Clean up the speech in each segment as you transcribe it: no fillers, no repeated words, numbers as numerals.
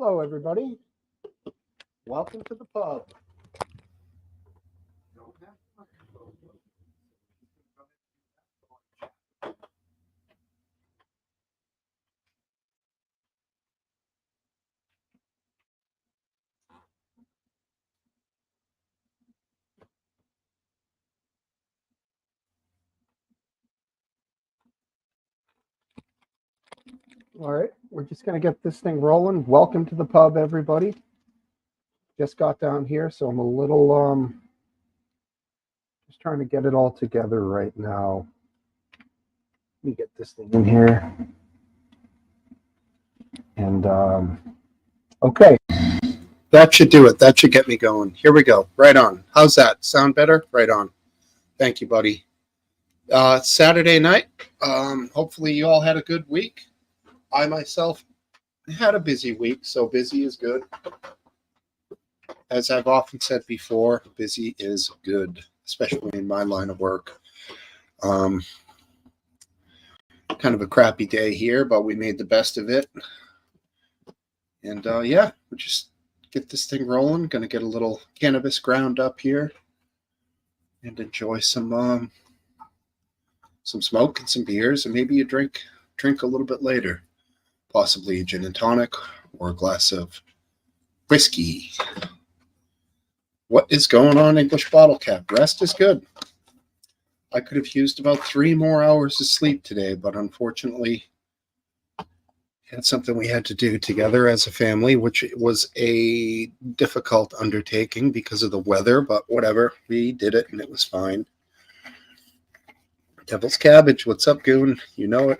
Hello, everybody. Welcome to the pub. All right, we're just going to get this thing rolling. Welcome to the pub, everybody. Just got down here, so I'm a little just trying to get it all together right now. Let me get this thing in here. And okay, that should do it. That should get me going. Here we go. Right on. How's that? Sound better? Right on. Thank you, buddy. Saturday night. Hopefully you all had a good week. I myself had a busy week, so busy is good. As I've often said before, busy is good, especially in my line of work. Kind of a crappy day here, but we made the best of it. And yeah, we'll just get this thing rolling. Going to get a little cannabis ground up here and enjoy some smoke and some beers, and maybe a drink a little bit later. Possibly a gin and tonic or a glass of whiskey. What is going on, English Bottle Cap? Rest is good. I could have used about 3 more hours of sleep today, but unfortunately had something we had to do together as a family, which was a difficult undertaking because of the weather, but whatever. We did it and it was fine. Devil's cabbage. What's up, Goon? You know it.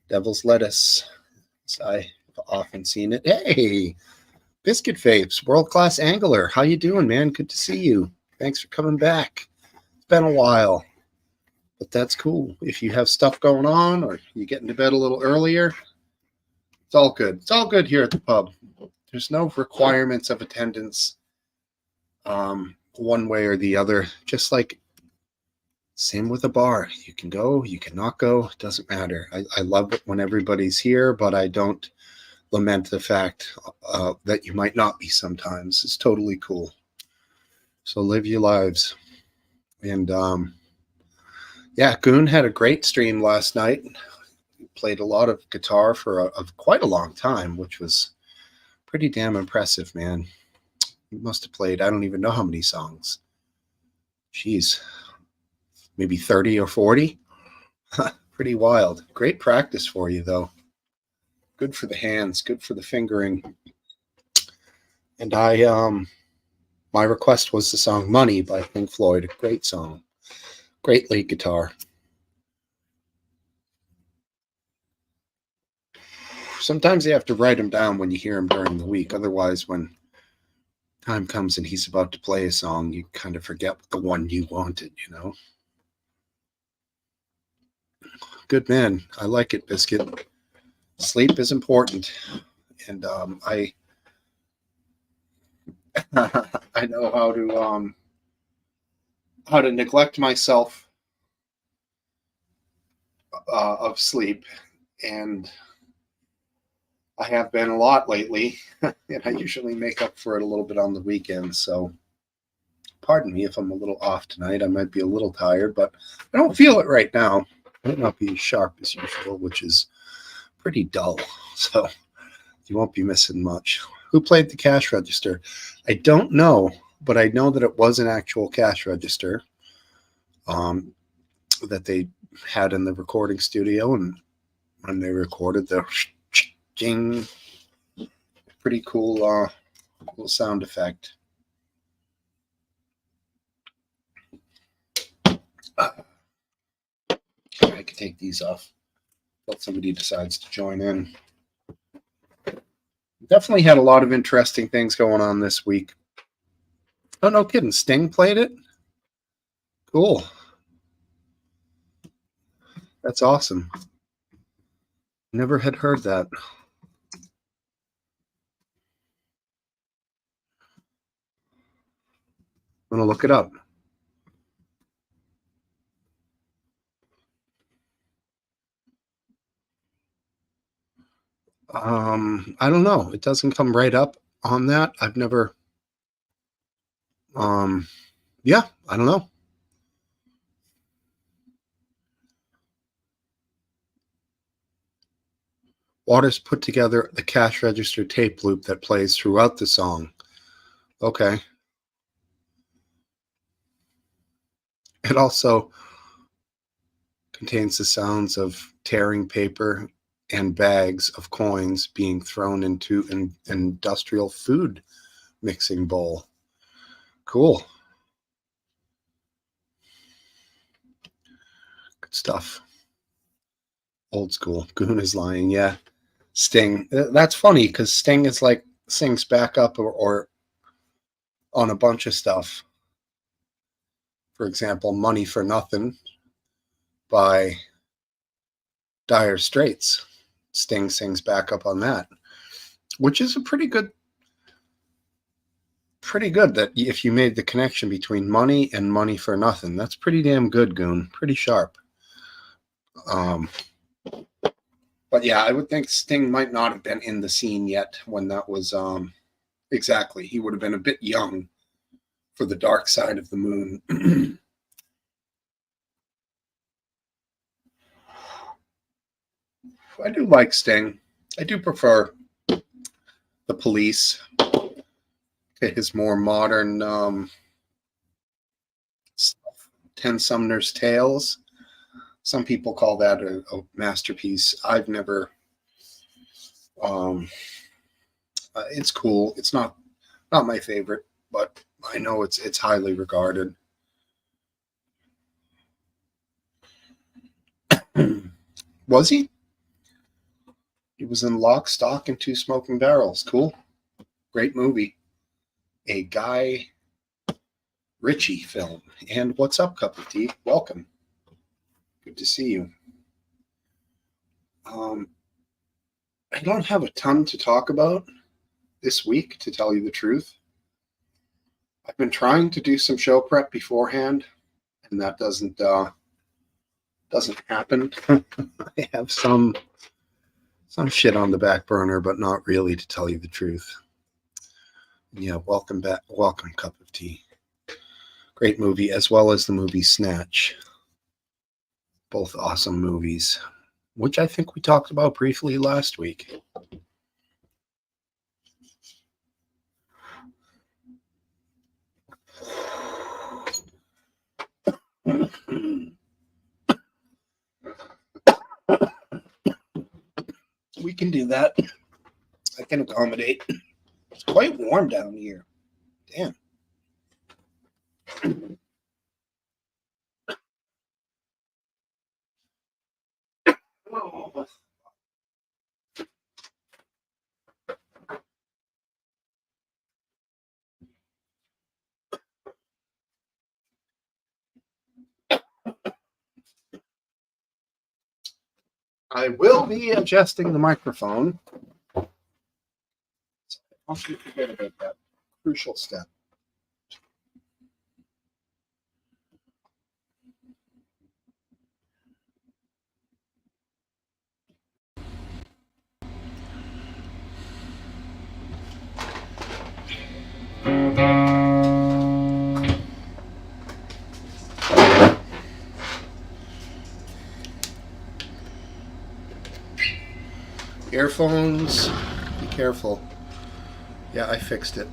Devil's lettuce. As I've often seen it. Hey, Biscuit Vapes, world-class angler. How you doing, man? Good to see you. Thanks for coming back. It's been a while, but that's cool. If you have stuff going on or you get into bed a little earlier, it's all good. It's all good here at the pub. There's no requirements of attendance one way or the other. Just like same with a bar. You can go, you cannot go. It doesn't matter. I love it when everybody's here, but I don't lament the fact that you might not be sometimes. It's totally cool. So live your lives. And yeah, Goon had a great stream last night. Played a lot of guitar for quite a long time, which was pretty damn impressive, man. He must have played, I don't even know how many songs. Jeez, maybe 30 or 40. Pretty wild. Great practice for you, though. Good for the hands, good for the fingering. And my request was the song Money by Pink Floyd. A great song. Great lead guitar. Sometimes you have to write them down when you hear them during the week. Otherwise, when time comes and he's about to play a song, you kind of forget the one you wanted, you know? Good man. I like it, Biscuit. Sleep is important. And I I know how to neglect myself of sleep, and I have been a lot lately, and I usually make up for it a little bit on the weekends. So pardon me if I'm a little off tonight. I might be a little tired, but I don't feel it right now. I might not be as sharp as usual, which is pretty dull. So you won't be missing much. Who played the cash register? I don't know, but I know that it was an actual cash register that they had in the recording studio, and when they recorded the jing, pretty cool sound effect. I could take these off, but somebody decides to join in. Definitely had a lot of interesting things going on this week. Oh, no kidding. Sting played it? Cool. That's awesome. Never had heard that. I'm going to look it up. I don't know. It doesn't come right up on that. I've never. Um, yeah, I don't know. Waters put together the cash register tape loop that plays throughout the song. Okay. It also contains the sounds of tearing paper and bags of coins being thrown into an industrial food mixing bowl. Cool. Good stuff. Old school. Goon is lying. Yeah. Sting. That's funny because Sting is like sings back up or on a bunch of stuff. For example, Money for Nothing by Dire Straits. Sting sings back up on that, which is a pretty good that if you made the connection between Money and Money for Nothing, that's pretty damn good, Goon. Pretty sharp. But yeah, I would think Sting might not have been in the scene yet when that was exactly. He would have been a bit young for the Dark Side of the Moon. I do like Sting. I do prefer the Police to his more modern stuff. 10 Sumner's Tales. Some people call that a masterpiece. I've never. It's cool. It's not my favorite, but I know it's highly regarded. Was he? He was in Lock, Stock, and Two Smoking Barrels. Cool. Great movie. A Guy Ritchie film. And what's up, Cup of Tea? Welcome. Good to see you. I don't have a ton to talk about this week, to tell you the truth. I've been trying to do some show prep beforehand, and that doesn't happen. I have some shit on the back burner, but not really, to tell you the truth. Yeah, welcome back. Welcome, Cup of Tea. Great movie, as well as the movie Snatch. Both awesome movies, which I think we talked about briefly last week. We can do that. I can accommodate. It's quite warm down here. Damn. Oh. I will be adjusting the microphone. Don't forget about that crucial step. Earphones, be careful. Yeah, I fixed it.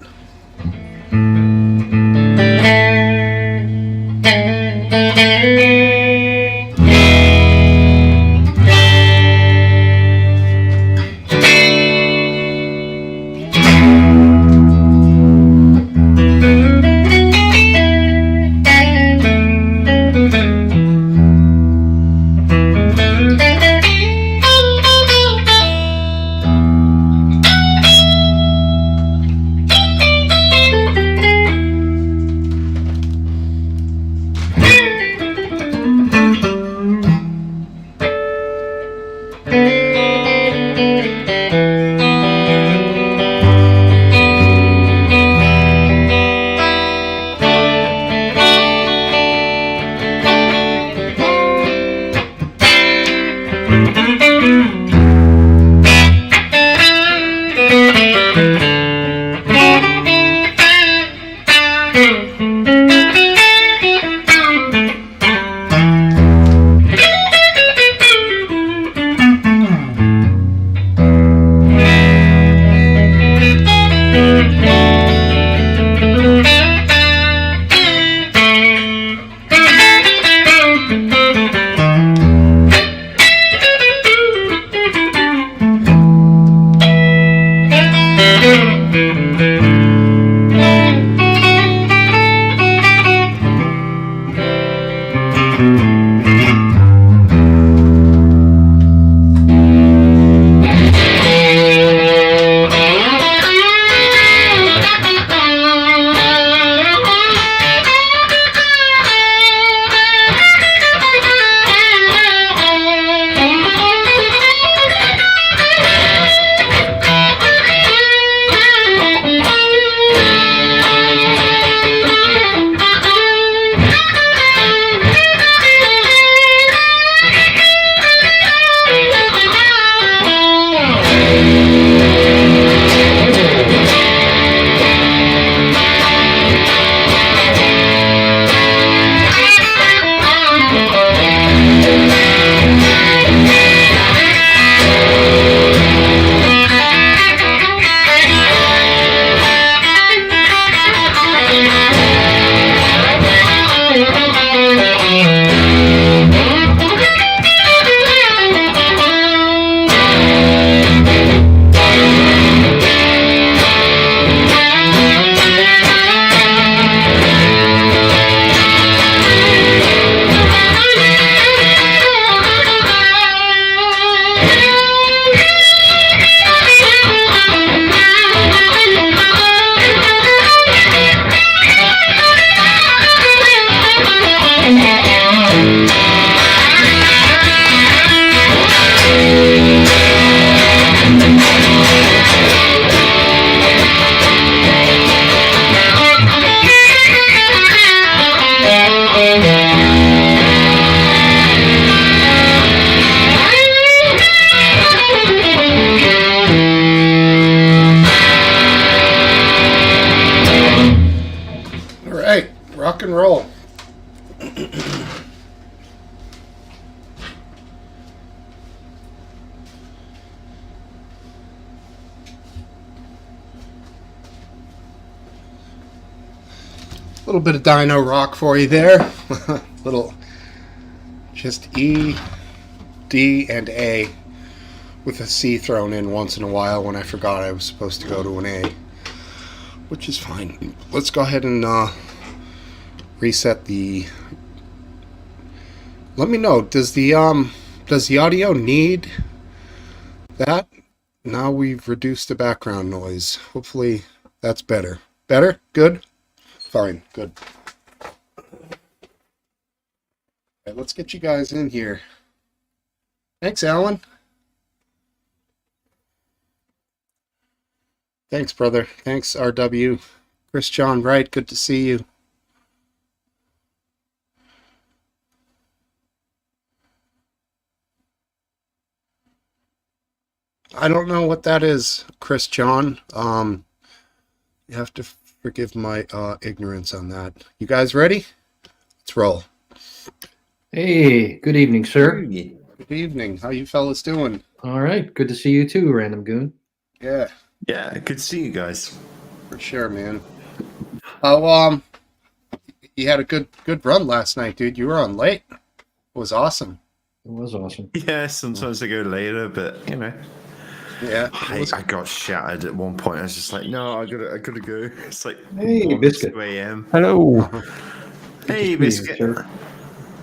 little bit of Dino Rock for you there. Little just E, D, and A with a C thrown in once in a while when I forgot I was supposed to go to an A, which is fine. Let's go ahead and reset the. Let me know. Does the audio need that? Now we've reduced the background noise. Hopefully that's better. Better? Good? Fine. Good. Right, let's get you guys in here. Thanks, Alan. Thanks, brother. Thanks, RW. Chris John Wright, good to see you. I don't know what that is, Chris John. You have to forgive my ignorance on that. You guys ready? Let's roll. Hey, good evening, sir. Good evening. How you fellas doing? All right, good to see you too, Random Goon. Yeah. Yeah, good to see you guys. For sure, man. Oh, you had a good run last night, dude. You were on late. It was awesome. It was awesome. Yeah, sometimes I go later, but you know. Yeah. I got shattered at one point. I was just like, no, I gotta go. It's like Hey, 1, Biscuit. 2 a.m. Hello. Hey, to see you, Biscuit. sir.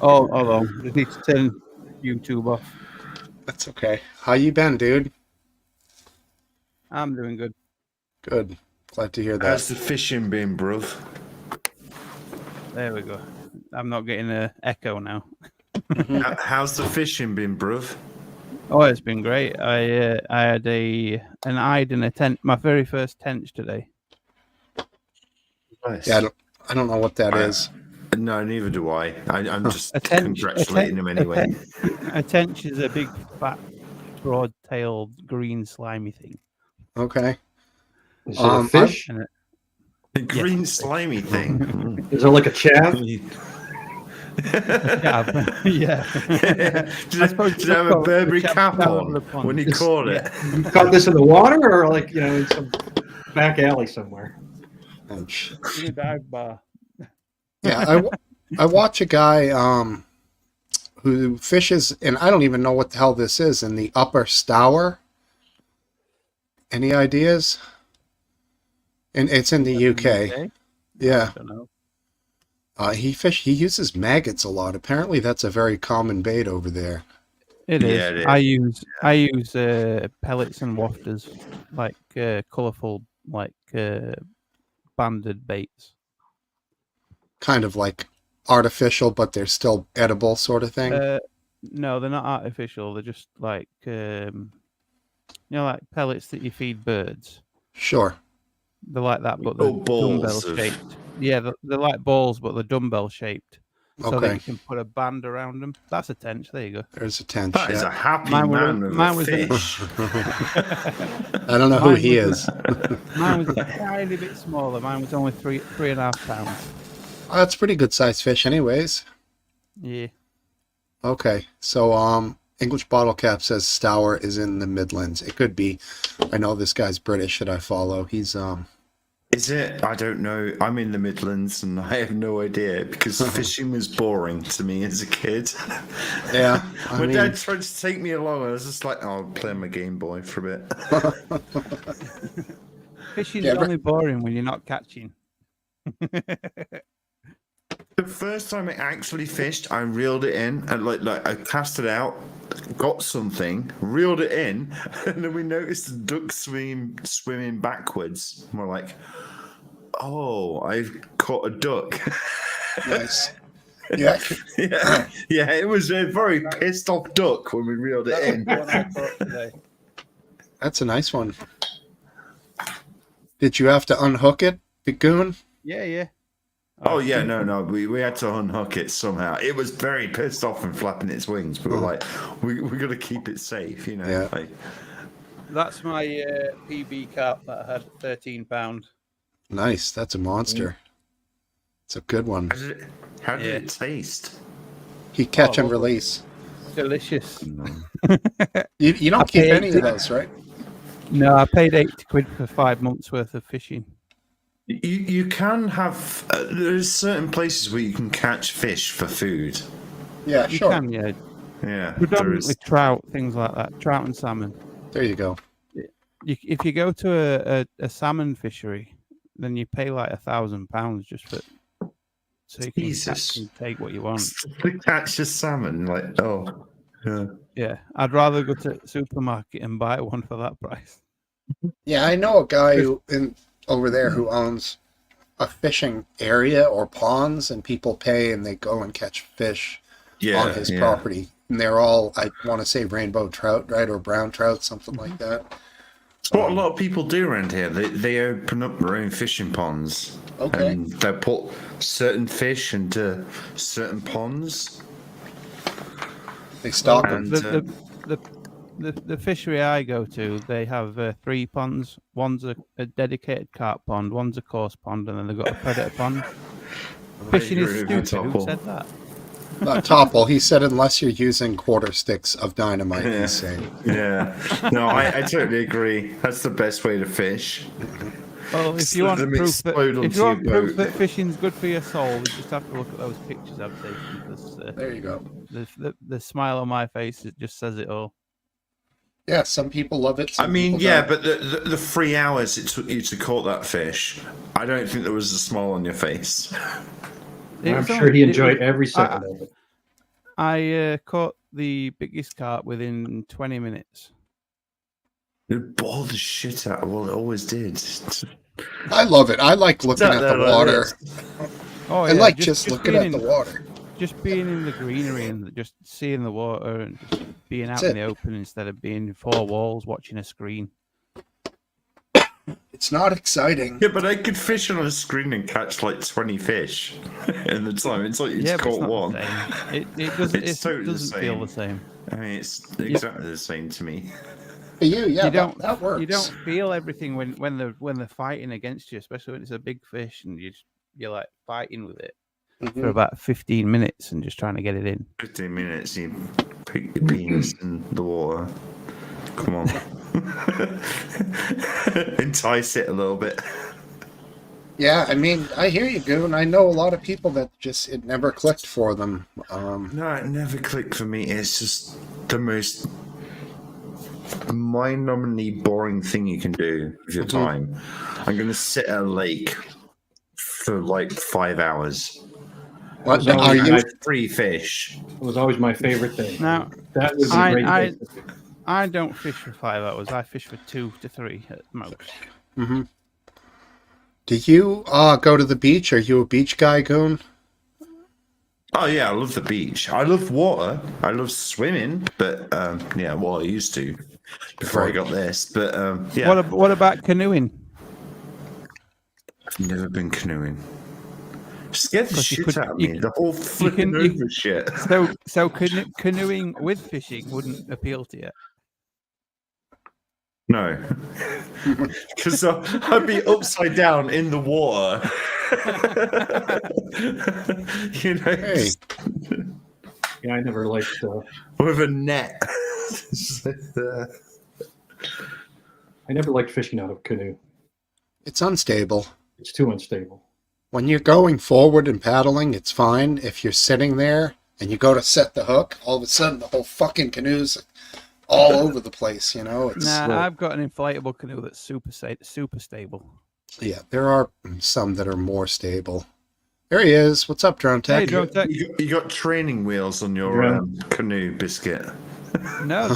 Oh, hold on. Just need to turn YouTube off. That's okay. How you been, dude? I'm doing good. Good. Glad to hear that. How's the fishing been, bruv? There we go. I'm not getting an echo now. How's the fishing been, bruv? Oh, it's been great. I had an Ide and a tent. My very first tench today. Nice. Yeah, I don't know what that is. No, neither do I. I'm just A tench, congratulating him anyway. A tench is a big, fat, broad-tailed, green, slimy thing. Okay. Is it a fish? And The green slimy thing. Is it like a chav? yeah. Did it have a Burberry cap on when he caught it? You caught this in the water or like, in some back alley somewhere? Ouch. In a dive bar. Yeah, I watch a guy who fishes, and I don't even know what the hell this is, in the Upper Stour. Any ideas? And it's in the UK. Yeah. I don't know. He uses maggots a lot. Apparently, that's a very common bait over there. It is. Yeah, it is. I use pellets and wafters, like colourful, like banded baits. Kind of like artificial, but they're still edible, sort of thing. No, they're not artificial. They're just like like pellets that you feed birds. Sure. They're like that, but they're dumbbell shaped. Yeah, they're like balls, but they're dumbbell shaped. So that you can put a band around them. That's a tench. There you go. There's a tench. That is a happy Mine man was of a fish. I don't know who he is. Mine was a tiny bit smaller. Mine was only 3.5 pounds. Oh, that's a pretty good sized fish, anyways. Yeah. Okay, so English Bottle Cap says Stour is in the Midlands. It could be. I know this guy's British that I follow. He's Is it? I don't know. I'm in the Midlands and I have no idea because fishing was boring to me as a kid. Yeah. My dad tried to take me along. I was just like, oh, I'll play my Game Boy for a bit. Fishing's only boring when you're not catching. The first time I actually fished, I reeled it in and like I cast it out, got something, reeled it in, and then we noticed the duck swimming backwards. And we're like, oh, I've caught a duck. nice. Yeah. yeah, it was a very pissed off duck when we reeled it in. That's a nice one. Did you have to unhook it, Big Goon? Yeah. Oh yeah, no. We had to unhook it somehow. It was very pissed off and flapping its wings, but we're like, we got to keep it safe, you know. Yeah. Like, that's my PB carp that I had 13 pound. Nice. That's a monster. It's a good one. how did it taste? He catch and release. Delicious. You don't keep any of those, right? No, I paid £80 for 5 months worth of fishing. You can have. There's certain places where you can catch fish for food. Yeah, You sure. can, yeah. Yeah, Predominantly trout, things like that. Trout and salmon. There you go. If you go to a salmon fishery, then you pay like £1,000 just for so you can catch and take what you want. To catch a salmon, like Yeah, I'd rather go to the supermarket and buy one for that price. Yeah, I know a guy over there who owns a fishing area or ponds, and people pay and they go and catch fish on his property. And they're all, I want to say, rainbow trout, right? Or brown trout, something like that. It's what a lot of people do around here. They open up their own fishing ponds. Okay. And they put certain fish into certain ponds. They stock them. The fishery I go to, they have 3 ponds. One's a dedicated carp pond, one's a coarse pond, and then they've got a predator pond. Fishing is stupid. Who said that? Topple, he said, unless you're using quarter sticks of dynamite, he's saying. Yeah. No, I totally agree. That's the best way to fish. Well, if you want proof that fishing's good for your soul, you just have to look at those pictures I've taken. Because, there you go. The smile on my face, it just says it all. Yeah, some people love it. I mean, yeah, but the 3 hours it took you to caught that fish, I don't think there was a smile on your face. I'm sure he enjoyed every second of it. I caught the biggest carp within 20 minutes. It boiled the shit out of what it always did. I love it. I like looking at the water. Oh, yeah, I like just looking at the water. Just being in the greenery and just seeing the water and just being out in the open instead of being in 4 walls watching a screen. It's not exciting. Yeah, but I could fish on a screen and catch like 20 fish in the time. It's like you just caught one. It doesn't feel the same. I mean, it's exactly the same to me. For you, yeah, that works. You don't feel everything when they're fighting against you, especially when it's a big fish and you're like fighting with it for about 15 minutes and just trying to get it in. 15 minutes, you put your penis in the water. Come on. Entice it a little bit. Yeah, I mean, I hear you, Goon. I know a lot of people that just, it never clicked for them. No, it never clicked for me. It's just the most mind-numbingly boring thing you can do with your time. I'm going to sit at a lake for like 5 hours. What are you? 3 fish. It was always my favorite thing. Now, that was a great I don't fish for 5 hours. I fish for 2 to 3 at most. Mm-hmm. Do you go to the beach? Are you a beach guy, Goon? Oh yeah, I love the beach. I love water. I love swimming, but yeah, well, I used to before I got this. But yeah. What about canoeing? I've never been canoeing. Scared the shit out of me. The whole flipping over shit. So canoeing with fishing wouldn't appeal to you. No, because I'd be upside down in the water. You know, hey. Yeah, I never liked with a net. I never liked fishing out of a canoe. It's unstable. It's too unstable. When you're going forward and paddling, it's fine. If you're sitting there and you go to set the hook, all of a sudden the whole fucking canoe's all over the place, you know. I've got an inflatable canoe that's super stable. Yeah, there are some that are more stable. There he is. What's up, Drone Tech? Hey, Drone Tech. You got training wheels on your canoe, Biscuit. No,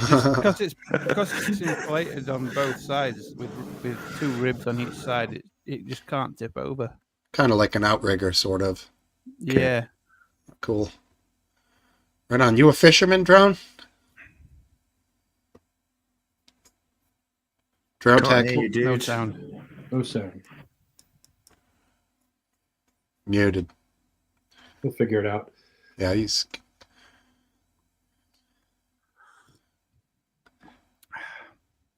just because it's inflated on both sides with 2 ribs on each side, it just can't tip over. Kind of like an outrigger, sort of. Okay. Yeah. Cool. Right on. You a fisherman, Drone? Drone Tech. No sound. No sound. Muted. We'll figure it out. Yeah, he's...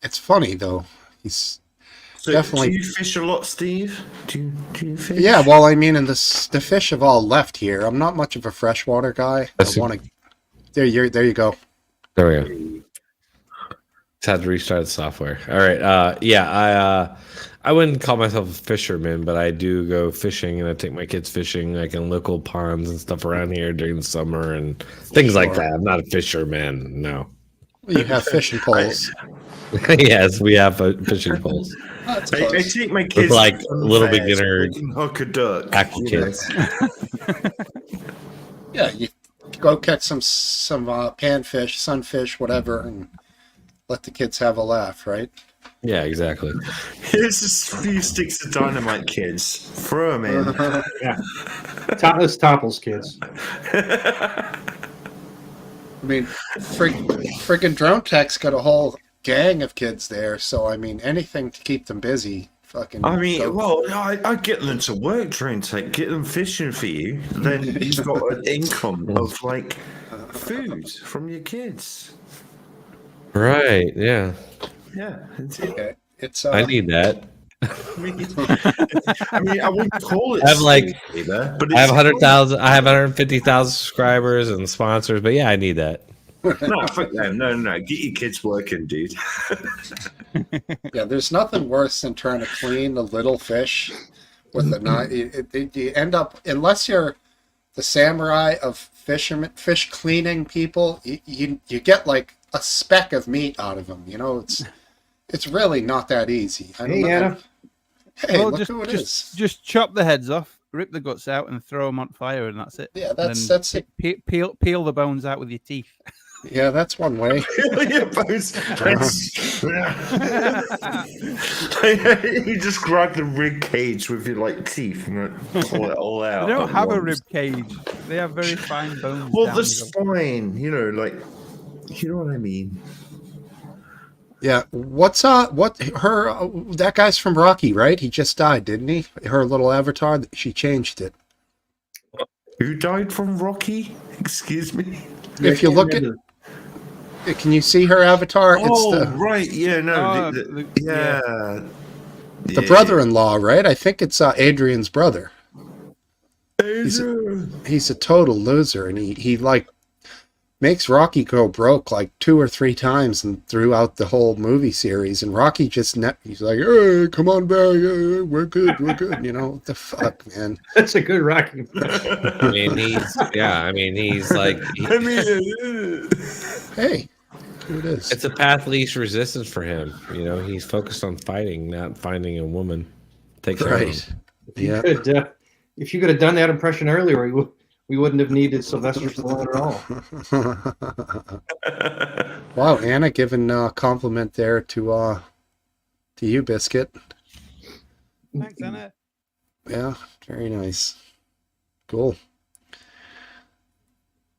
It's funny, though. He's... So definitely. Do you fish a lot, Steve? Do you fish? Yeah, well, I mean, the fish have all left here. I'm not much of a freshwater guy. There you go. There we go. Just had to restart the software. All right. I wouldn't call myself a fisherman, but I do go fishing, and I take my kids fishing, like in local ponds and stuff around here during the summer and things like Sure. that. I'm not a fisherman, no. You have fishing poles. Yes, we have fishing poles. That's I close. take my kids like to fun little fairs beginner where they can hook a duck. Aqua you know. kids. Yeah, you go catch some panfish, sunfish, whatever, and let the kids have a laugh, right? Yeah, exactly. Here's a few sticks of dynamite, kids. Throw them in. Yeah. Those Topples kids. I mean, freaking Drone Tech's got a whole gang of kids there, so I mean, anything to keep them busy. Fucking. I mean, go- well, I get them to work, Drone Tech, get them fishing for you. Then you've got an income of like food from your kids. Right, yeah. Yeah. okay. It's I need that. I mean, I wouldn't call it. I have like either, but I have it's 100,000. I have 150,000 subscribers and sponsors, but yeah, I need that. No, fuck them. No. Get your kids working, dude. Yeah, there's nothing worse than trying to clean a little fish with a knife. You end up, unless you're the samurai of fish cleaning people, you get like a speck of meat out of them. You know, it's really not that easy. I don't Hey, know. Anna. Hey, Well, look who it is. just chop the heads off, rip the guts out, and throw them on fire, and that's it. Yeah, And that's then it. peel the bones out with your teeth. Yeah, that's one way. Yeah, bones. You just grab the rib cage with your like teeth and like, pull it all out. They don't at have a once. rib cage. They have very fine bones. Well, down the the spine, like, you know what I mean. Yeah, what's that guy's from Rocky, right? He just died, didn't he? Her little avatar, she changed it. Who died from Rocky? Excuse me. If you look at, can you see her avatar? It's Oh, the right. Yeah, no. yeah. the brother-in-law, right? I think it's Adrian's brother. He's a total loser, and he like makes Rocky go broke like 2 or 3 times and throughout the whole movie series. And Rocky just he's like, "Hey, come on back, we're good, You know what the fuck, man? That's a good Rocky. I mean, he's like, Hey, who it is? it's a path least resistance for him. You know, he's focused on fighting, not finding a woman. Take care of Right? him. Yeah. If you could have done that impression earlier, we wouldn't have needed Sylvester Stallone at all. Wow, Anna giving a compliment there to you, Biscuit. Thanks, Anna. Yeah, very nice. Cool.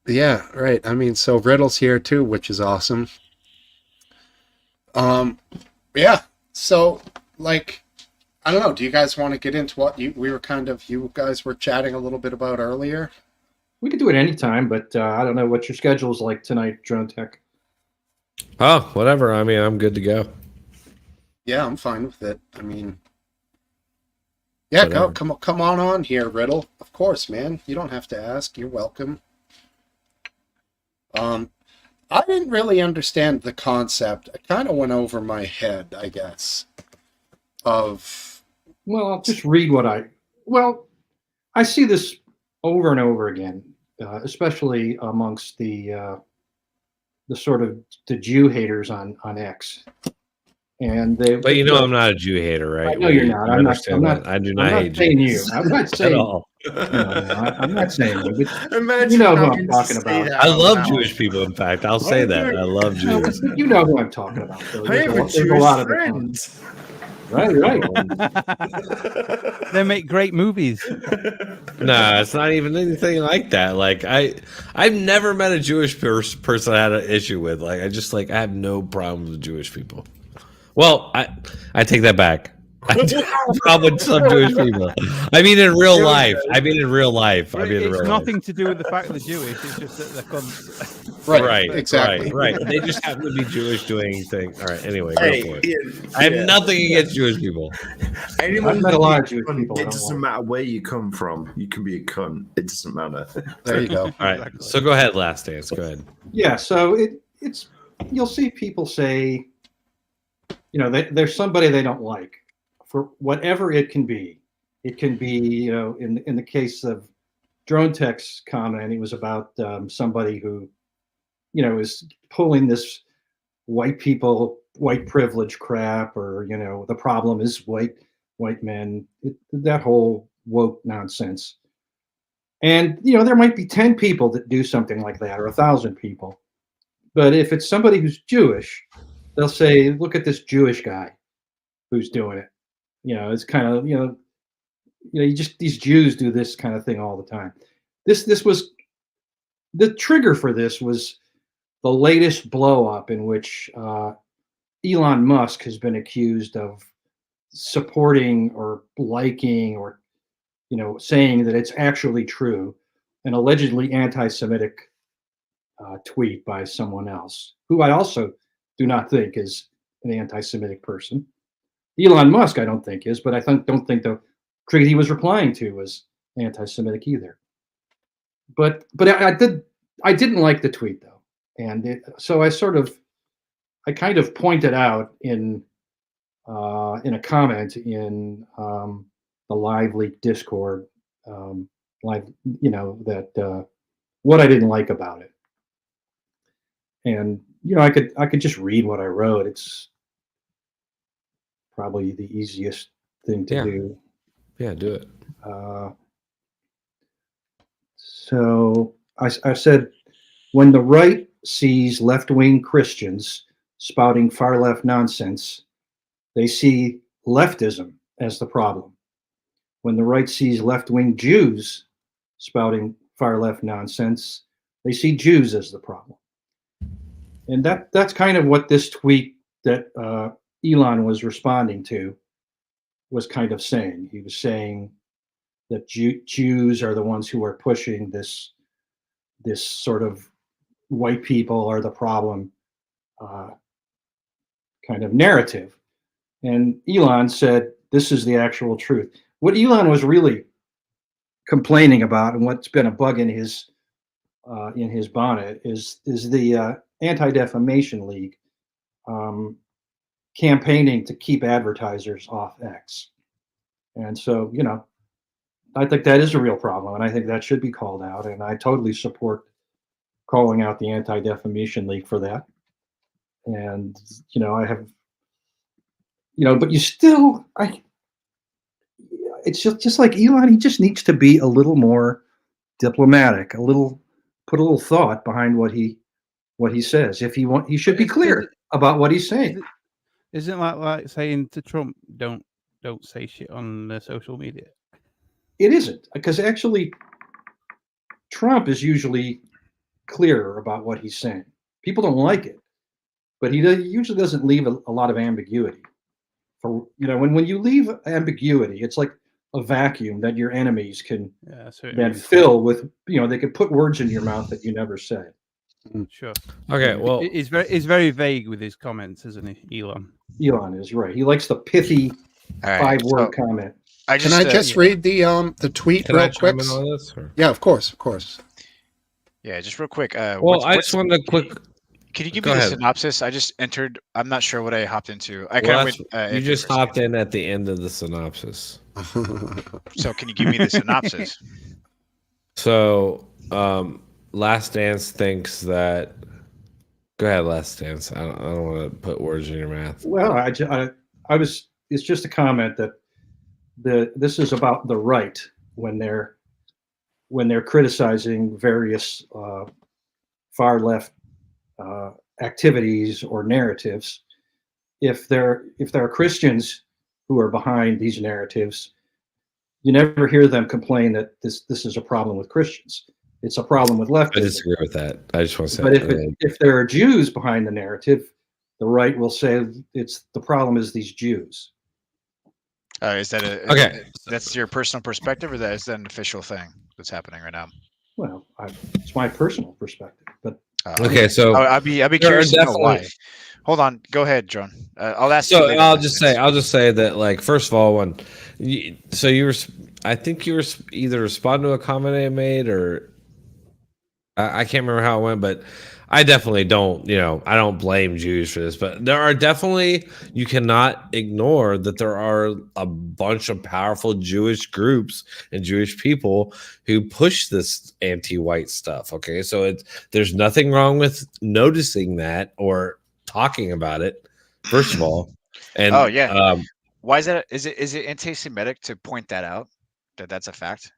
Yeah, right. I mean, so Riddle's here too, which is awesome. Yeah. So, like, I don't know. Do you guys want to get into what you guys were chatting a little bit about earlier? We could do it anytime, but I don't know what your schedule is like tonight, Drone Tech. Oh, whatever. I mean, I'm good to go. Yeah, I'm fine with it. I mean, yeah, Whatever. come on here, Riddle. Of course, man. You don't have to ask. You're welcome. I didn't really understand the concept. It kind of went over my head, I guess. Well, I'll just read I see this over and over again, especially amongst the sort of the Jew haters on X. And But you know, I'm not a Jew hater, right? I know you're not. You I'm not- understand I'm not- that. I do I'm not not hate saying Jews you. I'm not at saying all. I'm not saying you, but Imagine you know who having I'm to talking say about. that I out love loud. Jewish people. In fact, I'll say that. I love No, Jews. but you know who I'm talking about. So I have a there's Jewish lot of friend. Right. They make great movies. No, it's not even anything like that. Like I've never met a Jewish person I had an issue with. Like I have no problems with Jewish people. Well, I take that back. I do have a problem with some Jewish people. I mean, in real life. It's nothing to do with the fact that they're Jewish. It's just that they're cunts. Right, exactly. Right. They just happen to be Jewish doing things. All right. Anyway, Hey, go for it. yeah, I have nothing against Jewish people. Anyone I've met a lot of Jewish cunt, people I It don't doesn't matter where you come from. You can be a cunt. It doesn't matter. There you go. All right. So go ahead, Last Dance. Go ahead. Yeah, so it's you'll see people say there's somebody they don't like for whatever it can be. It can be, in the case of Drone Tech's comment, it was about somebody who, is pulling this white privilege crap, or the problem is white men, that whole woke nonsense. And there might be 10 people that do something like that, or 1,000 people. But if it's somebody who's Jewish, they'll say, "Look at this Jewish guy who's doing it." It's kind of these Jews do this kind of thing all the time. This was the trigger for this was the latest blow up in which Elon Musk has been accused of supporting or liking or saying that it's actually true, an allegedly anti-Semitic tweet by someone else, who I also do not think is an anti-Semitic person. Elon Musk, I don't think is, but I don't think the tweet he was replying to was anti-Semitic either. But I didn't like the tweet though, and so I kind of pointed out in a comment in the live leak Discord, that what I didn't like about it. And I could just read what I wrote. It's probably the easiest thing to do. Yeah, do it. So I said, when the right sees left-wing Christians spouting far-left nonsense, they see leftism as the problem. When the right sees left-wing Jews spouting far-left nonsense, they see Jews as the problem. And that's kind of what this tweet that Elon was responding to was kind of saying. He was saying that Jews are the ones who are pushing this sort of white people are the problem kind of narrative. And Elon said, this is the actual truth. What Elon was really complaining about, and what's been a bug in his bonnet, is the Anti-Defamation League campaigning to keep advertisers off X. And so, I think that is a real problem, and I think that should be called out. And I totally support calling out the Anti-Defamation League for that. And I have, but you still, it's just like Elon. He just needs to be a little more diplomatic, put a little thought behind what he says. If he should be clear about what he's saying. Isn't that like saying to Trump, don't say shit on social media? It isn't, because actually Trump is usually clearer about what he's saying. People don't like it, but he usually doesn't leave a lot of ambiguity. For when you leave ambiguity, it's like a vacuum that your enemies can then fill with. They could put words in your mouth that you never said. Sure. Okay. Well, he's very vague with his comments, isn't he, Elon? Elon is right. He likes the pithy 5-word comment. Can I just read the tweet can real I quick? chime in on this, or? Yeah, of course. Yeah, just real quick. Well, I just wanted to quick. Can you give me the synopsis? I just entered. I'm not sure what I hopped into. You just hopped in at the end of the synopsis. So can you give me the synopsis? So, Last Dance thinks that. Go ahead, Last Dance. I don't want to put words in your mouth. Well, I was. It's just a comment that this is about the right when they're criticizing various far left activities or narratives. If there are Christians who are behind these narratives, you never hear them complain that this is a problem with Christians. It's a problem with leftists. I disagree with that. I just want to say. But if there are Jews behind the narrative, the right will say the problem is these Jews. Is that okay? That's your personal perspective, or is that an official thing that's happening right now? Well, it's my personal perspective, but okay. So I'd be curious to know why. Hold on, go ahead, John. I'll ask. So I'll just say that, like, first of all, I think you were either responding to a comment I made, or I can't remember how it went, but I definitely don't, I don't blame Jews for this, but there are definitely, you cannot ignore that there are a bunch of powerful Jewish groups and Jewish people who push this anti-white stuff. Okay. So there's nothing wrong with noticing that or talking about it, first of all. And Oh yeah. Why is that? Is it anti-Semitic to point that out? That's a fact.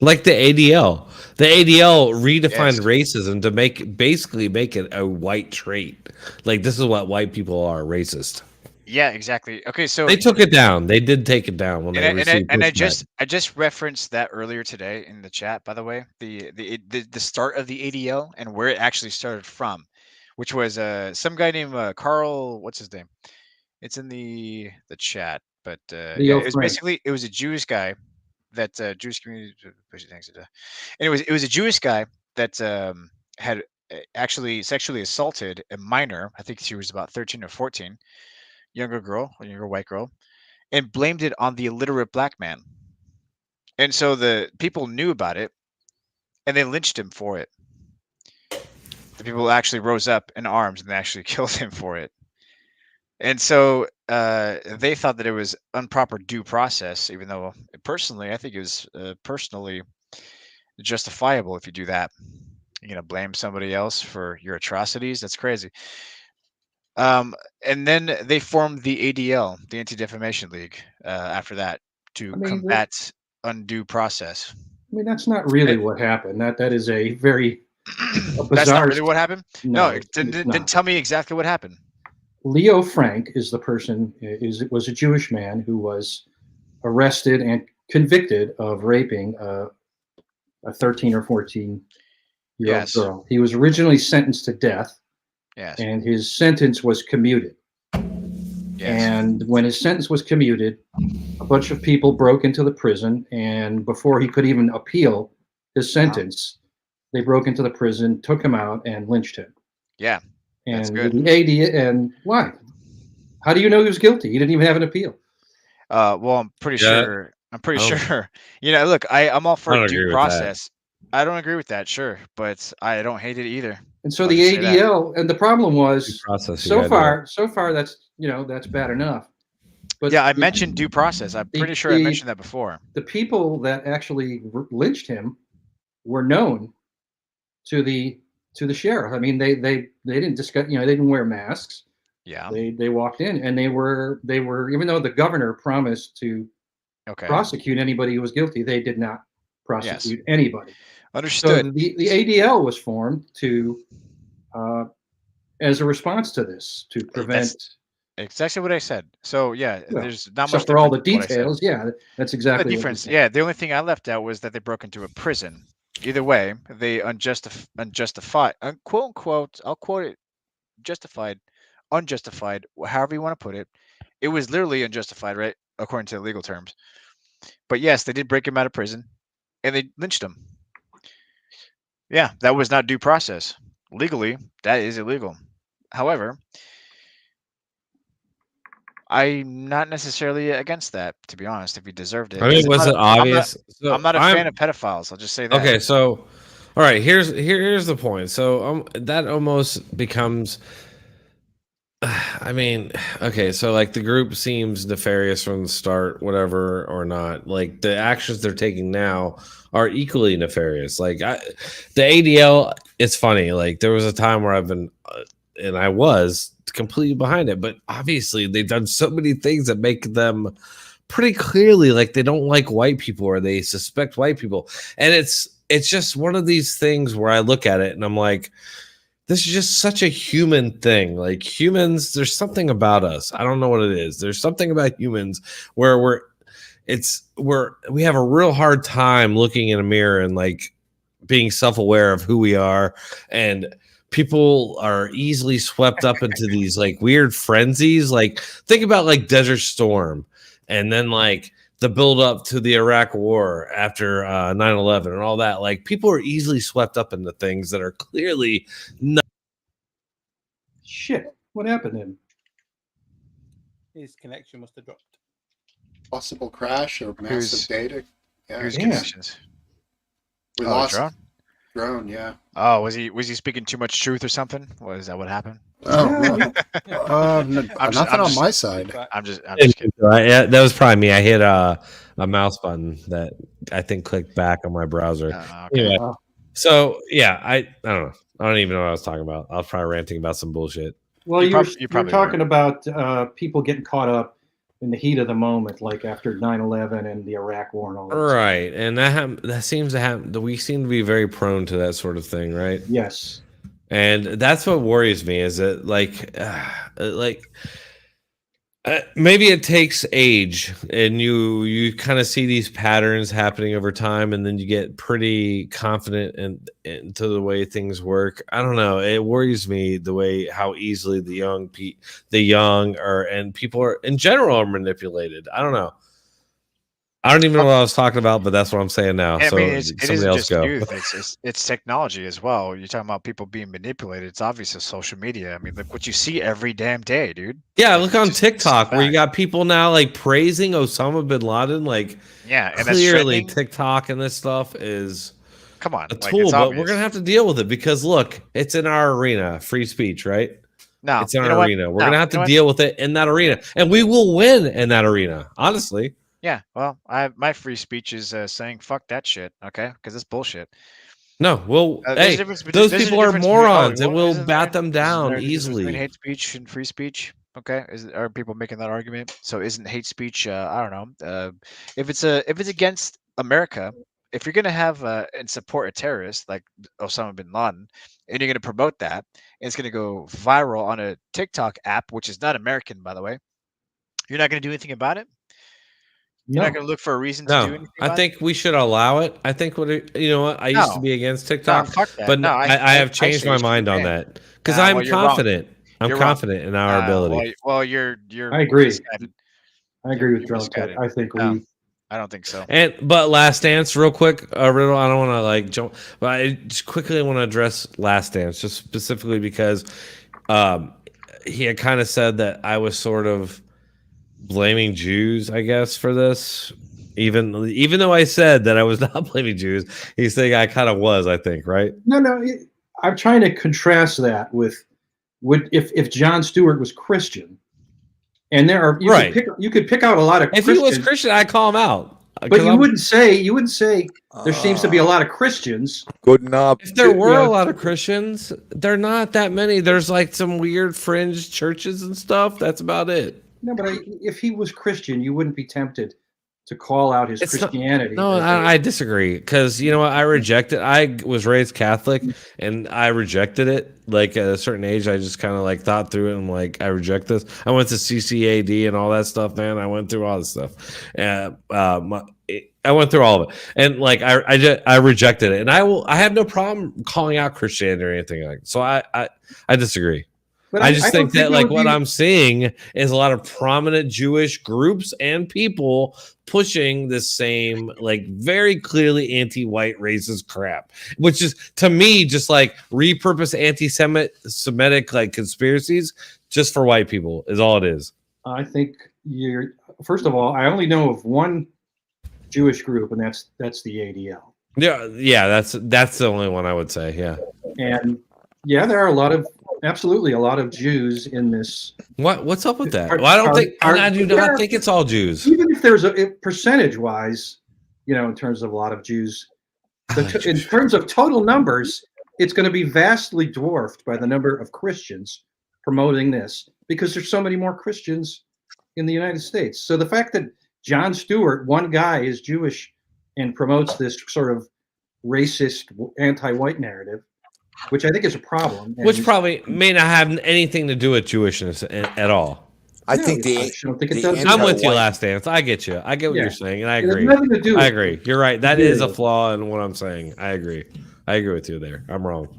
like the ADL. The ADL redefined Yes. racism to basically make it a white trait. Like this is what white people are, racist. Yeah, exactly. Okay, so They took it down. They did take it down when they received pushback. I just referenced that earlier today in the chat. By the way, the start of the ADL and where it actually started from, which was some guy named Carl. What's his name? It's in the chat, but yeah, Leo it was Frank. basically it was a Jewish guy that Jewish community. Anyways, it was a Jewish guy that had actually sexually assaulted a minor. I think she was about 13 or 14, younger girl, a younger white girl, and blamed it on the illiterate black man. And so the people knew about it and they lynched him for it. The people actually rose up in arms and they actually killed him for it. And so they thought that it was improper due process, even though personally, I think it was personally justifiable if you do that. You're going to blame somebody else for your atrocities. That's crazy. And then they formed the ADL, the Anti-Defamation League, after that to combat undue process. I mean, that's not really what happened. That is a very bizarre. That's not really what happened? No, then tell me exactly what happened. Leo Frank is the person, was a Jewish man who was arrested and convicted of raping a 13 or 14-year-old girl. He was originally sentenced to death. Yes. And his sentence was commuted. Yes. And when his sentence was commuted, a bunch of people broke into the prison, and before he could even appeal his sentence, they broke into the prison, took him out, and lynched him. Yeah, that's and good. The AD, and why? How do you know he was guilty? He didn't even have an appeal. Well, I'm pretty sure. I'm pretty sure. Look, I'm all for due process. I don't agree with that, sure, but I don't hate it either. And so the ADL, and the problem was so far that's that's bad enough. But yeah, I mentioned due process. I'm pretty sure I mentioned that before. The people that actually lynched him were known to the sheriff. I mean, they didn't discuss. They didn't wear masks. Yeah. They walked in and they were even though the governor promised to prosecute anybody who was guilty, they did not prosecute anybody. Understood. So the ADL was formed to as a response to this, to prevent. That's exactly what I said. So yeah, there's not much for all the details. Yeah, that's exactly the difference. Yeah, the only thing I left out was that they broke into a prison. Either way, they unjustified, quote unquote. I'll quote it: justified, unjustified, however you want to put it. It was literally unjustified, right, according to the legal terms. But yes, they did break him out of prison, and they lynched him. Yeah, that was not due process. Legally, that is illegal. However, I'm not necessarily against that, to be honest, if he deserved it. I mean, was it obvious? I'm not a fan of pedophiles. I'll just say that. Okay, so all right, here's the point. So that almost becomes I mean, okay, so like the group seems nefarious from the start, whatever or not. Like the actions they're taking now are equally nefarious. Like the ADL, it's funny. Like there was a time where I've been, and I was completely behind it, but obviously they've done so many things that make them pretty clearly like they don't like white people or they suspect white people, and it's just one of these things where I look at it and I'm like, this is just such a human thing. Like humans, there's something about us. I don't know what it is. There's something about humans where we have a real hard time looking in a mirror and like being self-aware of who we are. And people are easily swept up into these like weird frenzies. Like think about like Desert Storm and then like the build up to the Iraq war after 9/11 and all that. Like people are easily swept up into things that are clearly not. Shit, what happened to him? His connection must have dropped. Possible crash or massive data. Whose connections? We lost. Grown, yeah. Oh, was he speaking too much truth or something? Was that what happened? Oh, Yeah, nothing on my side. I'm just kidding. Yeah, that was probably me. I hit a mouse button that I think clicked back on my browser. Okay. Anyway, Wow. so yeah, I don't know. I don't even know what I was talking about. I was probably ranting about some bullshit. Well, You you're probably talking were. about people getting caught up in the heat of the moment, like after 9/11 and the Iraq War and all that. Right, and that seems to happen. We seem to be very prone to that sort of thing, right? Yes. And that's what worries me is that maybe it takes age, and you kind of see these patterns happening over time, and then you get pretty confident into the way things work. I don't know. It worries me the way how easily the young are and people are in general are manipulated. I don't know. I don't even know what I was talking about, but that's what I'm saying now. I So mean, it somebody isn't else just go. youth. It's technology as well. You're talking about people being manipulated. It's obviously social media. I mean, look what you see every damn day, dude. Yeah, Like, look it's on just a TikTok where you fact. got people now like praising Osama bin Laden. Like, Yeah, and that's clearly trending. TikTok and this stuff is Come on, a like it's tool, but we're obvious. gonna have to deal with it because look, it's in our arena, free speech, right? No, It's in you know our what? arena. We're No, gonna have you to know what? deal with it in that arena, and we will win in that arena. Honestly, Yeah, well, my free speech is saying fuck that shit, okay? Because it's bullshit. no. Well, There's a hey, difference between those people are morons, and we'll bat them isn't down there a difference between easily. hate speech and free speech? Okay, are people making that argument? So isn't hate speech? I don't know. If it's against America, if you're gonna have and support a terrorist like Osama bin Laden, and you're gonna promote that, and it's gonna go viral on a TikTok app, which is not American, by the way, you're not gonna do anything about it. You're not No. gonna look for a reason to do No, anything I about it. think we should allow it. I think you know what I used to No, be against no, TikTok, fuck that. but No, I have I changed say my it should be mind on banned. that because I'm Well, you're wrong. confident. I'm You're wrong. confident in our ability. Well, you're I agree. misguided. I agree with You're Drone Tech. misguided. I think No, we. I don't think so. But Last Dance, real quick, Riddle. I don't want to like jump, but I just quickly want to address Last Dance, just specifically because um, he had kind of said that I was sort of blaming Jews, I guess, for this. Even though I said that I was not blaming Jews, he's saying I kind of was. I think, right? No, no. I'm trying to contrast that with would if John Stewart was Christian, and there are Right. you could pick out a lot of If he was Christians, Christian, I'd call him out. but you wouldn't say there seems to be a lot of Christians. Good enough. If there were You know, a lot of Christians, they're not that many. There's like some weird fringe churches and stuff. That's about it. No, but if he was Christian, you wouldn't be tempted to call out his It's not. Christianity. No, I disagree because you know what? I reject it. I was raised Catholic and I rejected it. Like at a certain age, I just kind of like thought through it and like I reject this. I went to CCAD and all that stuff, man. I went through all this stuff. I went through all of it, and like I rejected it, and I have no problem calling out Christianity or anything like. So I disagree. But I just don't think that it like would what be- I'm seeing is a lot of prominent Jewish groups and people pushing this same like very clearly anti-white racist crap, which is to me just like repurpose anti-Semitic like conspiracies just for white people is all it is. I think you're. First of all, I only know of one Jewish group, and that's the ADL. Yeah, that's the only one I would say. Yeah. And yeah, there are absolutely a lot of Jews in this. What's up with that? Well, I don't think I do not think it's all Jews. Even if there's a percentage wise, in terms of a lot of Jews, in terms of total numbers, it's going to be vastly dwarfed by the number of Christians promoting this because there's so many more Christians in the United States. So the fact that John Stewart, one guy, is Jewish and promotes this sort of racist anti-white narrative, which I think is a problem. Which probably may not have anything to do with Jewishness at all. I think I don't think it does. I'm with you, Last Dance. I get you. I get what you're saying, and I agree. It has nothing to do I with agree. You're right. That is a flaw in what I'm saying. I agree. I agree with you there. I'm wrong.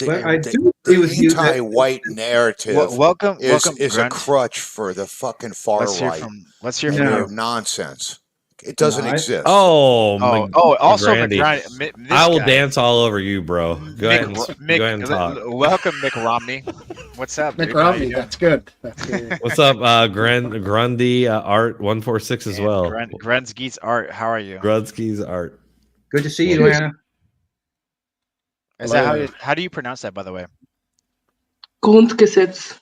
But I do agree with you that anti-white narrative welcome, is a Grunt. crutch for the fucking far right. Let's hear And from they're nonsense. It doesn't exist. Oh, also Grandy. McGrandy. I will dance all over you, bro. Go ahead and talk. Welcome, Mick Romney. What's up, dude? Mick How you Romney, doing? that's good. That's good. What's up, Grundy Art 146 as well. Grensgeet's Art. How are you? Grudsky's Art. good to see you, Anna. Is that how do you pronounce that, by the way? Grundgesetz.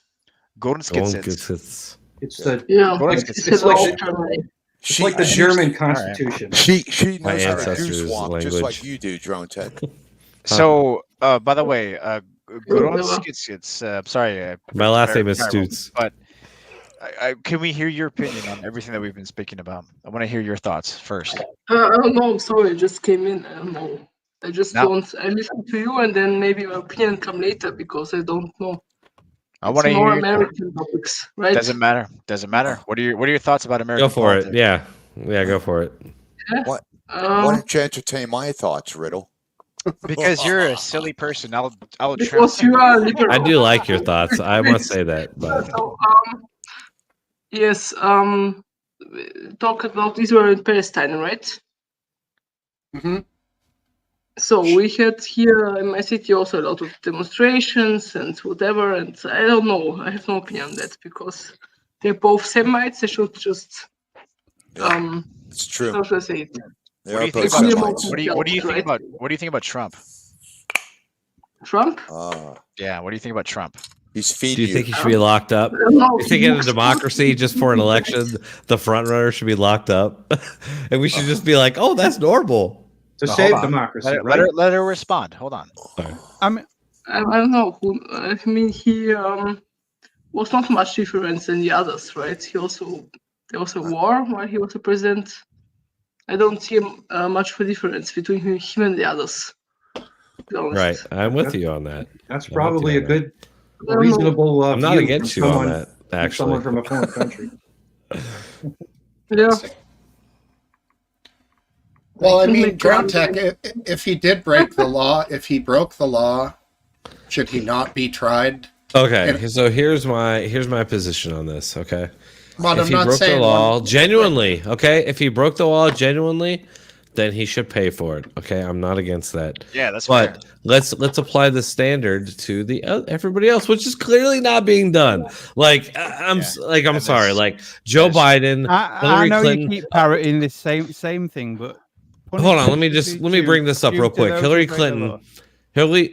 Grundgesetz. It's the Yeah, Grundgesetz. it's a law of Germany. it's like the German Constitution. She My knows how to do ancestors' swamp just language. like you do, Drone Tech. So, by the way, Grundgesetz. I'm sorry. My last name is terrible, Stutz. But can we hear your opinion on everything that we've been speaking about? I want to hear your thoughts first. I don't know. I'm sorry. I just came in. I don't know. I just don't. I listen to you, and then maybe my opinion come later because I don't know. I want to It's hear more your American topics, right? Doesn't matter. Doesn't matter. What are your thoughts about American Go for politics? it. Yeah, go for it. Why don't you entertain my thoughts, Riddle? Because you're a silly person. I'll Because you are liberal. I do like your thoughts. I must say that. But So, yes. Talk about Israel and Palestine, right? Mm-hmm. So we had here in my city also a lot of demonstrations and whatever, and I don't know. I have no opinion on that because they're both Semites. They should just It's true. how should I say it? They What are do you think both about Semites. what do you think Right. about what do you think about Trump? Trump? Yeah, what do you think about Trump? He's do feeding you think you. he should be locked up? I don't know. You think in a democracy, just for an election, the front runner should be locked up, and we should just be like, "Oh, that's normal." To Hold save on. democracy, right? Let her respond. Hold on. I mean, I don't know. I mean, he was not much difference than the others, right? There was a war while he was a president. I don't see much of a difference between him and the others. To be honest. Right, I'm with you on that. That's I'm probably a with you on good, reasonable. I'm not view against from you on someone- that. from Actually, someone from a foreign country. Yeah. Well, I Can mean, make Drone ground- Tech, if he did break the law, if he broke the law, should he not be tried? okay. So here's my position on this. Okay, But if I'm he not broke the saying law one- genuinely, okay, if he broke the law genuinely, then he should pay for it. Okay, I'm not against that. Yeah, that's fair. But let's apply the standard to the everybody else, which is clearly not being done. Like I'm sorry, like Joe Biden, I Hillary know Clinton. you keep parroting this same thing, but Hold on, let me bring this up real quick. Hillary Clinton, Hillary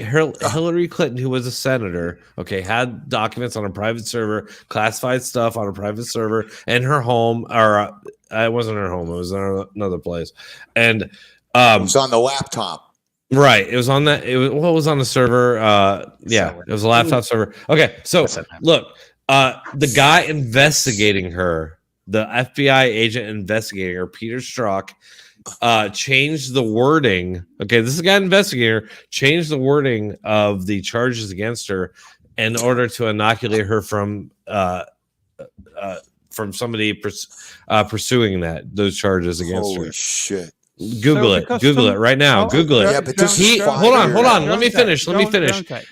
Clinton, who was a senator, okay, had documents on a private server, classified stuff on a private server, in her home, or it wasn't her home, it was in another place, and It was on the laptop. right, it was on that. It was on the server. Yeah, it was a laptop server. Okay, so look, the guy investigating her, the FBI agent investigating her, Peter Strzok, changed the wording. Okay, this is a guy investigator, changed the wording of the charges against her in order to inoculate her from somebody pursuing those charges against Holy her. shit. Google So it. because Google some- it right now. Oh, Google it. Yeah, but this He, is hold on. Let Drone me Tech, finish. Let me Drone finish. Tech.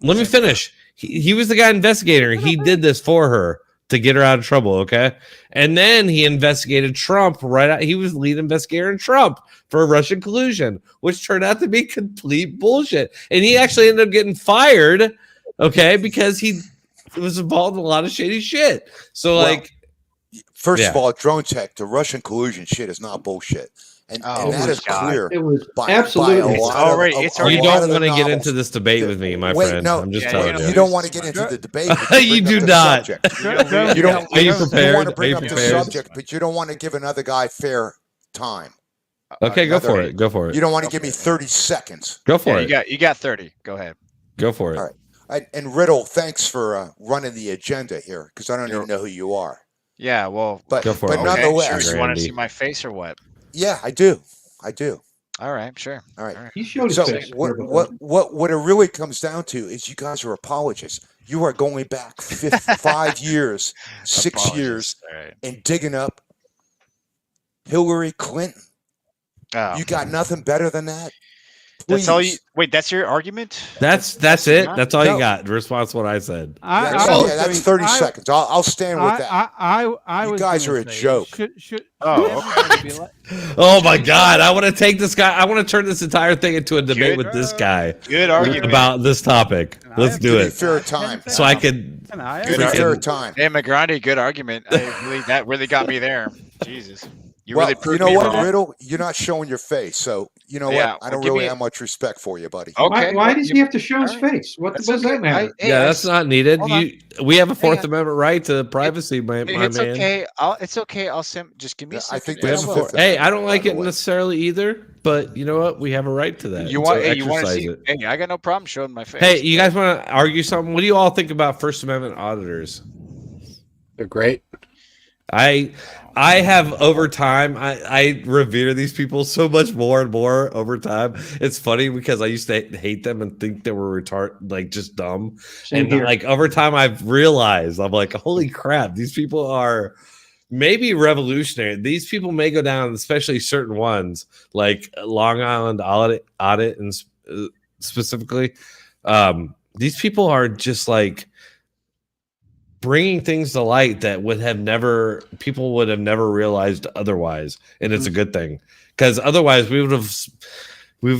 Let me finish. He was the guy investigator. He did this for her to get her out of trouble. Okay. And then he investigated Trump right out. He was lead investigator in Trump for Russian collusion, which turned out to be complete bullshit. And he actually ended up getting fired. Okay. Because he was involved in a lot of shady shit. So, Well, like, First Yeah. of all, Drone Tech, the Russian collusion shit is not bullshit. And Oh that my is God. clear. It was by absolutely. a lot already- of, it's a already- you lot don't of the want to get novels. into this debate with me, my Wait, friend. no, I'm just Yeah, telling you you. You don't want to get into the debate. but You bring do up the not. subject. Drone You Tech, don't, Are you you want prepared? to bring Are up you the prepared? subject, but you don't want to give another guy fair time. Okay, go Another- for it. Go for it. You don't want to give me 30 seconds. Go for Yeah, it. you got 30. Go ahead. Go for it. All right. And Riddle, thanks for running the agenda here, because I don't even know who you are. Yeah, well, But, Go for but it. okay, nonetheless, sure. You want to Randy. see my face or what? yeah, I do. I do. All right, sure. All right. He showed his So face. what it really comes down to is you guys are apologists. You are going back 5 years, 6 Apologies. years, All right. and digging up Hillary Clinton. Oh, You got nothing better than that? that's all you. Please. Wait, that's your argument? That's it. not- That's all No. you got. In response to what I said. I Okay, that's 30 seconds. I'll stand with that. I You was guys gonna are a say, joke. Should Oh, everybody be like, Oh my God! I want to take this guy. I want to turn this entire thing into a debate Good. with this guy Good argument. about this topic. Let's do Give me it. fair time. So I could. Can I? Give Good me argument. fair time. Hey, McGrady, good argument. That really got me there. Jesus. You well, really you proved know me what, wrong. Riddle? You're not showing your face, so you know Yeah, what? I well, don't give really me- have much respect for you, buddy. Okay. Why well, does you- he have to show his all right. face? What That's does okay. that matter? Yeah, that's not needed. hold on. We have a Hang Fourth on. Amendment right to privacy, my It's man. okay. It's okay. Just give me a Yeah, second. I think We have that's a Fifth Hey, I Amendment, don't like by the it way. necessarily either, but you know what? We have a right to that. You want? so Hey, you want to exercise see? it. Hey, I got no problem showing my face. Hey, you guys want to argue something? What do you all think about First Amendment auditors? They're great. I have over time, I revere these people so much more and more over time. It's funny because I used to hate them and think they were like just dumb. Same And here. like over time, I've realized I'm like, holy crap, these people are maybe revolutionary. These people may go down, especially certain ones like Long Island audit and specifically. These people are just like bringing things to light that people would have never realized otherwise, and it's a good thing because otherwise we've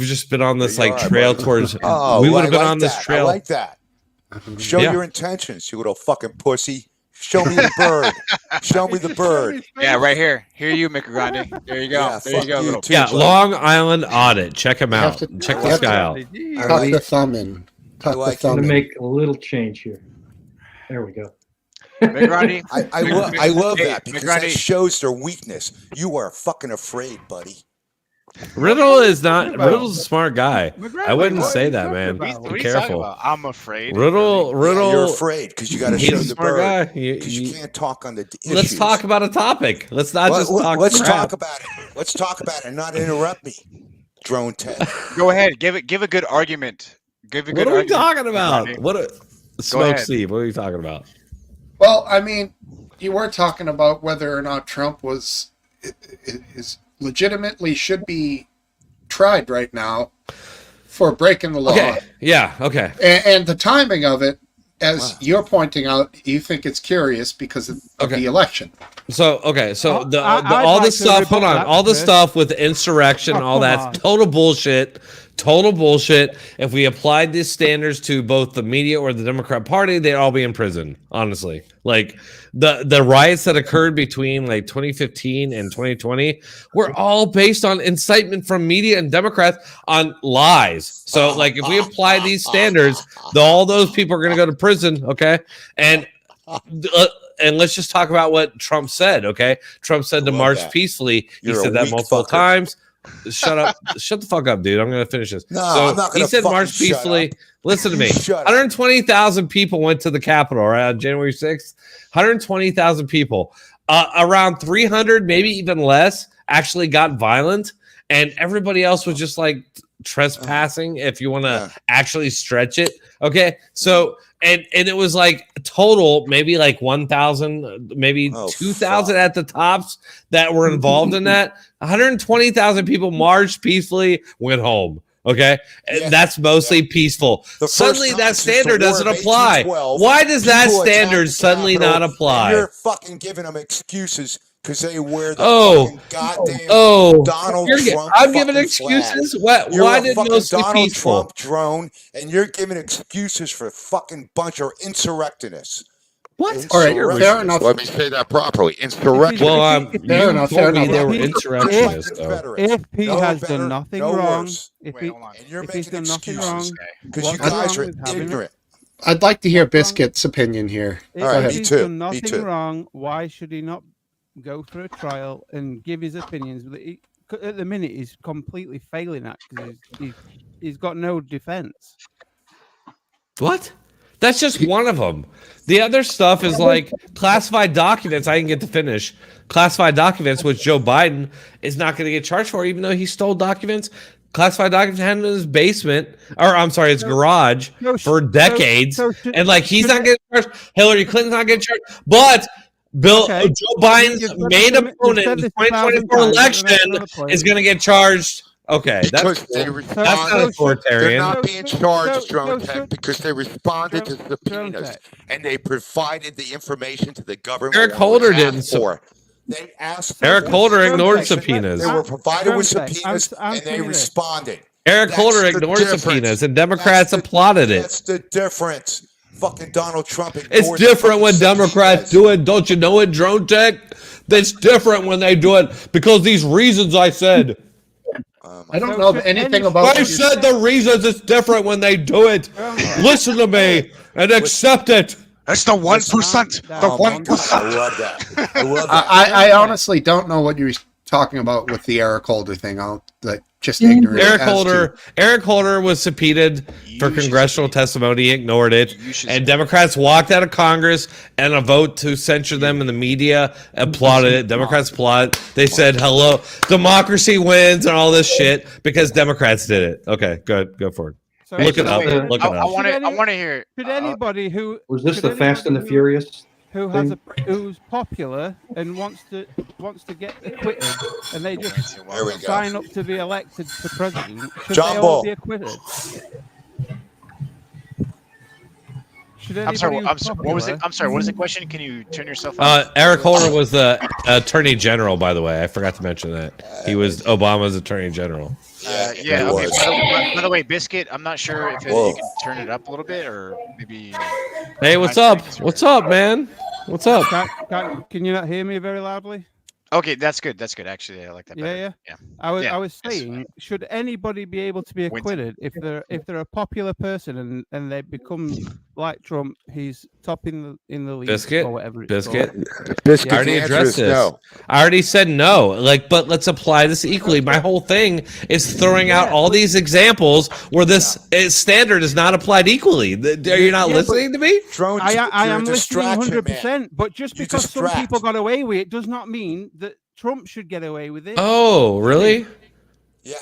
just been on this There you like are, trail buddy. towards. Oh, we would I have been like on this that. trail. I like that. Show Yeah. your intentions, you little fucking pussy. Show me the bird. Show me the bird. Yeah, right here. Here you, Grande. There you go. Yeah, there you fuck go. you Little too. Yeah, buddy. Long Island audit. Check him You have out. to- Check you this have guy to- out. Tuck the thumb in. Tuck the like it. I'm thumb gonna in. make a little change here. There we go. Grande. I love Hey, that because that McGrady. shows their weakness. You are fucking afraid, buddy. Riddle is not. Riddle's a smart guy. I wouldn't What are say you that, talking man. about? What are Be you talking careful. about? I'm afraid. Riddle. Yeah, you're afraid because you got to He's show a the smart bird. guy. Because you can't talk on the issues. Let's talk about a topic. Let's not just talk. Let's crap. talk about it. Let's talk about it and not interrupt me, Drone Ted. Go ahead. Give a good argument. Give a good What are we argument. talking about? Grande. What? Smokesteve. What are you talking about? Well, I mean, you were talking about whether or not Trump is legitimately should be tried right now for breaking the law. Okay. Yeah. Okay. And the timing of it, as you're pointing out, you think it's curious because of the election. So okay, so I'd all like this to stuff. rebut Hold on, that all the first. stuff with insurrection, Oh, all come that's on. total bullshit. Total bullshit. If we applied these standards to both the media or the Democrat Party, they'd all be in prison. Honestly, like the riots that occurred between like 2015 and 2020 were all based on incitement from media and Democrats on lies. So like if we apply these standards, all those people are going to go to prison. Okay, and let's just talk about what Trump said. Okay, Trump said to love march that. peacefully. He You're a said that weak multiple fucker. times. Shut up. Shut the fuck up, dude. I'm going to finish this. No, so I'm not he gonna said fucking march shut peacefully. up. Listen to You me. shut up. 120,000 people went to the Capitol, right? On January 6th. 120,000 people. Around 300, maybe even less, actually got violent. And everybody else was just like trespassing, if you want to actually stretch it. Okay. So, and it was like total, maybe like 1,000, maybe 2,000 at the tops that were involved in that. 120,000 people marched peacefully, went home. Okay. And Yeah. that's mostly peaceful. The first Suddenly time that since the standard War doesn't of apply. 1812, Why does that people attacked standard the suddenly Capitol, not and apply? you're fucking giving them excuses because they wear the Oh. fucking goddamn Oh, Donald you're Trump. I'm giving fucking excuses. flag. What? You're Why a did fucking mostly Donald peaceful? Trump drone, and you're giving excuses for a fucking bunch of insurrectionists. What? All right, fair enough. Let me say that properly. Insurrectionists. Well, Fair you enough, told fair me enough. they were If he- insurrectionists, though. Confederates. If he No has better, done nothing no wrong, worse. if Wait, he hold on. And you're if he's making done nothing excuses wrong, because you what's guys wrong are with having it? ignorant. I'd like to hear What's wrong? Biscuit's opinion here. if All right, me he's too, done me nothing too. wrong, why should he not go for a trial and give his opinions? But at the minute, he's completely failing at because he's got no defense. What? That's just one of them. The other stuff is like classified documents. I didn't get to finish classified documents, which Joe Biden is not going to get charged for, even though he stole documents. Classified documents had in his basement, or I'm sorry, his garage for decades, and like he's not getting charged. Hillary Clinton's not getting charged, but Okay. Joe Biden's You've said main this- you've opponent said in the this 1,000 2024 times, election that's another point. is going to get charged. Okay, Because they that's responded. not authoritarian. They're not being charged, so- Drone so- Tech, so- because they responded to Drone subpoenas Tech. and they provided the information to the government. Eric when it was Holder asked didn't sub- for. They asked for Eric it. Holder ignored Drone Tech. subpoenas. They were provided with Drone Tech. subpoenas I'm and they saying this. responded. Eric That's Holder the ignored difference. subpoenas, and Democrats That's the- applauded it. That's the difference. Fucking Donald Trump ignored It's different the when fucking Democrats subpoenas. do it. Don't you know it, Drone Tech? That's different when they do it because these reasons I said. I don't So know should anything any- about. I what you're said the reasons it's different when they do it. Listen to me and accept it. That's the 1%. That's The Oh my 1%. God, I love that. I love that. I honestly don't know what you're talking about with the Eric Holder thing. I'll just ignorant. Eric Holder was subpoenaed for congressional testimony. He ignored it. And Democrats walked out of Congress and a vote to censure them in the media applauded it. Democrats applauded. They said, hello, democracy wins and all this shit because Democrats did it. Okay, good. Go for it. So Look it up. Wait, Look it I up. want to hear. Should anybody who Was this should the Fast and the anybody Furious? who has who's popular and wants to get acquitted, and they just There we go. sign up to be elected to president, should John they all Ball. be acquitted? Should I'm sorry. anybody who's What was it? popular- I'm sorry. What is the question? Can you turn yourself on? Eric Holder was the Attorney General, by the way. I forgot to mention that. He was Obama's Attorney General. Yeah. he Okay. was. By the way, Biscuit, I'm not sure if Whoa. you can turn it up a little bit or maybe. Hey, what's up? What's up, man? What's up? Can you not hear me very loudly? Okay, that's good. That's good. Actually, I like that. Better. Yeah. I was Yes. saying, should anybody be able to be acquitted if they're a popular person and they become like Trump? He's top in the league Biscuit? or whatever. It's Biscuit? Biscuit, I already the answer addressed is this. no. I already said no. But let's apply this equally. My whole thing is throwing out all these examples where this standard is not applied equally. Are you not listening to me? Drone, I you're am a listening distraction, 100%. man. But just You because some distract. people got away with it does not mean that Trump should get away with it. Oh, really? Yeah.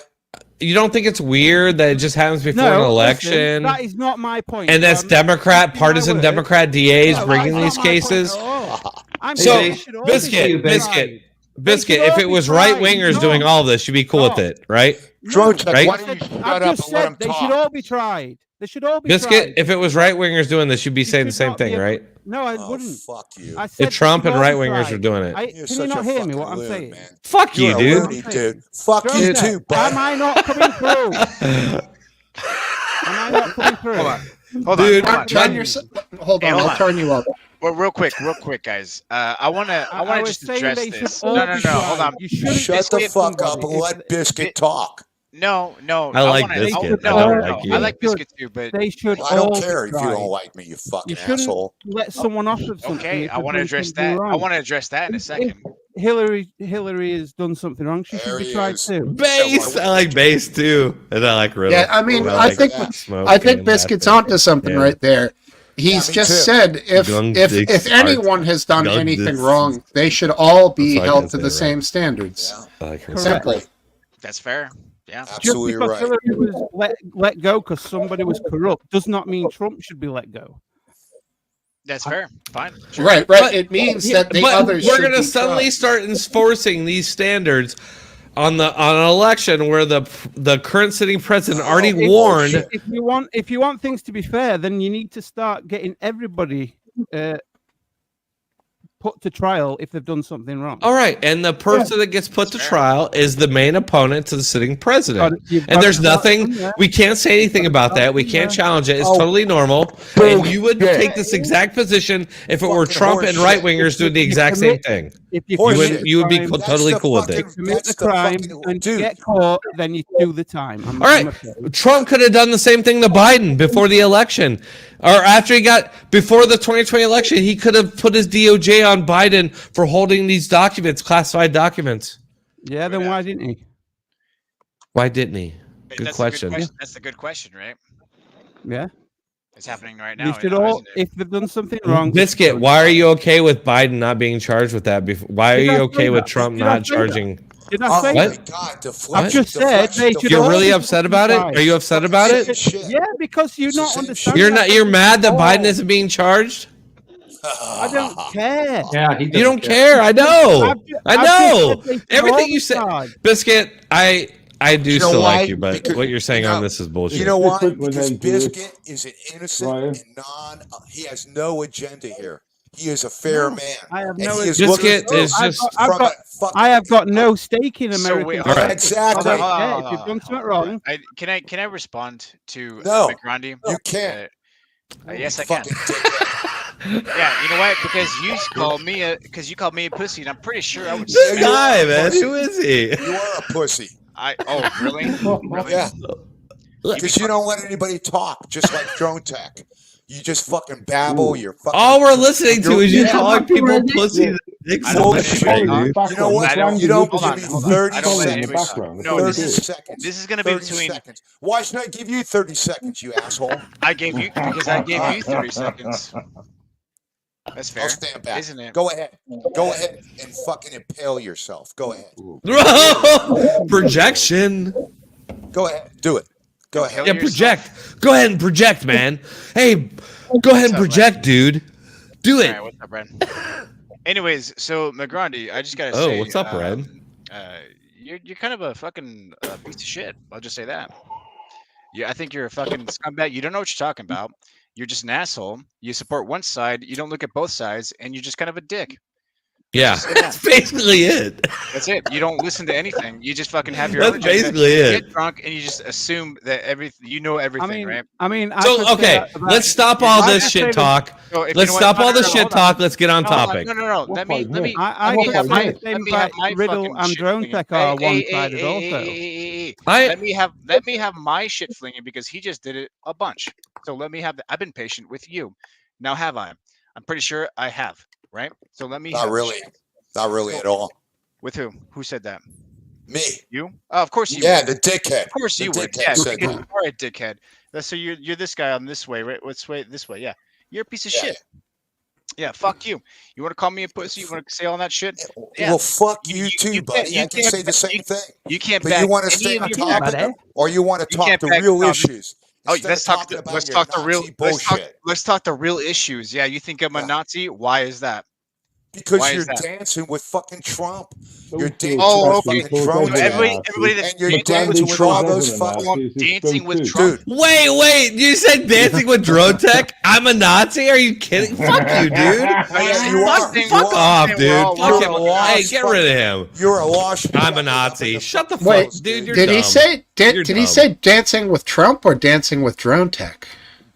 You don't think it's weird that it just happens before an listen, election? that is not my point. And that's I'm Democrat, speaking my partisan word. Democrat DAs No, bringing that's these not my point cases? at all. I'm So, saying they should all be Biscuit, tried. Biscuit, should if all it be was tried. right wingers No. doing all this, you'd be cool with No. it, right? Drone check. Right? Why don't you shut I've up just and let said him they talk? should all be tried. They should all be Biscuit, tried. if it was right wingers doing this, you'd be You saying the should same not be thing, a- right? No, I Oh, wouldn't. fuck you. I said If Trump they and should all right be wingers tried. are doing it. Can You're you such not a hear me? fucking What I'm loon, saying? man. Fuck You're you, a dude. loony, dude. Fuck Drone you check. too, bud. Am I not coming through? Am I not coming through? Hold Dude, on. Turn your, hold on, Hey, hold I'll on. turn you up. Well, real quick, guys. I want to I was just saying address they should this. all No, be hold tried. on. You shouldn't Shut the skip fuck up somebody and if let Biscuit talk. No. I like wanna- Biscuit. No, I don't no, like you. I like Biscuit too, but They should I don't all care be if you tried. don't like me, you fucking You shouldn't asshole. let someone off of something. okay. if I they've want to done address something that. I wrong. want to address that in a If second. Hillary has done something wrong. She There should be he tried is. too. Bass. I like bass too. And I like rhythm. Yeah, I mean, And I like think smoke I think and Biscuit's that. onto something Yeah. right there. He's me just too. said if anyone has done Gung anything this- wrong, they should all be That's what I held can to the say, right? same standards. Yeah, I like her. Correct. Simple. That's fair. Yeah. Just absolutely because right. Hillary was let go because somebody was corrupt does not mean Trump should be let go. That's fair. Fine. Sure. Right. But- It means that the but others we're should gonna be suddenly tried. start enforcing these standards on an election where the current sitting president already Oh, warned. shit. If you want things to be fair, then you need to start getting everybody put to trial if they've done something wrong. All right, and the person that gets put to trial is the main opponent to the sitting president. You've And got there's to start nothing, from there. we can't say anything about that. We can't challenge it. It's Oh, totally normal. And you would bullshit. take this exact position if it were Fucking Trump and horseshit. right wingers doing the exact same thing. If you Horse commit shit. the You would be crime- co- totally the cool with it. fucking- commit that's the crime fucking- and dude. get caught, then you do the time. I'm All right, afraid. Trump could have done the same thing to Biden before the election, or after before the 2020 election. He could have put his DOJ on Biden for holding these documents, classified documents. Yeah, then why didn't he? Why didn't he? Good That's question. That's a good question, right? Yeah, It's happening right they now. should you know, all. isn't it? If they've done something wrong, Biscuit, why are you okay with Biden not being charged with that? Why are Did I you say okay with that? Trump Did I not say that? charging? Did I Oh say my What? that? God, I've just said they should You're all really be upset about it? tried. Are you upset about it? Shit. Yeah, because you're It's the not same understanding. You're that not. You're they mad that should Biden all- isn't being charged. I don't care. Yeah, he You don't doesn't care. I know. I've ju- I I've just know. said they should Everything all you be said, tried. Biscuit. I do You know still why? like you, but Because- what you're saying you on know- this is bullshit. You know why? Quick when Because they do it, Biscuit is an innocent Ryan. and he has no agenda here. He is a fair man. I have And no he is agenda. looking Biscuit is I've just. got- I've from got- a fucking- I have got no stake in So American. wait, politics. Exactly. Hold on, Yeah, hold if you've on, done hold something wrong, Can I respond to No. McGrandi? You can't. Yes, I can. Fucking dickhead. Yeah, you know what? Because you called me a pussy, and I'm pretty sure I would. This you guy, are a man, pussy. who is he? You are a pussy. Oh, really? Really? Yeah, You because be you don't let anybody talk, just like Drone Tech. You just fucking babble. You're fucking. All we're listening to is you Yeah. calling people Already? pussies and dicks. I don't let Bullshit. anybody talk. You know what? I don't- You don't hold on, give me hold on. 30 I don't let seconds. anybody talk. No, 30 this is seconds. this is gonna be 30 between. seconds. Why should I give you 30 seconds, you asshole? I gave you 30 seconds. That's fair, I'll stand back. isn't it? Go ahead. Go ahead and fucking impale yourself. Go ahead. Projection. Go ahead. Do it. Go ahead. Yeah, project. Go ahead and project, man. Hey, go ahead and project, dude. Do All it. right, what's up, Brad? Anyways, so Magrandi, I just gotta Oh, say, what's up, Red? You're kind of a fucking piece of shit. I'll just say that. Yeah, I think you're a fucking scumbag. You don't know what you're talking about. You're just an asshole. You support one side. You don't look at both sides, and you're just kind of a dick. Yeah, Just say that. that's basically it. That's it. You don't listen to anything. You just fucking have your That's own agenda. basically You it. get drunk and you just assume that you know everything, right? I mean, I So could say okay, that about- let's stop Yeah, all I this could say shit that- talk. So if you Let's know what- stop no, all no, this no, shit hold on. talk. Let's get on No, hold on. topic. No. Let me. I let me could have say my. the same Let me have about my Riddle fucking and shit Drone flinging. Tech are Hey, one-sided also. I Let me have my shit flinging because he just did it a bunch. So let me have that. I've been patient with you. Now have I? I'm pretty sure I have. Right. So let me. Not have the really. shit. Not really at all. With who? Who said that? Me. You? Oh, of course you. Yeah, would. the dickhead. Of course The you would. dickhead Yeah, said because that. you are a dickhead. So you're this guy on this way, right? What's way this way? Yeah, you're a piece of Yeah, shit. Yeah, fuck you. You want to call me a pussy? You want to say all that shit? Yeah. Well, fuck You- you, you- too, you buddy. can't- you I can can't say the back- same thing. You can't But back you want to any stay of on your topic, buddy. or you want to You talk can't the back- real no, issues Oh, instead let's of talk. talking about Let's your talk the Nazi real. bullshit. Let's talk the real issues. Yeah, you think I'm a Yeah. Nazi? Why is that? Because Why you're is that? dancing with fucking Trump. You're Don't dancing Oh, with okay. fucking So Drone Tech. everybody that's And you're dancing dancing with with all Trump, those fucking... dancing with Trump. Dude, wait. You said dancing with Drone Tech? I'm a Nazi? Are you kidding? Fuck you, dude. yeah, you are. saying- You Fuck are. off, We're dude. all- Fuck we're him. all lost Hey, get rid of him. You're a lost... I'm a Nazi. Shut the fuck, Wait, dude. You're did he dumb. say You're did he dumb. say dancing with Trump or dancing with Drone Tech?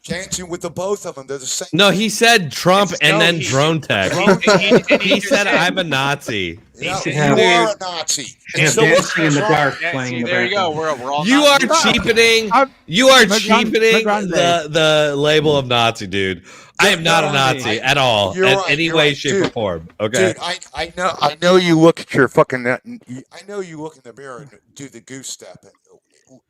Dancing with the both of them. They're the same. No, he said Trump and No, then he- Drone Tech. And He just said I'm a Nazi. Yeah, said- you Dude. are a Nazi. And Yeah, so is dancing in the Trump. dark, Yeah, playing see, in the there you go. background. We're all You are Nazis. cheapening. I've- You are Magrande- cheapening Magrande. the label of Nazi, dude. I am not a Magrande. Nazi at all, You're in right, any you're way, right. shape, or Dude, form. Okay. Dude, I know you look at your fucking... I know you look in the mirror and do the goose step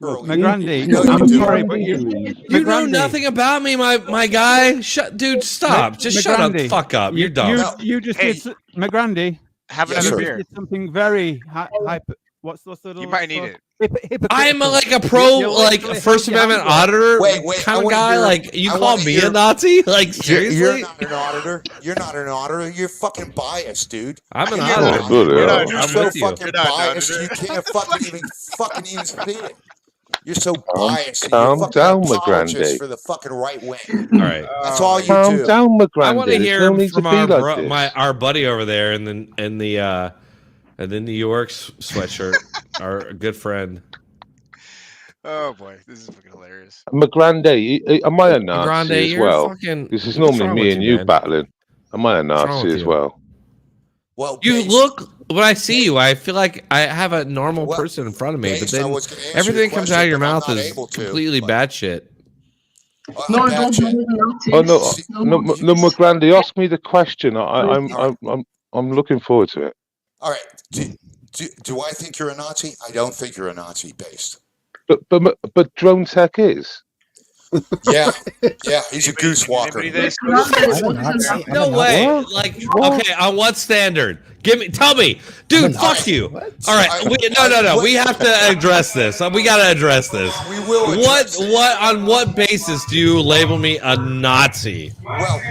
early. Magrande, I know I'm you do. sorry, but You know Magrande. nothing about me, my guy. Dude, stop. Just shut up. Magrande, Fuck up. You're dumb. No. You just Hey. did Magrande. Have Yes, another sir. beer. Did something very hyper. What's the You might need it. I'm like a pro, You're like literally First hanging Amendment out auditor Wait, I kind of wanna guy. hear- Like you I call wanna me hear- a Nazi? Like seriously? You're not an auditor. You're not an auditor. You're fucking biased, dude. I'm an You're auditor. not. You're not- You're I'm so with you. fucking You're not an biased. auditor. You can't fucking even see it. You're so biased. and calm you're fucking down, apologist McGrandy. for the fucking right wing. All right. That's all you Calm do. down, McGrandy. I want to There's hear no need to from be our like this. our buddy over there in the New York sweatshirt, our good friend. Oh boy, this is fucking hilarious. McGrandy, am I a Nazi Grande, as you're well? fucking. This is what's normally wrong me with and you man? battling. Am I a wrong Nazi with as you? well? Well, You based- look when I see you, I feel like I have a normal Well, person in front of me, but based, I then was gonna answer everything your comes out of your question, mouth but I'm not is able to, completely but- batshit. No, bad don't shit. believe in Nazis. Oh no, See- no, McGrandy, ask me the question. I'm looking forward to it. All right. Do I think you're a Nazi? I don't think you're a Nazi, based. But Drone Tech is. Yeah, yeah. He's a goose walker. Anybody that is- No way. What? Like, What? okay, on what standard? Tell me, dude. Fuck you. All right, no. We have to address this. We got to address this. We will address it. On what basis do you label me a Nazi? Well,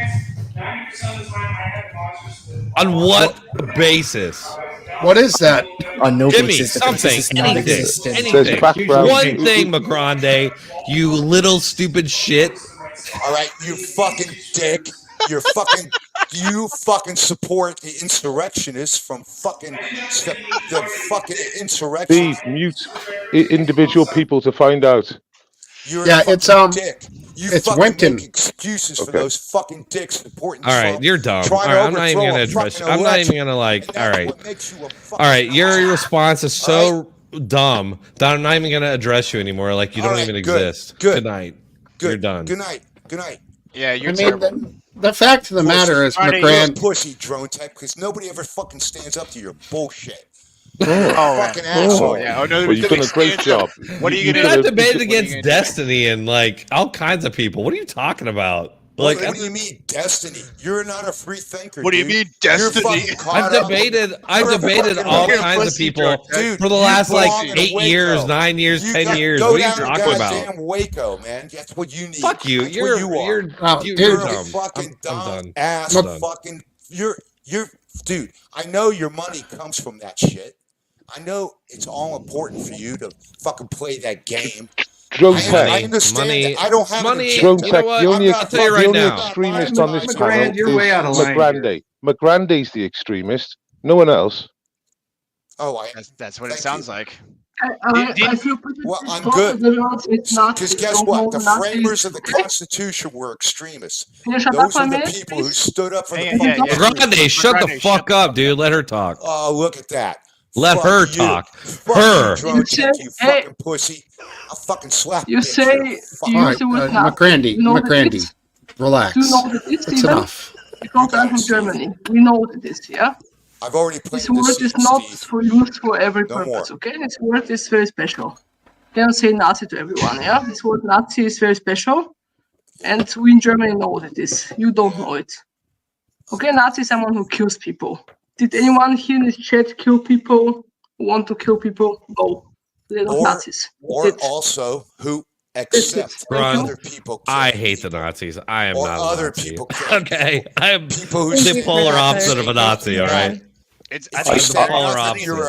On what basis? What is that? On no Give me basis, the something, basis is not anything, existent. There's anything. background. One thing, McGrande, you little stupid shit. all right, you fucking dick. You fucking support the insurrectionists from fucking the fucking insurrection. Steve, mute individual people to find out. You're Yeah, a fucking it's dick. You it's fucking Winton. make excuses for Okay. those fucking dicks supporting All right, Trump. you're dumb. All Trying right, to I'm not even overthrow gonna a address you. fucking I'm not even election, gonna like. and All that's right, what makes you a fucking all right. Your Nazi. response is so dumb that I'm not even gonna address you anymore. Like you All don't right, even good, exist. good. Good night. You're done. Good night. Good night. Yeah, you're I mean, terrible. the fact of the matter is, Friday, You're a McGrand. pussy, drone tech, because nobody ever fucking stands up to your bullshit. Oh, yeah. Fucking asshole. Yeah. Oh no, Well, you've done a great job. What are you You've gonna Dude, done I've a- debated what are you against gonna do? Destiny and like all kinds of people. What are you talking about? Well, Like, what do you mean, destiny? You're not a free thinker. What do you dude. mean, You're destiny? fucking caught I've up. debated. I've You're a debated fucking all weird kinds of pussy, people drunk, dude. for the you last like belong in 8 Waco. years, 9 years, You 10 got- years. Go What are you down to talking about? goddamn Waco, man. That's what you need. Fuck you. That's what you are. Oh, you're dude. You're a dumb. fucking I'm dumb done. ass. I'm done. Fucking. You're. Dude. I know your money comes from that shit. I know it's all important for you to fucking play that game. Drone I tech. understand money, that. I don't have money. an Drone agenda. You know tech. what? The only, I'll tell you the right only now. extremist on this McGrand, panel you're way out of is line McGrande. McGrande's the extremist. No one else. Oh, That's what it Thank sounds you. like. I feel pretty Well, I'm pissed off good. that everyone says Nazis. Because guess Don't what? know The Nazis. framers of the Constitution were extremists. Can you shut up Those for a are the minute, people who please? stood up for the Hang on, fucking yeah. truth. Grande, shut the Grande, fuck up, dude. Let her talk. Oh, look at that. Let Fuck her you. talk. Fuck Her. you, drone You tech, say- you hey. fucking pussy. I'll fucking slap You bitch say here. you Fuck. All use right, the word Nazi. McGrandy, You know what it McGrandy, is? relax. Do you know what it is, That's Stephen? enough. Because I'm from guys. Germany. We know what it is, yeah? I've already This planted the word is seed, not Steve. for used for every No purpose, more. okay? This word is very special. You don't say Nazi to everyone, yeah? This word Nazi is very special, and we in Germany know what it is. You don't know it. Okay, Nazi is someone who kills people. Did anyone here in this chat kill people, who want to kill people? No. They're not Or- Nazis. Or That's it. also who That's it. accept Thank you. other people I killing hate the people. Nazis. I am Or not a other Nazi. people killing Okay, I am People who the stand polar up opposite of a Nazi. All right. It's If I you think it's stand polar up, opposite. you are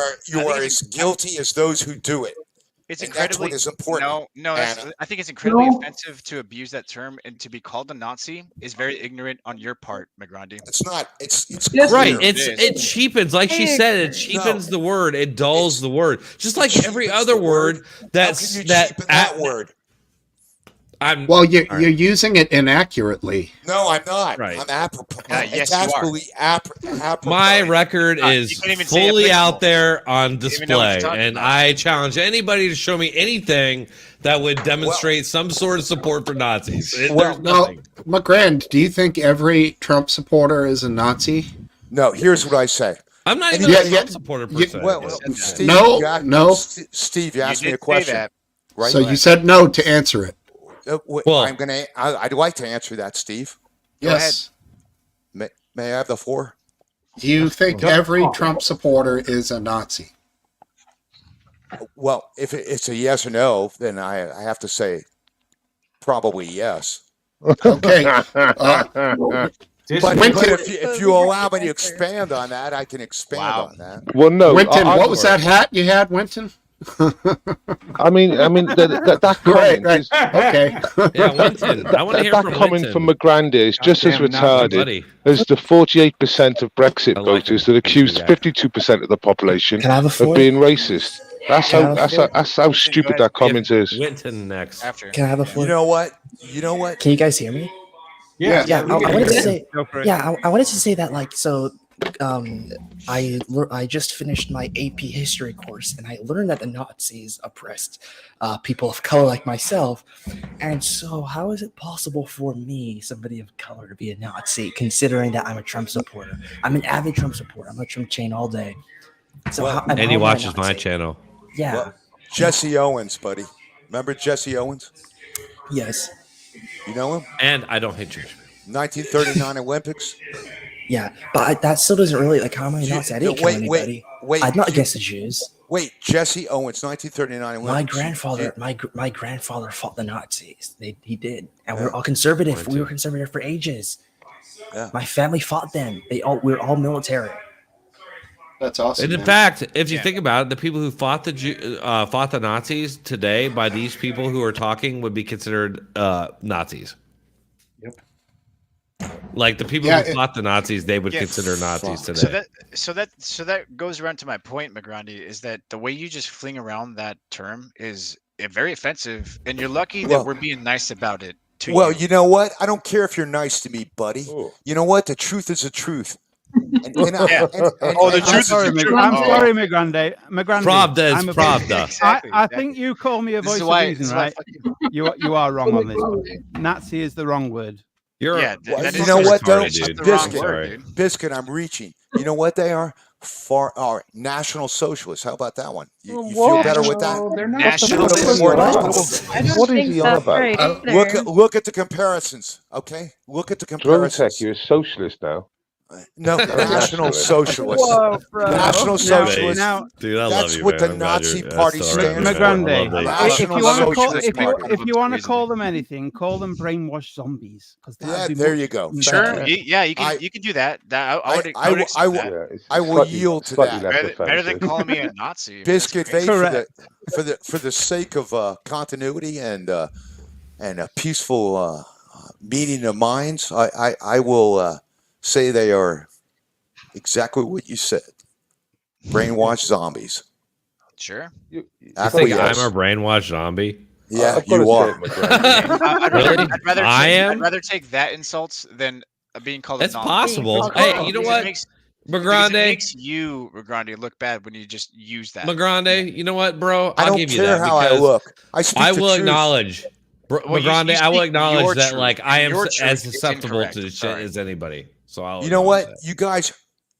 I think as guilty as those who do it. it's And that's incredibly what is important. no. Anna. I think it's incredibly No. offensive to abuse that term, and to be called a Nazi is very ignorant on your part, McGrande. It's not. It's Yes, Right. clear. It cheapens, like she said, it cheapens the word. It dulls the word. Just like every cheapens other the word. word How that's can you cheapen that word? I'm Well, you're All right. you're using it inaccurately. No, I'm not. Right. I'm apropos. Yes, it's you are. absolutely apropos. My record not. is You can't even say fully applicable. out there on even know what you're display, talking and about. I challenge anybody to show me anything that would demonstrate some sort of support for Nazis. There's Well, nothing. McGrand, do you think every Trump supporter is a Nazi? No, here's what I say. I'm not And even yeah, a Trump yeah, supporter per yeah, se. Well, said that. Steve, No, you asked, no. Steve, you You asked me did a say question, that. right? So you said no to answer it. Well- I'd like to answer that, Steve. Go Yes. May I have the floor? Do you think every Trump supporter is a Nazi? Well, if it's a yes or no, then I have to say probably yes. Okay. But Winton- if you allow me to expand on that, I can expand Wow. on that. Well, no. Winton, I- what was that hat you had, Winton? I mean, that Right, comment right. is Okay. Yeah, Winton. I want to hear that from comment Winton. from McGrande is just as Goddamn Nazi. retarded Buddy. as the 48% of Brexit I like voters him. that accused Thank you, 52% of the population Can I have a of floor? being racist. That's Can I how have a that's floor? how, that's how stupid that comment is. Winton next. After. Can I have a floor? You know what? You know what? Can you guys hear me? Yeah. Yeah, we I can wanted to hear you. say. Go for it. Yeah, I wanted to say that I just finished my AP history course, and I learned that the Nazis oppressed people of color like myself. And so, how is it possible for me, somebody of color, to be a Nazi, considering that I'm a Trump supporter? I'm an avid Trump supporter. I'm a Trump chain all day. So Well, how, And how he am I watches my Nazi? channel. Yeah. Well, Jesse Owens, buddy. Remember Jesse Owens? Yes. You know him? And I don't hate Jewish people. 1939 Olympics. Yeah, but that still doesn't really like how am I You- Nazi? I didn't wait, kill wait, anybody. wait. I'm not against the Jews. Wait, Jesse Owens, 1939 Olympics. My grandfather, my grandfather fought the Nazis. He did, and we're all conservative. We were conservative for ages. Yeah. My family fought them. We're all military. That's awesome. And in man. fact, if you think about it, the people who fought the Nazis today, by these people who are talking, would be considered Nazis. Yep. Like the people Yeah, who fought the Nazis, they would Yeah. consider Nazis today. So that goes around to my point, McGrande, is that the way you just fling around that term is very offensive, and you're lucky Well- that we're being nice about it to Well, you. you know what? I don't care if you're nice to me, buddy. Oh. You know what? The truth is the truth. And, Yeah. oh, the truth is sorry, the truth. I'm Oh. sorry, my grande. Pravda is Pravda. Exactly, I exactly. think you call me a This voice is of why- reason, this is why I right? fucking- You are wrong on this one. Nazi is the wrong word. You're Yeah, Well, that you is know what, though? retarded, dude. the wrong Biscuit. word, dude. Biscuit, I'm reaching. You know what they are? National socialists. How about that one? You feel Whoa. better with that? No, they're not. National What are you socialists. on I don't What is think he on that's about? right either. Look at the comparisons, okay? Look at the Drone comparisons. Tech, you're a socialist now. No, National Nationalist. Socialists. Whoa, bro. National Socialists. Now, Dude, I That's love you, what man. the I'm glad Nazi you're- Party that's all right, stands man. for. I love that. National if you want to call, Socialist Party. if you want to call them anything, call them brainwashed zombies. Yeah, there you go. Thank Sure. you. Yeah, you can. I- You can do that. That I would. I I would will- accept that. Yeah, it's I will slightly- yield to slightly that. less Better than offensive. calling me a Nazi. I mean, that's Biscuit great. Vape for the sake of continuity and a peaceful meeting of minds. I will say they are exactly what you said. Brainwashed zombies. Sure. You think Acquiesce. I'm a brainwashed zombie? Yeah, I've got you to are. say it, McGregor. I'd Really? rather I take, am? I'd rather take that insults than being called That's a Nazi. possible. Being Hey, called you know Because what? It makes, Magrande, you, Magrande, look bad when you just use that. Magrande, you know what, bro? I I'll don't give you care that how I because look. I speak I the will truth. acknowledge, Well, you Magrande, I will speak acknowledge your that truth, like I and am your as truth is susceptible incorrect. to the shit Sorry. as anybody. So I'll You know what? acknowledge that. You guys,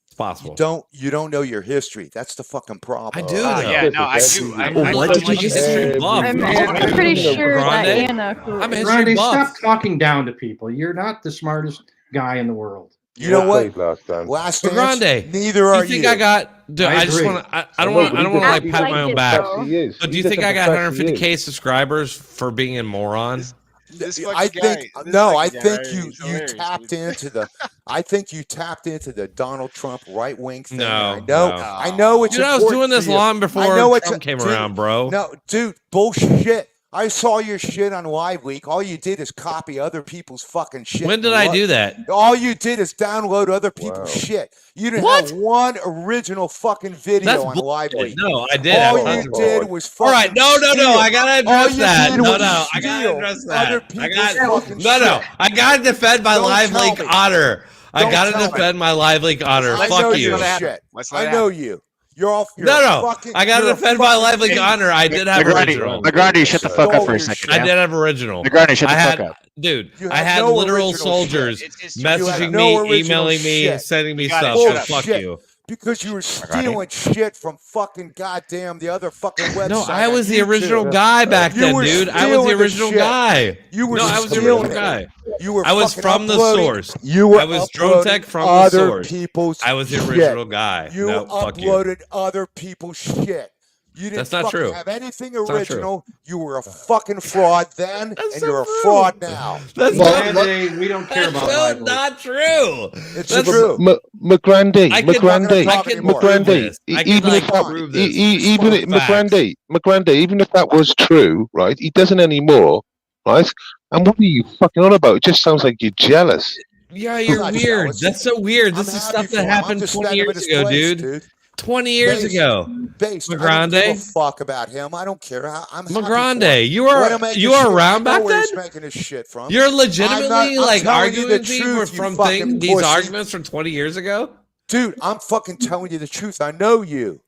It's possible. you don't know your history. That's the fucking problem. I do. Oh, though. yeah, no, I do. What did you history buff? I'm Every- pretty sure that Grande? Anna, who I'm a is- history Randy, buff. stop talking down to people. You're not the smartest guy in the world. You know what? Played last time. Last But dance, Grande, neither are you think I got? Dude, I I just agree. want to. I don't want. I don't want to like Act pat my like own it, back. though. He is. But do He you think I doesn't got profess he 150k is. subscribers for being a moron? This fucking I think guy, this no. I fucking think guy you is hilarious, tapped dude. into the. I think you tapped into the Donald Trump right wing thing. No, I know. no. I know it's. Dude, I was important doing this for you. long before I know it's Trump came dude, around, bro. No, dude, bullshit. I saw your shit on Live Leak. All you did is copy other people's fucking shit. When did I do that? All you did is download other people's Wow. shit. You didn't What? have one original fucking video That's on Live bullshit. Leak. No, I did. All I you did was fucking. All right, no. steal. I gotta All address you that. did No, was I gotta steal address other that. people's fucking No. shit. I gotta defend my Don't live tell leak me. honor. I Don't gotta tell me. defend my live leak honor. I know Fuck your you. shit. Let's let I it know happen. you. You're off. You're No. Fucking, I gotta you're a defend my fucking live leak idiot. honor. I did have Magrande, original. Magrande, shut the fuck up Stole for a your second. shit. I yeah? did have original. Magrande, shut the I fuck had, up. dude. You I had had no literal original soldiers shit. It's You had messaging no me, original emailing me, shit. sending me You got stuff. it. So Shut up. fuck Bullshit. you. Because you were stealing shit from fucking goddamn the other fucking website. No, I on was the YouTube. original guy back You then, were dude. I was stealing the the original shit. guy. You were No, I was the stealing original it. guy. You were I was fucking from the uploading- source. You were I was Drone uploading Tech from the other source. people's I was the shit. original guy. You No, fuck you. uploaded other people's shit. You didn't That's not fucking true. have anything not true. original. You were a fucking fraud then, That's and so you're a true. fraud now. That's Well, not, Randy, we don't care that's about so live leak. not true. It's That's true. McGrandy, I can- McGrandy, I can prove McGrandy. this. I can, Even like, if that, prove this. even For if facts. McGrandy, even if that was true, right? He doesn't anymore, right? And what are you fucking on about? It just sounds like you're jealous. Yeah, you're not weird. jealous. That's so weird. This I'm is happy stuff for that him. I'm happened just 20 standing in years his ago, place, dude. 20 years Base. ago. Base. I don't McGrande? give a fuck about him. I don't care. I'm happy for him. McGrande, you What are am I- you shit, are I around know back where then? he's making his shit from. You're I'm legitimately like telling you arguing the with me truth, you from fucking these pussy. arguments from 20 years ago? Dude, I'm fucking telling you the truth. I know you.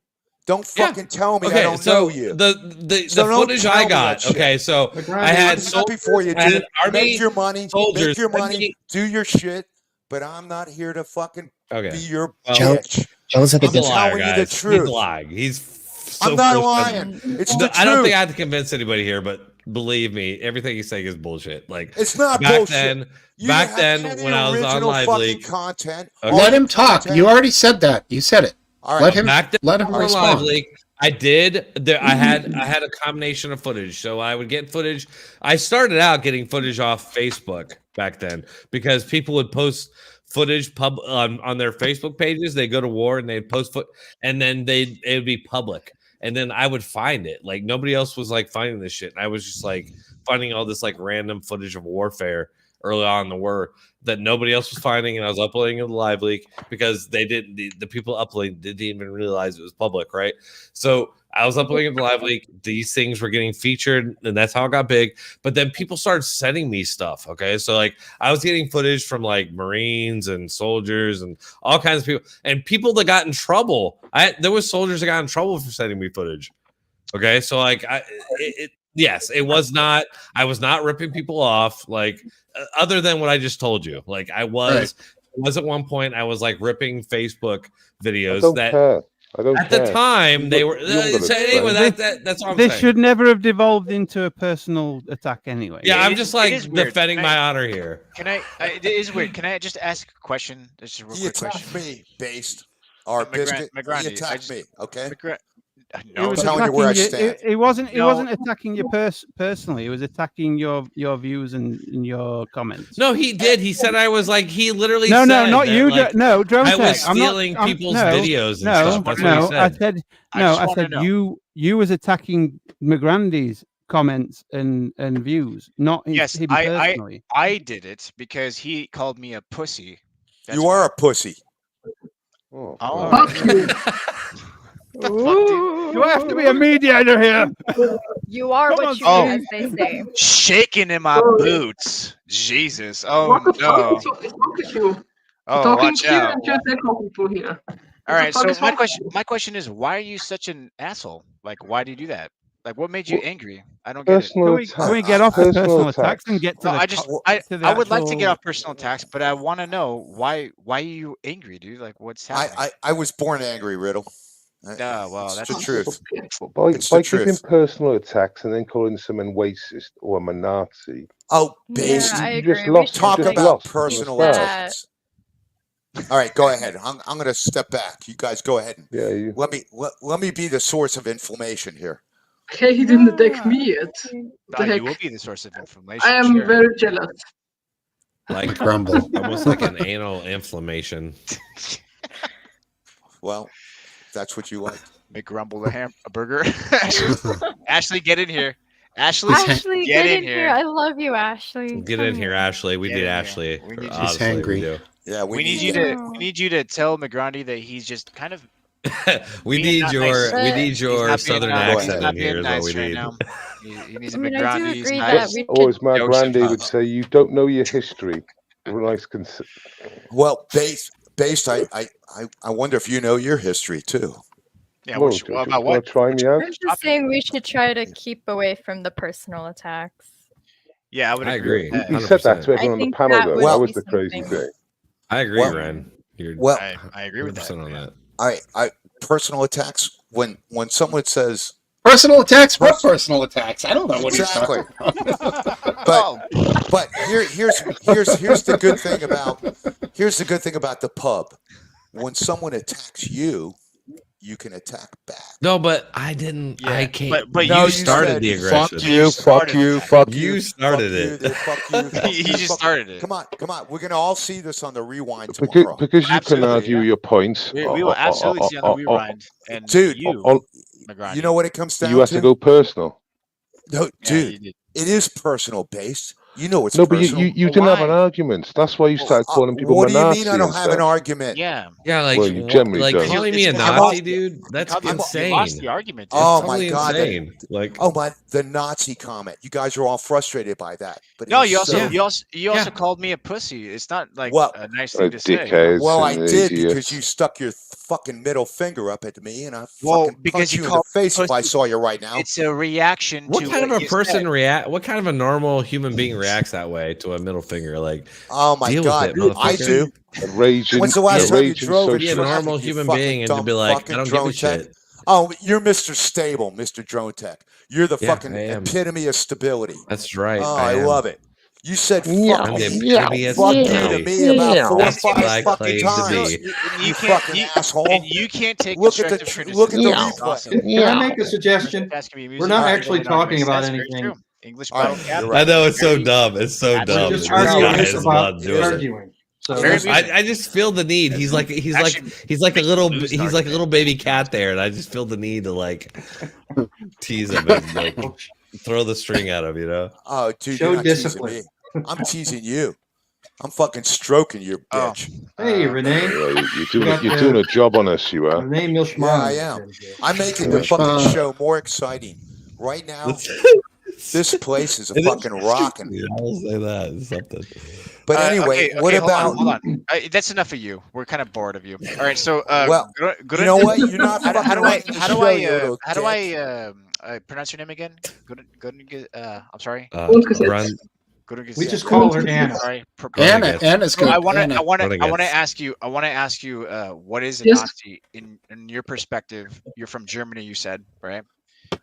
Don't Yeah. fucking tell me I Okay, don't so know you. the So don't footage tell I me got. that shit. Okay, so McGrande, I had I'm happy for you, I had dude. army Make your money. soldiers Make your send money. me- Do your shit. But I'm not here to fucking be Okay. your Well, bitch. Jealous at the He's a I'm liar, telling you the guys. He's truth. lying. He's so I'm not full of lying. It's shit. the No, I don't truth. think I have to convince anybody here, but believe me, everything he's saying is bullshit. Like It's not back bullshit. then, You back didn't have then any when I was on original Live fucking Leak, content. Okay. All Let your him talk. content- You already said that. You said it. All right. Let him. back then Let him on Live respond. Leak, I did. I had a combination of footage. So I would get footage. I started out getting footage off Facebook back then because people would post footage on their Facebook pages. They go to war and they'd post and then it would be public. And then I would find it. Like nobody else was like finding this shit. And I was just like finding all this like random footage of warfare early on that nobody else was finding, and I was uploading in the live leak because they didn't. The people uploading didn't even realize it was public, right? So I was uploading in the live leak. These things were getting featured, and that's how it got big. But then people started sending me stuff. Okay, so like I was getting footage from like Marines and soldiers and all kinds of people, and people that got in trouble. There was soldiers that got in trouble for sending me footage. Okay, so like yes, it was not. I was not ripping people off, like other than what I just told you. Like I was at one point. I was like ripping Facebook videos I don't that care. I don't at care. the time they were. So anyway, that's all I'm This saying. should never have devolved into a personal attack anyway. Yeah, I'm It just is like weird. defending my honor here. Can I? It is weird. Can I just ask a question? Just a real He quick attacked question. me, based. Our biscuit. He Magrandi, attacked me. Okay. He No, was telling you where I attacking stand. It wasn't. It No. wasn't attacking you personally. It was attacking your views and your comments. No, he did. He said I was like. He literally No, said not that, you. like, No, Drone I was Tech. I'm not- stealing I'm- people's no, videos and No, stuff. That's what he no. said. I said I no. just I wanna said know. you was attacking McGrandy's comments and views, not yes, him I personally. did it because he called me a pussy. That's You why. are a pussy. Oh, Oh. God. Fuck you. Do I have to be a mediator here? You are Come what on, you Oh. do, as they say. Shaking in my boots. Jesus. Oh What the no. fuck is wrong with you? Oh, Talking watch here out. and just echo people here. All right. the fuck So is wrong with my question is, why are you such an asshole? Like, why do you do that? Like, what made you Well, angry? I don't get it. Personal Can we get off the personal attacks and get to No, the? I just to the I would like to actual- get off personal attacks, but I want to know why are you angry, dude? Like, what's happening? I was born angry, Riddle. Well, It's that's the truth. By It's the giving truth. personal attacks and then calling someone racist or I'm a Nazi. Oh, Yeah, based. I You agree. just We lost- should, Talk just like, about lost from the personal start. attacks. All right, go ahead. I'm going to step back. You guys go ahead. Yeah, you. Let me be the source of inflammation here. Okay, he didn't attack me yet. No, the you heck? will be the source of information. I am sure. very jealous. Like Grumble. almost like an anal inflammation. Well, that's what you like. Make grumble a burger. Ashley, get in here. Ashley, Ashley, get in here. I love you, Ashley. Get Come in here, Ashley. We Get need in here. Ashley. We need you. Honestly, He's we hangry. do. Yeah, we need you to tell McGrandi that he's just kind of we being need not your nice. He's not being southern nice. accent accent in in here is what we right need. now. He needs a I mean, I do McGrandi. agree nice. that we Or as my Joseph granddad would Huss. say, you don't know your history. Nice Well, based. I wonder if you know your history too. Yeah, Well, what do you about wanna what? try me out? I'm just saying we should try to keep away from the personal attacks. Yeah, I would I agree. agree. with You that. said that to 100%. everyone on the think panel, that though. would That was be the crazy something. thing. I agree, Well- Ren. You're Well, I agree with that. 100% on that. all right. Personal attacks. When someone says Personal attacks? What personal attacks? I don't know what exactly, he's talking about. but here's the good thing about the pub. When someone attacks you, you can attack back. No, but I didn't. Yeah, I can't. but you you started said, the aggression. Fuck you, fuck you, fuck you. You started it. Fuck you. Fuck He you, just fuck- started it. Come on. We're gonna all see this on the rewind Because, tomorrow. because you Absolutely, can argue yeah. your points. We will absolutely see on the rewind. And Dude, you, on- McGrandi. You know what it comes down You have to go personal. No, Yeah, dude, you did. it is personal based. You know it's No, but personal. you Well, didn't have an why? argument. That's why you started calling people What do you Nazi mean I don't and have an stuff. argument? Yeah. Yeah, like Well, you generally like don't. calling me a It's- Nazi, dude. That's You lost insane. the argument. dude. Oh, It's totally my God, insane. Like, Oh my, the Nazi comment. You guys are all frustrated by that. But No, it's you also so- you also Yeah. called me a pussy. It's not like Well- a nice thing to say. Dickheads Well, I and did idiots. because you stuck your fucking middle finger up at me, and I Well, fucking because punch you you in the called face if I pussy- saw you right now. It's a reaction what to kind of what a you person said. react? What kind of a normal human being reacts that way to a middle finger? Like, Oh my deal with God, it, motherfucker. I do. A raging, When's the last a time you raging drove in be a social- traffic, normal you human fucking being and to dumb be like, fucking I don't give drone a tech? shit. Oh, you're Mr. Stable, Mr. Drone Tech. You're the Yeah, fucking I am. epitome of stability. That's right. Oh, I love it. You said Yeah. fuck I'm the me. epitome of Fuck you to stability. me about 4 or That's what 5 I fucking claim to times. be. And You fucking asshole. And you can't take Look at the constructive look at the criticism. That's replay. awesome. Can I make a suggestion? That's gonna be We're music. not Alright, actually then it talking makes about sense. Very anything. true. English All right, bottle cap. you're I right. know it's so Very- dumb. It's so We're dumb. We're that just this arguing guy this is about not doing it. arguing. So Very that's- music. I just feel the need. He's like a little baby cat there, and I just feel the need to like tease him and like throw the string at him. You know? Oh, dude, Show you're not teasing discipline. me. I'm teasing you. I'm fucking stroking your Oh. bitch. Hey, Renee. You're doing a job on us, you are. Renee Milchman. Yeah, I am. I'm making the fucking show more exciting. Right now, this place is a fucking rocking. I'll say that. Something. But anyway, okay, what hold about? on, hold on. That's enough of you. We're kind of bored of you. All right, so well, you know what? You're not fucking running the show, you little dick. pronounce your name again? Good. I'm sorry. Run. We just call her Anna. Sorry. Anna's good. I want Anna. to ask you. What is a Nazi in your perspective? You're from Germany, you said, right?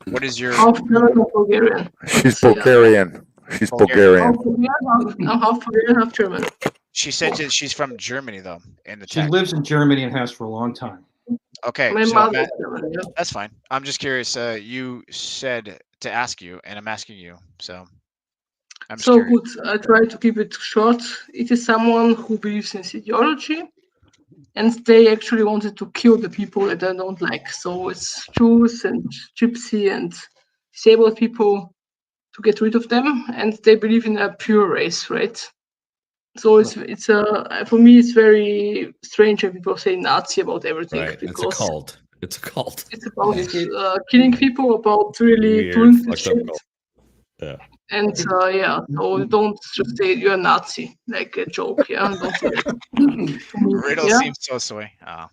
What is your? Half German, half Bulgarian. She's Bulgarian. She's Bulgarian. I'm half Bulgarian, half German. She said that she's from Germany, though. In the She text. lives in Germany and has for a long time. Okay, My so mother is German, yeah. that's fine. I'm just curious. You said to ask you, and I'm asking you. So I'm just So curious. good. I try to keep it short. It is someone who believes in ideology, and they actually wanted to kill the people that I don't like. So it's Jews and Gypsy and disabled people to get rid of them, and they believe in a pure race, right? So it's for me it's very strange when people say Nazi about everything, Right. because It's a cult. It's a cult. it's about killing people, about really Weird, doing this fucked up shit. cult. Yeah. And so don't just say you're a Nazi like a joke, yeah. Don't say that. Riddle Yeah? seems so soy. Oh.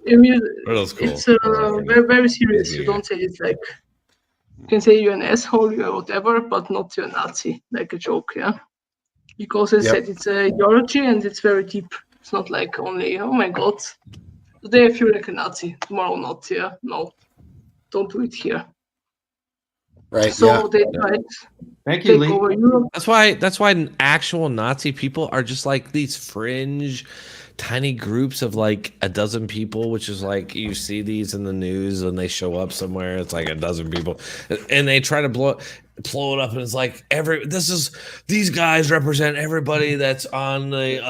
I mean, Riddle's cool. it's very, very serious. You don't say it like, you can say you're an asshole, you're whatever, but not you're a Nazi, like a joke, yeah. Because as I said, it's a ideology and it's very deep. It's not like only, oh my god, today I feel like a Nazi, tomorrow not, yeah. No, don't do it here. Right. So they tried Thank to you, take Lee. over Europe. That's why actual Nazi people are just like these fringe tiny groups of like a dozen people, which is like you see these in the news and they show up somewhere, it's like a dozen people and they try to blow it up, and it's like these guys represent everybody that's on the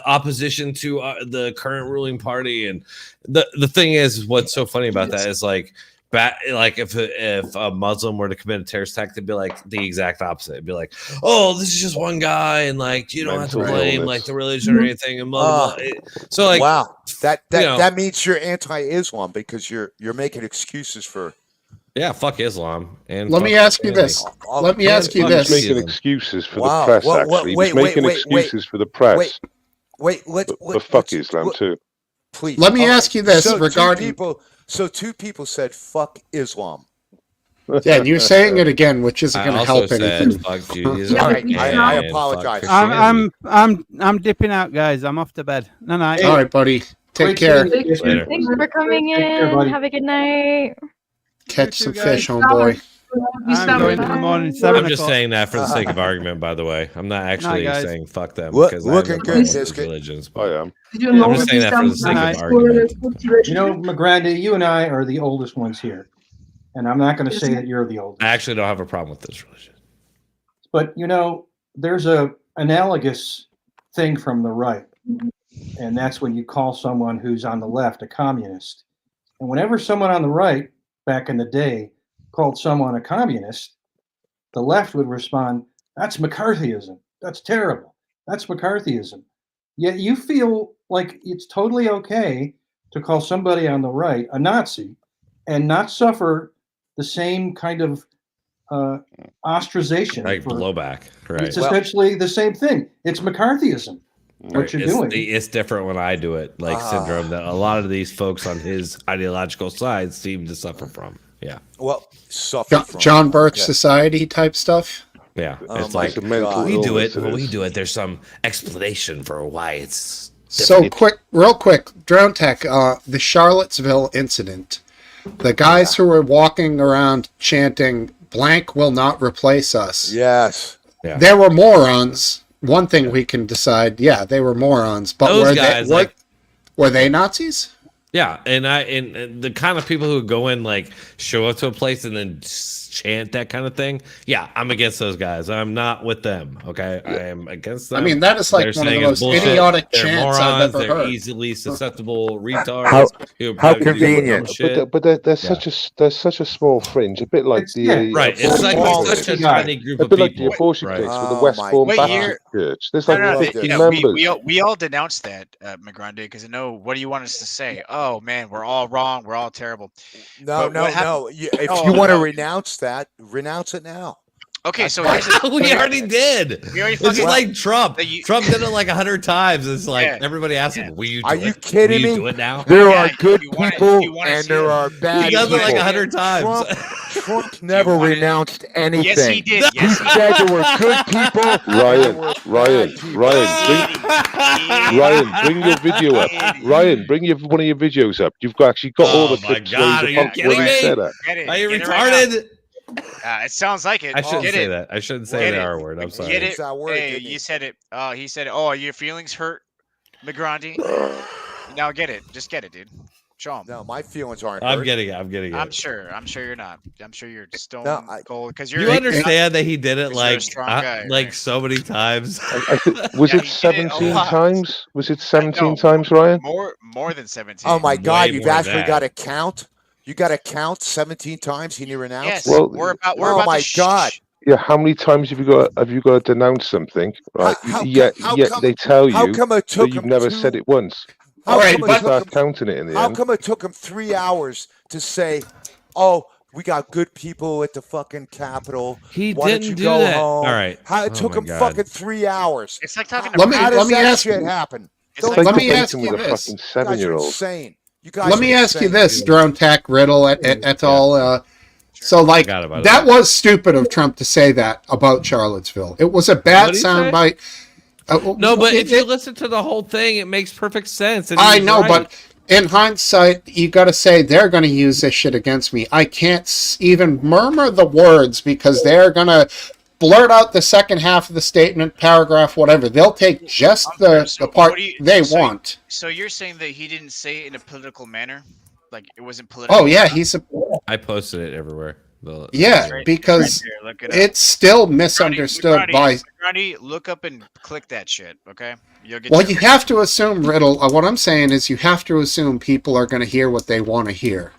opposition to the current ruling party. And the thing is, what's so funny about that is like if a Muslim were to commit a terrorist attack, they'd be like the exact opposite. It'd be like, oh, this is just one guy, and like you don't have to blame like the religion or anything, and blah blah blah. So like, wow, that you know, that means you're anti-Islam because you're making excuses for. Yeah, fuck Islam. And let me ask you this. Let me ask you this. He's making excuses for the press. Actually, he's making excuses for the press. Wait, fuck Islam too. Please. Let me ask you this regarding. Two people said fuck Islam. Yeah, and you're saying it again, which isn't going to help anything. Fuck Judaism. All right, I apologize. I'm dipping out, guys. I'm off to bed. No, no. All right, buddy. Take care. Thanks for coming in. Have a good night. Catch some fish, homeboy. I'm going in the morning. I'm just saying that for the sake of argument, by the way. I'm not actually saying fuck them because looking good, religions. I am. I'm just saying that for the sake of argument. You know, McGrandy, you and I are the oldest ones here, and I'm not going to say that you're the oldest. I actually don't have a problem with this religion. But you know, there's a analogous thing from the right, and that's when you call someone who's on the left a communist. And whenever someone on the right, back in the day, called someone a communist, the left would respond, "That's McCarthyism. That's terrible. That's McCarthyism." Yet you feel like it's totally okay to call somebody on the right a Nazi and not suffer the same kind of ostracization. Like blowback, right? It's essentially the same thing. It's McCarthyism. What you're doing. It's different when I do it, like syndrome that a lot of these folks on his ideological side seem to suffer from. Yeah. Well, suffer from John Burke Society type stuff. Yeah, Oh it's my like God. we do it. When we do it, there's some explanation for why it's so quick. Real quick, Drone Tech. The Charlottesville incident. The guys who were walking around chanting "blank will not replace us." Yes. Yeah. They were morons. One thing we can decide, they were morons. But Those guys, were they Nazis? Yeah, and the kind of people who go in like show up to a place and then chant that kind of thing. Yeah, I'm against those guys. I'm not with them. Okay, I am against them. I mean, that is like They're one of the saying it's most bullshit. idiotic They're chants morons. I've ever They're heard. easily susceptible retards. How who how probably do dumb convenient. shit. But they're Yeah. such a small fringe, a bit like It's- the yeah, Right, it's abortion like Small such a clinics. guy. tiny group A of bit like the people. abortion Right. clinics with the Oh West my Form What God. Baptist year? Church. There's No, like no, no. 50 No, members. we all denounced that, Migrande, because I know what do you want us to say? Oh man, we're all wrong. We're all terrible. No, But what happened? no. If No, you want to no. renounce that, renounce it now. Okay, That's so fine. here's the, We already did. we already It's fucking like Trump. that you- Trump did it like 100 times. It's like Yeah, everybody asks yeah. him, "Will you do Are it? you kidding Will you me? do it now?" There Yeah, are good you wanna- people you wanna and see there it. are bad He does it like people. 100 times. Trump never wanna- renounced anything. Yes, he did. He Yes, he said there were good people. and there were Ryan, bad people. Ryan, bring your video up. Ryan, bring one of your videos up. You've actually got all the Oh my clips God, where are he's you about where kidding he me? said it. Get it. Are you Get it right now. retarded? It sounds like it. I shouldn't Get say it. that. I shouldn't say Get the it. R word. I'm sorry. Get it. Use that word, Hey, didn't he? you said it. He said it. Oh, are your feelings hurt, Migrande? Now get it. Just get it, dude. Show him. No, my feelings aren't I'm hurt. getting it. I'm getting it. I'm sure you're not. I'm sure you're stone I- cold because you're. You understand that he did it 'cause you're a like strong guy, like right? so many times. Was Yeah, it he did it a 17 lot. times? Was it 17 No, times, Ryan? More than 17. Oh my God! Way You've more than actually that. got to count. You got to count 17 times he renounced. Yes. Well, we're about. oh the my God. Yeah, how many times have you got to denounce something, right? How Yet come- they tell How you come it that took you've him never two- said it once. How All right, come You it took start him? counting it in the How end. come it took him 3 hours to say, "Oh, we got good people at the fucking Capitol. He Why don't didn't you do go that. home?" All right. How it Oh took my him God. fucking 3 hours. It's like talking to Let me- How let does me that ask shit you- happen? It's Don't like Like Let me fucking- ask debating you with a this. fucking You guys are 7-year-old. insane. You guys Let are me ask you insane. this, Drone Tack Riddle et al. So, like, Forgot about that it. was stupid of Trump to say that about Charlottesville. It was a bad What'd he say? soundbite. No, but if you it- listen to the whole thing, it makes perfect sense. And I he's know, right. but in hindsight, you got to say they're going to use this shit against me. I can't even murmur the words because they're going to blurt out the second half of the statement, paragraph, whatever. They'll take just the part what do you- they so- want. So you're saying that he didn't say it in a political manner, like it wasn't political. Oh yeah, he's a I posted it everywhere. The- yeah the- because Right there, look it up. it's still misunderstood by. Migrande, look up and click that shit. Okay, you'll get. Well, your- you have to assume, Riddle. What I'm saying is, you have to assume people are going to hear what they want to hear.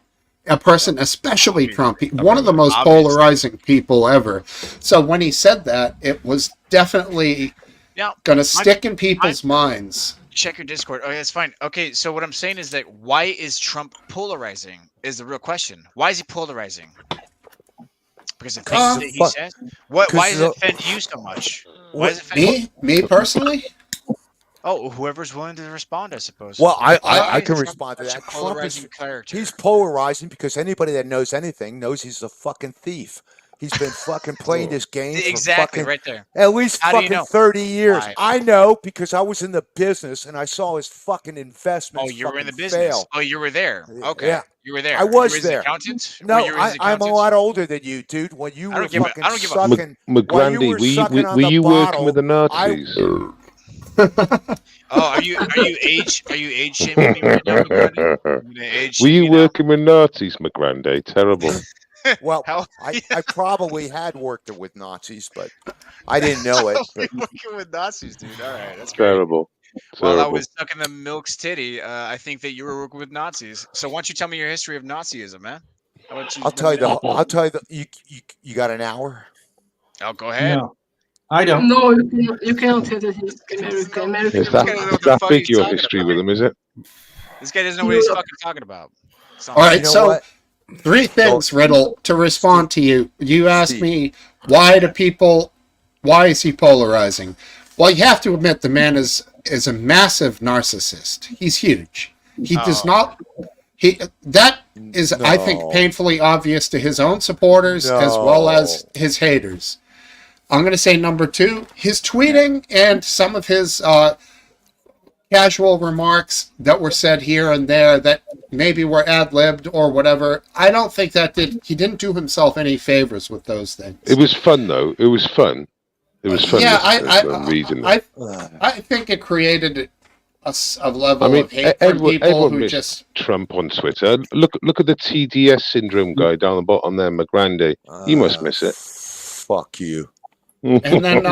A person, especially Trump, one of the most Obviously. polarizing people ever. So when he said that, it was definitely Now, going to stick in people's minds. check your Discord. Oh, yeah, that's fine. Okay, so what I'm saying is that why is Trump polarizing? Is the real question. Why is he polarizing? Because of things that he fuck- says. What? Why does it Because offend you so much? Why does it offend you? Me personally, Oh, whoever's willing to respond, I suppose. Well, I I- can Trump- respond to such that. a Trump is, polarizing character. he's polarizing because anybody that knows anything knows he's a fucking thief. He's been fucking playing this game for Exactly fucking right there. at least How do you fucking know? 30 years. Why? I know because I was in the business and I saw his fucking investments. Oh, you were in the fucking business. fail. Oh, you were there. Okay, Yeah. you were there. I You was were his there. accountant? No, Were you his I'm a accountant? lot older than you, dude. When you I were don't give a- fucking I don't give a- sucking, while you McGrandy, were sucking on were the you bottle, working with the Nazis? Oh, are you age shaming me right now? McGrandy? You're gonna age Were shame you me now? working with Nazis, McGrandy? Terrible. Well, How- I probably had worked with Nazis, but I didn't know it. But Working with Nazis, dude. All right, that's great. Terrible. While I Terrible. was sucking the milk's titty, I think that you were working with Nazis. So why don't you tell me your history of Nazism, man? How about I'll tell you you got an hour. Oh, go ahead. No, I don't. No, you cannot say that he's American. American. Is that, I don't know what is the that fuck big he's your talking history about. with them, is it? This guy doesn't know what he's fucking talking about. All right, You know so what? three things, Riddle, to respond to you. You asked Steve. me why is he polarizing? Well, you have to admit the man is a massive narcissist. He's huge. He does Oh. not. That is, I think, No. painfully obvious to his own supporters as well as his haters. I'm going to say number two, his tweeting and some of his casual remarks that were said here and there that maybe were ad-libbed or whatever. I don't think he didn't do himself any favors with those things. It was fun, though. It was fun. It was fun Yeah, listening to them, reading them. I think it created a level I mean, of hate from people everyone who missed just. Trump on Twitter. Look at the TDS syndrome guy down the bottom there, McGrandy. He must miss it. Fuck you. And then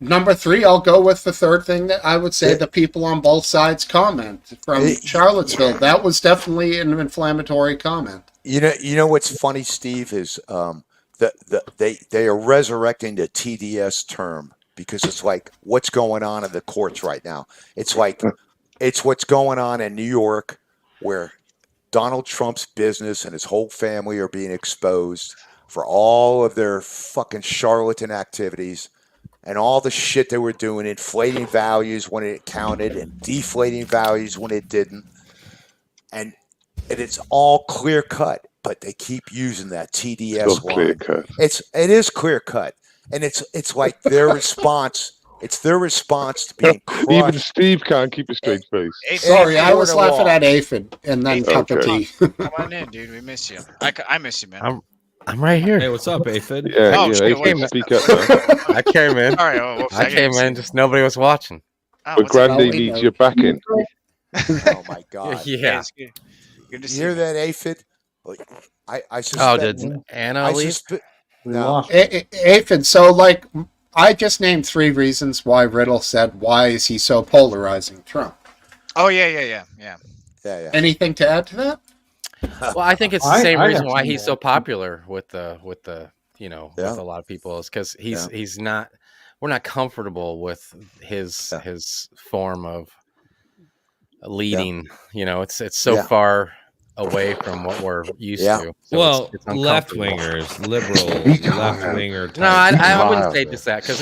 number 3, I'll go with the third thing that I would say the people on both sides comment from Charlottesville. That was definitely an inflammatory comment. You know what's funny, Steve, is they are resurrecting the TDS term because it's like what's going on in the courts right now. It's like it's what's going on in New York where Donald Trump's business and his whole family are being exposed for all of their fucking charlatan activities and all the shit they were doing, inflating values when it counted and deflating values when it didn't. And it's all clear cut, but they keep using that TDS line. Clear cut. It is clear cut. And it's like their response. It's their response to being crushed. Even Steve can't keep a straight face. Sorry, I was laughing at Aphid and then cup of tea. Come on in, dude. We miss you. I miss you, man. I'm right here. Hey, what's up, Aphid? Yeah, Oh, yeah, shit, Aphid, what- speak up now. I came in. Sorry, whoops, I came in. Just nobody was watching. Oh, But what's up? Grandy needs your backing. Oh my God! Yeah. It's good. Good to You see hear you. that, Aphid? I Oh, suspect. did Anna I leave? suspect. We No. lost. Aphid, so like I just named 3 reasons why Riddle said, why is he so polarizing Trump? Oh yeah. Yeah. Anything to add to that? Well, I think it's the I- same I reason have why some he's so popular with the Yeah. with a lot of people is because he's not. We're not comfortable with his form of leading. You know, it's so far away from what we're used Yeah. to. So Well, it's left uncomfortable. wingers, liberals, left winger. No, I wouldn't say just that because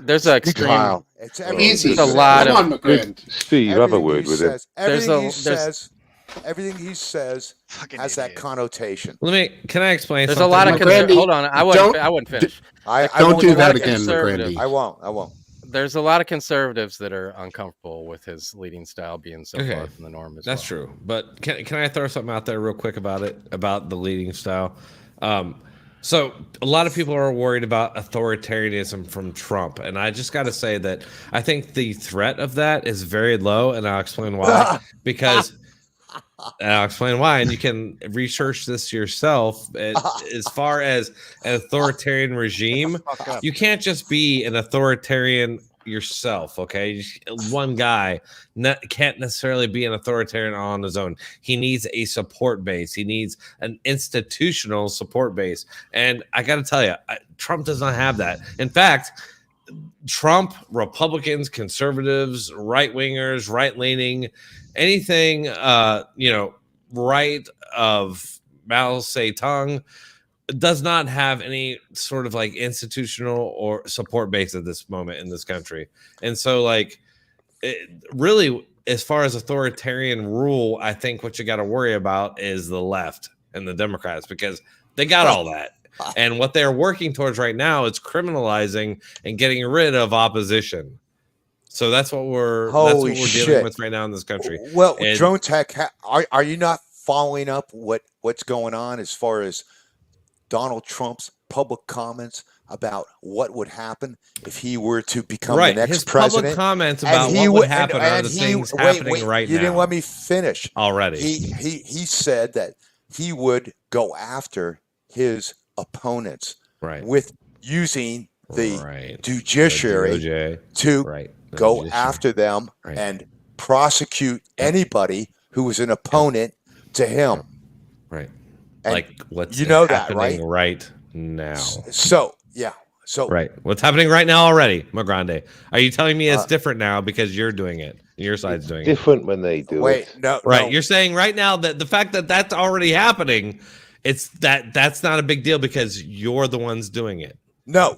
there's a extreme. It's Easy. There's a lot Come of on, McGrind. Steve, have a word with him. Everything he says Fucking has that idiot. connotation. Can I explain? There's something? a lot of McGrandy, hold on. I wouldn't finish. I Don't won't do that it again, conservative. McGrandy. I won't. There's a lot of conservatives that are uncomfortable with his leading style being so Okay. far from the norm. That's true. But can I throw something out there real quick about it, about the leading style? So a lot of people are worried about authoritarianism from Trump. And I just got to say that I think the threat of that is very low. And I'll explain why. Because I'll explain why. And you can research this yourself. As far as an authoritarian regime, you can't just be an authoritarian yourself, okay? One guy can't necessarily be an authoritarian on his own. He needs a support base. He needs an institutional support base. And I got to tell you, Trump does not have that. In fact, Trump, Republicans, conservatives, right-wingers, right-leaning, anything, right of Mao Zedong, does not have any sort of like institutional or support base at this moment in this country. And so really, as far as authoritarian rule, I think what you got to worry about is the left and the Democrats, because they got all that. And what they're working towards right now is criminalizing and getting rid of opposition. So that's what we're dealing with right now in this country. Well, And- Drone Tech, are you not following up what's going on as far as Donald Trump's public comments about what would happen if he were to become the next his president? public comments And about he what would- would happen are the things happening right now. You didn't let me finish. Already. He said that he would go after his opponents with using the judiciary to go after them and prosecute anybody who was an opponent to him. Right. And like what's you know that, happening right? right now. So yeah. So right. What's happening right now already, McGrande? Are you telling me it's different now because you're doing it? Your side's doing it. Different when they do it. No. You're saying right now that the fact that that's already happening, that's not a big deal because you're the ones doing it. No.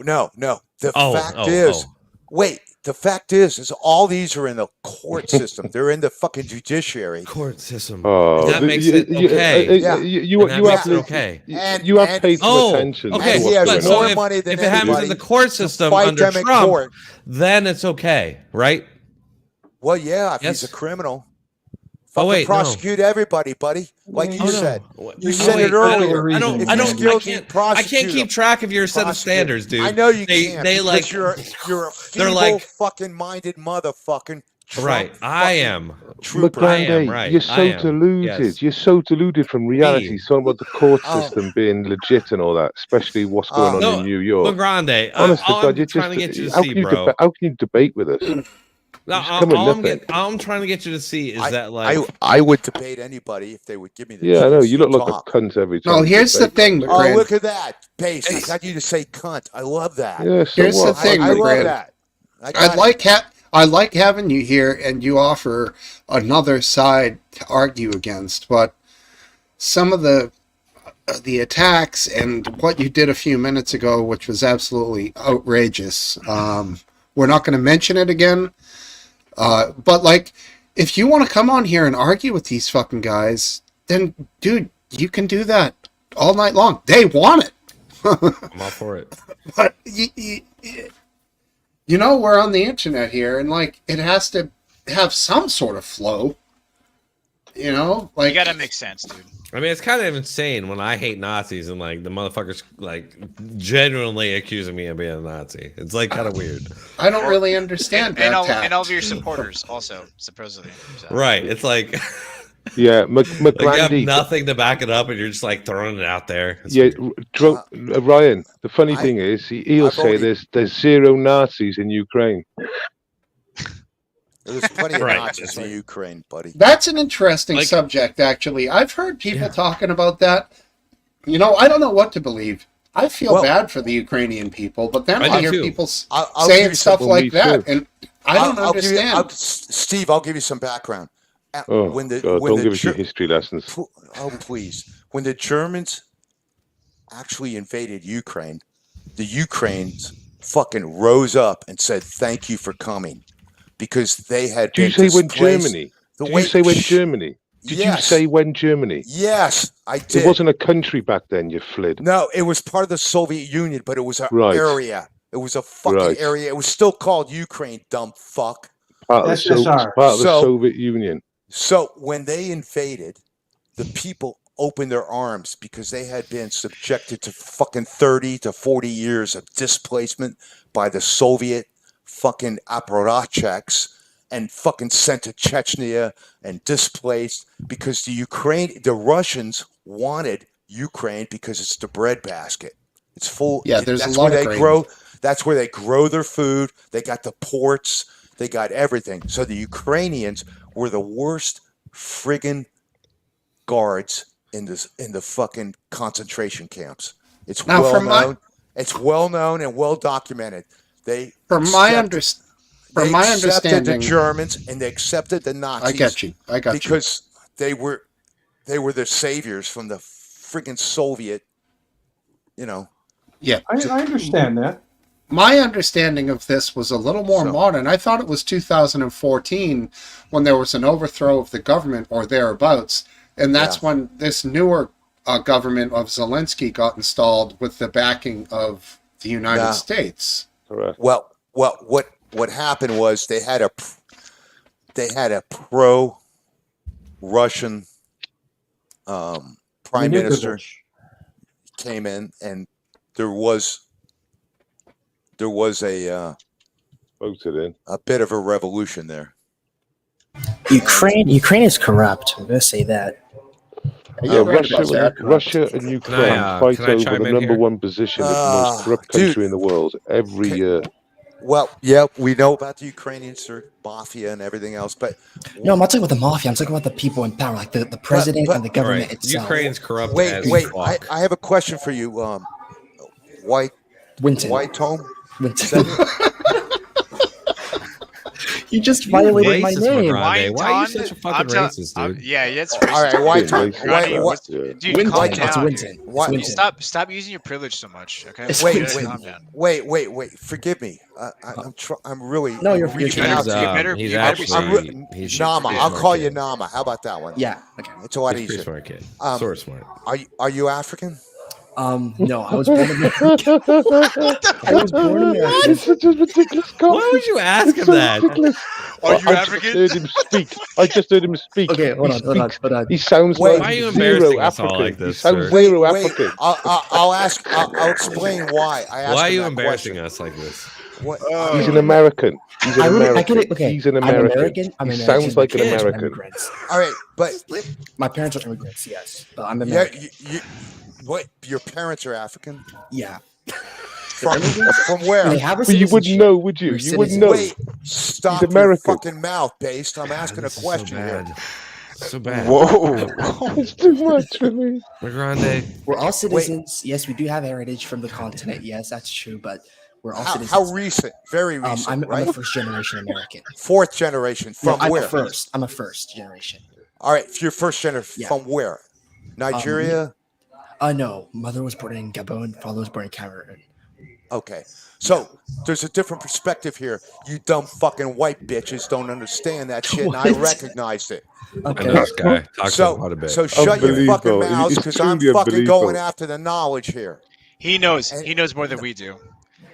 The fact is all these are in the court system. They're in the fucking judiciary. Court system. Oh, That makes it okay. You have paid some attention. Okay. And he has what's So more going on. money than if it happens in anybody the court to system fight under them in Trump, court. then it's okay, right? Well, yeah, if he's Yes. a criminal. Oh, wait, no. prosecute everybody, buddy. Like you Oh, no. said. Oh, You said wait, it earlier. I don't- If I he's don't- guilty, I can't prosecute keep him. track of your set of Prosecute. standards, dude. I know you They can't. because You're a they're feeble like- fucking minded motherfucking Right, I am. Trooper. I am, McGrandy, right. you're I so am. deluded. Yes. You're so deluded from reality. Me. Talking about the court Oh. system being legit and all that, especially what's going on No, in New York. Legrande, Honest to all God, I'm you're trying just. to get you to How see, can you bro. how can you debate with us? No, Just come with nothing. all I'm trying to get you to see is that, like, I would debate anybody if they would give me the Yeah, I chance know. You to look like talk. a cunt every time. No, you here's the debate. thing, Oh, McGran. look at that. Base. I got you to say cunt. I love that. Yeah, so Here's the what? thing, I love McGran. that. I like having you here, and you offer another side to argue against. But some of the attacks and what you did a few minutes ago, which was absolutely outrageous. We're not going to mention it again. But like, if you want to come on here and argue with these fucking guys, then dude, you can do that all night long. They want it. I'm all for it. But you know, we're on the internet here, and like, it has to have some sort of flow. You know, like, you gotta make sense, dude. I mean, it's kind of insane when I hate Nazis and like the motherfuckers like genuinely accusing me of being a Nazi. It's like kind of weird. I don't really understand and that. all of your supporters also, supposedly. So. Right. It's like, Yeah, like you have McGrandy. nothing to back it up, and you're just like throwing it out there. It's Yeah, weird. Ryan. The funny thing is, he'll I've say already- there's zero Nazis in Ukraine. There's plenty of Right. Nazis in Ukraine, buddy. That's an interesting Like- subject, actually. I've heard people talking about that. You know, I don't know what to believe. I feel Well- bad for the Ukrainian people, but then I I do hear too. people I'll give saying you stuff some- Well, me like that, too. and I don't I'll give you- understand. Steve, I'll give you some background. Oh, when the God, when don't the give us your Ger- history lessons. Oh, please. When the Germans actually invaded Ukraine, the Ukrainians fucking rose up and said, "Thank you for coming," because they had Did you been say when displaced- Germany? The Did way- you say when Shh. Germany? Did Yes. you say when Germany? Yes, I did. It wasn't a country back then, you flid. No, it was part of the Soviet Union, but it was an Right. area. It was a fucking Right. area. It was still called Ukraine, dumb fuck. Part of the, SSR. part of the So- Soviet Union. So when they invaded, the people opened their arms because they had been subjected to fucking 30 to 40 years of displacement by the Soviet fucking apparatchiks and fucking sent to Chechnya and displaced because the Russians wanted Ukraine because it's the breadbasket. It's full. Yeah, there's a that's lot where of they grain. grow. That's where they grow their food. They got the ports. They got everything. So the Ukrainians were the worst friggin' guards in the fucking concentration camps. It's Now, well from my- known. It's well known and well documented. They From my accepted understanding, the Germans and they accepted the Nazis. I got you. because they were the saviors from the friggin' Soviet. You know. Yeah, I understand that. my understanding of this was a little more modern. I thought it was 2014 when there was an overthrow of the government or thereabouts, and that's when this newer government of Zelensky got installed with the backing of the United States. Correct. Well, what happened was they had a pro-Russian prime minister came in, and there was a voted in a bit of a revolution there. Ukraine is corrupt. I'm gonna say that. Russia and Ukraine fight can I over chime the in number here? one position of the most corrupt dude. country in the world every year. Well, yeah, we know about the Ukrainians, their mafia and everything else, but No, I'm not talking about the mafia. I'm talking about the people in power, like the president and the government Right. itself. Ukraine's corrupt. wait, as fuck. I have a question for you, White Winton. Tome. Winton. You just violated my racist, name. McGrande. Why are you such a fucking racist, dude? Yeah, it's All right, White Tome. Dude, Winton. calm It's down. Winton. Dude. It's What- Winton. Stop using your privilege so much. Okay. It's Wait, Winton. Calm down. Wait. Forgive me. I'm really. No, you're reaching fine. out to you. He's you better be actually he's Nama. pretty I'll smart call kid. you Nama. How about that one? Yeah. Okay. It's a lot He's a pretty easier. smart kid. Sort of smart. Are you African? No, I was born American. I was born American. It's such a ridiculous comment. Why would you ask him It's so that? ridiculous. Are you I African? just heard him speak. I just heard him speak. Okay, hold on. He sounds Wait, like why are you zero embarrassing us all African. like this, he sounds sir? zero Wait. African. I'll explain why. I asked Why are him you that embarrassing question. us like this? What? He's an American. He's an American. Okay, He's an I'm American. American. I'm He American. sounds like an My parents are American. immigrants. All right, but My parents are immigrants, yes, but I'm yeah, American. what? Your parents are African? Yeah. From where? They have a But you wouldn't know, would you? You wouldn't know. Wait, stop He's your American. fucking mouth, Based. I'm asking a question here. So bad. Whoa, it's too much for me. Grande. We're all citizens. Yes, we do have heritage from the continent. Yes, that's true, but we're all citizens. How recent? Very recent, I'm right? a first generation American. Fourth generation. From I'm where? I'm a first generation. All right, if you're first generation, from where? Nigeria? No. Mother was born in Gabon. Father was born in Cameroon. Okay. So there's a different perspective here. You dumb fucking white bitches don't understand that shit, and I What? recognized it. I know this guy talks So, about a bit. so shut your fucking Unbelievable. mouths, It's because I'm truly fucking going unbelievable. after the knowledge here. He knows more than we do.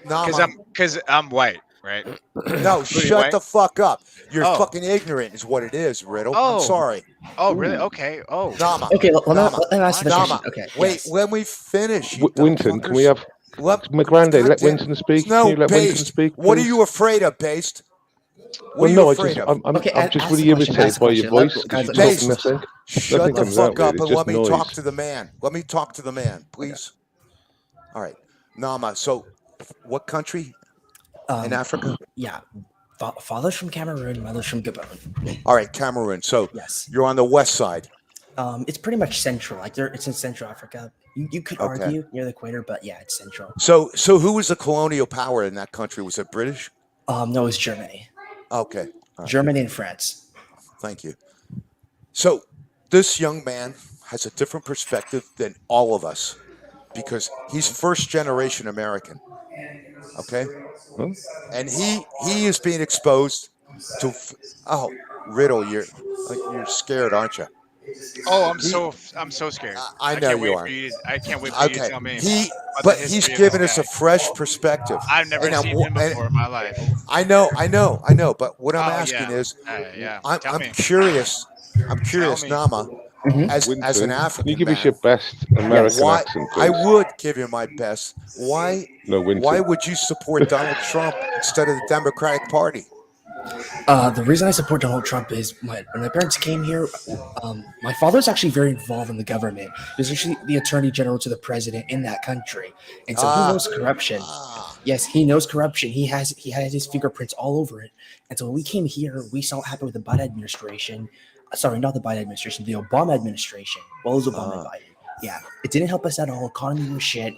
Nama. Because I'm white, right? No, Pretty shut white? the fuck up. You're Oh. fucking ignorant is what it is, Riddle. Oh. I'm sorry. Oh, really? Okay. Oh. Nama. Okay, let me ask the Nama. question. Okay. Wait, yes. let me finish. You Winton, can we fuckers. have Let McGrande? Let goddamn- Winton speak. No, Can you let Winton Based. speak? What are please? you afraid of, Based? What Well, are you no, afraid of? I'm Okay, just ask really the question, irritated ask the by your question. voice Guys, because you Based. talk nothing. Shut Nothing the comes out fuck up with it. and It's just let me noise. talk to the man. Let me talk to the man, please. All right. Nama, so what country in Africa? Yeah. Father's from Cameroon, mother's from Gabon. All right, Cameroon. So Yes. you're on the west side. It's pretty much central. Like it's in Central Africa. You could Okay. argue near the equator, but yeah, it's central. So who was the colonial power in that country? Was it British? No, it's Germany. Okay. All right. Germany and France. Thank you. So this young man has a different perspective than all of us because he's first generation American. Okay? Huh? And he is being exposed to Riddle, you're scared, aren't you? Oh, I'm so scared. I know can't you wait are. for you to, I can't wait for you to tell me. about But the he's history of given this us a guy. fresh perspective. I've never And I'm seen wa- him and- before in my life. I know. But what I'm Oh, asking yeah. is, Yeah. I'm Tell me. curious. I'm curious, me. Nama, as Winton, an African can you give man. us your best American why, accent, I please? would give you my best. Why? No, Winton. Why would you support Donald Trump instead of the Democratic Party? The reason I support Donald Trump is when my parents came here, my father's actually very involved in the government. He's actually the attorney general to the president in that country, and so he knows corruption. Yes, he knows corruption. He has his fingerprints all over it. And so when we came here, we saw what happened with the Biden administration. Sorry, not the Biden administration, the Obama administration. Well, it was Obama and Biden. Yeah, it didn't help us at all. Economy was shit.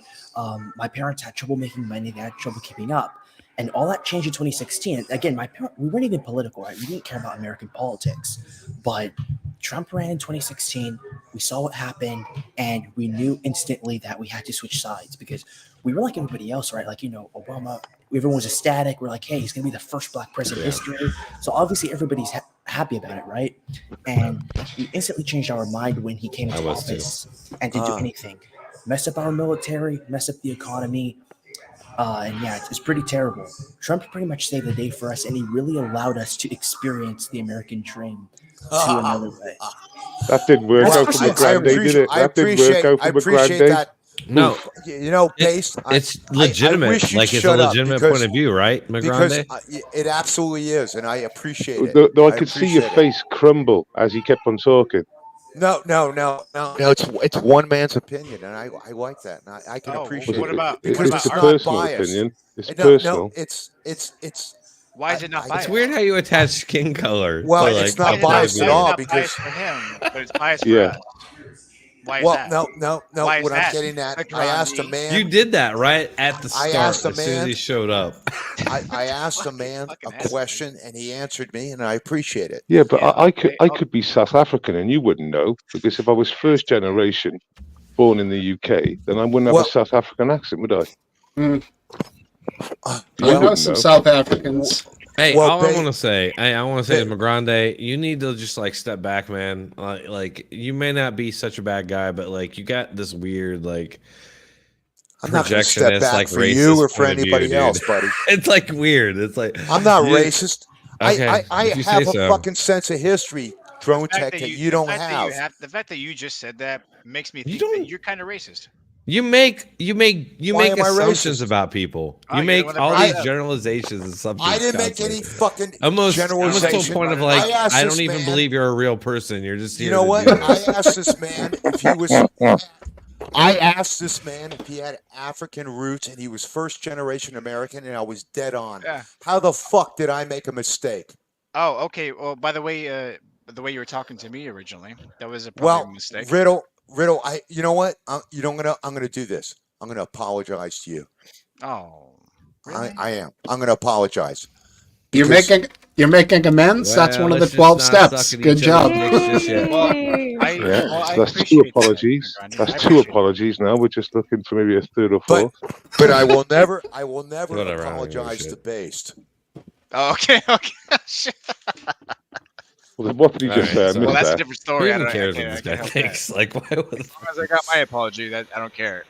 My parents had trouble making money. They had trouble keeping up. And all that changed in 2016. Again, we weren't even political, right? We didn't care about American politics. But Trump ran in 2016. We saw what happened, and we knew instantly that we had to switch sides because we were like everybody else, right? Like, Obama, everyone was ecstatic. We're like, hey, he's going to be the first black president in history. So obviously everybody's happy about it, right? And we instantly changed our mind when he came into office and didn't do anything. Mess up our military, mess up the economy. And yeah, it's pretty terrible. Trump pretty much saved the day for us, and he really allowed us to experience the American dream to another way. That didn't work That's out for for sure. McGrande, did it? That didn't work out I for appreciate McGrande. that. No, Based. It's I legitimate. wish you'd Like it's a shut up legitimate because- point of view, right, Because McGrande? it absolutely is, and I appreciate it. Though I could see your appreciate it. face crumble as he kept on talking. No. It's one man's opinion, and I like that, and I can Oh, appreciate what it about- because It's it's a not personal biased. opinion. It's No, personal. it's. Why is it not I- biased? It's weird how you attach skin color. Well, to, it's like, not biased at Why is it all not because biased for him, but it's biased for Yeah. us. Why is well, that? no. Why is What I'm that? getting at, Like I asked a Rodney. man. You did that right at the I start asked a as soon as man- he showed up. I asked a man Fucking a asshole. question, and he answered me, and I appreciate it. Yeah, but Yeah, I could be South African and you wouldn't know because if I was first generation born in the UK, then I wouldn't have Well- a South African accent, would I? I Well, know some no. South Africans. Hey, Well, all I they- want to say, is they- McGrande, you need to just like step back, man. Like you may not be such a bad guy, but like you got this weird like I'm not going to step projectionist, back like for you racist or for point of view, anybody dude. else, buddy. It's like weird. It's like I'm not you- racist. Okay, I if you have say a so. fucking sense of history, drone The fact tech, that you don't have. The fact that you just said that makes me You think that don't- you're kind of racist. You make Why am I assumptions racist? about people. Oh, You you're the make one that all brought it these up. generalizations and assumptions. I didn't make constantly. any fucking almost to a generalization. point of like, I asked I don't this even man- believe you're a real person. You're just You here know to what? do this. I asked this man if he was. I asked this man if he had African roots and he was first generation American, and I was dead on. Yeah. How the fuck did I make a mistake? Oh, okay. Well, by the way you were talking to me originally, that was probably a Well, mistake. Riddle. You know what? I'm gonna do this. I'm gonna apologize to you. Oh, really? I am. I'm gonna apologize. You're Because- making amends. That's Well, one of the let's just 12 not steps. suck at Good each job. other's dicks just yet. Well, Yay. I That's two appreciate that, apologies. Brandon. I That's two appreciate it. apologies now. We're just looking for maybe a third or But fourth. but I will never Whatever, I don't give a apologize shit. to Based. Oh, okay. Shit. Well, what did he just Alright, say? I so- Well, missed that's a that. different Who story. even I cares can't- what this I can't guy help that. thinks? Like, why would? As long as I got my apology, that I don't care.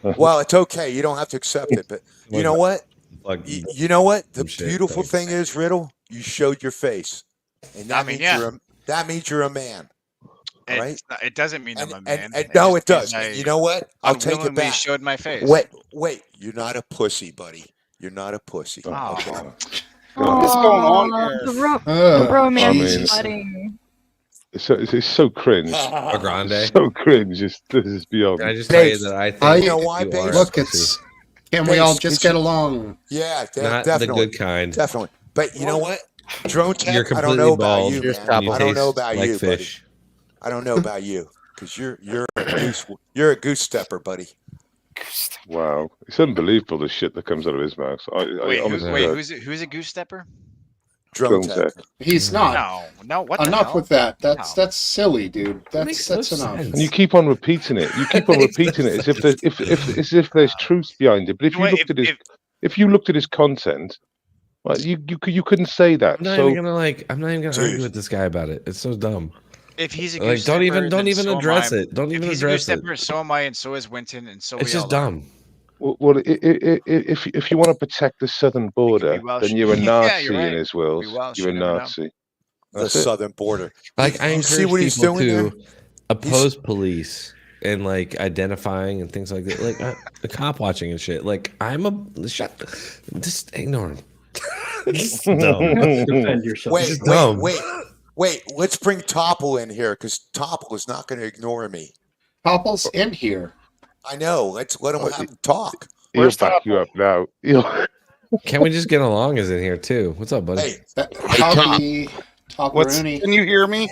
Well, it's okay. You don't have to accept it. But you know what? Like, You know what? The Some shit, beautiful thanks. thing is, Riddle, you showed your face, and that I mean, means yeah. that means you're a man. All right? It doesn't mean And, I'm a and, man. and no, it just does. means I You know what? I'll take it unwillingly back. showed my face. Wait. You're not a pussy, buddy. You're not a pussy. Oh. Okay. What's going on Aw, here? Oh, romance Jesus. flooding. It's so cringe. a grande. It's so cringe. This is beyond. Can I just tell you Bates, that I think I- You know why, you are Bates? Look, a it's. pussy. Can we all Base, just it's- get along? Yeah, Not definitely. the good kind. Definitely. But you know what? Drone tech, You're I completely don't know about bald. you, Here's man. Topple. I don't know taste about like you, fish. buddy. I don't know about you because you're a goose stepper, buddy. Wow, it's unbelievable the shit that comes out of his mouth. Wait, honestly, who's a goose stepper? Drone Drone tech. tech. He's not. No. What the Enough hell? with that. That's No. that's silly, dude. makes That's no enough. sense. And you keep on repeating it. You keep on repeating it as if there's as if there's truth behind it. But if You you know what, looked at his if you looked at his content, well, you couldn't say that. I'm not So even gonna argue Dude. with this guy about it. It's so dumb. If he's a goose Like, don't stepper, even then so am address I. it. Don't If even he's a goose address it. stepper, so am I, and so is Winton, and so It's we just all are. dumb. well, if you want to protect the southern border, Welsh. then you're a Yeah, Nazi you're right. in his world. Be Welsh, You're a you never know. Nazi. The That's it. southern border. Like, I You encourage see what he's people doing to there? oppose police and like identifying and things like that. Like the cop watching and shit. Like, just ignore him. It's dumb. Defend yourself. Wait, dumb. wait. Let's bring Topple in here because Topple is not going to ignore me. Topple's in here. I know. Let's let him have him talk. He'll Where's back you up now. Can we just get along? Is in here too? What's up, buddy? Hey, Howdy, What's? Topperoni. Can you hear me?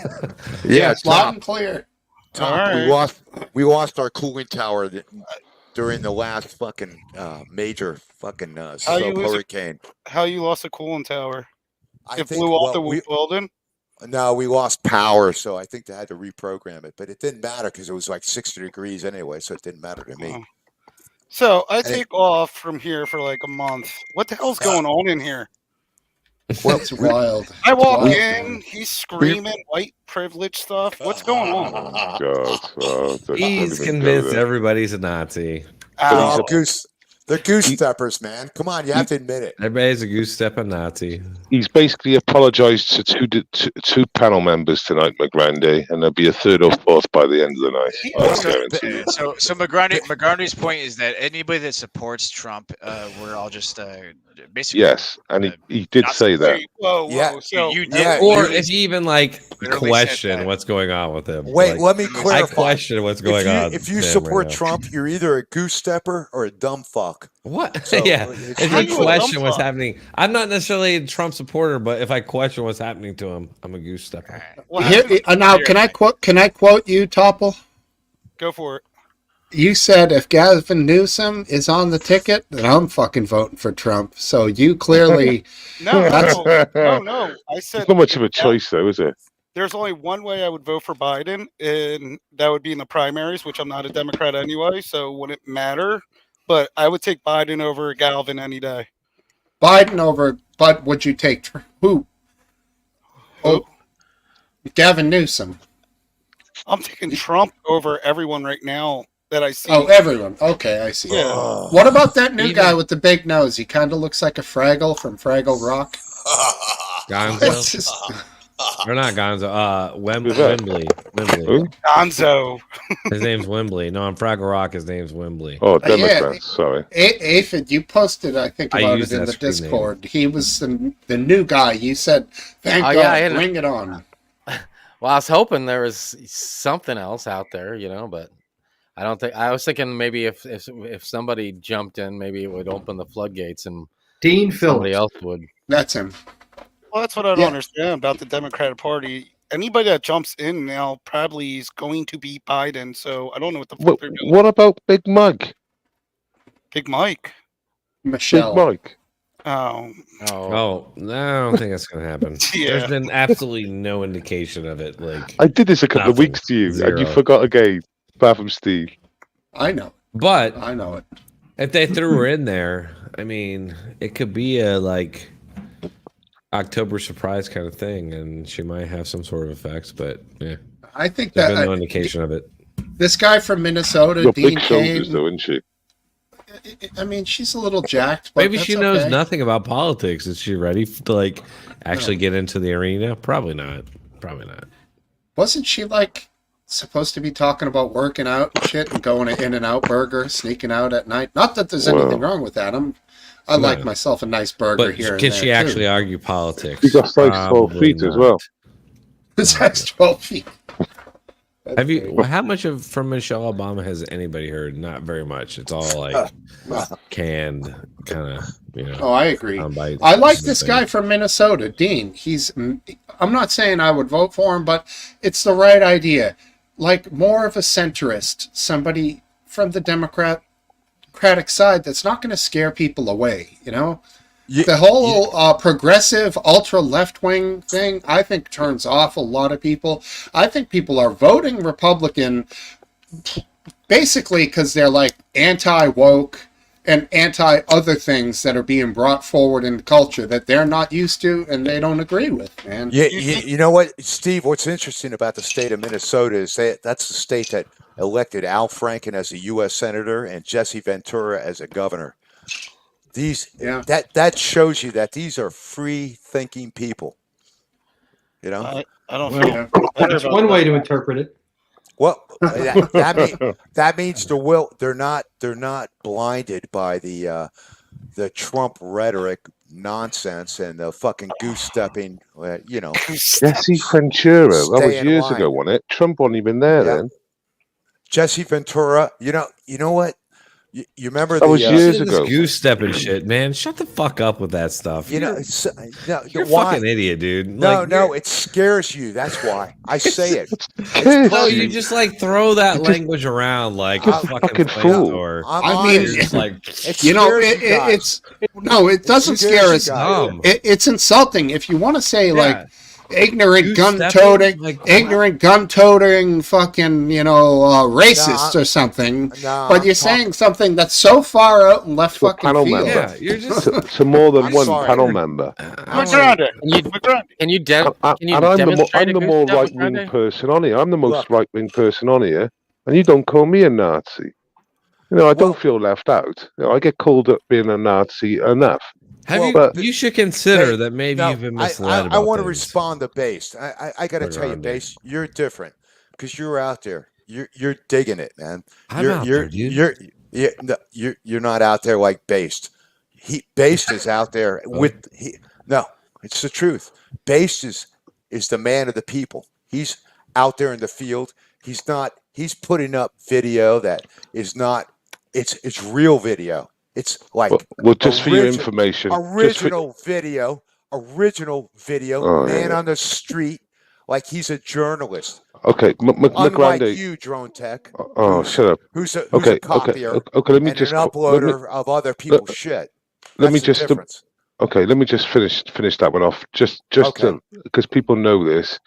Yes, loud and clear. Tom, All right. we lost our cooling tower during the last fucking major fucking How you slow lose it? hurricane. How you lost a cooling tower? I It think, blew off well, the building. no, we lost power, so I think they had to reprogram it. But it didn't matter because it was like 60 degrees anyway, so it didn't matter to me. Oh. So I Hey. take off from here for like a month. What the hell's going on in here? Well, It's wild. I walk Wow. in, he's screaming white privilege stuff. What's going on? God, don't He's even go convinced there. everybody's a Nazi. But Ow. they're goose steppers, man. Come on, you have to admit it. Everybody's a goose step a Nazi. He's basically apologised to two panel members tonight, McGrandy, and there'll be a third or fourth by the end of the night. I guarantee you. So McGrandy's point is that anybody that supports Trump, we're all just basically. Yes, and he did Not say that. Wait, whoa. Yeah, So you did. Yeah, Or you- if you even like Literally said question that. what's going on with him. Wait, Like, let me I clarify. question what's going on. If you with him support right now. Trump, you're either a goose stepper or a dumb fuck. What? So, yeah. it's If How you you a question dumb what's fuck? happening, I'm not necessarily a Trump supporter, but if I question what's happening to him, I'm a goose stepper. what Here, happened now, here? can I quote you, Topple? Go for it. You said if Gavin Newsom is on the ticket, then I'm fucking voting for Trump. So you clearly, No, That's- no. I said It's not much of a choice, though, is it? there's only one way I would vote for Biden, and that would be in the primaries, which I'm not a Democrat anyway, so it wouldn't matter. But I would take Biden over Galvin any day. Biden over, but would you take who? Oh, Gavin Newsom. I'm taking Trump over everyone right now that I see. Oh, everyone. Okay, I see. Yeah. What about that new Even- guy with the big nose? He kind of looks like a Fraggle from Fraggle Rock. It's Gonzo. just, Or not Gonzo. Who's that? Wembley. Who? Gonzo. His name's Wembley. No, on Fraggle Rock, his name's Wembley. Oh, Yeah, Democrats. Sorry. Aphid, you posted, I think, I about used it in that the screen name. Discord. He was the new guy. You said, "Thank Oh, God, yeah, I didn't- bring it on." Well, I was hoping there was something else out there, but I don't think. I was thinking maybe if somebody jumped in, maybe it would open the floodgates and Dean somebody Phillips. else would. That's him. Well, that's what I don't understand about the Democratic Party. Anybody that jumps in now probably is going to beat Biden. So I don't know what the fuck they're doing. What about Big Mike? Big Mike. Michelle. Big Mike. Oh. No, I don't think that's gonna happen. Yeah. There's been absolutely no indication of it. Like I did this a couple of nothing. weeks to you, and you Zero. forgot again. Apart from Steve. I know. But I know it. if they threw her in there, I mean, it could be a October surprise kind of thing, and she might have some sort of effects. But yeah, I think there's that been no indication of it. this guy from Minnesota, Got Dean big shoulders, Cain. though, isn't she? I mean, she's a little jacked, but Maybe that's she knows okay. nothing about politics. Is she ready to actually get into the arena? Probably not. Probably not. Wasn't she supposed to be talking about working out and shit and going to In-N-Out Burger, sneaking out at night? Not that there's anything wrong with that. I like myself a nice burger But here. can and she there, actually too. argue politics? She got size 12 Probably feet as not. well. Size 12 feet. Have you? How much from Michelle Obama has anybody heard? Not very much. It's all canned, kind of. Oh, I agree. soundbites I like and this things. guy from Minnesota, Dean. I'm not saying I would vote for him, but it's the right idea. More of a centrist, somebody from the Democratic side that's not going to scare people away, The whole progressive, ultra left-wing thing, I think, turns off a lot of people. I think people are voting Republican basically because they're anti-woke and anti-other things that are being brought forward in culture that they're not used to and they don't agree with, man. Yeah, you know what, Steve? What's interesting about the state of Minnesota is that's the state that elected Al Franken as a U.S. senator and Jesse Ventura as a governor. That shows you that these are free-thinking people. I don't Well, feel better that's about one that. way to interpret it. Well, that means they're not blinded by the Trump rhetoric nonsense and the fucking goose stepping. Jesse Ventura. That was Stay in years line. ago, wasn't it? Trump wasn't even there then. Jesse Ventura. You know what? You remember That was years This ago. goose stepping shit, man. Shut the fuck up with that stuff. You know, You're a why? fucking idiot, dude. No, it scares you. That's why I say it. No, you just throw that language around like a fucking fool. flamethrower. I mean, You're just it doesn't scare us. It's insulting. If you want to say ignorant gun-toting, fucking, racist or something, but you're saying something that's so far out in left fucking panel field. member. Yeah, you're just. To more than one sorry. panel member. Can you And I'm demonstrate the a more goose step, right-wing Grande? person on here. I'm the most right-wing person on here, and you don't call me a Nazi. I don't feel left out. I get called up being a Nazi enough. You should consider that maybe you've been misled. I want to respond to Based. I got to tell you, Based, you're different because you're out there. You're digging it, man. I'm out there, dude. You're not out there like Based. Based is out there with. No, it's the truth. Based is the man of the people. He's out there in the field. He's not. He's putting up video that is not. It's real video. It's like just for your information, original video, man on the street, like he's a journalist. Okay, Unlike McGrandy. you, Drone Tech. Shut up. Who's a copier? Okay. Let me and just an uploader of other people's shit. Let me That's the just. difference. Okay, let me just finish that one off. Just because people know this.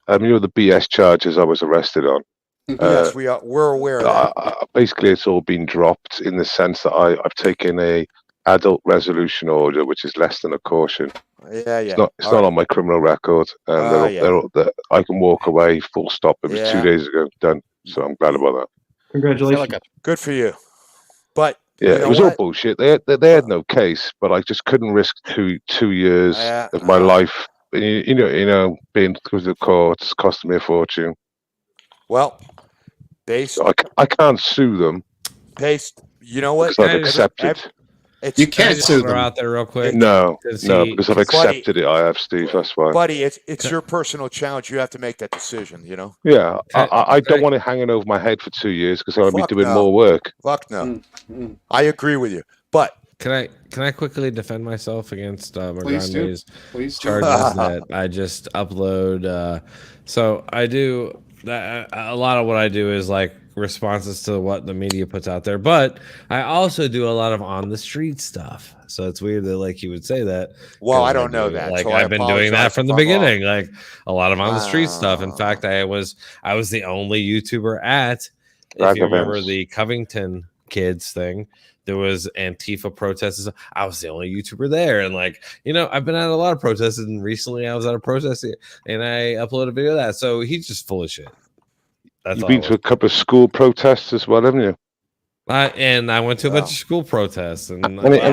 The BS charges I was arrested on. Yes, we're aware of that. Basically, it's all been dropped in the sense that I've taken a adult resolution order, which is less than a caution. Yeah. It's not on my criminal record, and I can walk away. Full stop. It was 2 days ago. Done. So I'm glad about that. Congratulations. Good for you. But it was all bullshit. They had no case, but I just couldn't risk two years of my life Being through the courts costing me a fortune. Well, based. So I can't sue them. Based. You know what? Because I've accepted. You can't sue them out there real quick. No, because I've accepted it. I have, Steve. That's why. Buddy, it's your personal challenge. You have to make that decision. You know. Yeah, I don't want it hanging over my head for 2 years because I'll be doing no. more work. Fuck no. I agree with you, but can I quickly defend myself against Please charges that I just upload? So I do that. A lot of what I do is like responses to what the media puts out there, but I also do a lot of on the street stuff. So it's weird that like you would say that. Well, I don't know that. Like so I've been doing that from the beginning, wrong. like a lot of on the street stuff. In fact, I was the only YouTuber at, if you remember the Covington kids thing, there was Antifa protests. I was the only YouTuber there, and like I've been at a lot of protests, and recently I was at a protest and I uploaded a video of that. So he's just full of shit. You've been to a couple of school protests as well, haven't you? And I went to a bunch of school protests, and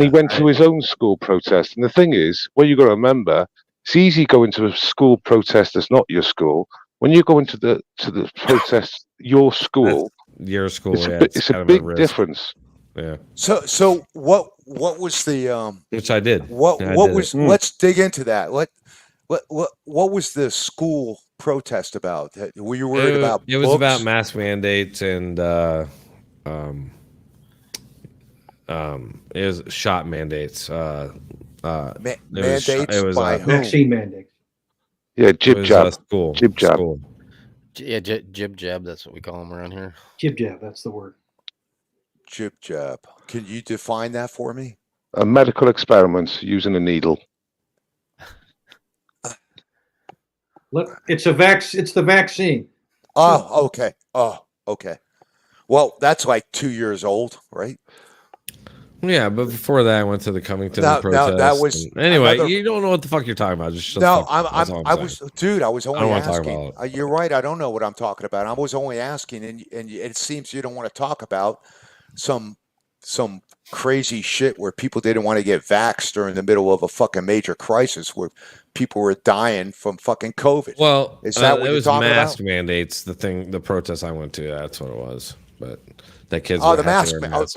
he went to his own school protest. And the thing is, what you got to remember, it's easy going to a school protest that's not your school. When you go into the protest, your school, it's a big difference. Yeah. So what was the which I did. What was? Let's dig into that. What was the school protest about? Were you worried about? It was about mask mandates and it was shot mandates. Mandates it was by whom? Vaccine mandates. Yeah, jib jab. School. Jib jab. School. Yeah, jib jab. That's what we call them around here. Jib jab. That's the word. Jib jab. Can you define that for me? A medical experiment using a needle. It's the vaccine. Oh, okay. Oh, okay. Well, that's like 2 years old, right? Yeah, but before that, I went to the Covington protest. No, that was anyway. You don't know what the fuck you're talking about. Just no, I was only asking. About You're right. I don't know what I'm talking about. I was only asking, and it seems you don't want to talk about some crazy shit where people didn't want to get vaxxed during the middle of a fucking major crisis where people were dying from fucking COVID. Well, is that what it you're was talking mask about? mandates? The protest I went to. That's what it was. But the kids. Oh, the mask.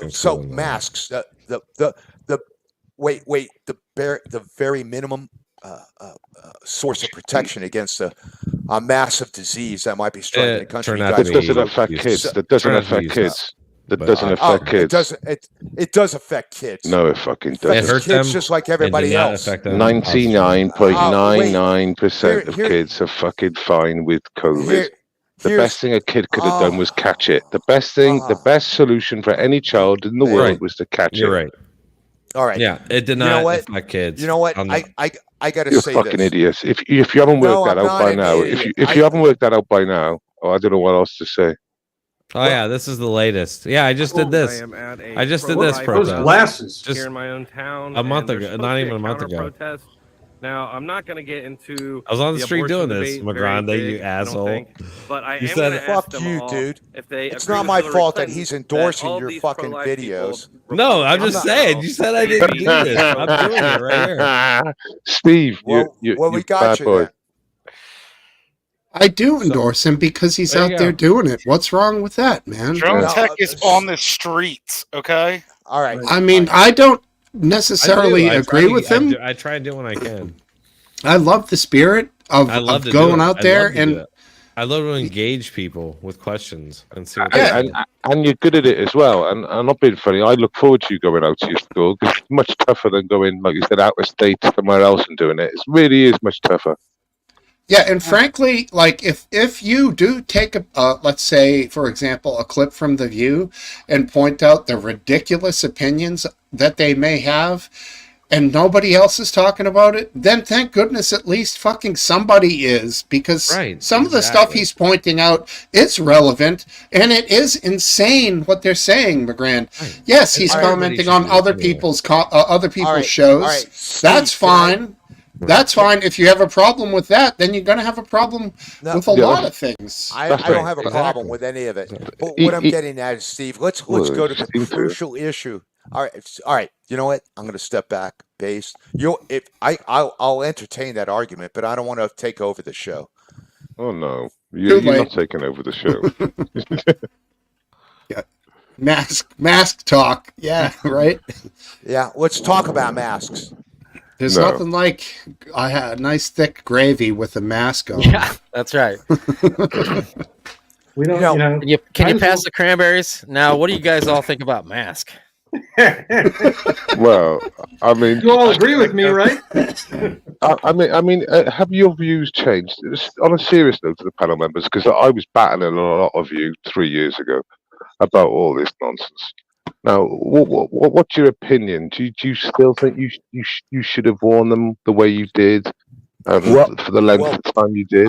So masks. The very minimum source of protection against a massive disease that might be striking the country. That doesn't affect kids. That doesn't affect kids. That doesn't affect kids. It does affect kids. No, it fucking doesn't. It hurts kids just like everybody else. 99.99% of kids are fucking fine with COVID. The best thing a kid could have done was catch it. The best solution for any child in the world was to catch it. You're right. All right. Yeah, it did not affect kids. You know what? I got to say You're fucking this. idiots. If you haven't worked that out by now, if you haven't worked that out by now, I don't know what else to say. Oh yeah, this is the latest. Yeah, I just did this. I just did this protest. Those glasses. Just here in my own town. a month and ago, there's not supposed to be even a month ago. Protest. Now, I'm not going to get into. I was on the street abortion doing this, debate, Magrande, very you big, I don't asshole. think, but I You am said gonna fuck ask them you, all dude. if they It's agree not with my Hillary fault that Clinton, he's endorsing all your these fucking pro-life videos. people- No, I'm just saying. You said I didn't do this. I'm doing it right here. Steve, Well, you we got bad you boy. then. I do endorse him because he's there out you there go. doing it. What's wrong with that, man? Drone No, Tech is on the streets, okay? All right. I mean, I don't necessarily I agree with him. I try and do when I can. I love the spirit of going out there and I love to engage people with questions and see what and you're good at it as well. And I'm not being funny. I look forward to you going out to your school because it's much tougher than going, like you said, out of state somewhere else and doing it. It really is much tougher. yeah, and frankly, like if you do take let's say, for example, a clip from The View and point out the ridiculous opinions that they may have, and nobody else is talking about it, then thank goodness at least fucking somebody is, because some of the stuff he's pointing out is relevant, and it is insane what they're saying, McGrand. Right. Yes, he's commenting on other people's shows. Right. That's fine. That's fine. If you have a problem with that, then you're going to have a problem with a lot of things. I don't have a problem with any of it. But what I'm getting at is, Steve, let's go to the crucial issue. All right. You know what? I'm going to step back based. I'll entertain that argument, but I don't want to take over the show. Oh no, Too you're not late. taking over the show. Yeah. Mask talk. Yeah, right. Yeah, let's talk about masks. There's No. nothing like I had a nice thick gravy with a mask on. Yeah, that's right. We don't, You know, you know. Can you might as pass the cranberries? Now, what do you guys all think about mask? Well, I mean, You all agree with me, right? I mean, have your views changed? On a serious note to the panel members, because I was battling a lot of you 3 years ago about all this nonsense. Now, what's your opinion? Do you still think you should have worn them the way you did, for the length of time you did?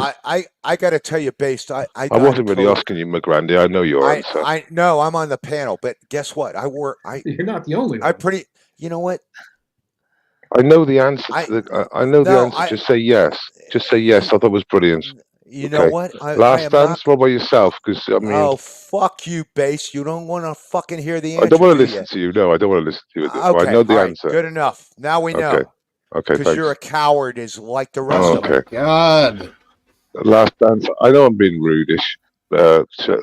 I got to tell you, based. I wasn't really asking you, McGrandy. I know your answer. I know I'm on the panel, but guess what? You're not the only one. You know what? I know the answer. I know the answer. Just say yes. Just say yes. I thought it was brilliant. You know what? Last dance. What about yourself? Because I mean, oh fuck you, base. You don't want to fucking hear the answer. I don't want to listen to you. No, I don't want to listen to you. Okay, I know the all right, answer. good enough. Now we know. Okay. Because you're a coward, is like the rest of them. God. Last dance. I know I'm being rudish, but I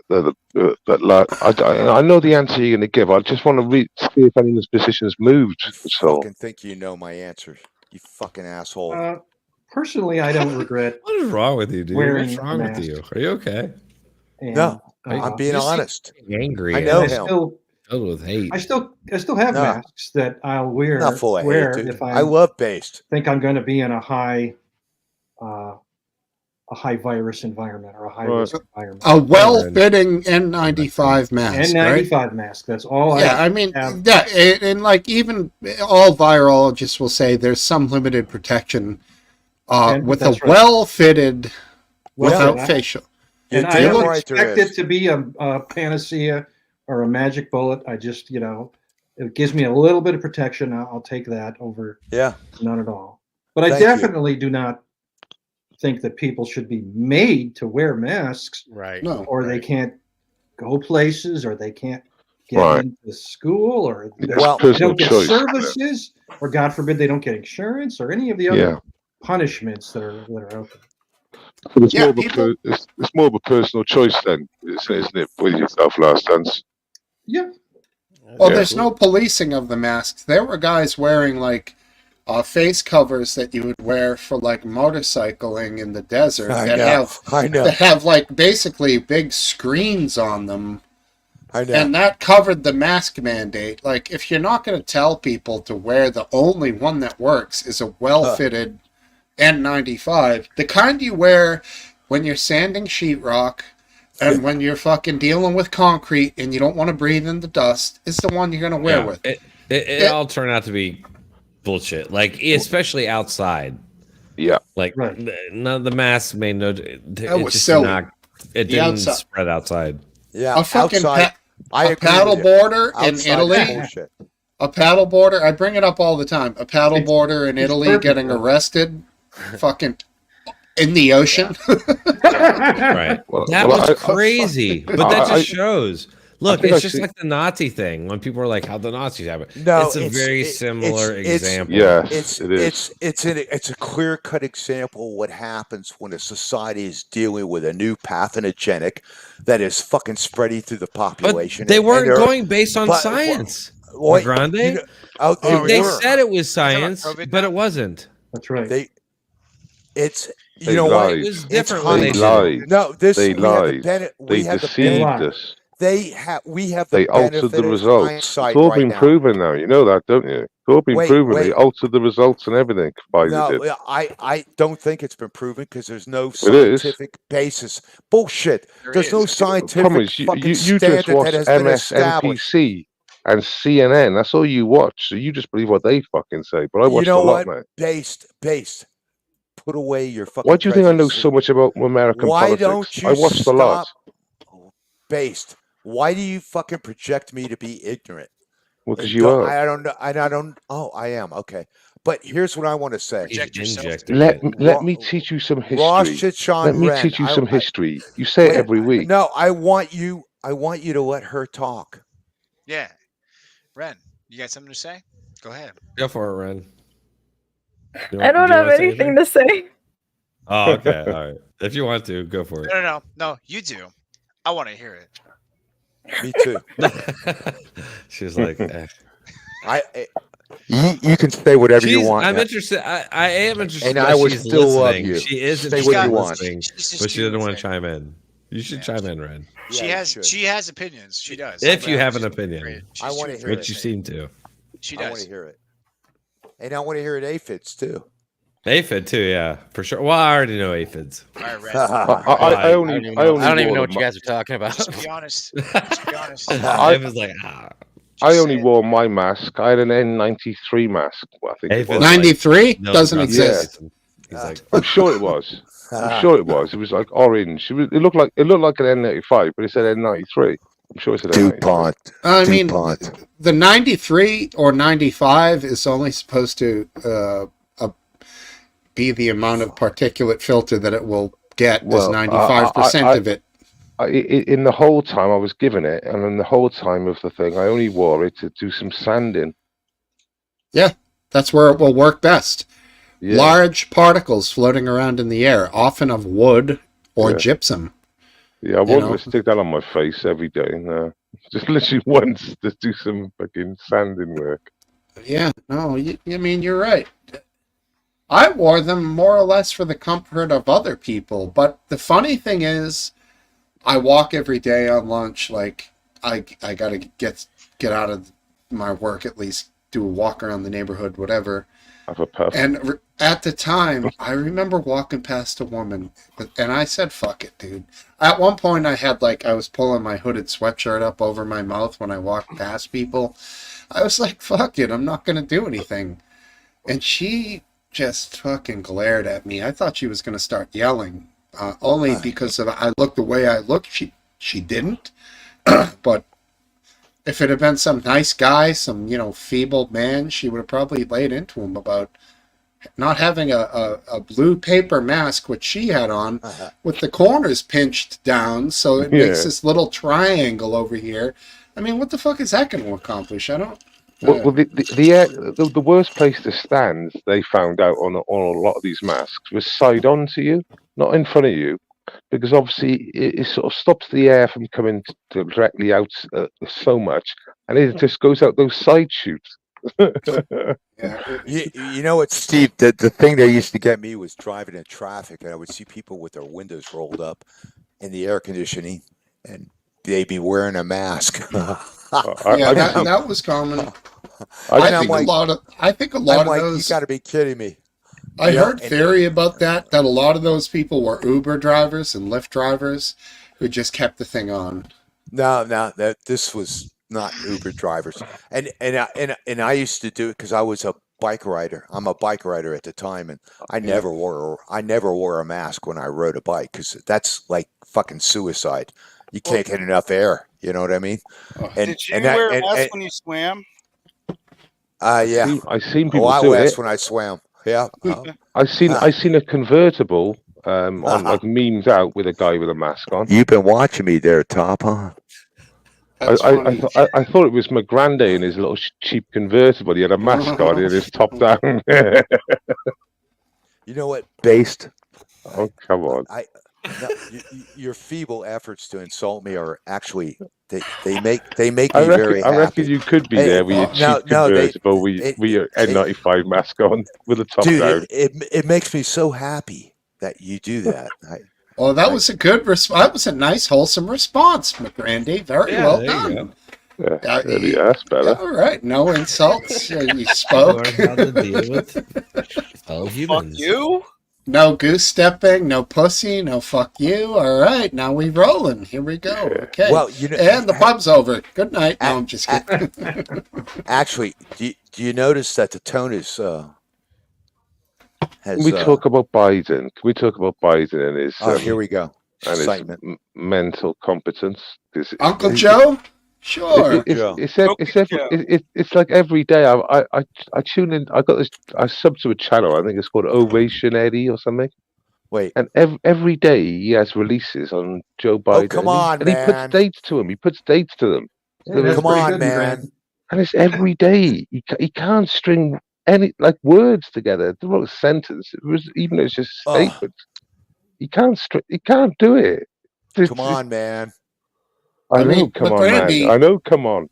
know the answer you're going to give. I just want to see if anyone's position's moved. So. Fucking think you know my answer, you fucking asshole. Personally, I don't regret. What is wrong with you, dude? Wearing What's wrong a with mask. you? Are you okay? And, No, I'm being honest. Angry. I know I him. still, filled with hate. I still have No. masks that I'll wear. Not full of hate, dude. If I love based. think I'm going to be in a high virus environment or a high risk environment. A well-fitting N95 mask. N95 right? mask. That's all. Yeah, I mean, yeah, and like even all virologists will say there's some limited protection with a that's right. well-fitted, without Well, facial. And You're I damn don't right there expect is. it to be a panacea or a magic bullet. I just, it gives me a little bit of protection. I'll take that over none at all. But I Thank you. definitely do not think that people should be made to wear masks. Right. No. Or they can't go places, or they can't get Right. into school, or It's they personal don't get choice. services, or God forbid they don't get insurance, or any of the other Yeah. punishments that are out there. So it's, Yeah, more of a people- it's more of a personal choice then, isn't it? With yourself, last dance. Yeah. Well, Yeah. there's no policing of the masks. There were guys wearing like face covers that you would wear for like motorcycling in the desert I that know. have like basically big screens on them. I know. And that covered the mask mandate. Like, if you're not going to tell people to wear the only one that works is a well-fitted N95, the kind you wear when you're sanding sheetrock and when you're fucking dealing with concrete and you don't want to breathe in the dust, is the one you're going to wear with. It all turned out to be bullshit. Like, especially outside. Yeah. Like, none of the masks made no. It was just silly. It The didn't outside. spread outside. Yeah, A fucking outside, I a agree with paddle you. boarder in Outside Italy. bullshit. A paddle boarder, I bring it up all the time. A paddle boarder in Italy perfect, getting though. arrested, fucking in the ocean. Right. Well, That well, was I- crazy. But that just shows. Look, think it's I just see- like the Nazi thing. When people are like, "How the Nazis have it?" No, it's a very similar example. Yes, it is. It's a clear cut example of what happens when a society is dealing with a new pathogenic that is fucking spreading through the population. They and weren't they're- going based on but- science. What- Grande. you know, They were. said it was science, COVID but it wasn't. That's right. They, it's you They know lied. what? It was It's different when They they hindsight. did it. lied. No, this They we have the lied. benefit. They We have the deceived benefit. us. we have the They altered benefit the of results. hindsight It's all right been now. proven now. You know that, don't you? It's all been Wait, proven. They wait. altered the results and everything. Pfizer did. No, I don't think it's been proven because there's no It is. scientific basis. Bullshit. There There's no is. scientific Promise, you fucking just standard watch that has been established. MSNBC and CNN. That's all you watch. So you just believe what they fucking say. But I You watched know a lot, what? man. Based. Put away your fucking. Why do you think I know prejudices. so much about American Why politics? don't you I watched a lot. stop? Based. Why do you fucking project me to be ignorant? Well, because And you don't- are. I don't know. I don't. Oh, I am. Okay. But here's what I want to say. Project yourself. Injected Let it. me teach you some Rosh history. Chichan Let me Ren, teach you I- some I- history. You say it Wait, every week. No, I want you to let her talk. Yeah. Ren, you got something to say? Go ahead. Go for it, Ren. I don't have anything to say. Oh, okay. All right. If you want to, go for it. No. You do. I want to hear it. Me too. She's like, You can say whatever you want. I'm interested. I am interested. And that I would she's still love listening. you. She is Say interested what you in want. listening, She's but she doesn't want to saying. chime in. You should chime in, Ren. She has opinions. She does. If you But have an she's opinion, afraid. I She's want too to hear afraid it. which you say seem to. She I want does. to hear it. And I want to hear it aphids too. Aphid too, yeah, for sure. Well, I already know aphids. I don't even know what you guys are talking about. Just be honest. Just be honest. I was like, I only wore my mask. I had an N93 mask. Well, I think it was 93 doesn't exist. He's like, I'm sure it was. I'm sure it was. It was like orange. It looked like an N95, but it said N93. I'm sure it said DuPont. I mean, DuPont. the 93 or 95 is only supposed to be the amount of particulate filter that it will get. Well, 95% of it. In the whole time I was given it, and in the whole time of the thing, I only wore it to do some sanding. Yeah, that's where it will work best. Yeah. Large particles floating around in the air, often of wood or gypsum. Yeah, I wasn't going to stick that on my face every day. No. Just literally once to do some fucking sanding work. Yeah, no, I mean, you're right. I wore them more or less for the comfort of other people, but the funny thing is, I walk every day on lunch. Like, I got to get out of my work, at least do a walk around the neighborhood, whatever. Have a puff. And at the time, I remember walking past a woman, and I said, fuck it, dude. At one point, I was pulling my hooded sweatshirt up over my mouth when I walked past people. I was like, fuck it, I'm not going to do anything. And she just fucking glared at me. I thought she was going to start yelling, only because I looked the way I looked. She didn't. But if it had been some nice guy, some, feeble man, she would have probably laid into him about not having a blue paper mask, which she had on, with the corners pinched down, so it makes this little triangle over here. I mean, what the fuck is that going to accomplish? I don't... Well, the worst place to stand, they found out on a lot of these masks, was side on to you, not in front of you, because obviously it sort of stops the air from coming directly out so much, and it just goes out those side shoots. You know what, Steve? The thing that used to get me was driving in traffic, and I would see people with their windows rolled up in the air conditioning, and they'd be wearing a mask. That was common. I think a lot of those. You got to be kidding me. I heard theory about that a lot of those people were Uber drivers and Lyft drivers who just kept the thing on. No, this was not Uber drivers, and I used to do it because I was a bike rider. I'm a bike rider at the time, and I never wore a mask when I rode a bike because that's like fucking suicide. You can't get enough air. You know what I mean? Did you wear a mask when you swam? Yeah. I seen people I do was it when I swam. Yeah. I seen a convertible on like memes out with a guy with a mask on. You've been watching me there, Top, huh? I thought it was McGrande in his little cheap convertible. He had a mask on and his top down. You know what? Based. Oh, come on. Your feeble efforts to insult me are actually they make me very happy. I reckon you could be there with your cheap convertible with your N95 mask on with a top down. It makes me so happy that you do that. Well, that was a good response. That was a nice, wholesome response, McGrandy. Very well done. Yeah, that's better. All right, no insults. You spoke. Learn how to deal with fellow humans. Fuck you? No goose stepping, no pussy, no fuck you. All right, now we rolling. Here we go. Okay. Well, and the pub's over. Good night. No, I'm just kidding. Actually, do you notice that the tone is Can we talk about Biden? Can we talk about Biden and his here we go. And Excitement. his mental competence? Uncle Joe? Sure. It's like every day I tune in. I sub to a channel. I think it's called Ovation Eddie or something. Wait. And every day he has releases on Joe Biden. Oh, come on, and he puts dates to them. He puts dates to them. Yeah, come on, man. And it's every day. He can't string any like words together. They wrote a sentence. It was even though it's just a statement. You can't do it. Come on, man. I know. Come on, McGrandy, man. I know. Come on.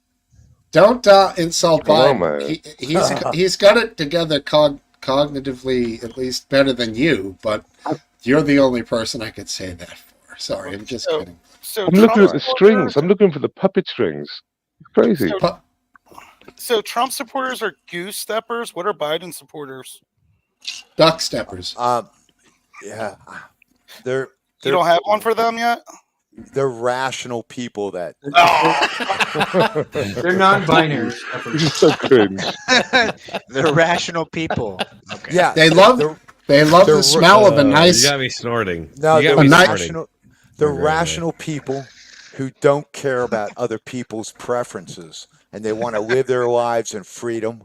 Don't insult Come on, Biden. man. He's got it together cognitively at least better than you, but you're the only person I could say that for. Sorry, I'm just kidding. I'm looking at the strings. I'm looking for the puppet strings. It's crazy. So Trump supporters are goose steppers. What are Biden supporters? Duck steppers. Yeah, you don't have one for them yet. They're rational people that. They're non-binary. So cringe. They're rational people. Okay. Yeah, they love the smell of a nice. You got me snorting. No, you got they're me rational. They're rational people who don't care about other people's preferences, and they want to live their lives in freedom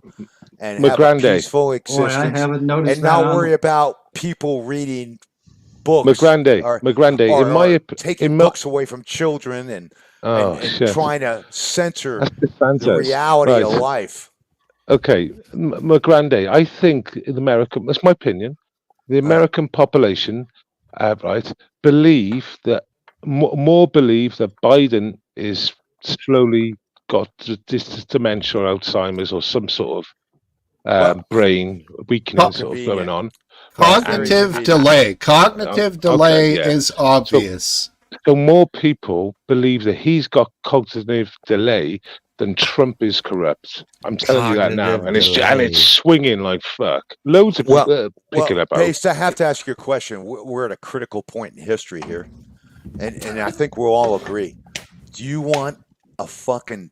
and have a peaceful existence, I haven't noticed and not worry about people reading books. McGrandy, taking books away from children and trying to censor the reality of life. Okay, McGrandy, I think in America, that's my opinion, the American population, believe that more believe that Biden is slowly got this dementia or Alzheimer's or some sort of brain weakness sort of going on. Cognitive delay. Cognitive delay is obvious. So more people believe that he's got cognitive delay than Trump is corrupt. I'm telling you that now, and it's swinging like fuck. Loads of people are picking up. Pace, I have to ask you a question. We're at a critical point in history here, and I think we'll all agree. Do you want a fucking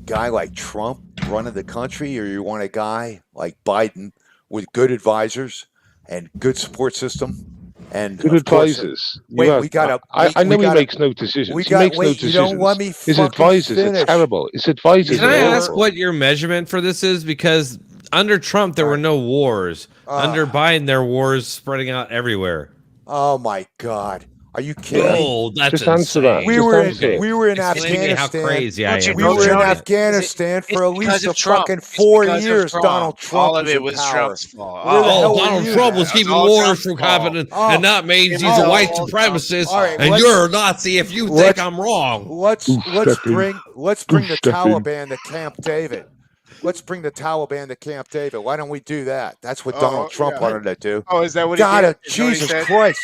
guy like Trump running the country, or you want a guy like Biden with good advisors and good support system? And good advisors. We got. I know he makes no decisions. He makes no decisions. You don't let me His advisors are terrible. His advisors. Can I ask what your measurement for this is? Because under Trump there were no wars. Under Biden there were wars spreading out everywhere. Oh my God. Are you kidding? Oh, that's just answer that. We were in Afghanistan. How crazy I am. We were in Afghanistan for at least fucking 4 years. Donald Trump. All of it was Trump's fault. Donald Trump was keeping wars from happening, and that means he's a white supremacist, and you're a Nazi if you think I'm wrong. Let's bring the Taliban to Camp David. Let's bring the Taliban to Camp David. Why don't we do that? That's what Donald Trump wanted to do. Oh, is that what he did? Jesus Christ.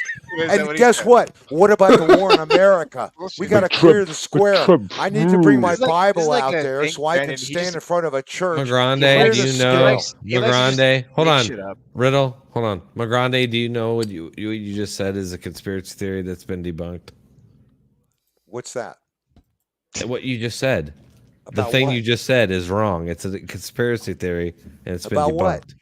And guess what? What about the war in America? We got to clear the square. I need to bring my Bible out there so I can stand in front of a church. McGrande, do you know? McGrande, hold on. Riddle, hold on. McGrande, do you know what you just said is a conspiracy theory that's been debunked? What's that? What you just said. The About thing what? you just said is wrong. It's a conspiracy theory, and it's been About debunked.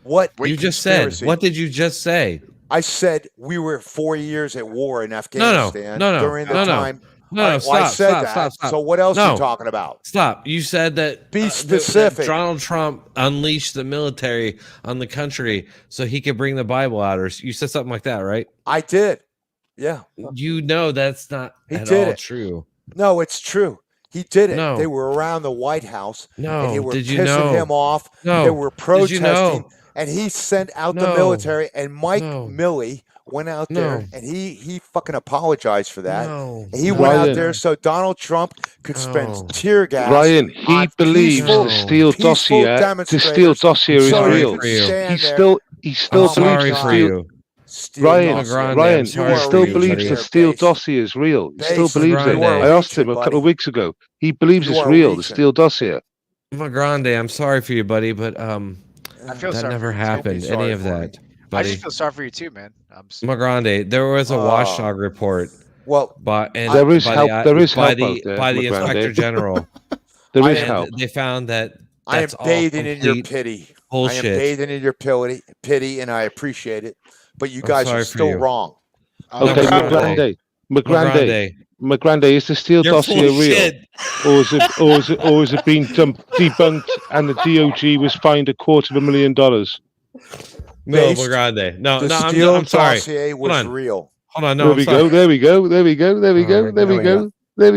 What? You just said. What did you just say? I said we were 4 years at war in Afghanistan during the time. Stop. So what else are you talking about? Stop. You said that. Be specific. That Donald Trump unleashed the military on the country so he could bring the Bible out, or you said something like that, right? I did. Yeah. You know that's not at all true. No, it's true. He did it. No. They were around the White House. No. And they were Did you pissing know? him off. No. They were protesting. Did you know? And he sent out the No. military. And Mike No. Milley went out there No. and he fucking apologized for that. No. He went out there so Donald Trump could spend tear gas. Ryan, he believes the Steele dossier. The Steele dossier is real. He still believes the Steele. Ryan, he still believes the Steele dossier is real. He still believes it. I asked him a couple of weeks ago. He believes it's real, the Steele dossier. McGrande, I'm sorry for you, buddy, but I feel that sorry never for you. happened. Any of that, I buddy. just feel sorry for you too, man. McGrande, there was a watchdog report. Well, there is help. There is help out there, by the McGrande. Inspector General. There is help. They found that I am that's all bathing in your complete pity. bullshit. I am bathing in your pity, and I appreciate it. But you guys sorry are for still you. wrong. Okay, McGrande, is the Steele dossier real, or is it been debunked and the DOJ was fined $250,000? No, McGrande. No, the no, Steele I'm sorry. dossier was Hold on. real. Hold on, no, There I'm we sorry. go. There we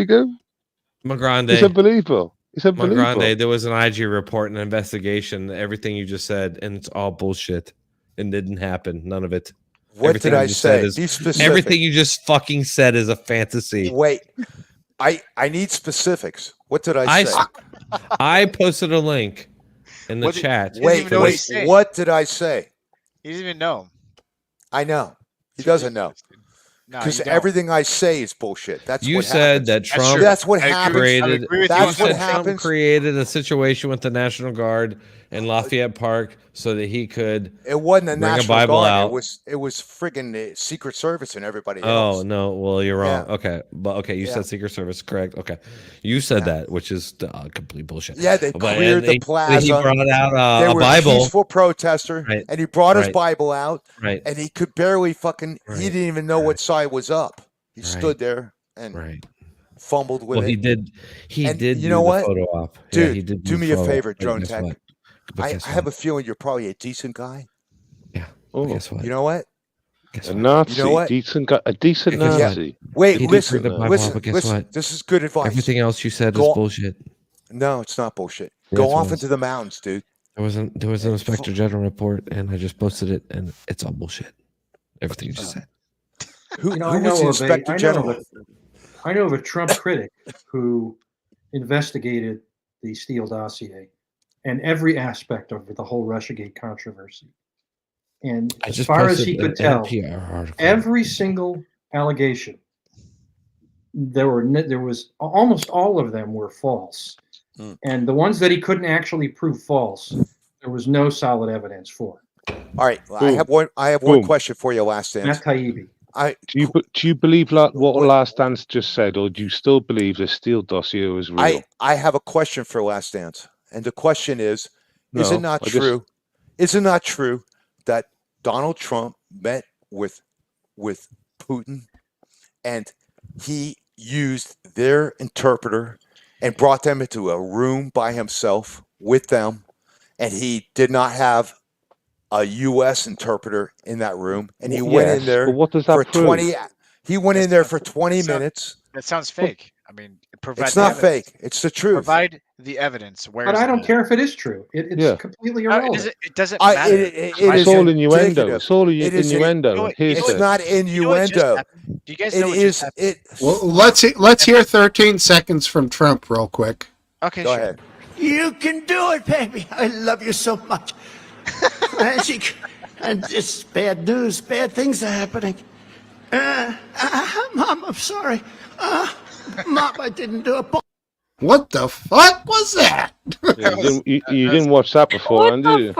go. McGrande. It's It's unbelievable. Grande, there was an IG report, an investigation, everything you just said, and it's all bullshit. It didn't happen. None of it. What Everything did you I just say? said is- Be specific. Everything you just fucking said is a fantasy. Wait, I need specifics. What did I say? I posted a link in the What did- chat. he doesn't even know what he's saying. What did I say? He doesn't even know. I know. He doesn't know. No, Because you don't. everything I say is bullshit. That's You what said happens. that Trump That's what happens. created. That's you what said Trump happens. created a situation with the National Guard in Lafayette Park so that he could. It wasn't a bring National a Bible Guard. out. It was friggin' the Secret Service and everybody Oh else. no! Well, you're wrong. Yeah. Okay, but okay, you Yeah. said Secret Service, correct? Okay, you said that, which is complete bullshit. Yeah, they But- cleared and the he plaza. brought out They a were Bible. peaceful protester, Right. and he brought his Right. Bible out, Right. and he could barely fucking. He Right. didn't even know what side was up. He Right. stood there and Right. fumbled with Well, it. he did. He And did. You do know the what, Photo op. dude? Yeah, he did do the me a photo op, favor, but Drone guess Tech. what? But I guess have what? a feeling you're probably a decent guy. Yeah. Oh, Guess what? You know what? a Nazi, You know what? decent guy, a decent Guess what? Nazi. Wait, He did listen, bring the Bible listen, up, but guess listen. what? This is good advice. Everything else you said is Go- bullshit. No, it's not bullshit. Yes, Go it off was. into the mountains, dude. There was an Inspector General report, and I just posted it, and it's all bullshit. Everything you just said. Who, You know, who I know was the of Inspector General? I know of a Trump critic who investigated the Steele dossier and every aspect of the whole Russiagate controversy. And I as just far as posted he could an tell, NPR article. every single allegation, there was almost all of them were false. Hmm. And the ones that he couldn't actually prove false, there was no solid evidence for. All right, I Boom. have one. I have one Boom. question for you. Last Matt dance. Taibbi. Do you believe what Last Dance just said, or do you still believe the Steele dossier is real? I have a question for Last Dance, and the question is it No, not I just- true? Is it not true that Donald Trump met with Putin, and he used their interpreter and brought them into a room by himself with them, and he did not have a U.S. interpreter in that room, and he went in Yes, there but what does that for prove? 20. He went in there for 20 minutes. That sounds fake. I mean, provide It's the not evidence. fake. It's the truth. Provide the evidence. Where But is I it don't at? care if it is true. It's Yeah. completely It irrelevant. doesn't, it doesn't I- matter. it Provide It's is all the- innuendo. indicative. It's all It is innuendo. You know and what- you know hearsay. It's not You know what just innuendo. happened? Do you guys It know what is. just happened? It. Well, let's hear 13 seconds from Trump real quick. Okay, Go sure. ahead. You can do it, baby. I love you so much. And it's bad news. Bad things are happening. Mom, I'm sorry. Mom, I didn't do it. What the fuck was that? Yeah, you didn't watch that beforehand, did you?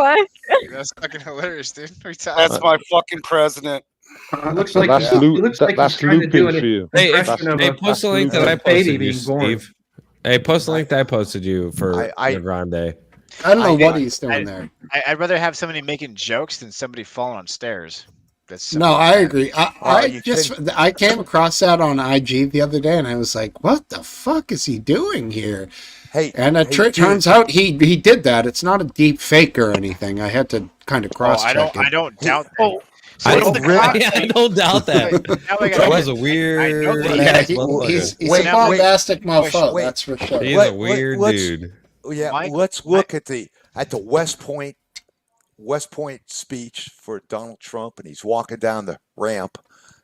That's fucking hilarious, dude. That's my fucking president. It looks like That's he's, Lu- it looks that- like that's he's trying to do looping an for you. Hey, impression of a post the link that I baby posted you, being born. Steve. Hey, post the link that I posted you for I- Grande. I don't know what he's doing there. I'd rather have somebody making jokes than somebody falling on stairs. That's No, I agree. I you I came across that on IG the other day, and I was like, "What the fuck is he doing here?" Hey, And it hey, dude. turns out he did that. It's not a deep fake or anything. I had to kind of cross I check don't. I don't doubt that. Oh, So I what's don't, the con- I don't doubt that. Now I Trump gotta- is a weird. I know that he Yeah, has- he's Wait, a bombastic wait, mofo, wait. that's for sure. He's Let- a weird let's- dude. Yeah, Mike, let's look at the West Point speech for Donald Trump, and he's walking down the ramp,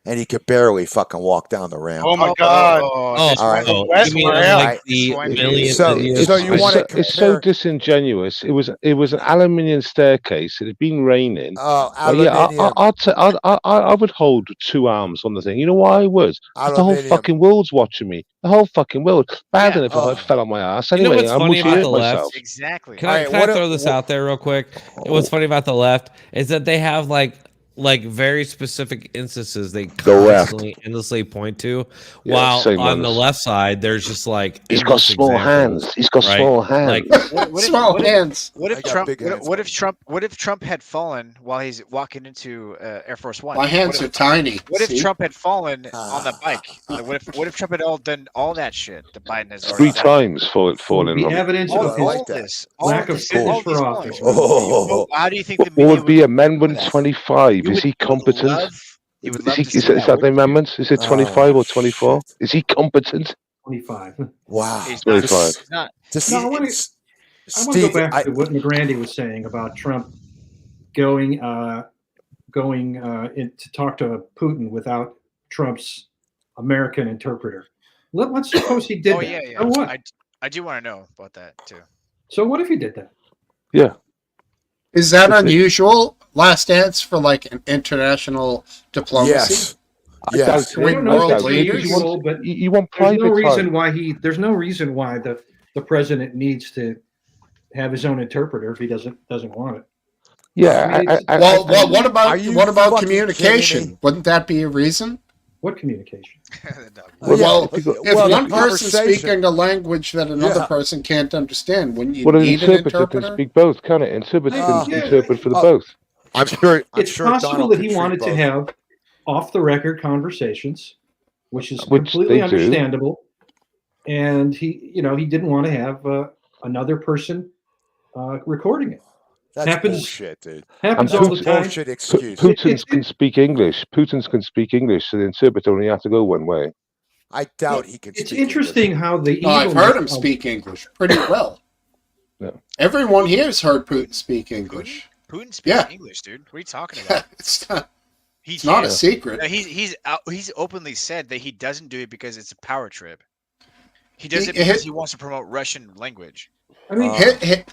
and he could barely fucking walk down the ramp. Oh my God. Oh, All right. you mean like the million? So you want to It's so disingenuous. It was an aluminium staircase. It had been raining. Oh, Well, yeah, aluminium. I would hold two arms on the thing. You know why I would? 'Cause the whole Aluminium. fucking world's watching me. The whole fucking world. Bad Yeah. enough if I fell on my ass. You know Anyway, what's I'm funny mushy about it the left? myself. Exactly. Can All I, right, can what I a- throw this out there real quick? What's funny about the left is that they have like very specific instances they The left. constantly endlessly point to, Yeah, while same on the ones. left side there's just like He's got endless small examples, hands. He's got right? small hands. Like Small hands. What I if got Trump? big hands. What if Trump had fallen while he's walking into Air Force One? My hands are tiny. What if see? Trump had fallen on the bike? What if Trump had done all that shit? The Biden has Three already done? times falling The on. evidence All, of I his like all that. this, all lack of this, fitness all for these office. fallings. Oh. How do you think the What media would be would Amendment that? 25? You Is he would competent? love- you would love to Is see that the wouldn't you? amendment? Is it 25 or 24? shit. Is he competent? 25. Wow. He's Very not. fine. He's not. This No, I want is to go Steve. back to what McGrandy was saying about Trump going in to talk to Putin without Trump's American interpreter. Let's suppose he did Oh that. yeah, yeah. So what? I do want to know about that too. So what if he did that? Yeah. Is that unusual? Last dance for like an international diplomacy? Yes. I doubt Yes. it. Between I don't know if world that's leaders? unusual, but You want there's no private reason time. why the president needs to have his own interpreter if he doesn't want it. Yeah. Well, what Are about you what about fucking kidding communication? me? Wouldn't that be a reason? What communication? Well, if you got- if well, one the person's conversation- speaking a language that another Yeah. person can't understand, wouldn't you Well, an need an interpreter can interpreter? speak both, can it? Interpreter can Yeah. interpret for the Oh, both. I'm sure. It's possible that he wanted to have off-the-record conversations, which is Which completely they do. understandable. And he didn't want to have another person recording it. That's happens- bullshit, dude. Happens And all the That's time. bullshit excuse. Putin's can speak English. Putin's can speak English, so the interpreter only has to go one way. I doubt he can. It's speak interesting English. how the No, I've evilness heard him of- speak English pretty well. No. Everyone here's heard Putin speak English. Putin speaks Yeah. English, dude. What are you talking about? It's not, He it's not a can't. secret. No, he's openly said that he doesn't do it because it's a power trip. He does He- it because he- he wants to promote Russian language. I mean,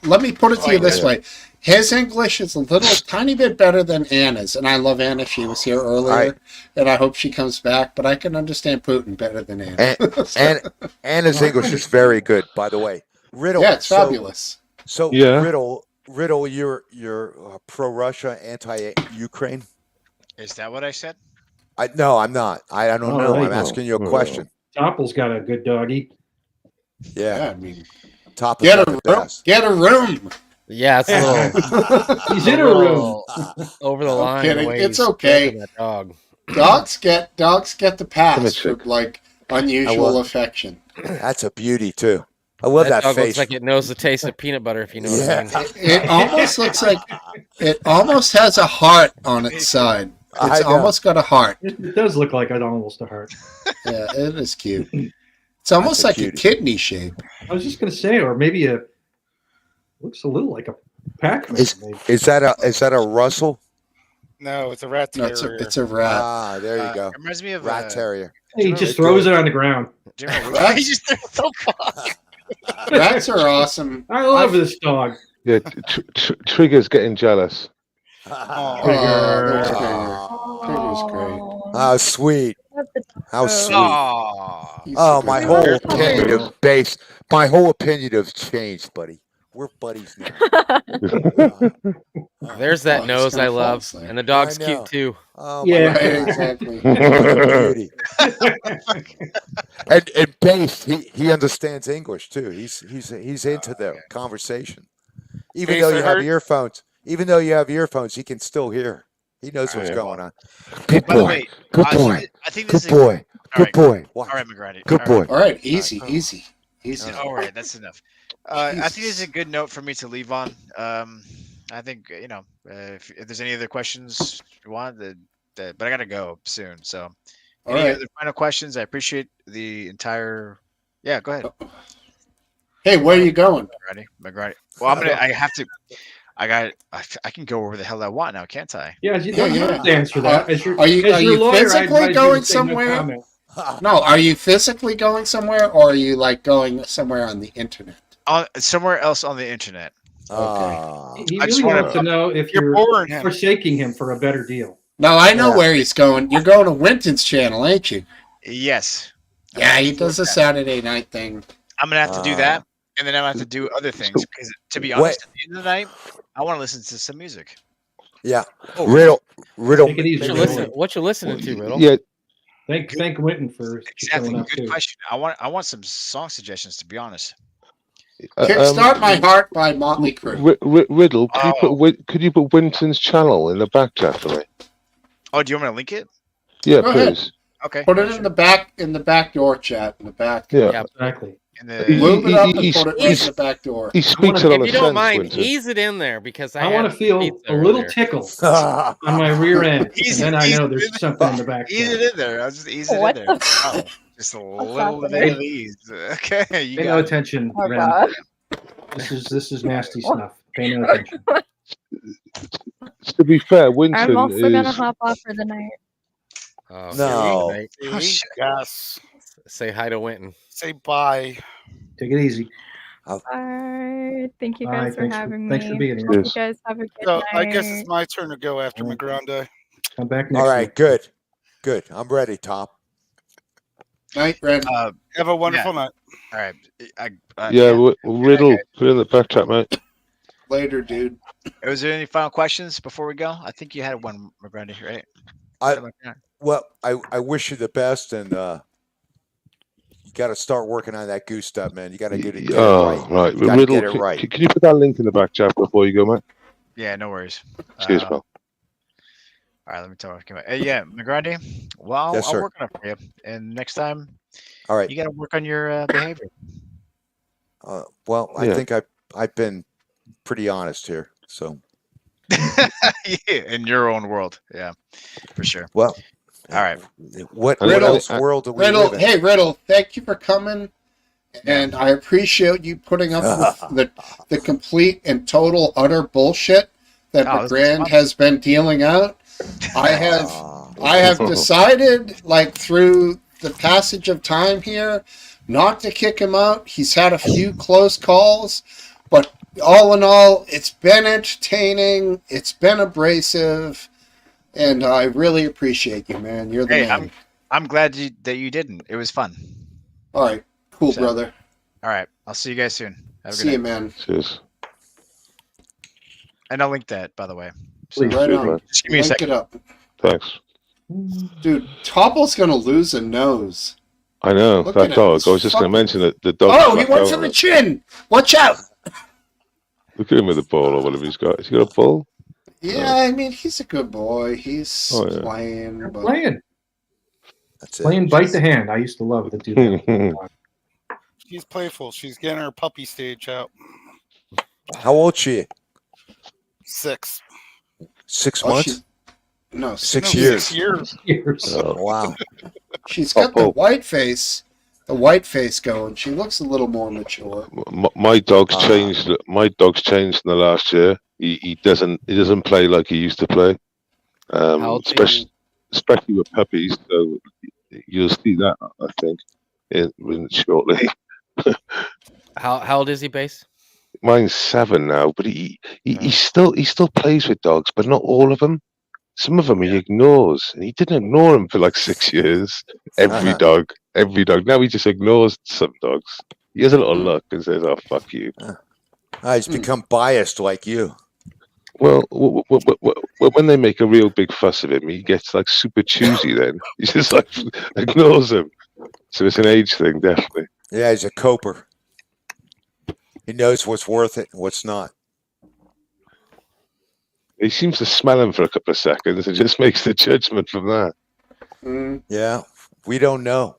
Let me put it to you this yeah. way. His English is a little tiny bit better than Anna's, and I love Anna. She was here earlier, and I hope she comes back, but I can understand Putin better than Anna. And his English is very good, by the way. Riddle. Yeah, it's so- fabulous. So Yeah. Riddle, you're pro-Russia, anti-Ukraine. Is that what I said? No, I'm not. I don't Oh, know. right. I'm asking you a Oh. question. Topple's got a good doggy. Yeah. Yeah, I mean, Top get of a the room. best. Get a room. Yeah, it's a little. He's in a room. little over the I'm line. the kidding. way It's he's okay. stroking that dog. Dogs get the pass for Timothy. like unusual love- affection. That's a beauty too. I love that dog face. looks like it knows the taste of peanut butter. If you know what I mean. It almost looks like it almost has a heart on its side. I It's know. almost got a heart. It does look like it almost a heart. Yeah, it is cute. It's almost That's a like a cutie. kidney shape. I was just going to say, or maybe looks a little like a Pac-Man. maybe. Is that a Russell? No, it's a rat No, terrier. it's a rat. Ah, there you go. It reminds me of Rat terrier. He just throws it on the ground. Do you remember Rats- he just threw the fuck. Rats are awesome. I love this dog. Yeah, Trigger's getting jealous. Oh, Trigger. Trigger's great. How sweet. How sweet. Aw. He's Oh, a my good whole guy. opinion of base. My whole opinion has changed, buddy. We're buddies now. There's that Oh, nose it's gonna I fall love, asleep. and the dog's I know. cute too. Oh, Yeah. Right, my exactly. beauty. And base, he understands English too. He's into the conversation. Even Base, though I you have heard- earphones, he can still hear. He knows what's going on. Good By the boy. way, Good I- boy. I think Good this is a- boy. All Good right. boy. All Watch. right, McGrady. Good All right. boy. All right, easy. All right, that's enough. I think this is a good note for me to leave on. I think if there's any other questions you want, but I gotta go soon. So, All any right. other final questions? I appreciate the entire. Yeah, go ahead, Hey, where are you going? McGrady. Well, I can go wherever the hell I want now, can't I? Yeah, you don't Yeah, have to answer that. As your, Are you as your lawyer, I physically advise you to going say no somewhere? comment. No, are you physically going somewhere, or are you like going somewhere on the internet? Somewhere else on the internet. Ah. He I just really wanna- wants to know if You're you're boring him. forsaking him for a better deal. No, I know Yeah. where he's going. You're going to Winton's channel, ain't you? Yes. Yeah, he does a Saturday night thing. I'm gonna have to do that, and then I'm gonna have to do other things. Because to be honest, at the end of the night, I want to listen to some music. Yeah. Oh. Riddle. Take it easy. What you listening to, Riddle? Yeah, Thank Winton for Exactly. showing up Good too. question. I want some song suggestions. To be honest. Kickstart My Heart by Motley Crue. Riddle, could you put Winton's channel in the back chat for me? Oh, do you want me to link it? Yeah, Go ahead. please. Okay. Put it in the back door chat in the back. Yeah. Exactly. In Lube it up and He's- put it right in the back door. He speaks it on If a you don't sense, mind, Winton. ease it in there because I want to had feel pizza a little earlier. tickle on my rear end, and then I know there's something in the back. Ease there. it in there. I'll just ease it What in there. the Oh. Just a What's little bit happening? of these. Okay, you Pay got no it. attention, Oh Ren. God. This is nasty stuff. Pay no attention. To be fair, I'm Winton also gonna is. hop off for the night. Oh, No. Right. Hush. Yes. Say hi to Winton. Say bye. Take it easy. Bye. Thank you Bye. guys for having Thanks for me. being here. Hope you Yes. guys have a good So I guess night. it's my turn to go after McGrande. Come back All next right, week. good. Good. I'm ready, Top. Night, Ren. Have a wonderful night. All right. Yeah, Riddle, put in the back chat, mate. Later, dude. Was there any final questions before we go? I think you had one, McGrande, right? I wish you the best, and you got to start working on that goose stuff, man. You got to get it right. Right. You gotta Riddle, get it right. can you put that link in the back chat before you go, mate? Yeah, no worries. Cheers, pal. All right, let me talk about. Yeah, McGrande. Well, Yes, I'll sir. work on it for you. And next time, All right. you got to work on your behavior. Well, I Yeah. think I've been pretty honest here, so. Yeah, in your own world, yeah, for sure. Well, all right. What Riddle, else world do we Riddle, live in? hey, Riddle, thank you for coming. And I appreciate you putting up with the complete and total utter bullshit that McGrand has been dealing out. I have decided, like, through the passage of time here, not to kick him out. He's had a few close calls, but all in all, it's been entertaining. It's been abrasive, and I really appreciate you, man. You're the Hey, man. I'm glad that you didn't. It was fun. All right, cool, brother. All right, I'll see you guys soon. Have a See good you, night. man. Cheers. And I'll link that, by the way. Please, right on. Just give me a Link second. it up. Thanks. Dude, Topple's gonna lose a nose. I know, Look that at dog. him. I was just going to mention that the dog. Oh, he went for the chin. Watch out. Look at him with the ball or whatever he's got. Has he got a ball? Yeah, I mean, he's a good boy. He's Oh, yeah. playing. But... Playing. That's it. Playing bite the hand. I used to love to do that. She's playful. She's getting her puppy stage out. How old she? 6. 6 Oh, months? No, 6 No, years. 6 years. Oh, wow. She's got the white face. The white face going. She looks a little more mature. My dog's changed. My dog's changed in the last year. He doesn't play like he used to play. Especially with puppies. So you'll see that, I think, shortly. How old is he, Base? Mine's 7 now, but he still plays with dogs, but not all of them. Some of them he ignores, and he didn't ignore them for like 6 years. Every dog. Now he just ignores some dogs. He has a little look and says, "Oh, fuck you." He's become biased like you. Well, when they make a real big fuss of him, he gets like super choosy. Then he just like ignores them. So it's an age thing, definitely. Yeah, he's a coper. He knows what's worth it and what's not. He seems to smell him for a couple of seconds and just makes the judgment from that. Yeah, we don't know.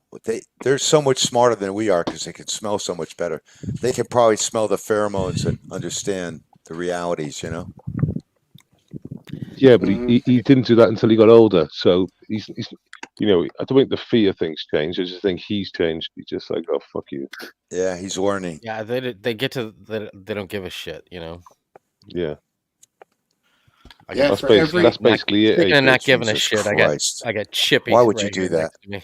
They're so much smarter than we are because they can smell so much better. They can probably smell the pheromones and understand the realities, you know? Yeah, but he didn't do that until he got older. So he's I don't think the fear thing's changed. I just think he's changed. He's just like, oh, fuck you. Yeah, he's learning. Yeah, they get to they don't give a shit, you know. Yeah. That's basically it. Speaking of not giving a Jesus shit, Christ. I got Chippy. Why would you right do here that? next to me.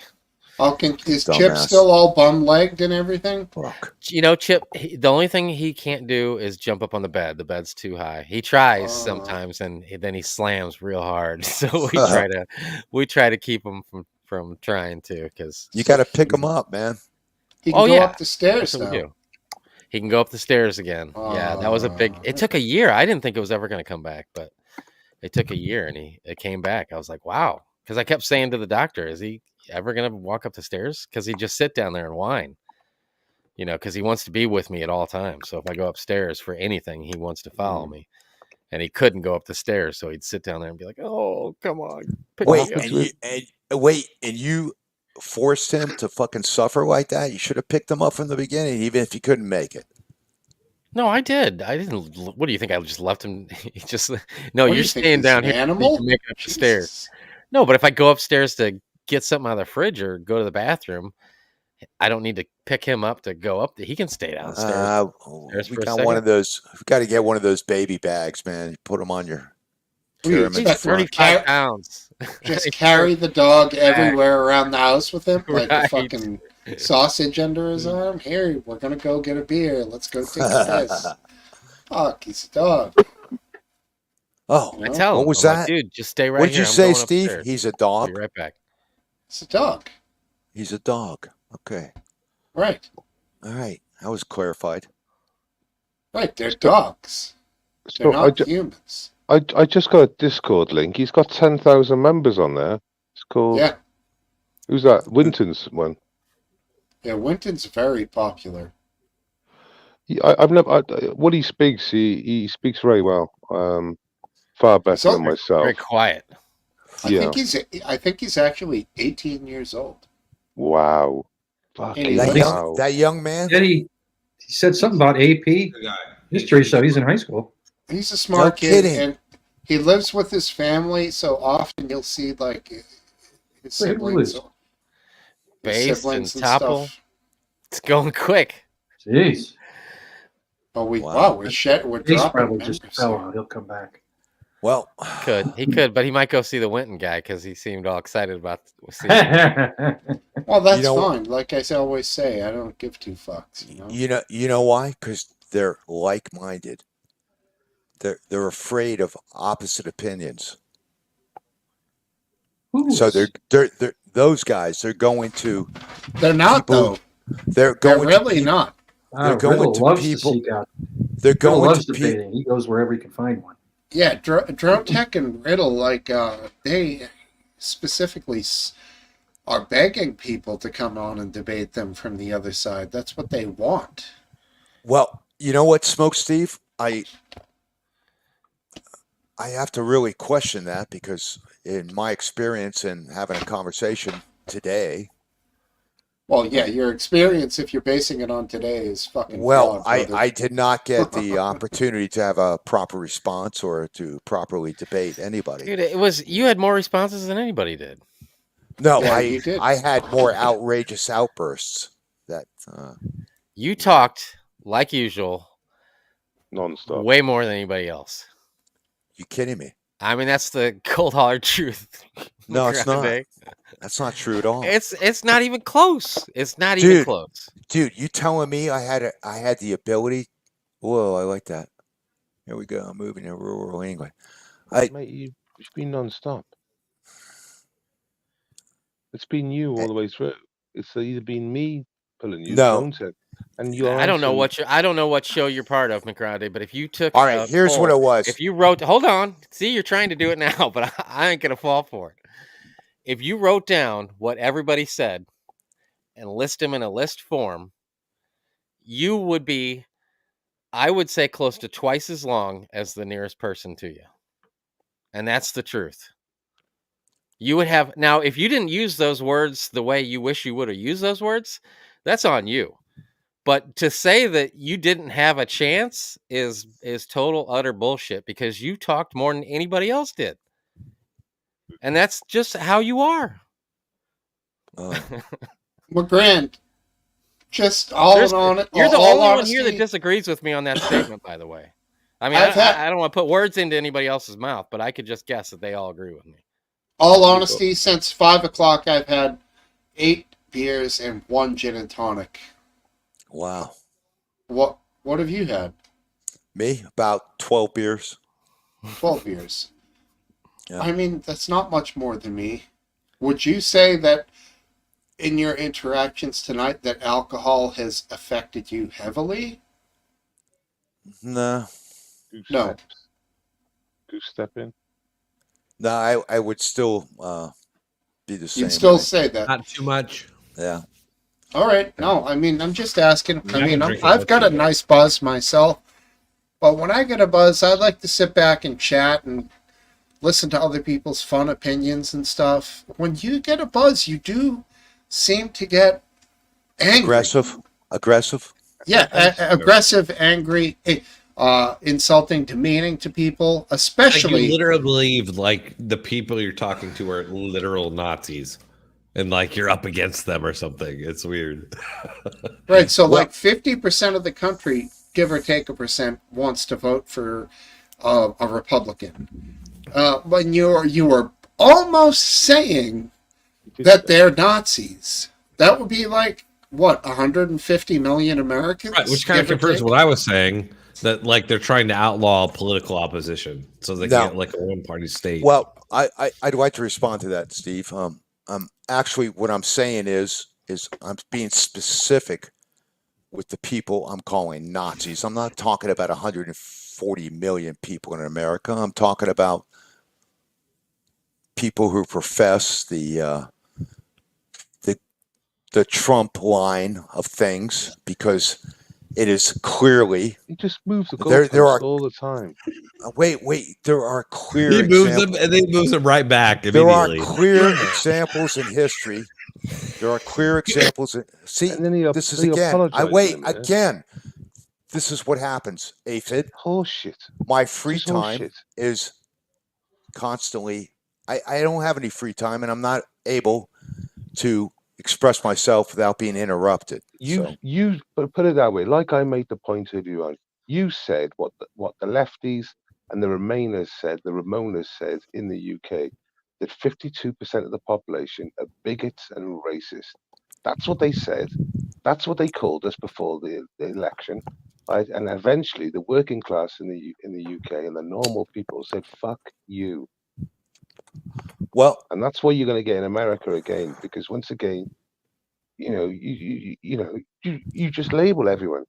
Oh, is Chip Dumbass. still all bum-legged and everything? Look. You know, Chip. The only thing he can't do is jump up on the bed. The bed's too high. He tries sometimes, and then he slams real hard. So we try to keep him from trying to, because You got to pick him up, man. He can go up the stairs That's what now. we do. He can go up the stairs again. Yeah, that was a big. It took a year. I didn't think it was ever going to come back, but it took a year, and it came back. I was like, wow, because I kept saying to the doctor, "Is he ever going to walk up the stairs?" Because he'd just sit down there and whine, because he wants to be with me at all times. So if I go upstairs for anything, he wants to follow me, and he couldn't go up the stairs, so he'd sit down there and be like, "Oh, come on, pick Wait, me up." and you forced him to fucking suffer like that? You should have picked him up from the beginning, even if you couldn't make it. No, I did. I didn't. What do you think? I just left him. He just no. What do You're you think, staying he's down an here. animal? You can make it up the stairs. No, but if I go upstairs to get something out of the fridge or go to the bathroom, I don't need to pick him up to go up. He can stay downstairs. We got one of those. We got to get one of those baby bags, man. Put them on your. He's 35 pounds. Just carry the dog everywhere around the house with him, like a fucking sausage under his arm. Here, we're gonna go get a beer. Let's go take a piss. Fuck, he's a dog. Oh, I tell him, what was I'm like, that? dude, just stay right What did here. you I'm say, going Steve? upstairs. He's a I'll dog. be right back. It's a dog. He's a dog. Okay. Right. All right. That was clarified. Right. They're dogs. They're So not humans. I just got a Discord link. He's got 10,000 members on there. It's called. Yeah. Who's that? Winton's one. Yeah, Winton's very popular. I've never. What he speaks, he speaks very well. Far better than myself. Very quiet. Yeah. I think he's actually 18 years old. Wow. Fucking That young man. Then he said something about AP history, so he's in high school. He's a smart kid, and he lives with his family. So often you'll see like his siblings, Base and topple. stuff. It's going quick. Jeez. Oh, we're He's dropping probably just members fell here. out. He'll come back. Well, he could, but he might go see the Winton guy because he seemed all excited about seeing him. Well, that's You know- fine. Like I always say, I don't give two fucks. You know. You know why? Because they're like-minded. They're afraid of opposite opinions. So they're those guys. They're going to. They're not though. They're going. really not. They're going Riddle to loves people. To seek out. They're Riddle going loves to debating. He goes wherever he can find one. Yeah, Drone Tech and Riddle, like they specifically are begging people to come on and debate them from the other side. That's what they want. Well, you know what, Smokesteve? I have to really question that because in my experience in having a conversation today. Well, yeah, your experience, if you're basing it on today, is fucking Well, flawed, brother. I did not get the opportunity to have a proper response or to properly debate anybody. Dude, you had more responses than anybody did. No, Yeah, you did. I had more outrageous outbursts that You talked like usual, non-stop, way more than anybody else. You kidding me? I mean, that's the cold hard truth. No, it's not. Grande. That's not true at all. It's not even close. It's not even close. Dude, you telling me I had the ability? Whoa, I like that. Here we go. I'm moving in rural England. Mate, you've been non-stop. It's been you all the way through. It's either been me pulling you, No. Jones said, and you. I don't know what show you're part of, McGrande. But if you took, All right, here's what it was. If you wrote, hold on, see, you're trying to do it now, but I ain't gonna fall for it. If you wrote down what everybody said and list them in a list form, you would be, I would say, close to twice as long as the nearest person to you, and that's the truth. You would have now, if you didn't use those words the way you wish you would have used those words, that's on you. But to say that you didn't have a chance is total utter bullshit because you talked more than anybody else did. And that's just how you are. Well, Grant, just all on it. You're the all only one here that honesty, disagrees with me on that statement, by the way. I mean, I've had- I don't want to put words into anybody else's mouth, but I could just guess that they all agree with me. all honesty, since 5 o'clock, I've had 8 beers and 1 gin and tonic. Wow. What have you had? Me? About 12 beers. 12 beers. Yeah. I mean, that's not much more than me. Would you say that in your interactions tonight that alcohol has affected you heavily? No. No. Goose step in. No, I would still be the same. You'd still way. say that. Not too much. Yeah. All right. No, I mean, I'm just asking. Yeah, I mean, I'm drinking I've with got you. a nice buzz myself, but when I get a buzz, I like to sit back and chat and listen to other people's fun opinions and stuff. When you get a buzz, you do seem to get angry. Aggressive. Yeah, aggressive, angry, insulting, demeaning to people, Like especially. you literally believe like the people you're talking to are literal Nazis. and like you're up against them or something. It's weird. Right. So like 50% of the country, give or take a percent, wants to vote for a Republican. When you are almost saying that they're Nazis. That would be like what, 150 million Americans? Right, which kind of confirms what I was saying, that like they're trying to outlaw political opposition so they can get like a one-party state. Well, I'd like to respond to that, Steve. Actually, what I'm saying is I'm being specific with the people I'm calling Nazis. I'm not talking about 140 million people in America. I'm talking about people who profess the Trump line of things, because it is clearly he just moves the there are all the time. Wait, there are clear He moves examples. them and then he moves them right back There are immediately. clear examples in history. There are clear examples. See, this is again. This is what happens, Aphid. Horseshit. My free time is constantly. I don't have any free time, and I'm not able to express myself without being interrupted. You put it that way. Like I made the point earlier on. You said what the lefties and the Remainers said. The Ramonas said in the UK that 52% of the population are bigots and racist. That's what they said. That's what they called us before the election. Right? And eventually, the working class in the UK and the normal people said, "Fuck you." Well, and that's what you're going to get in America again, because once again, you just label everyone.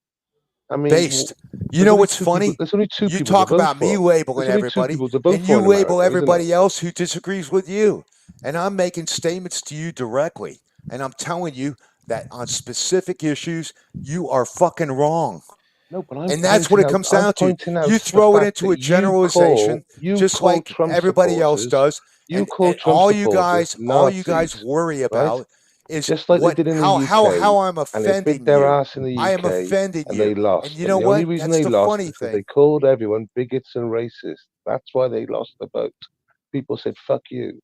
I mean, based. You know what's funny? There's only two people. You talk about me labeling everybody, and you label everybody else who disagrees with you. And I'm making statements to you directly, and I'm telling you that on specific issues, you are fucking wrong. No, but and that's what it comes down to. You throw it into a generalization, just like everybody else does. And all you guys worry about is just like they did in the UK, how I'm offending their you. ass in the UK, I am offending and you. they lost. And you know the what? only reason That's they the lost funny is thing. they called everyone bigots and racist. That's why they lost the vote. People said, "Fuck you,"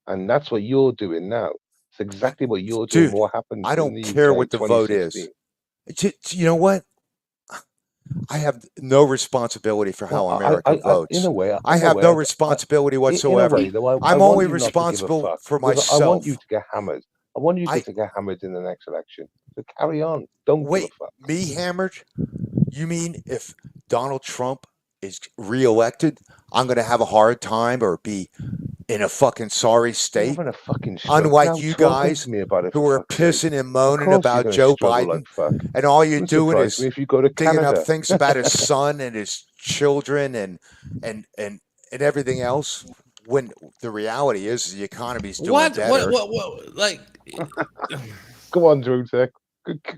and that's what you're doing now. It's exactly what you're doing. What happened? I don't care what the vote is. You know what? I have no responsibility for how America votes. In a way, I have no responsibility whatsoever. I'm only responsible for myself. I want you to get hammered. I want you to get hammered in the next election. So carry on. Don't wait. Give a fuck. Me hammered? You mean if Donald Trump is reelected, I'm going to have a hard time or be in a fucking sorry state? Unlike you guys who are pissing and moaning about Joe Biden, and all you're doing is if you go to digging Canada. up things about his son and his children and everything else. When the reality is the economy's doing better. What? Like, go on, Drew Tech.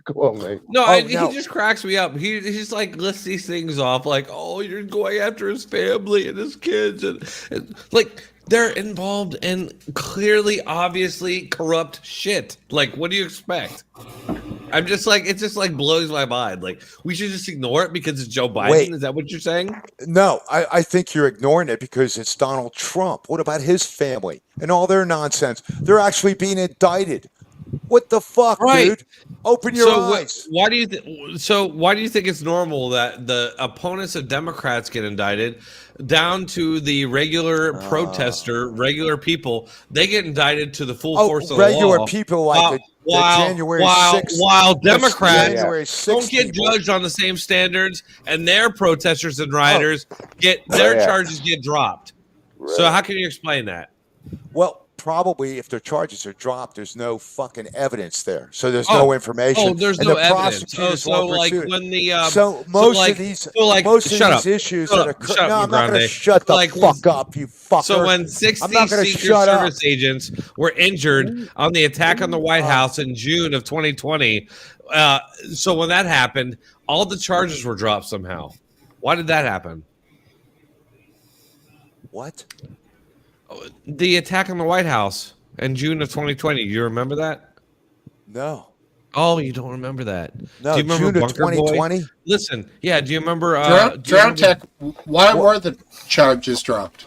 Go on, mate. No, he just cracks me up. He's like lists these things off, like, oh, you're going after his family and his kids, and like they're involved in clearly, obviously corrupt shit. Like, what do you expect? I'm just like, it just like blows my mind. Like, we should just ignore it because it's Joe Biden. Wait. Is that what you're saying? No, I think you're ignoring it because it's Donald Trump. What about his family and all their nonsense? They're actually being indicted. What the fuck, dude? Open your eyes. Why do you think it's normal that the opponents of Democrats get indicted, down to the regular protester, regular people, they get indicted to the full force of the law? Regular people like the January 6th. While Democrats don't get judged on the same standards, and their protesters and rioters get their charges get dropped. Right. So how can you explain that? Well, probably if their charges are dropped, there's no fucking evidence there, so there's no information. Oh, there's and no the evidence. prosecutors won't like pursue it. when the most of these issues that occur. No, I'm not going to shut the fuck up, you fucker. So when 60 Secret Service agents were injured on the attack on the White House in June of 2020, so when that happened, all the charges were dropped somehow. Why did that happen? What? The attack on the White House in June of 2020. You remember that? No. Oh, you don't remember that? No. Do you remember June Bunker of 2020? Boy? Listen, yeah. Do you remember? Drown Tech. Why were the charges dropped?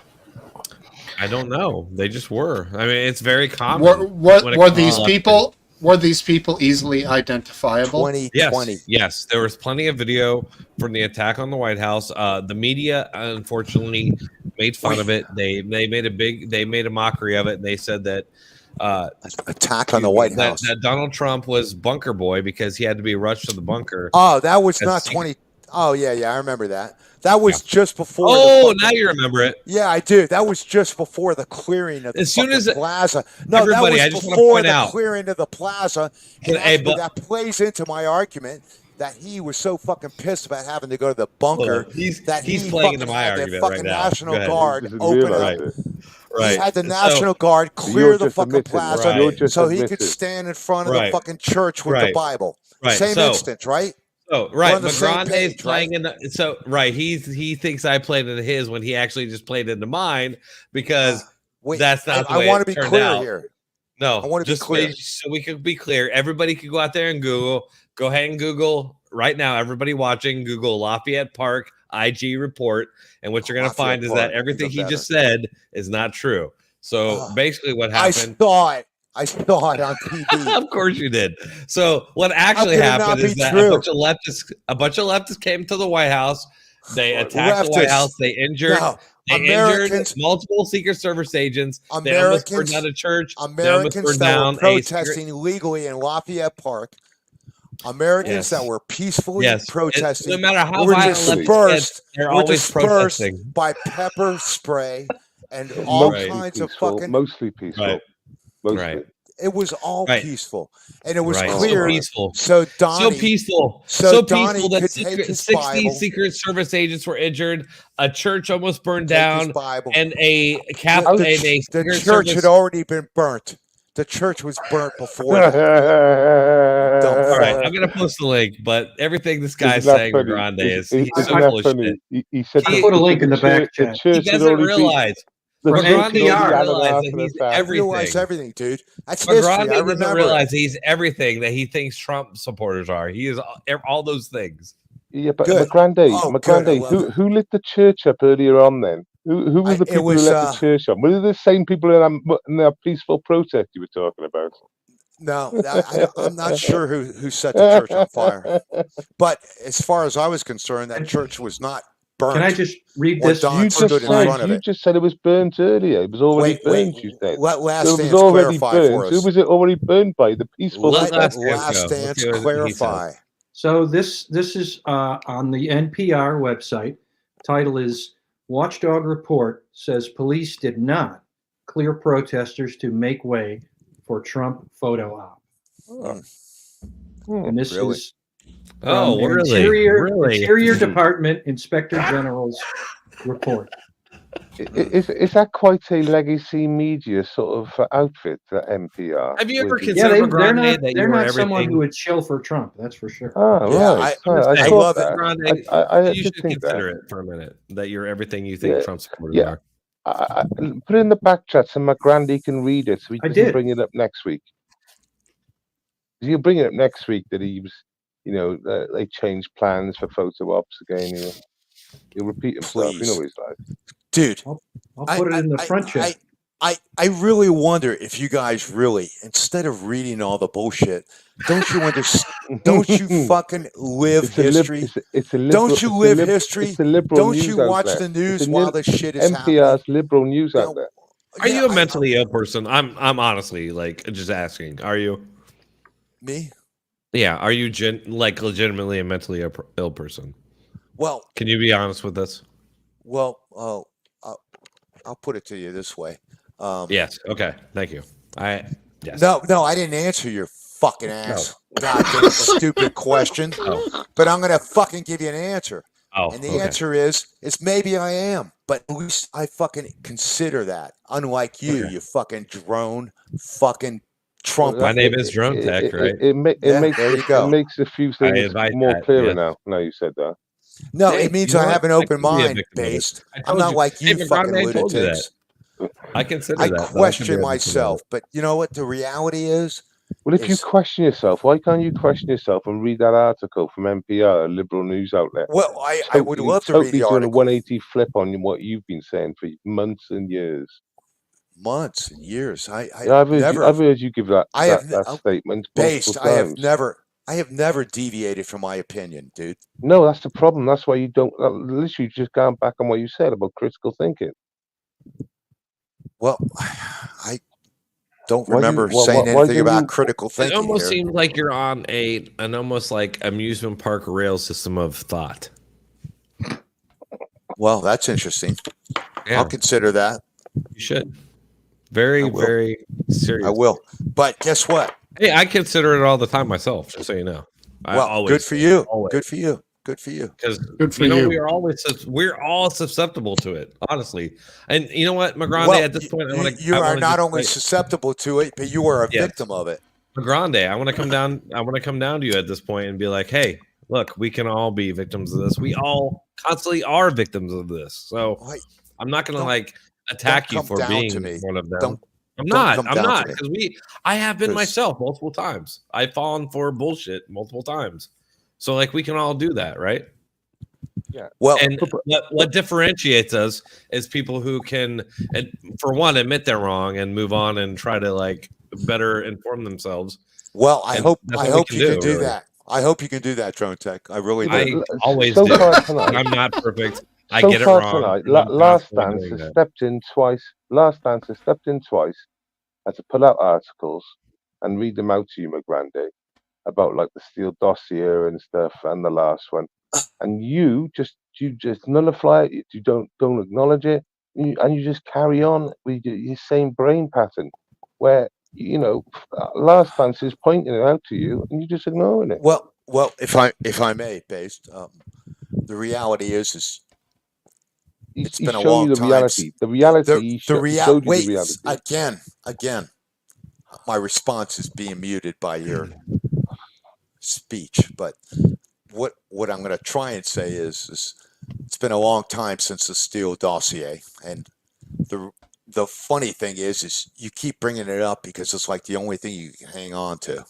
I don't know. They just were. I mean, it's very common. Were these people? Were these people easily identifiable? 2020. Yes. There was plenty of video from the attack on the White House. The media, unfortunately, made fun of it. They made a mockery of it, and they said that attack on the White House. That Donald Trump was bunker boy because he had to be rushed to the bunker. Oh, that was not 20. Oh yeah, I remember that. That was just before. Oh, now you remember it. Yeah, I do. That was just before the clearing of the plaza. No, everybody, that I was just want to before point the out clearing of the plaza. And that plays into my argument that he was so fucking pissed about having to go to the bunker he's he playing into fucking my had the argument fucking right now. National Go ahead. Guard open up. Right. He had the National Guard clear the fucking plaza so he could admitted. stand in front of the fucking church with the Bible. Right. Same instance, right? Oh, We're right. on the same Grande page, is playing in he thinks I played into his when he actually just played into mine because that's not the way I want to be it turned clear out. here. No, I want to be clear. So we could be clear. Everybody could go out there and Google. Go ahead and Google right now. Everybody watching, Google Lafayette Park IG report, and what you're going to find is that everything he just said is not true. So basically, what happened? I saw it on TV. Of course you did. So what actually happened is that a bunch of leftists came to the White House. They attacked the White House. They injured. Injured multiple Secret Service agents. They almost burned down a church. Americans that were protesting legally in Lafayette Park. Americans that were peacefully protesting. No matter how were dispersed, they're always protesting by pepper spray and all kinds of fucking mostly peaceful. Right. It was all peaceful, and it was clear. So peaceful. So Donnie, so Donnie peaceful that could take his 60 Bible. Secret Service agents were injured. A church almost burned down, and the church had already been burnt. The church was burnt before. All right, I'm gonna post the link, but everything this guy's saying, Grande, is he's so full of shit. He said I put a link in the back chat. He doesn't realize. From Grande doesn't NPR. realize that he's I everything. realize everything, dude. That's But history. Grande I doesn't remember. realize he's everything that he thinks Trump supporters are. He is all those things. Yeah, but McGrande, who lit the church up earlier on then? Who were the people who lit the church up? Were they the same people in that peaceful protest you were talking about? No, I'm not sure who set the church on fire. But as far as I was concerned, that church was not burnt. Can I just read this? You just said it was burnt earlier. It was already burnt, you said. Let Last so it Dance was already clarify burnt. for us. Who was it already burned by? The peaceful Let protest. Last Dance clarify. So this is on the NPR website. Title is Watchdog Report says police did not clear protesters to make way for Trump photo op. And this is from Interior Department Inspector General's report. Is that quite a legacy media sort of outfit, that NPR? Have you ever Yeah, considered they're not someone who would chill for Trump. That's for sure. Oh, right. I love that. it. Grande, I you should did think consider that. it for a minute. That you're everything you think Trump supporters Yeah. are. I put it in the back chat so McGrande can read it, so he can bring it up next week. He'll bring it up next week that he was, they changed plans for photo ops again. He'll repeat himself. You know what he's like. Dude, I'll put it in the front chat. I really wonder if you guys really, instead of reading all the bullshit, don't you understand? Don't you fucking live history? Don't you live history? Don't you watch the news while this shit is happening? NPR's liberal news outlet. Are you a mentally ill person? I'm honestly just asking. Are you? Me? Yeah. Are you legitimately a mentally ill person? Well, can you be honest with us? Well, I'll put it to you this way. Yes. Okay. Thank you. Yes. No, I didn't answer your fucking ass. Goddamn stupid question. But I'm gonna fucking give you an answer. And the answer is maybe I am, but at least I fucking consider that. Unlike you, you fucking drone, fucking Trump. My name is Drone Tech, right? It makes a few things more clearer now. Now you said that. No, it means I have an open mind, based. I'm not like you fucking lunatics. I consider I that. question myself, but you know what the reality is? Well, if you question yourself, why can't you question yourself and read that article from NPR, a liberal news outlet? Well, I would love to read the doing a article. 180 flip on what you've been saying for months and years. months and years. I've heard you give that statement based. multiple times. I have never deviated from my opinion, dude. No, that's the problem. That's why you don't. Literally, just going back on what you said about critical thinking. Well, I don't remember saying anything about critical thinking. It almost here. seems like you're on an almost like amusement park rail system of thought. Well, that's interesting. Yeah. I'll consider that. You should. Very, very serious. I will. But guess what? Hey, I consider it all the time myself, just so you know. Well, good for you. Good for you. Good for you. Because good for you. We're all susceptible to it, honestly. And you know what, McGrande, at this point, you are not only susceptible to it, but you are a victim of it. McGrande, I want to come down. I want to come down to you at this point and be like, hey, look, we can all be victims of this. We all constantly are victims of this. So I'm not going to attack you for being one of them. I'm not because I have been myself multiple times. I've fallen for bullshit multiple times. So we can all do that, right? Yeah. Well, and what differentiates us is people who can, for one, admit they're wrong and move on and try to better inform themselves. Well, I hope you can do that. I hope you can do that, Drone Tech. I really do. I always do. I'm not perfect. I get it wrong. Last Dance has stepped in twice. Last Dance has stepped in twice. Had to pull out articles and read them out to you, McGrande, about the Steele dossier and stuff, and the last one. And you just nullify it. You don't acknowledge it, and you just carry on with your same brain pattern, where Last Dance is pointing it out to you, and you're just ignoring it. Well, if I may, based, the reality is it's been a long time. The reality. Again, my response is being muted by your speech. But what I'm going to try and say is it's been a long time since the Steele dossier, and the funny thing is you keep bringing it up because it's the only thing you can hang on to.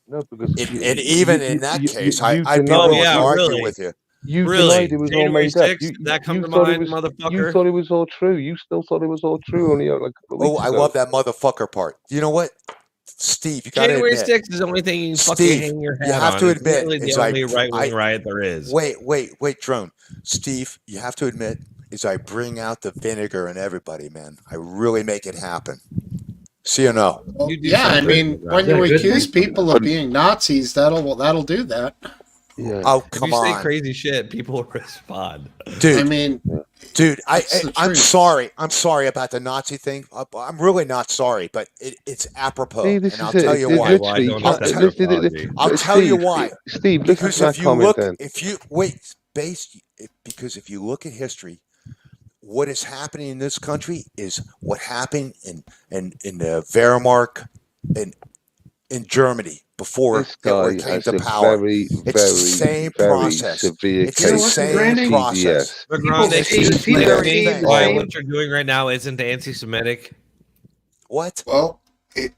No, because even in that case, I'd be willing to argue with you. You really? denied it was all made up. That come to mind, motherfucker? You thought it was all true. You still thought it was all true only a couple of weeks I ago. love that motherfucker part. You know what, Steve? You got to January admit. 6th is the only thing you can fucking hang your head on. You have to admit, it's really the only right-wing riot there is. Wait, Drone. Steve, you have to admit, I bring out the vinegar in everybody, man. I really make it happen. See or no? Well, yeah, I mean, when you accuse people of being Nazis, that'll do that. Yeah. Oh, come if you on. say crazy shit, people will respond. Dude, I mean, I'm sorry. I'm sorry about the Nazi thing. I'm really not sorry, but it's apropos. See, and I'll tell you why. I'll tell you why. Steve, because if you look, because if you look at history, what is happening in this country is what happened in the Wehrmacht in Germany before Hitler came to power. It's the same process. It's the same process. What you're doing right now isn't anti-Semitic. What? Well,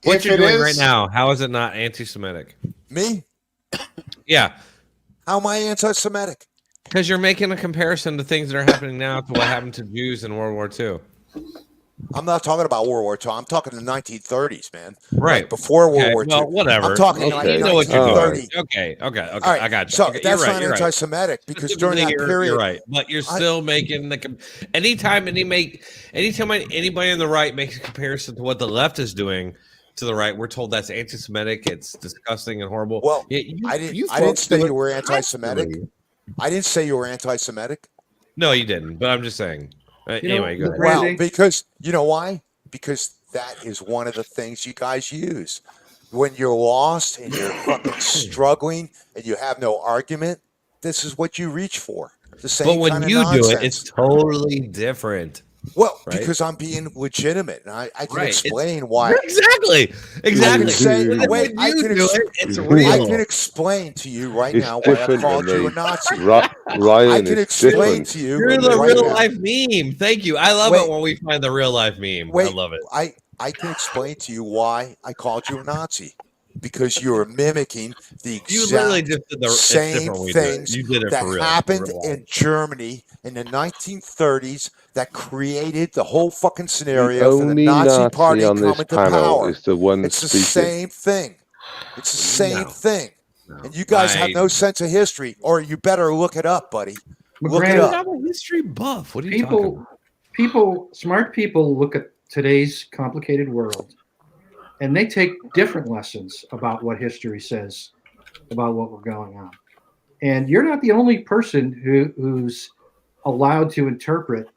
what you're doing right now, how is it not anti-Semitic? Me? Yeah. How am I anti-Semitic? Because you're making a comparison to things that are happening now to what happened to Jews in World War II. I'm not talking about World War II. I'm talking the 1930s, man. Right. Before World War II. Well, whatever. I'm talking you know what you're doing. 1930. Okay. All right. I got you. So okay, that's right, not anti-Semitic because during that period. You're right. But you're still making anytime anybody on the right makes a comparison to what the left is doing to the right, we're told that's anti-Semitic. It's disgusting and horrible. Well, I didn't say you were anti-Semitic. I didn't say you were anti-Semitic. No, you didn't. But I'm just saying. Anyway, go ahead. Well, because you know why? Because that is one of the things you guys use when you're lost and you're fucking struggling and you have no argument. This is what you reach for. The same. But when kind of you nonsense. do it, it's totally different. Well, right? because I'm being legitimate, and I can explain why. Exactly. I can explain to you right now why I called you a Nazi. Ryan, I can explain to you. You're the real life meme. Thank you. I love it when we find the real life meme. I love it. I can explain to you why I called you a Nazi. because you are mimicking the You literally exact just did the same things You did it that for real. happened in Germany in the 1930s that created the whole fucking The scenario for the only Nazi Nazi party on this coming to panel power. is the one It's the speaking. same thing. It's the same No. thing. And you guys have no sense of history, or you better look it up, buddy. Look it McGrath, up. I'm a history buff. What are you talking People, smart people look at today's complicated world, and they take different lessons about what history says about what we're going on. And you're not the only person who's allowed to interpret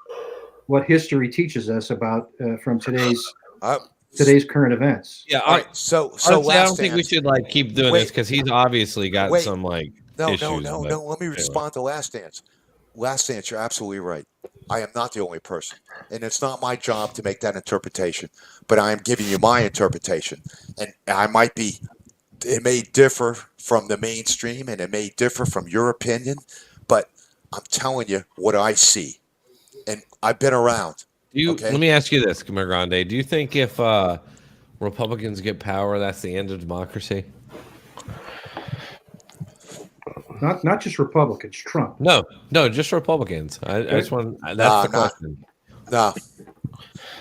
what history teaches us about from today's current events. Yeah, All right. So honestly, I last don't think we dance. should like keep doing this because he's obviously got Wait. some like No, issues. no. Let me respond to Last Dance. Last Dance, you're absolutely right. I am not the only person, and it's not my job to make that interpretation. But I am giving you my interpretation, and I might be. It may differ from the mainstream, and it may differ from your opinion, but I'm telling you what I see, and I've been around. Let me ask you this, Grande. Do you think if Republicans get power, that's the end of democracy? Not just Republicans, Trump. No, just Republicans. I just want. That's the question. No,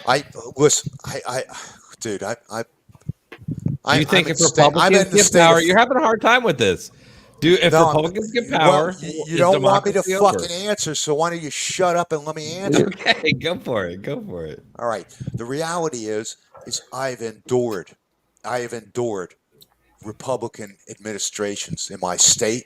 I listen. Dude, Do you think if Republicans get power, you're having a hard time with this? If Republicans get power, you don't want me to fucking answer, so why don't you shut up and let me answer? Okay, go for it. Go for it. All right. The reality is I've endured Republican administrations in my state.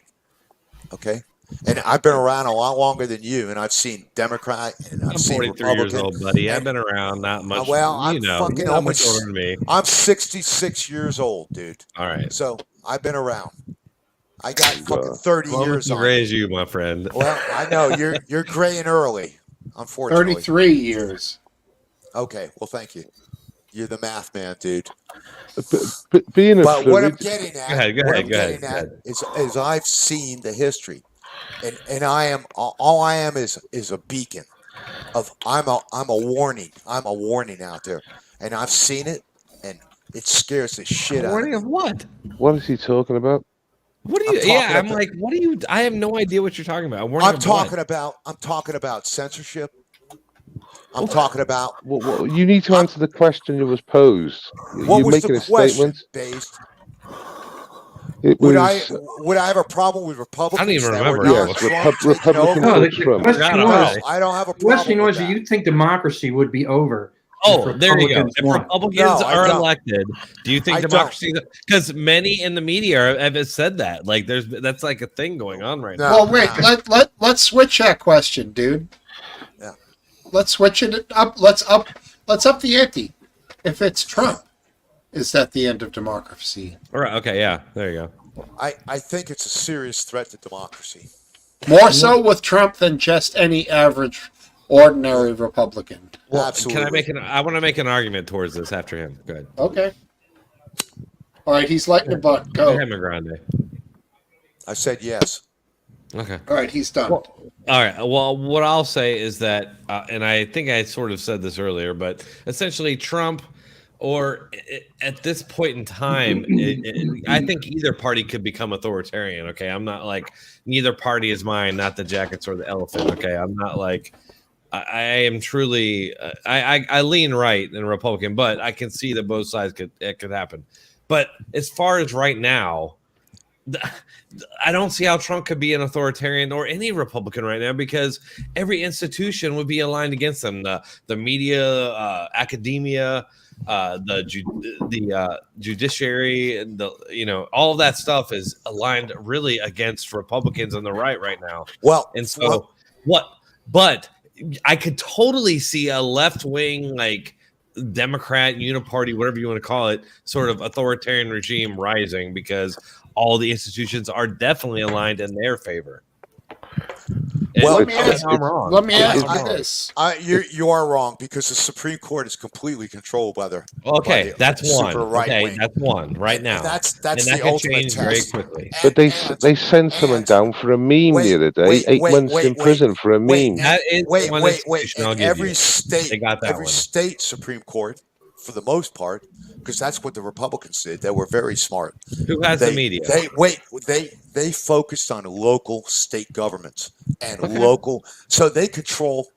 Okay. And I've been around a lot longer than you, and I've seen Democrat and I've seen 43 Republican. years old, buddy. I've been around not much. Well, I'm fucking you're not much almost older than me. I'm 66 years old, dude. All right. So I've been around. I got fucking 30 years on. Raise you, my friend. Well, I know you're graying early, unfortunately. 33 years. Okay, well, thank you. You're the math man, dude. But being a But what I'm fluid, getting at, Go what ahead, I'm go getting ahead. at is I've seen the history, and I am all I am is a beacon of I'm a warning. I'm a warning out there, and I've seen it, and it scares the shit out of Warning me. of what? what is he talking about? What do you? I'm like, what do you? I have no idea what you're talking about. I'm talking about censorship. I'm talking about Well, you need to answer the question that was posed. what You're was making the a question statement. based. It Would was. I have a problem with Republicans? I don't even that were remember. not Yes, Trump taking over? Republicans No, and the Trump. question No, was, I don't have a the question problem was, with do that. you think democracy would be over? Oh, if there you go. Republicans If won? Republicans No, I are don't. elected, do you think I don't. democracy? Because many in the media have said that. Like, that's like a thing going on right now. Well, wait. Let's switch that question, dude. Yeah. Let's switch it up. Let's up the ante. If it's Trump, is that the end of democracy? All right. Okay. Yeah. There you go. I think it's a serious threat to democracy. More so with Trump than just any average, ordinary Republican. Well, Absolutely. I want to make an argument towards this after him. Go ahead. Okay. All right, he's lighting the butt. Go. Go ahead, Grande. I said yes. Okay. All right, he's done. All right. Well, what I'll say is that, and I think I sort of said this earlier, but essentially Trump, or at this point in time, I think either party could become authoritarian. Okay. I'm not like, neither party is mine, not the jackets or the elephant. Okay. I'm not like, I am truly, I lean right in Republican, but I can see that both sides could happen. But as far as right now, I don't see how Trump could be an authoritarian or any Republican right now, because every institution would be aligned against them. The media, academia, the judiciary, and all of that stuff is aligned really against Republicans on the right now. Well, and so but I could totally see a left-wing, like Democrat, uniparty, whatever you want to call it, sort of authoritarian regime rising, because all the institutions are definitely aligned in their favor. Well, let me ask you this. You are wrong, because the Supreme Court is completely controlled by the that's one. super right Okay, wing. that's one right now. And that's and the that could ultimate change very test. quickly. But they sent someone down for a meme the other day. 8 months in prison for a meme. That is one Wait. institution I'll And give every you. state, They got that every one. state Supreme Court for the most part, because that's what the Republicans did. They were very smart. Who has the media? They focused on local state governments and local, so they control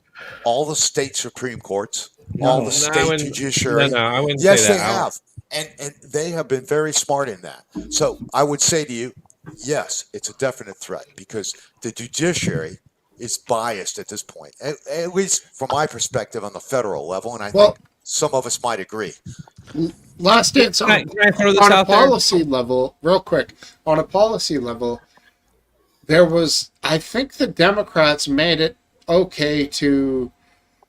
all the state Supreme Courts, all the state judiciary. No, I wouldn't Yes, say they that. have, and they have been very smart in that. So I would say to you, yes, it's a definite threat because the judiciary is biased at this point, at least from my perspective on the federal level, and I think some of us might agree. Last answer Can I throw this on a out there? policy level, real quick. On a policy level, there was, I think the Democrats made it okay to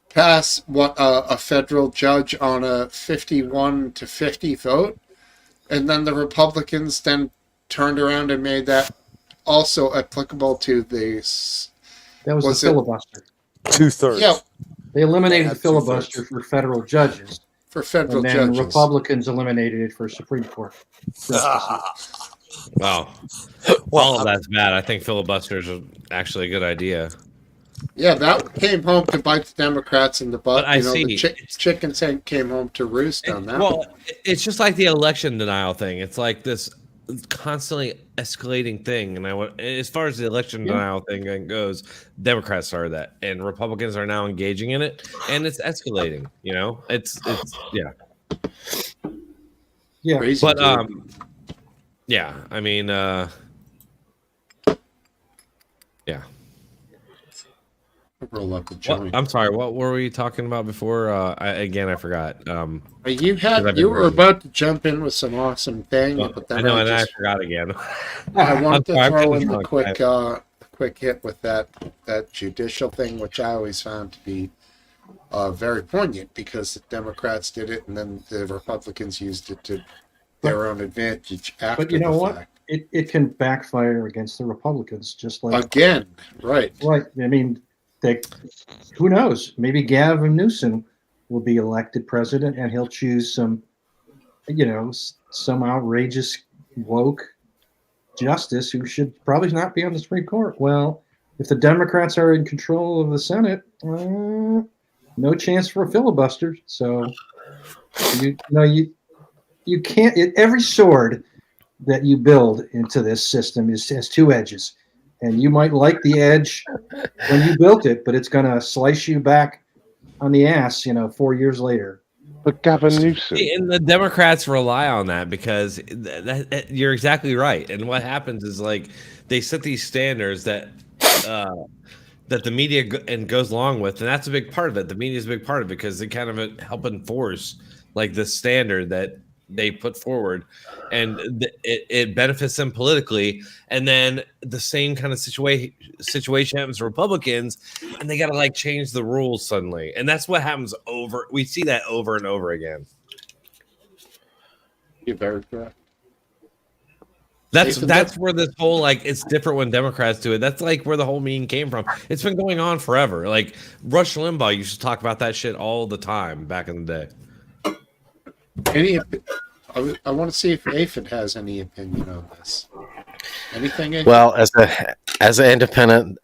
pass a federal judge on a 51-50 vote, and then the Republicans then turned around and made that also applicable to the. That was the filibuster. 2/3. Yeah. They eliminated the filibuster for federal judges. For federal and then judges. Republicans eliminated it for Supreme Court. Wow. All of that's bad. I think filibusters are actually a good idea. Yeah, that came home to bite the Democrats in the butt. But I the see. Chicken came home to roost on that. Well, it's just like the election denial thing. It's like this constantly escalating thing. And as far as the election denial thing goes, Democrats started that, and Republicans are now engaging in it, and it's escalating. You know, it's yeah. Yeah, but yeah. I mean, yeah. Roll up the joint. I'm sorry. What were we talking about before? I forgot. You were about to jump in with some awesome thing, but then I know, and I forgot again. I wanted to throw in the quick hit with that judicial thing, which I always found to be very poignant because the Democrats did it, and then the Republicans used it to their own advantage after But you know the what? fact. It can backfire against the Republicans, just like Again, right? Right. I mean, who knows? Maybe Gavin Newsom will be elected president, and he'll choose some outrageous woke justice who should probably not be on the Supreme Court. Well, if the Democrats are in control of the Senate, no chance for a filibuster. So you can't. Every sword that you build into this system has two edges, and you might like the edge when you built it, but it's going to slice you back on the ass, 4 years later. But Gavin Newsom. And the Democrats rely on that because you're exactly right. And what happens is like they set these standards that the media goes along with, and that's a big part of it. The media is a big part of it because they kind of help enforce like the standard that they put forward, and it benefits them politically. And then the same kind of situation happens to Republicans, and they got to like change the rules suddenly, and that's what happens we see that over and over again. You're very correct. That's where this whole like it's different when Democrats do it. That's like where the whole meme came from. It's been going on forever. Like Rush Limbaugh used to talk about that shit all the time back in the day. I want to see if Aphid has any opinion on this. Anything? Aphid? Well, as an independent,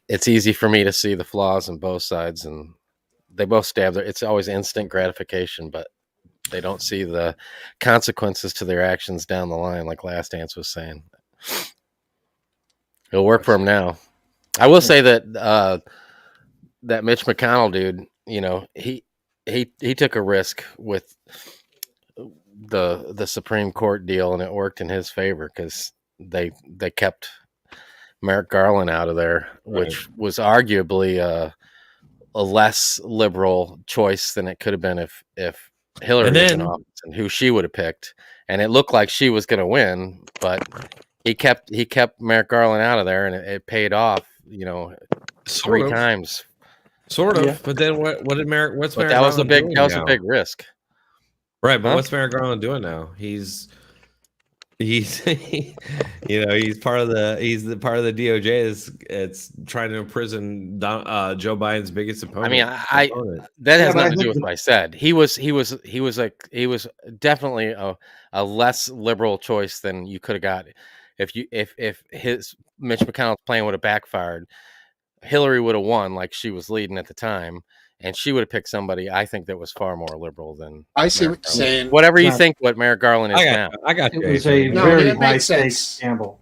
it's easy for me to see the flaws in both sides, and they both stab there. It's always instant gratification, but they don't see the consequences to their actions down the line, like Last Dance was saying. It'll work for them now. I will say that that Mitch McConnell dude, he took a risk with the Supreme Court deal, and it worked in his favor because they kept Merrick Garland out of there, which was arguably a less liberal choice than it could have been if Hillary was in office and who she would have picked. And it looked like she was going to win, but he kept Merrick Garland out of there, and it paid off, three times. Sort of, yeah. But then what's Merrick? That was a big risk, right? But what's Merrick Garland doing now? He's he's part of the part of the DOJ it's trying to imprison Joe Biden's biggest opponent. I mean, that has nothing to do with what I said. He was definitely a less liberal choice than you could have got if his Mitch McConnell's plan would have backfired. Hillary would have won, like she was leading at the time, and she would have picked somebody I think that was far more liberal than. I see Merrick what you're Garland. saying. Whatever you No. think, what Merrick Garland is now. I got It you. was a No, very it makes high stakes sense. gamble.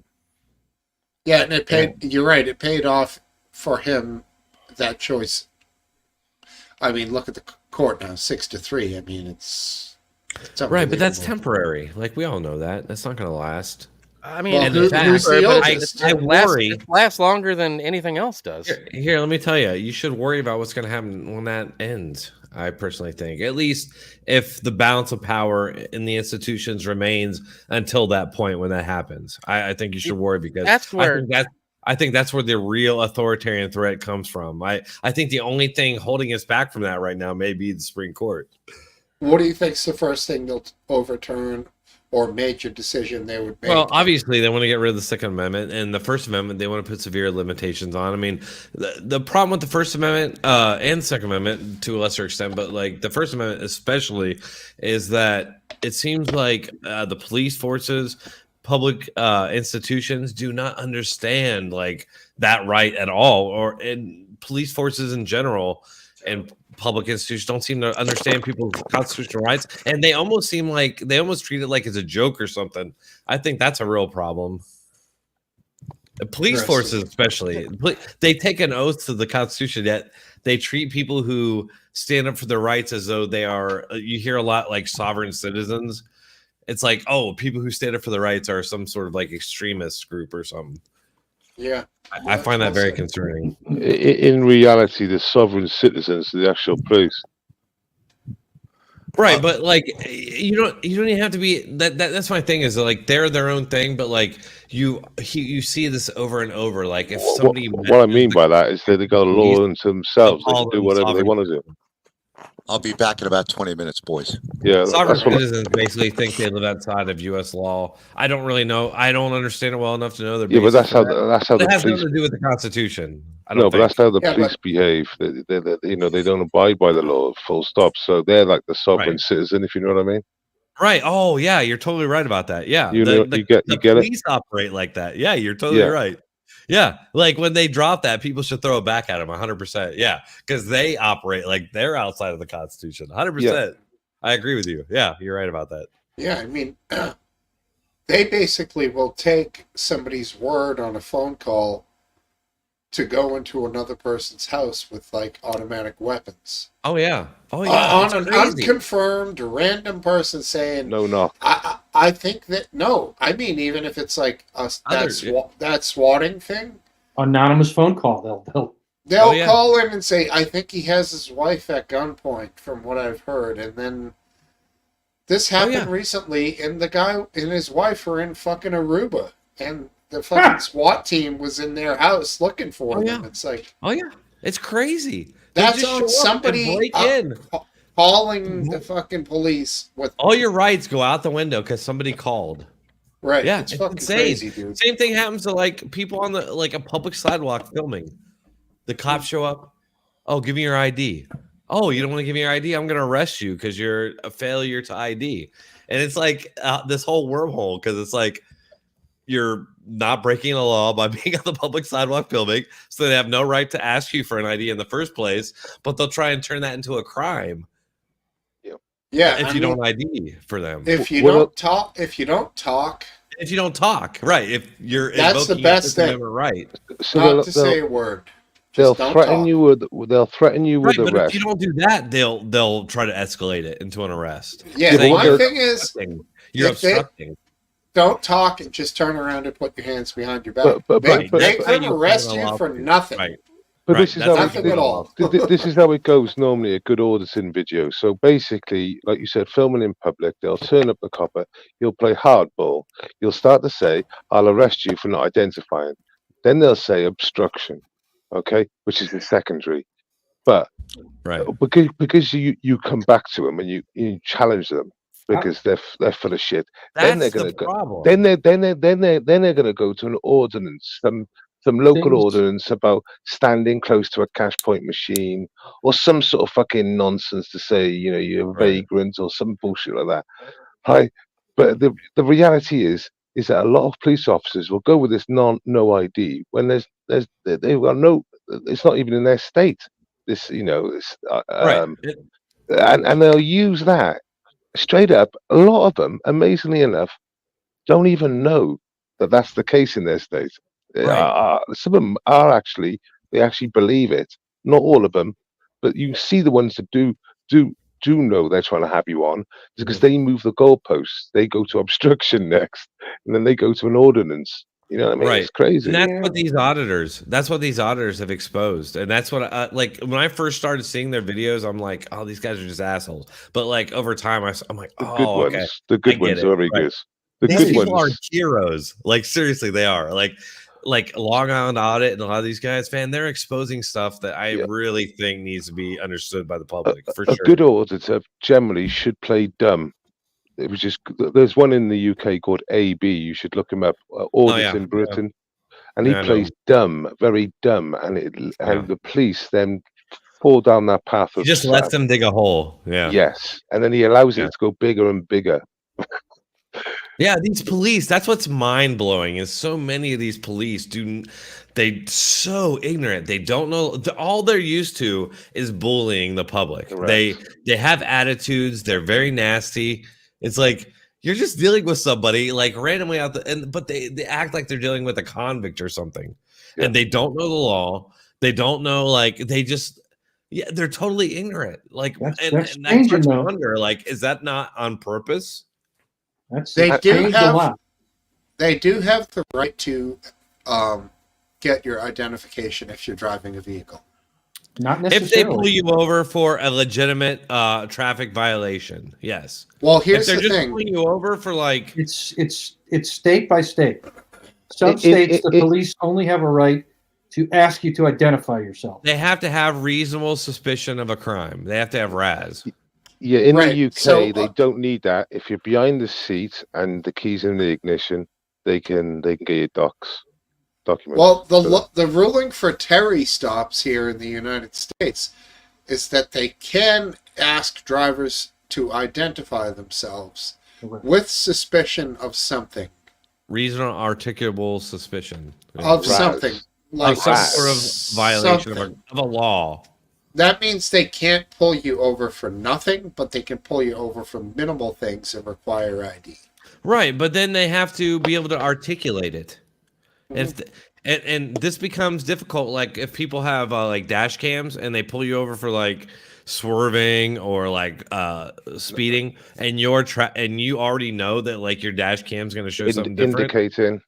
Yeah, and it paid. You're right. It paid off for him. That choice. I mean, look at the court now, 6-3. I mean, it's right, but that's unbelievable. temporary. Like we all know that. That's not going to last. I mean, Well, in who's fact, the but oldest? I worry. it lasts longer than anything else does. Here, let me tell you. You should worry about what's going to happen when that ends. I personally think, at least if the balance of power in the institutions remains until that point when that happens, I think you should worry because That's where I think that's where the real authoritarian threat comes from. I think the only thing holding us back from that right now may be the Supreme Court. What do you think's the first thing they'll overturn or major decision they would make? Well, obviously they want to get rid of the Second Amendment, and the First Amendment they want to put severe limitations on. I mean, the problem with the First Amendment and Second Amendment to a lesser extent, but like the First Amendment especially, is that it seems like the police forces, public institutions do not understand like that right at all, or and police forces in general and public institutions don't seem to understand people's constitutional rights, and they almost seem like they almost treat it like it's a joke or something. I think that's a real problem. The police forces, especially, they take an oath to the Constitution, yet they treat people who stand up for their rights as though they are. You hear a lot like sovereign citizens. It's like, oh, people who stand up for their rights are some sort of like extremist group or something. Yeah, I find that very concerning. In reality, the sovereign citizens, the actual police. Right, but like you don't even have to be that's my thing is that, like they're their own thing, but like you see this over and over. Like if somebody What I mean by that is that they got a law unto themselves, they can do whatever they want to do. I'll be back in about 20 minutes, boys. Yeah, sovereign that's what citizens basically think they live outside of U.S. law. I don't really know. I don't understand it well enough to know their. Yeah, but that's how it the has police. nothing to do with the Constitution. I No, don't but think. that's how the police behave. They don't abide by the law. Full stop. So they're like the sovereign citizen, if you know what I mean. Right. Oh, yeah. You're totally right about that. Yeah. You get it. Police operate like that. Yeah. You're totally right. Yeah. Like when they drop that, people should throw it back at them 100%. Yeah. Because they operate like they're outside of the Constitution. 100%. Yeah. I agree with you. Yeah. You're right about that. Yeah. I mean, they basically will take somebody's word on a phone call to go into another person's house with like automatic weapons. Oh yeah. Oh yeah. On an unconfirmed random person saying no knock. I think that no. I mean, even if it's like that swatting thing, Anonymous phone call. They'll call in and say, I think he has his wife at gunpoint, from what I've heard, and then this happened recently, and the guy and his wife are in fucking Aruba, and the fucking SWAT team was in their house looking for them. It's like, oh yeah, it's crazy. That's on somebody break in, calling the fucking police with all your rights go out the window because somebody called. Right? Yeah, it's fucking insane. crazy, dude. Same thing happens to like people on the like a public sidewalk filming. The cops show up. Oh, give me your ID. Oh, you don't want to give me your ID? I'm going to arrest you because you're a failure to ID. And it's like this whole wormhole because it's like you're not breaking the law by being on the public sidewalk filming, so they have no right to ask you for an ID in the first place, but they'll try and turn that into a crime. Yeah, if you don't ID for them. If you don't talk, right? If you're that's the best thing, right? So not to say a word. They'll threaten you with Right, but arrest. if you don't do that, they'll try to escalate it into an arrest. Yeah, Saying my thing is, you're if they obstructing. Don't talk and just turn around and put your hands behind your back. They could arrest you for nothing. Right. But this is how nothing at all. This is how it goes normally. A good auditing video. So basically, like you said, filming in public, they'll turn up the copper. You'll play hardball. You'll start to say, "I'll arrest you for not identifying." Then they'll say obstruction, okay, which is the secondary. But because you come back to them and you challenge them because they're full of shit. Then they're gonna go. Then they're gonna go to an ordinance. Some local ordinance about standing close to a cash point machine or some sort of fucking nonsense to say, you're a vagrant or some bullshit like that. Right? But the reality is that a lot of police officers will go with this no ID when they've got no, it's not even in their state. this, you know, Right. and they'll use that straight up. A lot of them, amazingly enough, don't even know that that's the case in their state. Some of them are actually, they actually believe it. Not all of them, but you see the ones that do know they're trying to have you on, because they move the goalposts. They go to obstruction next, and then they go to an ordinance. You know what I mean? Right. It's crazy. And that's what these auditors have exposed. And that's what like when I first started seeing their videos, I'm like, oh, these guys are just assholes. But like over time, I'm like, The good oh, okay. ones, the I good get ones it. are very Right. good. The These good people are ones. heroes. Like seriously, they are. Like Long Island Audit and a lot of these guys, man, they're exposing stuff that I really think needs to be understood by the public for A sure. good auditor generally should play dumb. It was just, there's one in the UK called AB. You should look him up. Audits in Britain, and he Yeah, I know. plays dumb, very dumb, and the police then fall down that path He of just lets them dig a hole. Yeah. Yes, and then he allows it to go bigger and bigger. Yeah, these police, that's what's mind-blowing is so many of these police they so ignorant. They don't know, all they're used to is bullying the public. They have attitudes, they're very nasty. It's like you're just dealing with somebody like randomly out but they act like they're dealing with a convict or something. Yeah. And they don't know the law. They don't know, like they just they're totally ignorant. Like and that starts to wonder, like, is that not on purpose? They do have the right to get your identification if you're driving a vehicle. Not necessarily. If they pull you over for a legitimate traffic violation, yes. Well, here's if they're the just thing. pulling you over for like it's state by state. Some states, the police only have a right to ask you to identify yourself. They have to have reasonable suspicion of a crime. They have to have RAS. Yeah, in the UK, they don't need that. If you're behind the seat and the keys in the ignition, they can get your documents. Well, the ruling for Terry stops here in the United States is that they can ask drivers to identify themselves with suspicion of something. Reasonable articulable suspicion Of something. Like some sort of violation of a law. That means they can't pull you over for nothing, but they can pull you over for minimal things and require ID. Right, but then they have to be able to articulate it. And this becomes difficult, like if people have like dash cams and they pull you over for like swerving or like speeding, and and you already know that like your dash cam's going to show something different. Indicating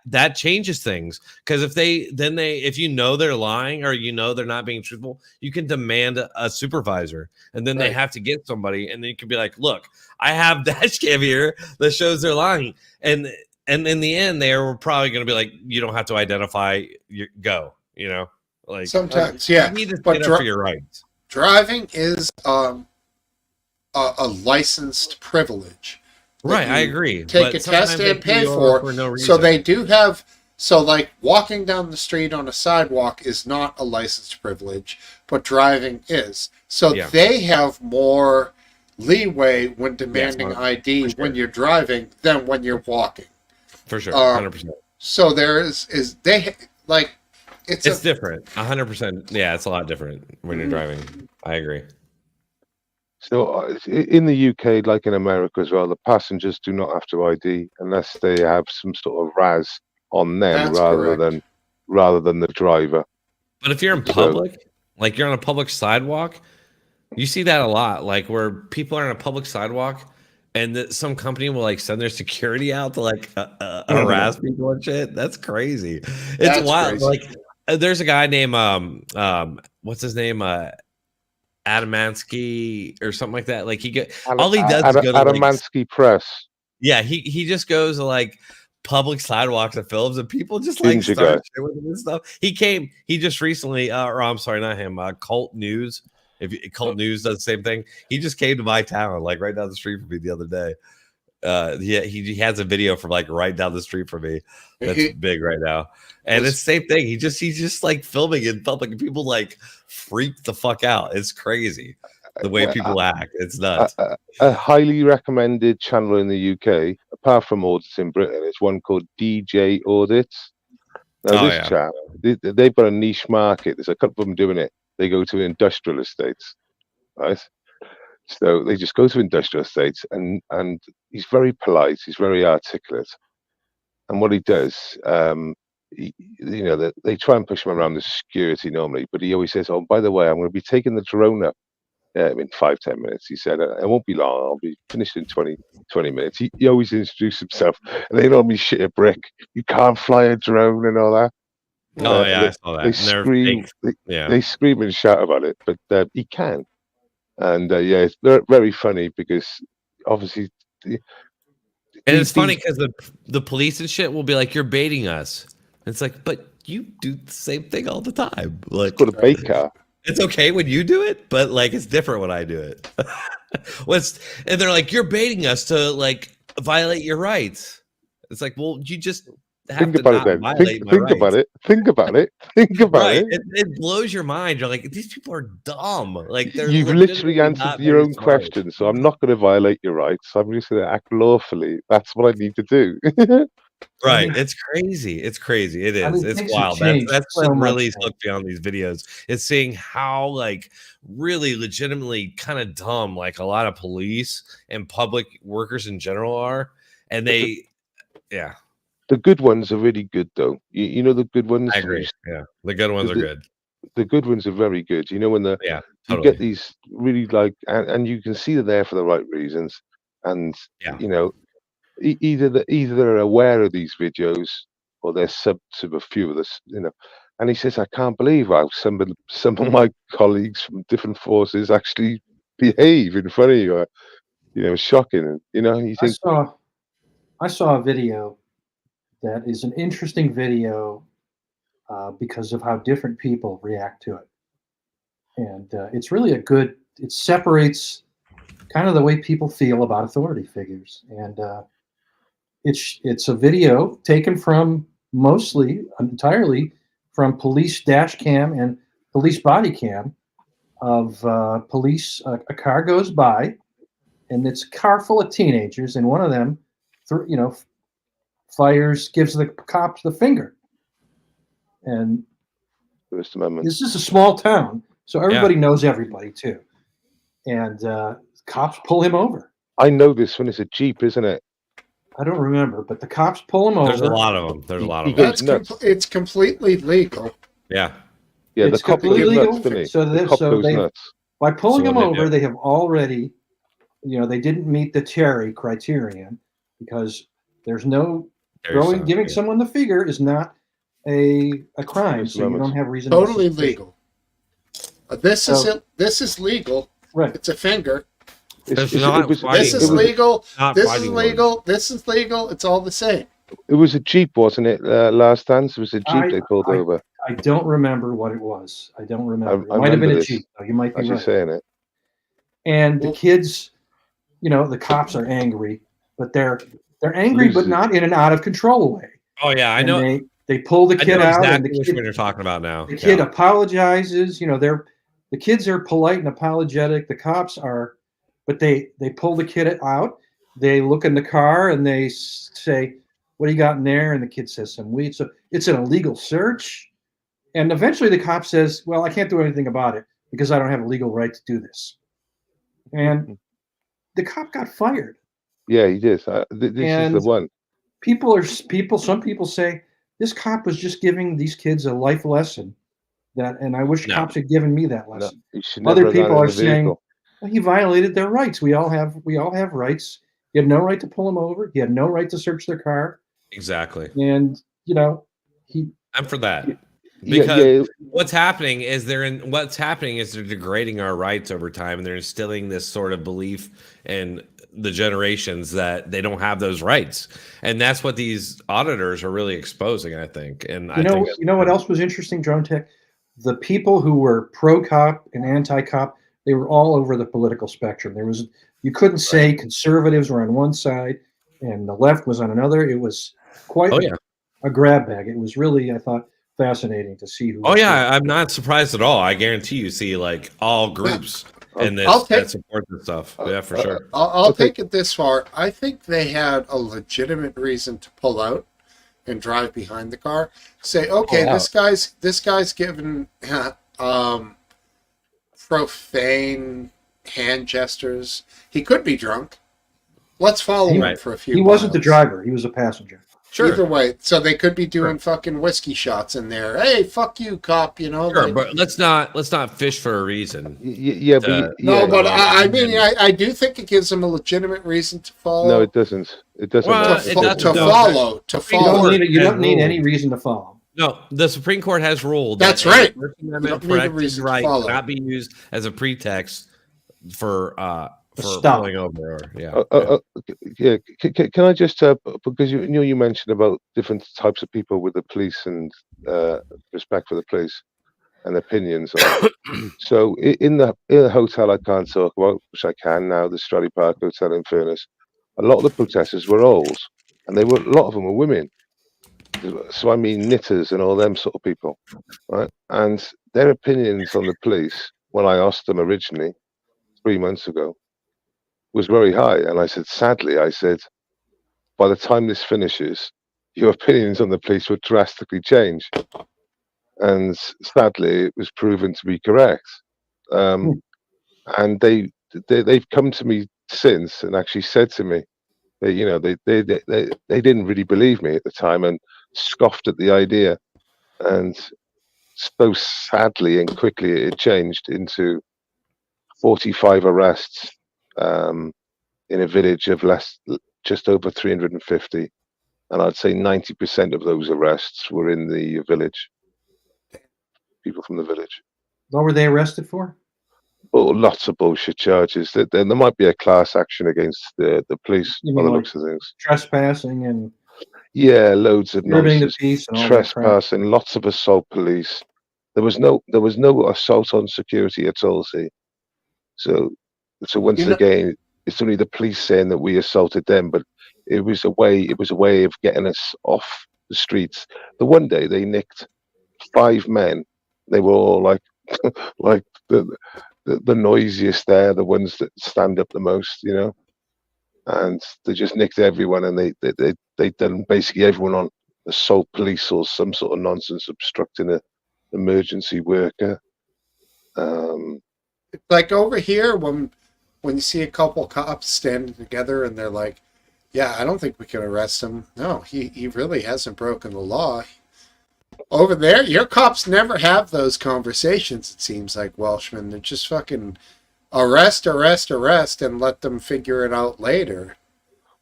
that changes things, because if you know they're lying or you know they're not being truthful, you can demand a supervisor, and then they have to get somebody, and then you can be like, look, I have dash cam here that shows they're lying, and in the end they were probably going to be like, you don't have to identify, like sometimes you need to stand up for your rights. Driving is a licensed privilege. Right, I agree. Take a test and pay for no reason. So they do have. So, like, walking down the street on a sidewalk is not a licensed privilege, but driving is. So they have more leeway when demanding ID when you're driving than when you're walking. For sure, 100%. So there is they like it's different, 100%. Yeah, it's a lot different when you're driving. I agree. So in the UK, like in America as well, the passengers do not have to ID unless they have some sort of RAS on them, rather than the driver. But if you're in public, like you're on a public sidewalk, you see that a lot. Like where people are on a public sidewalk, and some company will like send their security out to like harass people and shit. That's crazy. It's wild. Crazy. Like there's a guy named what's his name? Adamansky or something like that. Like all he does is go to Adamansky Press. Yeah, he just goes to like public sidewalks and films, and people just like start shit with him and stuff. He just recently, or I'm sorry, not him. Cult News. If Cult News does the same thing, he just came to my town, like right down the street from me the other day. He has a video from like right down the street from me that's big right now, and it's the same thing. He's just like filming in public, and people like freak the fuck out. It's crazy the way people act. It's nuts. A highly recommended channel in the UK, apart from Audits in Britain, is one called DJ Audits. Now chap, they've got a niche market. There's a couple of them doing it. they go to industrial estates, right? So they just go to industrial estates, and he's very polite, he's very articulate, and what he does, they try and push him around the security normally, but he always says, "Oh, by the way, I'm going to be taking the drone up in 5-10 minutes." He said, "It won't be long. I'll be finished in 20 minutes." He always introduced himself, and they normally shit a brick. You can't fly a drone and all that. Oh yeah, I saw that. They And they're scream, fake. Yeah. they scream and shout about it, but he can, and it's very funny because obviously, And it's funny because the police and shit will be like, "You're baiting us." And it's like, but you do the same thing all the time. Like, got a bait car. It's okay when you do it, but like it's different when I do it. And they're like, "You're baiting us to like violate your rights." It's like, well, you just have Think to about not it then. violate my Think rights. about it. Think about it. Think about Right? it. It blows your mind. You're like, these people are dumb. Like they're You've literally legitimately answered not your very own smart. question, so I'm not going to violate your rights. I'm just going to act lawfully. That's what I need to do. Right. It's crazy. It's crazy. It is. It's things have wild. changed That's so what much, really man. hooked me on these videos. It's seeing how like really legitimately kind of dumb like a lot of police and public workers in general are. And they yeah. The good ones are really good, though. You know the good ones. I agree. Yeah. The good ones are good. The good ones are very good. You know when you totally. get these really like, and you can see they're there for the right reasons, and either they're aware of these videos or they're sub to a few of this, And he says, "I can't believe how some of my colleagues from different forces actually behave in front of you. Shocking. And you think I saw a video that is an interesting video because of how different people react to it, and it's really it separates kind of the way people feel about authority figures, and it's a video taken from entirely from police dash cam and police body cam of police. A car goes by, and it's a car full of teenagers, and one of them, gives the cops the finger. And First Amendment. this is a small town, so everybody knows everybody too. And cops pull him over. I know this one is a Jeep, isn't it? I don't remember, but the cops pull him over. There's a lot of them. There's a lot of them. It's completely legal. Yeah. Yeah, it's the cop completely goes legal. nuts, doesn't he? So The cop goes nuts. by pulling So him what they over, do. they have already, they didn't meet the Terry criterion because there's no giving someone the figure is not a crime, so you don't have reason. Totally to legal. This is legal. Right. It's a finger. This is legal. This is legal. This is legal. It's all the same. It was a Jeep, wasn't it? Last dance, it was a Jeep they pulled over. I don't remember what it was. I don't remember. I It might have been remember a this, Jeep. Though. You might be as you're right. saying it. And the kids, the cops are angry, but they're angry, but not in an out of control way. Oh yeah, I And know. They pull the kid out, and Exactly what you're talking about now. the kid apologizes. The kids are polite and apologetic. The cops are, but they pull the kid out. They look in the car and they say, "What do you got in there?" And the kid says, "Some weed." So it's an illegal search. And eventually the cop says, "Well, I can't do anything about it because I don't have a legal right to do this." And the cop got fired. Yeah, he did. This is the one. Some people say this cop was just giving these kids a life lesson and I wish cops had given me that lesson. Other people are saying, well, he violated their rights. We all have rights. He had no right to pull them over. He had no right to search their car. Exactly. And I'm for that. Because what's happening is they're degrading our rights over time, and they're instilling this sort of belief in the generations that they don't have those rights, and that's what these auditors are really exposing, I think. And I think what else was interesting, Drone Tech? The people who were pro-cop and anti-cop, they were all over the political spectrum. You couldn't say conservatives were on one side and the left was on another. It was quite a grab bag. It was really, I thought, fascinating to see who. I'm not surprised at all. I guarantee you see like all groups in this that support this stuff. Yeah, for sure. I'll take it this far. I think they had a legitimate reason to pull out and drive behind the car. Say, okay, this guy's given profane hand gestures. He could be drunk. Let's follow him for a few He wasn't the miles. driver. He was a passenger. Sure. Either way, so they could be doing fucking whiskey shots in there. Hey, fuck you, cop. You know. Sure, like, but let's not fish for a reason. Yeah, but no, but I mean, I do think it gives them a legitimate reason to follow. No, it doesn't. It doesn't. Well, to follow. You don't need any reason to follow. No, the Supreme Court has ruled That's that right. First You Amendment don't need a protected reason to right follow. cannot be used as a pretext for stop. pulling over. Or, yeah. Can I just because you mentioned about different types of people with the police and respect for the police and opinions. So in the hotel I can't talk about, which I can now, the Stradley Park Hotel in Furness, a lot of the protesters were old, and a lot of them were women. So I mean knitters and all them sort of people, right? And their opinions on the police, when I asked them originally 3 months ago, was very high. And I said, sadly, by the time this finishes, your opinions on the police would drastically change. And sadly, it was proven to be correct. And they've come to me since and actually said to me that, they didn't really believe me at the time and scoffed at the idea. And so sadly and quickly it changed into 45 arrests in a village of just over 350, and I'd say 90% of those arrests were in the village. People from the village. What were they arrested for? Oh, lots of bullshit charges. There might be a class action against the police You on mean the like looks of things. trespassing and Yeah, loads of disturbing the nonsense, peace and all that crap? trespassing, lots of assault police. There was no assault on security at all. See, so once again, it's only the police saying that we assaulted them, but it was a way of getting us off the streets. The one day they nicked 5 men. They were all like like the noisiest there, the ones that stand up the most, and they just nicked everyone, and they done basically everyone on assault police or some sort of nonsense, obstructing an emergency worker. Like over here, when you see a couple cops standing together and they're like, yeah, I don't think we can arrest him. No, he really hasn't broken the law. Over there, your cops never have those conversations, it seems like, Welshman. They're just fucking arrest, and let them figure it out later.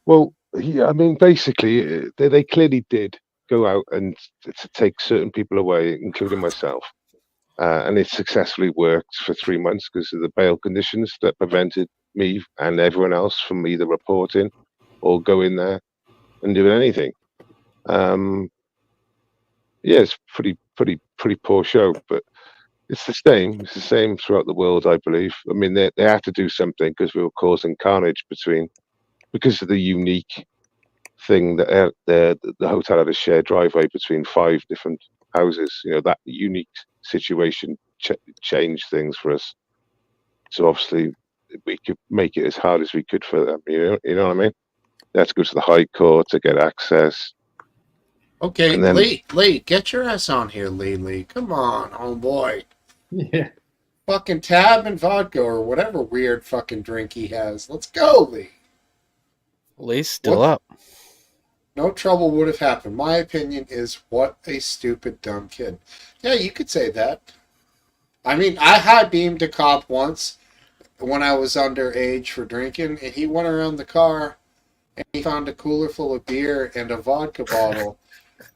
Well, yeah, I mean, basically, they clearly did go out and to take certain people away, including myself. And it successfully worked for 3 months because of the bail conditions that prevented me and everyone else from either reporting or going there and doing anything. Yeah, it's pretty poor show, but it's the same. It's the same throughout the world, I believe. I mean, they had to do something because we were causing carnage because of the unique thing that the hotel had a shared driveway between 5 different houses. That unique situation changed things for us. So obviously, we could make it as hard as we could for them. You know what I mean? They had to go to the High Court to get access. Okay, And then- Lee, get your ass on here, Lee. Come on, homeboy. Yeah. Fucking tab and vodka or whatever weird fucking drink he has. Let's go, Lee. Lee's still up. No trouble would have happened. My opinion is, what a stupid, dumb kid. Yeah, you could say that. I mean, I high-beamed a cop once when I was underage for drinking, and he went around the car, and he found a cooler full of beer and a vodka bottle,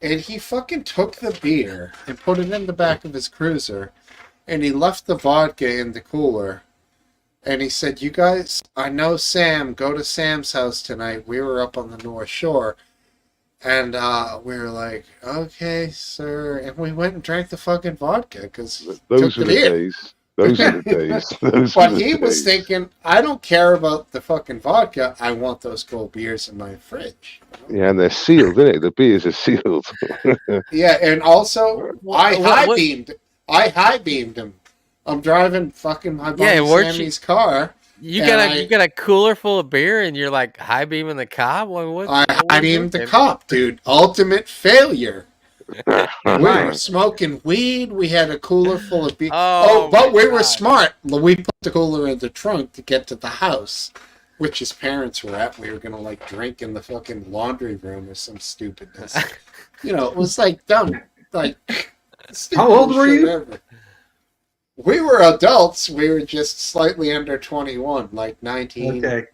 and he fucking took the beer and put it in the back of his cruiser, and he left the vodka in the cooler. And he said, you guys, I know Sam, go to Sam's house tonight. We were up on the North Shore. And we were like, okay, sir. And we went and drank the fucking vodka because Those were the days. Those are the days. But he was thinking, I don't care about the fucking vodka. I want those cold beers in my fridge. Yeah, and they're sealed, isn't it? The beers are sealed. Yeah, and also, I high-beamed him. I'm driving fucking my buddy Sammy's car. You got a cooler full of beer and you're like high beaming the cop? I beamed the cop, dude. Ultimate failure. We were smoking weed. We had a cooler full of beer. Oh, but we my were God. smart. We put the cooler in the trunk to get to the house, which his parents were at. We were gonna like drink in the fucking laundry room or some stupidness. It was like dumb, like How old were shit you? ever. We were adults. We were just slightly under 21, like 19, Okay.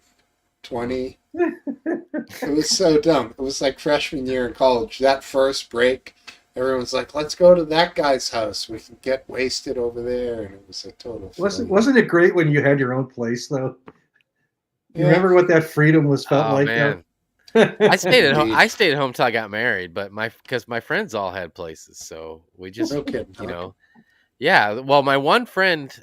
20. It was so dumb. It was like freshman year in college. That first break, everyone's like, let's go to that guy's house. We can get wasted over there. And it was a total Wasn't it great when you had your own place, though? You Yeah. remember what that freedom was felt Oh, like? man. Though? I stayed at home. I stayed at home till I got married, but because my friends all had places, so we just, No kidding, huh? you know, yeah. Well, my one friend,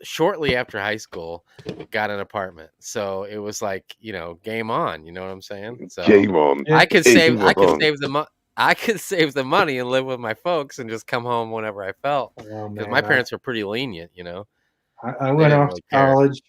shortly after high school, got an apartment, so it was like, game on. You know what I'm saying? So Game on. I could Game save. I could on. save the money. I could save the money and live with my folks and just come home whenever I felt. Oh, Because man, my parents were pretty lenient, I They went didn't off really to care. college,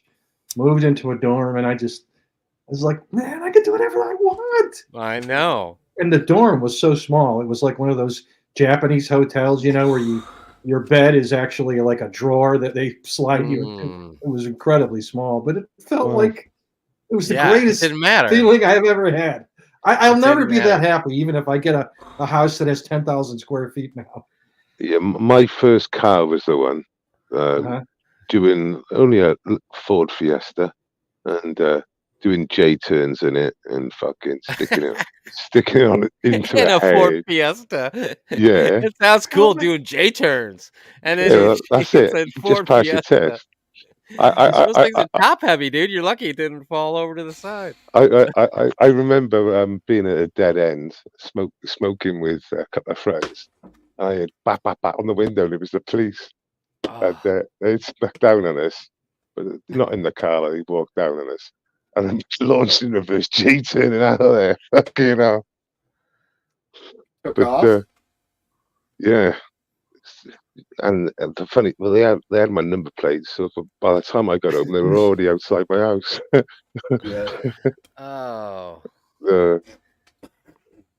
moved into a dorm, and I was like, man, I can do whatever I want. I know. And the dorm was so small. It was like one of those Japanese hotels, where your bed is actually like a drawer that they slide you into. It was incredibly small, but it felt like it was the Yeah, it greatest didn't matter. feeling I've ever had. I'll It never didn't be that matter. happy, even if I get a house that has 10,000 square feet now. Yeah, my first car was the one. Doing only a Ford Fiesta, and doing J turns in it, and fucking sticking it on into In a a Ford hedge. Fiesta. Yeah. It sounds cool doing J turns. And then Yeah, that's it. it's a You just Ford pass your Fiesta. test. Those things are top heavy, dude. You're lucky it didn't fall over to the side. I remember being at a dead end, smoking with a couple of friends. I had bap on the window, and it was the police. And they smacked down on us, but not in the car. They walked down on us, and then launched in reverse G, turning out of there. Fucking hell. Took But off? yeah, and the funny, well, they had my number plates, so by the time I got home, they were already outside my house. Oh. Uh,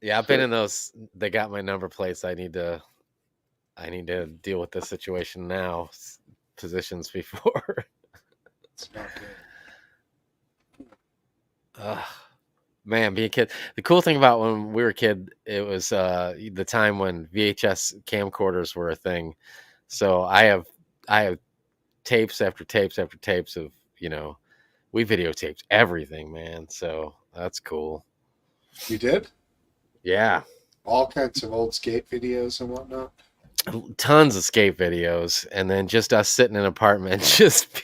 Yeah, I've been in those. They got my number plates. I need to deal with this situation now. Positions before. It's not good. Man, being a kid. The cool thing about when we were a kid, it was the time when VHS camcorders were a thing. So I have tapes after tapes after tapes of, we videotaped everything, man. So that's cool. You did? Yeah. All kinds of old skate videos and whatnot. Tons of skate videos, and then just us sitting in an apartment, just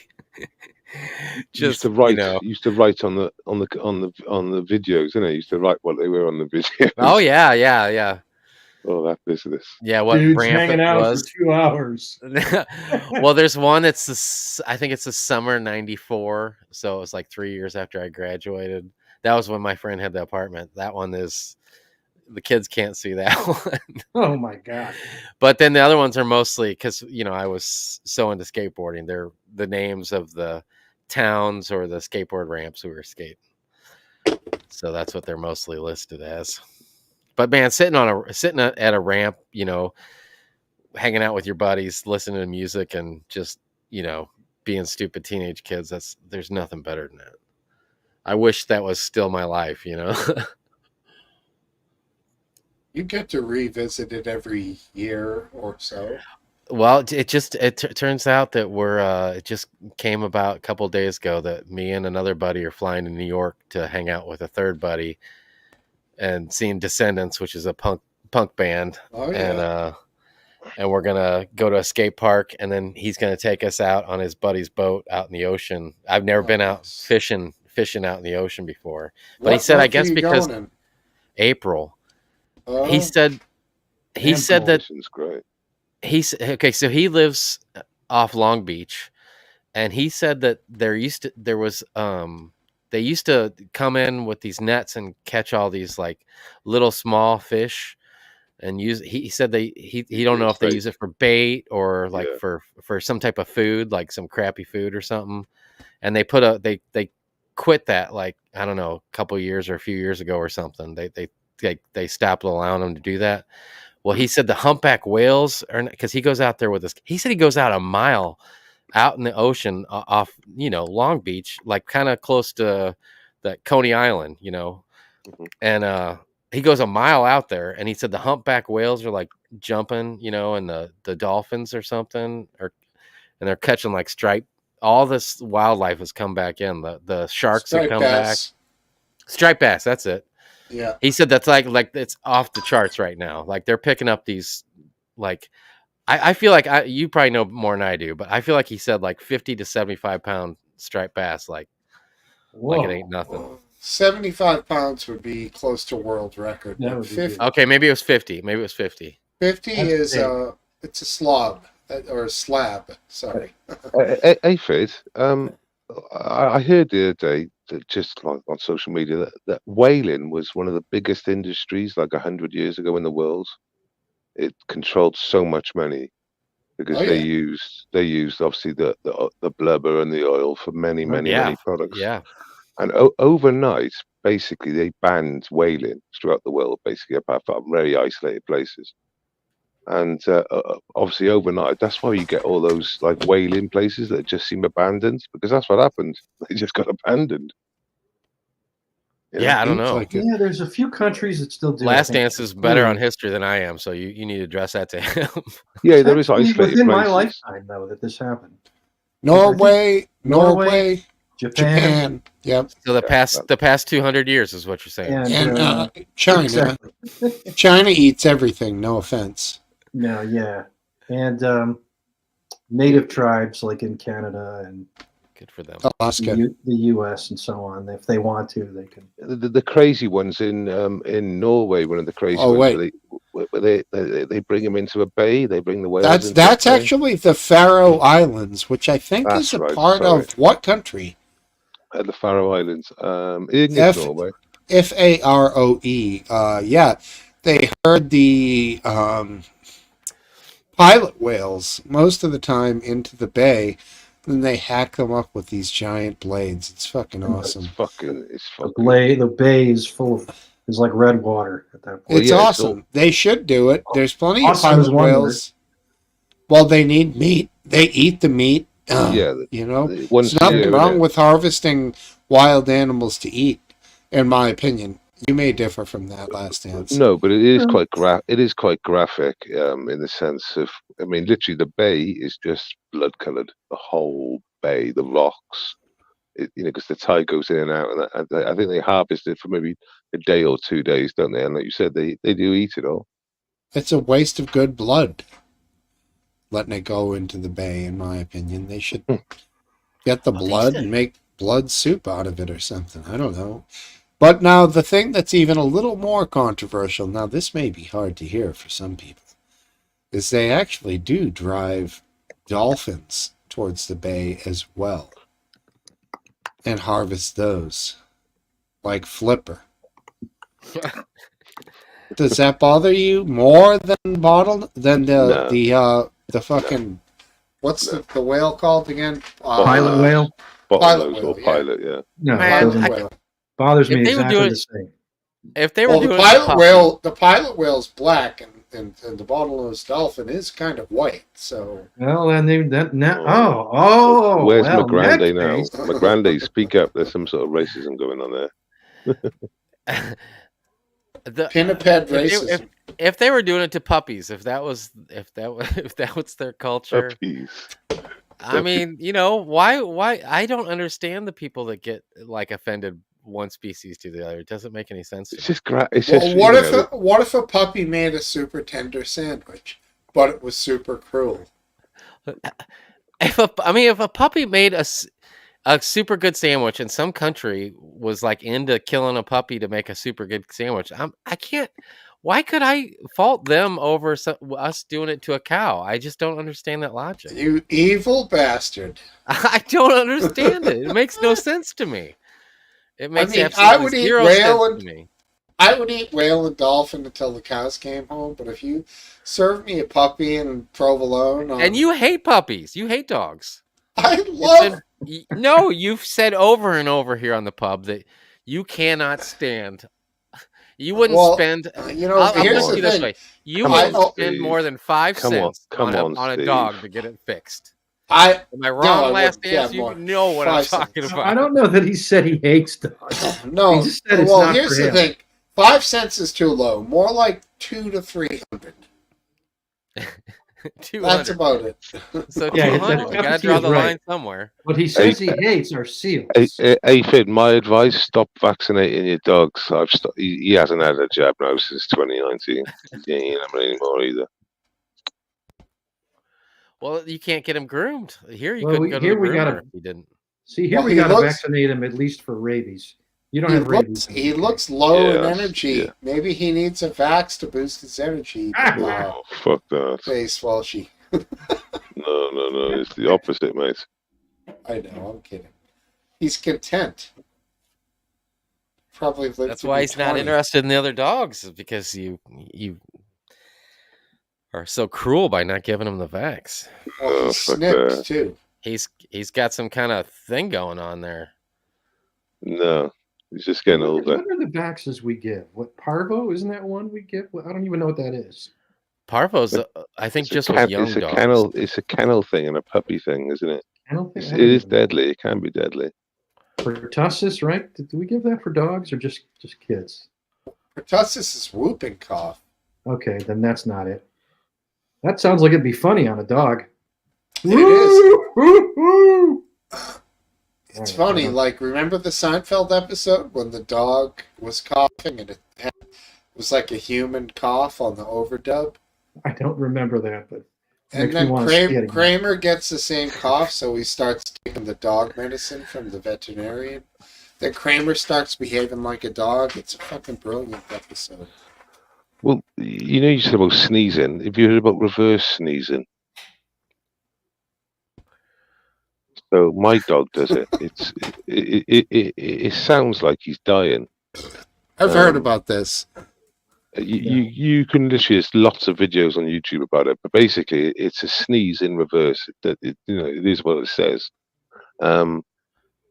used to write on the videos, innit? Used to write what they were on the videos. Oh yeah. All that business. Yeah, what Dude's ramp hanging it out was. for 2 hours. Well, there's one. I think it's the summer '94, so it was like 3 years after I graduated. That was when my friend had the apartment. That one is, the kids can't see that one. Oh my god! But then the other ones are mostly because I was so into skateboarding. They're the names of the towns or the skateboard ramps we were skating. So that's what they're mostly listed as. But man, sitting at a ramp, hanging out with your buddies, listening to music, and just being stupid teenage kids. There's nothing better than that. I wish that was still my life. You get to revisit it every year or so. Well, it turns out that it just came about a couple days ago that me and another buddy are flying to New York to hang out with a third buddy and seeing Descendants, which is a punk band. Oh, yeah. And we're gonna go to a skate park, and then he's gonna take us out on his buddy's boat out in the ocean. I've never been out fishing out in the ocean before, but he said, I guess because April. He said that great. Okay, so he lives off Long Beach, and he said that they used to come in with these nets and catch all these like little small fish and use. He said he don't know if they use it for bait or like for some type of food, like some crappy food or something. And they they quit that, like, I don't know, a couple years or a few years ago or something. They stopped allowing them to do that. Well, he said the humpback whales are because he goes out there with this. He said he goes out a mile out in the ocean off, Long Beach, like kind of close to that Coney Island, and he goes a mile out there, and he said the humpback whales are like jumping, and the dolphins or something, and they're catching like striped. All this wildlife has come back in. The sharks have come back. Striped bass, that's it. Yeah. He said that's like it's off the charts right now. Like they're picking up these, like I feel like you probably know more than I do, but I feel like he said like 50 to 75 pound striped bass, like it ain't nothing. 75 pounds would be close to world record. That But would be 50, good. Okay, maybe it was 50. Maybe it was 50. 50 That's is big. it's a slob or a slab. Sorry. Aphid, I heard the other day that just like on social media that whaling was one of the biggest industries like 100 years ago in the world. It controlled so much money because Oh, they yeah. used obviously the blubber and the oil for many Yeah, products. yeah. And overnight, basically, they banned whaling throughout the world, basically, apart from very isolated places. And obviously, overnight, that's why you get all those like whaling places that just seem abandoned, because that's what happened. They just got abandoned. Yeah, I don't know. Yeah, there's a few countries that still do. I Last think. Dance is better on history than I am, so you need to address that to him. Yeah, there is Actually, isolated within my places. lifetime, though, that this happened. Norway, Japan. Yep. So the past 200 years is what you're saying. And China. Exactly. China eats everything, no offense. No, yeah. And native tribes like in Canada and good for them. Alaska. The U.S. and so on. If they want to, they can. The crazy ones in Norway, one of the crazy ones. Where they bring them into a bay. They bring the whales. That's actually the Faroe Islands, which I think is a part of what country? The Faroe Islands. It's Norway. Faroe. Yeah, they herd the pilot whales most of the time into the bay. Then they hack them up with these giant blades. It's fucking awesome. The bay is full of is like red water at that point. It's awesome. They should do it. There's plenty of Awesome is pilot one whales. Well, they need meat. They eat the meat. There's nothing wrong with harvesting wild animals to eat, in my opinion. You may differ from that, Last Dance. No, but it is quite graphic in the sense of, I mean, literally the bay is just blood colored. The whole bay, the rocks, because the tide goes in and out, and I think they harvest it for maybe a day or 2 days, don't they? And like you said, they do eat it all. It's a waste of good blood, letting it go into the bay, in my opinion. They should get the blood and make blood soup out of it or something. I don't know. But now the thing that's even a little more controversial, now this may be hard to hear for some people, is they actually do drive dolphins towards the bay as well and harvest those like Flipper. Does that bother you more than the fucking what's the whale called again? Pilot whale. Pilot whale, yeah. No, Man, it bothers me if they were exactly doing- the same. If they were doing the pilot whale's black and the bottlenose dolphin is kind of white. So Well, and where's well, McGrandy in that now? case- McGrandy, speak up. There's some sort of racism going on there. Pinniped racism. If they were doing it to puppies, if that was their culture. Puppies. I mean, why I don't understand the people that get like offended one species to the other. It doesn't make any sense to me. What if a puppy made a super tender sandwich, but it was super cruel? If a puppy made a super good sandwich and some country was like into killing a puppy to make a super good sandwich, I can't. Why could I fault them over us doing it to a cow? I just don't understand that logic. You evil bastard! I don't understand it. It makes no sense to me. It makes I would absolutely eat zero whale sense and to me. I would eat whale and dolphin until the cows came home. But if you served me a puppy and provolone, And you hate puppies, you hate dogs. I love. No, you've said over and over here on the pub that you cannot stand. You wouldn't Well, spend. you know, I'll here's put it to the you this thing. way: you Come wouldn't on, spend Steve. more than 5 Come on, cents come on, on a Steve. dog to get it fixed. Am I wrong? Last Yeah, answer. more. You know what I'm 5 talking cents. about. I don't know that he said he hates dogs. No, He just said it's well, not here's for the him. thing: 5 cents is too low. More like 200 to 300. 200. That's about it. So Yeah, 200. that You got to Pepsi draw is the right. line somewhere. What he says he hates are seals. Fid, my advice: stop vaccinating your dogs. He hasn't had a jab now since 2019. He ain't having any more either. Well, you can't get him groomed. Here, you Well, couldn't go to the here we groomer gotta if you didn't. see. Here Well, we he got to looks- vaccinate him at least for rabies. You don't He have rabies. he looks low in Yes, energy. yeah. Maybe he needs a vax to boost his energy. Oh, fuck that. Face Walshy. No. It's the opposite, mate. I know, I'm kidding. He's content. Probably lived That's to why be he's not 20. interested in the other dogs, is because you are so cruel by not giving him the vax. Well, he snipped too. He's got some kind of thing going on there. No, he's just getting older. What are the vaxes we give? What parvo? Isn't that one we give? I don't even know what that is. Parvo's, I think, just with young it's a dogs. It's a kennel thing and a puppy thing, isn't it? Kennel thing? It is deadly. It can be deadly. Pertussis, right? Do we give that for dogs or just kids? Pertussis is whooping cough. Okay, then that's not it. That sounds like it'd be funny on a dog. It is. It's funny. Like, remember the Seinfeld episode when the dog was coughing and it was like a human cough on the overdub? I don't remember that, but And then Kramer gets the same cough, so he starts taking the dog medicine from the veterinarian. Then Kramer starts behaving like a dog. It's a fucking brilliant episode. Well, you said about sneezing. Have you heard about reverse sneezing? So my dog does it. It sounds like he's dying. I've heard about this. You can literally, there's lots of videos on YouTube about it, but basically it's a sneeze in reverse. It is what it says.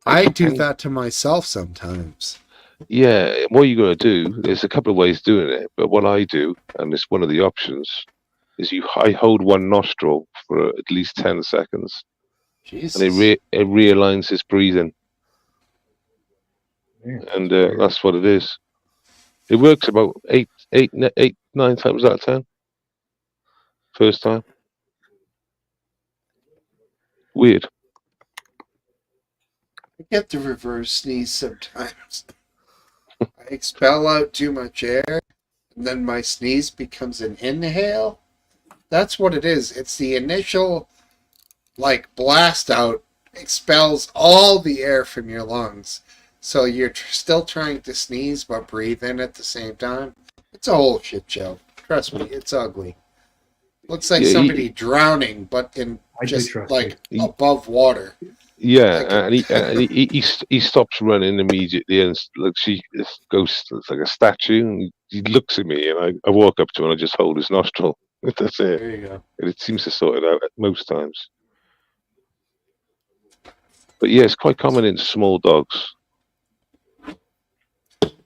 I do that to myself sometimes. Yeah, what you got to do, there's a couple of ways of doing it, but what I do, and it's one of the options, is I hold one nostril for at least 10 seconds. Jesus. And it realigns his breathing. And that's what it is. It works about 9 times out of 10. First time. Weird. I get the reverse sneeze sometimes. I expel out too much air, and then my sneeze becomes an inhale. That's what it is. It's the initial, blast out expels all the air from your lungs. So you're still trying to sneeze, but breathe in at the same time. It's a whole shit show. Trust me, it's ugly. Looks like somebody drowning, but in above water. Yeah, and he stops running immediately, and she goes like a statue. And he looks at me, and I walk up to him and I just hold his nostril. That's it. There you go. And it seems to sort it out most times. But yeah, it's quite common in small dogs.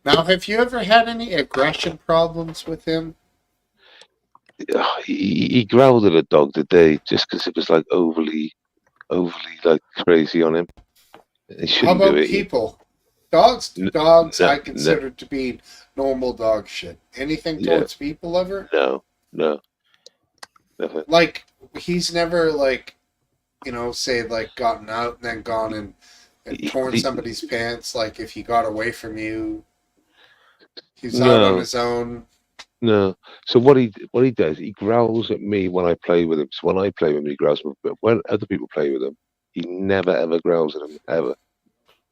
Now, have you ever had any aggression problems with him? He growled at a dog today just because it was overly crazy on him. How about people? Dogs, I consider to be normal dog shit. Anything towards people ever? No. Nothing. He's never gotten out and then gone and torn somebody's pants. Like if he got away from you, he's out on his own. No. So what he does, he growls at me when I play with him. So when I play with him, he growls. But when other people play with him, he never ever growls at him ever.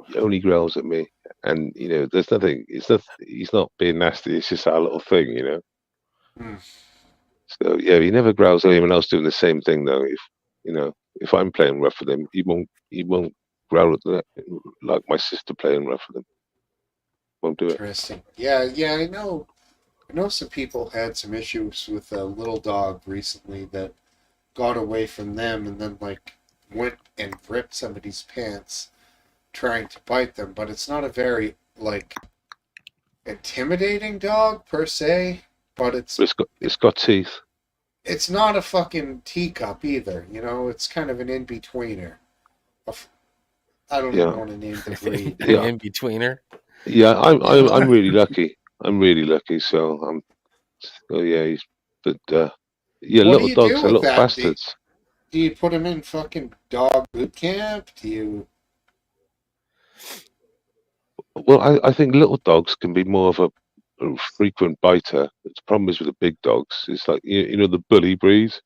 He only growls at me, and there's nothing. He's not being nasty. It's just our little thing, So yeah, he never growls at anyone else doing the same thing though. If I'm playing rough with him, he won't growl at that like my sister playing rough with him. Won't do it. Interesting. Yeah, I know. I know some people had some issues with a little dog recently that got away from them and then went and ripped somebody's pants trying to bite them, but it's not a very intimidating dog per se, but But it's got teeth. it's not a fucking teacup either. You know, it's kind of an in betweener. I don't even want to name the breed. Yeah. In betweener. Yeah, I'm really lucky. I'm really lucky. So yeah, but yeah, What do little you dogs do are with little that? bastards. Do you put them in fucking dog boot camp? Do you? Well, I think little dogs can be more of a frequent biter. The problem is with the big dogs. It's like you know the bully breeds.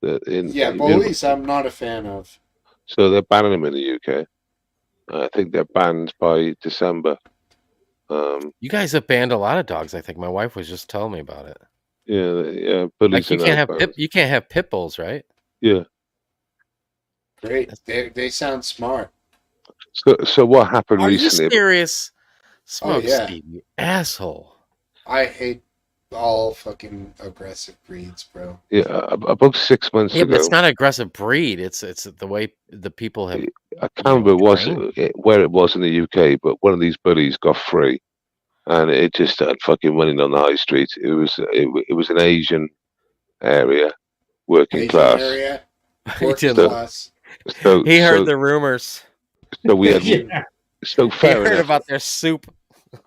Yeah, bullies. I'm not a fan of. So they're banning them in the UK. I think they're banned by December. You guys have banned a lot of dogs. I think my wife was just telling me about it. Yeah, bullies Like you are can't now have banned. you can't have pit bulls, right? Yeah. Great. They sound smart. So what happened Are you recently? serious? Oh, yeah. Smokesteve, you asshole. I hate all fucking aggressive breeds, bro. Yeah, about 6 months Yeah, ago. but it's not an aggressive breed. It's the way the people have. I can't remember where it was in the UK, but one of these bullies got free, and it just started fucking running on the high street. It was an Asian area, working Asian class. area, He working did. class. So He heard the rumors. So we had so He fair heard enough. about their soup.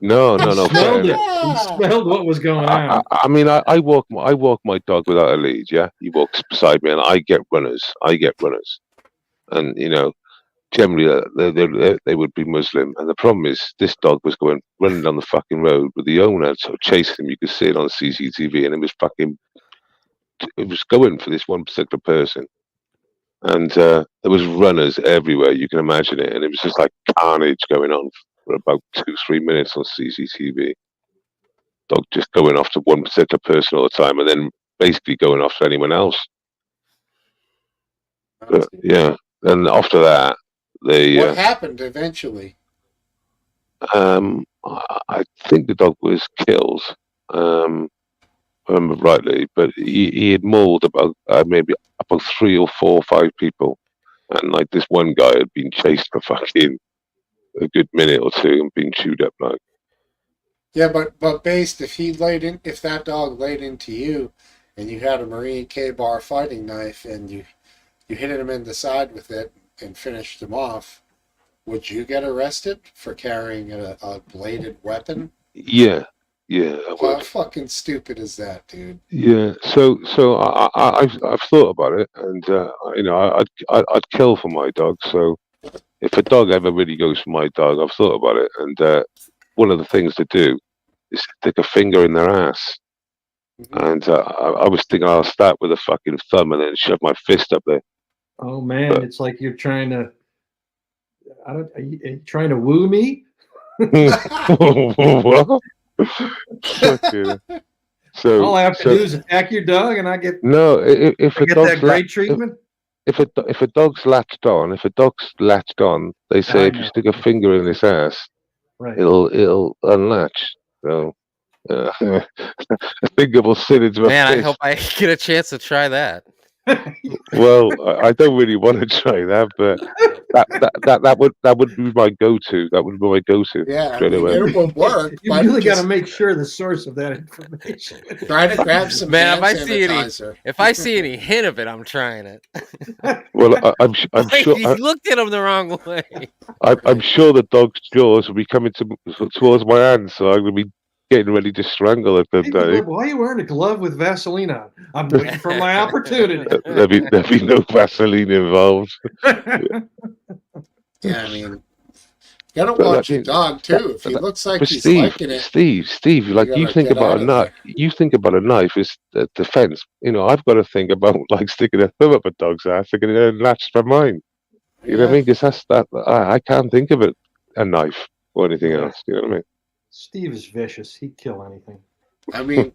No, He fair smelled it. enough. He smelled what was going on. I mean, I walk my dog without a lead. Yeah, he walks beside me, and I get runners. And you know, generally they would be Muslim. And the problem is, this dog was running down the fucking road with the owner sort of chasing him. You could see it on CCTV, and it was going for this one particular person. And there was runners everywhere. You can imagine it, and it was just like carnage going on for about 2-3 minutes on CCTV. Dog just going off to one particular person all the time, and then basically going off to anyone else. But, yeah, and after that, What happened eventually? I think the dog was killed. If I remember rightly, but he had mauled about maybe about 3 or 4 or 5 people, and like this one guy had been chased for fucking a good minute or two and been chewed up like. Yeah, but based if that dog laid into you, and you had a Marine K-bar fighting knife and you hit him in the side with it and finished him off, would you get arrested for carrying a bladed weapon? Yeah. I would. How fucking stupid is that, dude? Yeah, so I've thought about it, and you know, I'd kill for my dog. So if a dog ever really goes for my dog, I've thought about it, and one of the things to do is stick a finger in their ass. And I was thinking I'll start with a fucking thumb and then shove my fist up there. Oh man, it's like you're trying to. Are you trying to woo me? What? So all I have to do is attack your dog, and I get if I a get dog's that great treatment. If a dog's latched on, they say if you stick a finger in his ass, right, it'll unlatch. So a finger will sit into a Man, I fist. hope I get a chance to try that. Well, I don't really want to try that, but that would be my go-to. That would be my go-to. Yeah, straight away. it would work. You really got to make sure the source of that information. Try to grab some Man, hand sanitizer. if I see any hint of it, I'm trying it. Well, I'm Wait, sure. you looked at him the wrong way. I'm sure the dog's jaws will be coming towards my hand, so I'm going to be getting ready to strangle it. Hey, why are you wearing a glove with Vaseline on? I'm waiting for my opportunity. There'll be no Vaseline involved. Yeah, I mean, you gotta watch your dog too. If he looks like he's liking it, Steve, like you think about a knife. You think about a knife as a defense. You know, I've got to think about like sticking a thumb up a dog's ass, thinking it latched for mine. You know what I mean? Because I can't think of a knife or anything else. You know what I mean? Steve is vicious. He'd kill anything. I mean,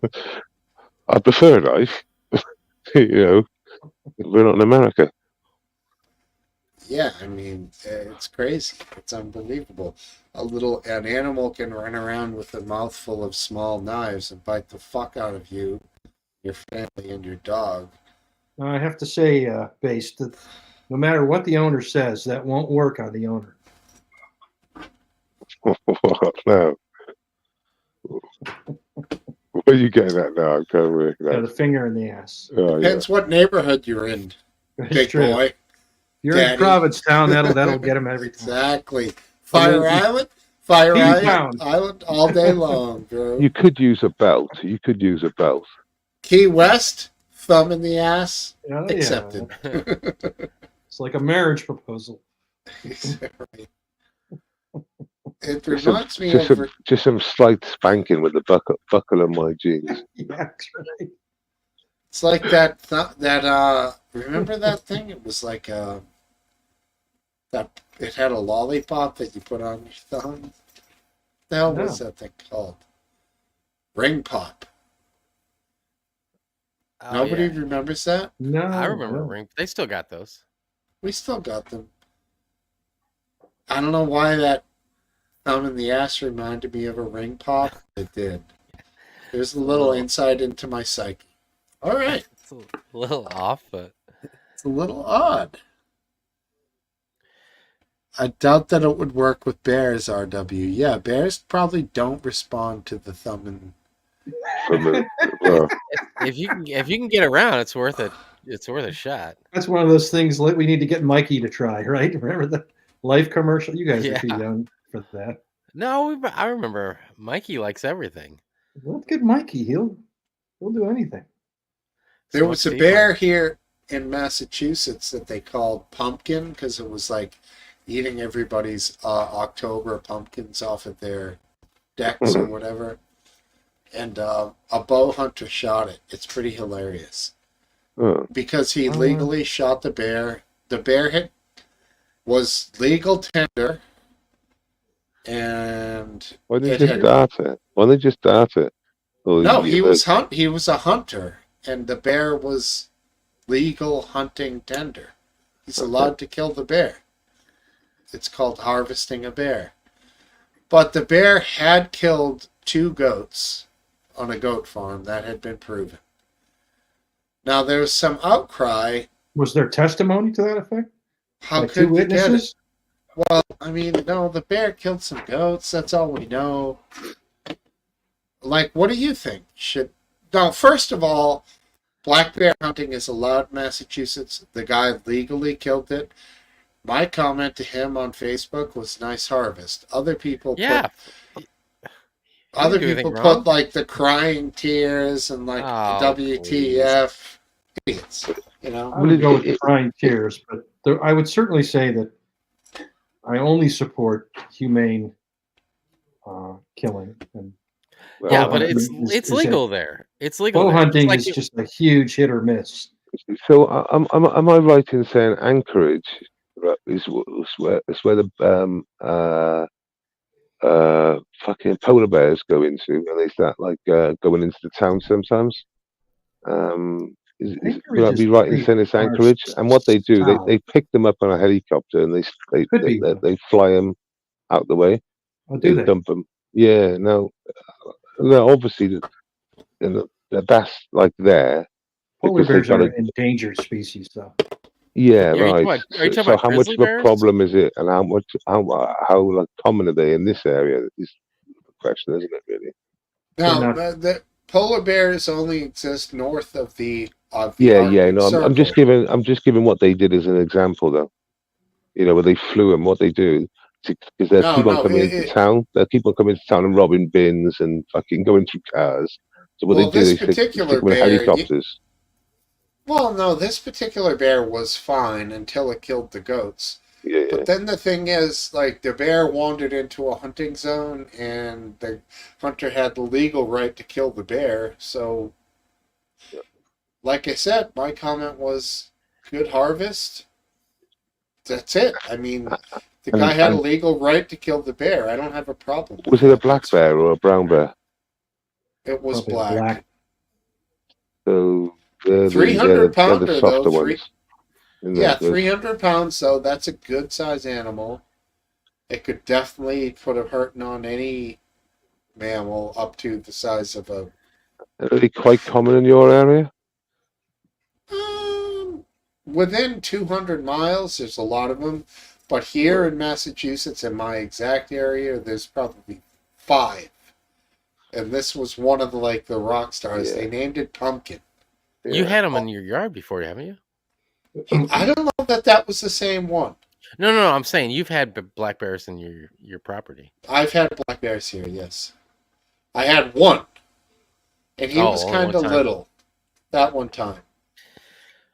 I prefer a knife. You know, we're not in America. yeah, I mean, it's crazy. It's unbelievable. An animal can run around with a mouthful of small knives and bite the fuck out of you, your family, and your dog. I have to say, Base, that no matter what the owner says, that won't work on the owner. No. What are you getting at now? I can't work it Yeah, out. the finger in the ass. Oh, yeah. Depends what neighborhood you're in, It's big true. boy. If you're Daddy. in Provincetown, that'll get him every time. Exactly. Fire then- Island, Fire P-Town. Island all day long, bro. You could use a belt. You could use a belt. Key West, thumb in the ass, Oh, yeah. accepted. It's like a marriage proposal. It Just reminds me just of. just some slight spanking with the buckle of my jeans. Yeah, that's right. It's like that. Remember that thing? It was like that. It had a lollipop that you put on your thumb. The hell was that thing called? Ring pop. Oh, Nobody yeah. remembers that. No, I remember ring. They still got those. We still got them. I don't know why that thumb in the ass reminded me of a ring pop. It did. There's a little insight into my psyche. All right. It's a little off, but it's a little odd. I doubt that it would work with bears, RW. Yeah, bears probably don't respond to the thumb and. if you can get around, it's worth it. It's worth a shot. That's one of those things that we need to get Mikey to try, right? Remember the Life commercial? You guys are too young for that. No, I remember Mikey likes everything. Let's get Mikey. He'll do anything. There was a bear here in Massachusetts that they called Pumpkin because it was like eating everybody's October pumpkins off of their decks or whatever. And a bow hunter shot it. It's pretty hilarious. Because he legally shot the bear. The bear was legal tender. And Why didn't they just start it? Why didn't they just start it? No, he was a hunter, and the bear was legal hunting tender. He's allowed to kill the bear. It's called harvesting a bear. But the bear had killed 2 goats on a goat farm. That had been proven. Now there's some outcry. Was there testimony to that effect? How Like could 2 we get it? witnesses? Well, I mean, no, the bear killed some goats. That's all we know. Like, what do you think? No, first of all, black bear hunting is allowed in Massachusetts. The guy legally killed it. My comment to him on Facebook was "nice harvest." Other people put like the crying tears and like WTF. Idiots, you know. I would go with the crying tears, but I would certainly say that I only support humane killing. And but it's legal there. It's legal. Bow there. hunting Like is just a huge hit or miss. So am I right in saying Anchorage is where the fucking polar bears go into, and they start like going into the town sometimes? Would I be right in saying it's Anchorage? And what they do, they pick them up on a helicopter and they fly them out the way. Oh, do they? Dump them. Yeah. No. Obviously, that's like there. Polar bears are an endangered species, though. Yeah, right. Are you talking So about how much grizzly of a bears? problem is it, and how like, common are they in this area? Is the question, isn't it? Really? Now, the polar bears only exist north of the. Yeah. No, Arctic I'm just giving what they did as an example, though. You know, where they flew them, what they do, because they keep on coming into town. They keep on coming into town and robbing bins and fucking going through cars. So what they do, they stick them in helicopters. Well, no, this particular bear was fine until it killed the goats. Yeah. But then the thing is, like, the bear wandered into a hunting zone, and the hunter had the legal right to kill the bear. So, like I said, my comment was good harvest. That's it. I mean, the guy had a legal right to kill the bear. I don't have a problem. Was it a black bear or a brown bear? It was black. So 300 pounder the softer though. ones. 300 pounds though. That's a good size animal. It could definitely put a hurting on any mammal up to the size of a. Are they quite common in your area? Within 200 miles, there's a lot of them. But here in Massachusetts, in my exact area, there's probably 5. and this was one of the rock stars. Yeah. They named it Pumpkin. You had them in your yard before, haven't you? I don't know that was the same one. No. I'm saying you've had black bears in your property. I've had black bears here. Yes, I had one, and he was only kind one of time? little. That one time.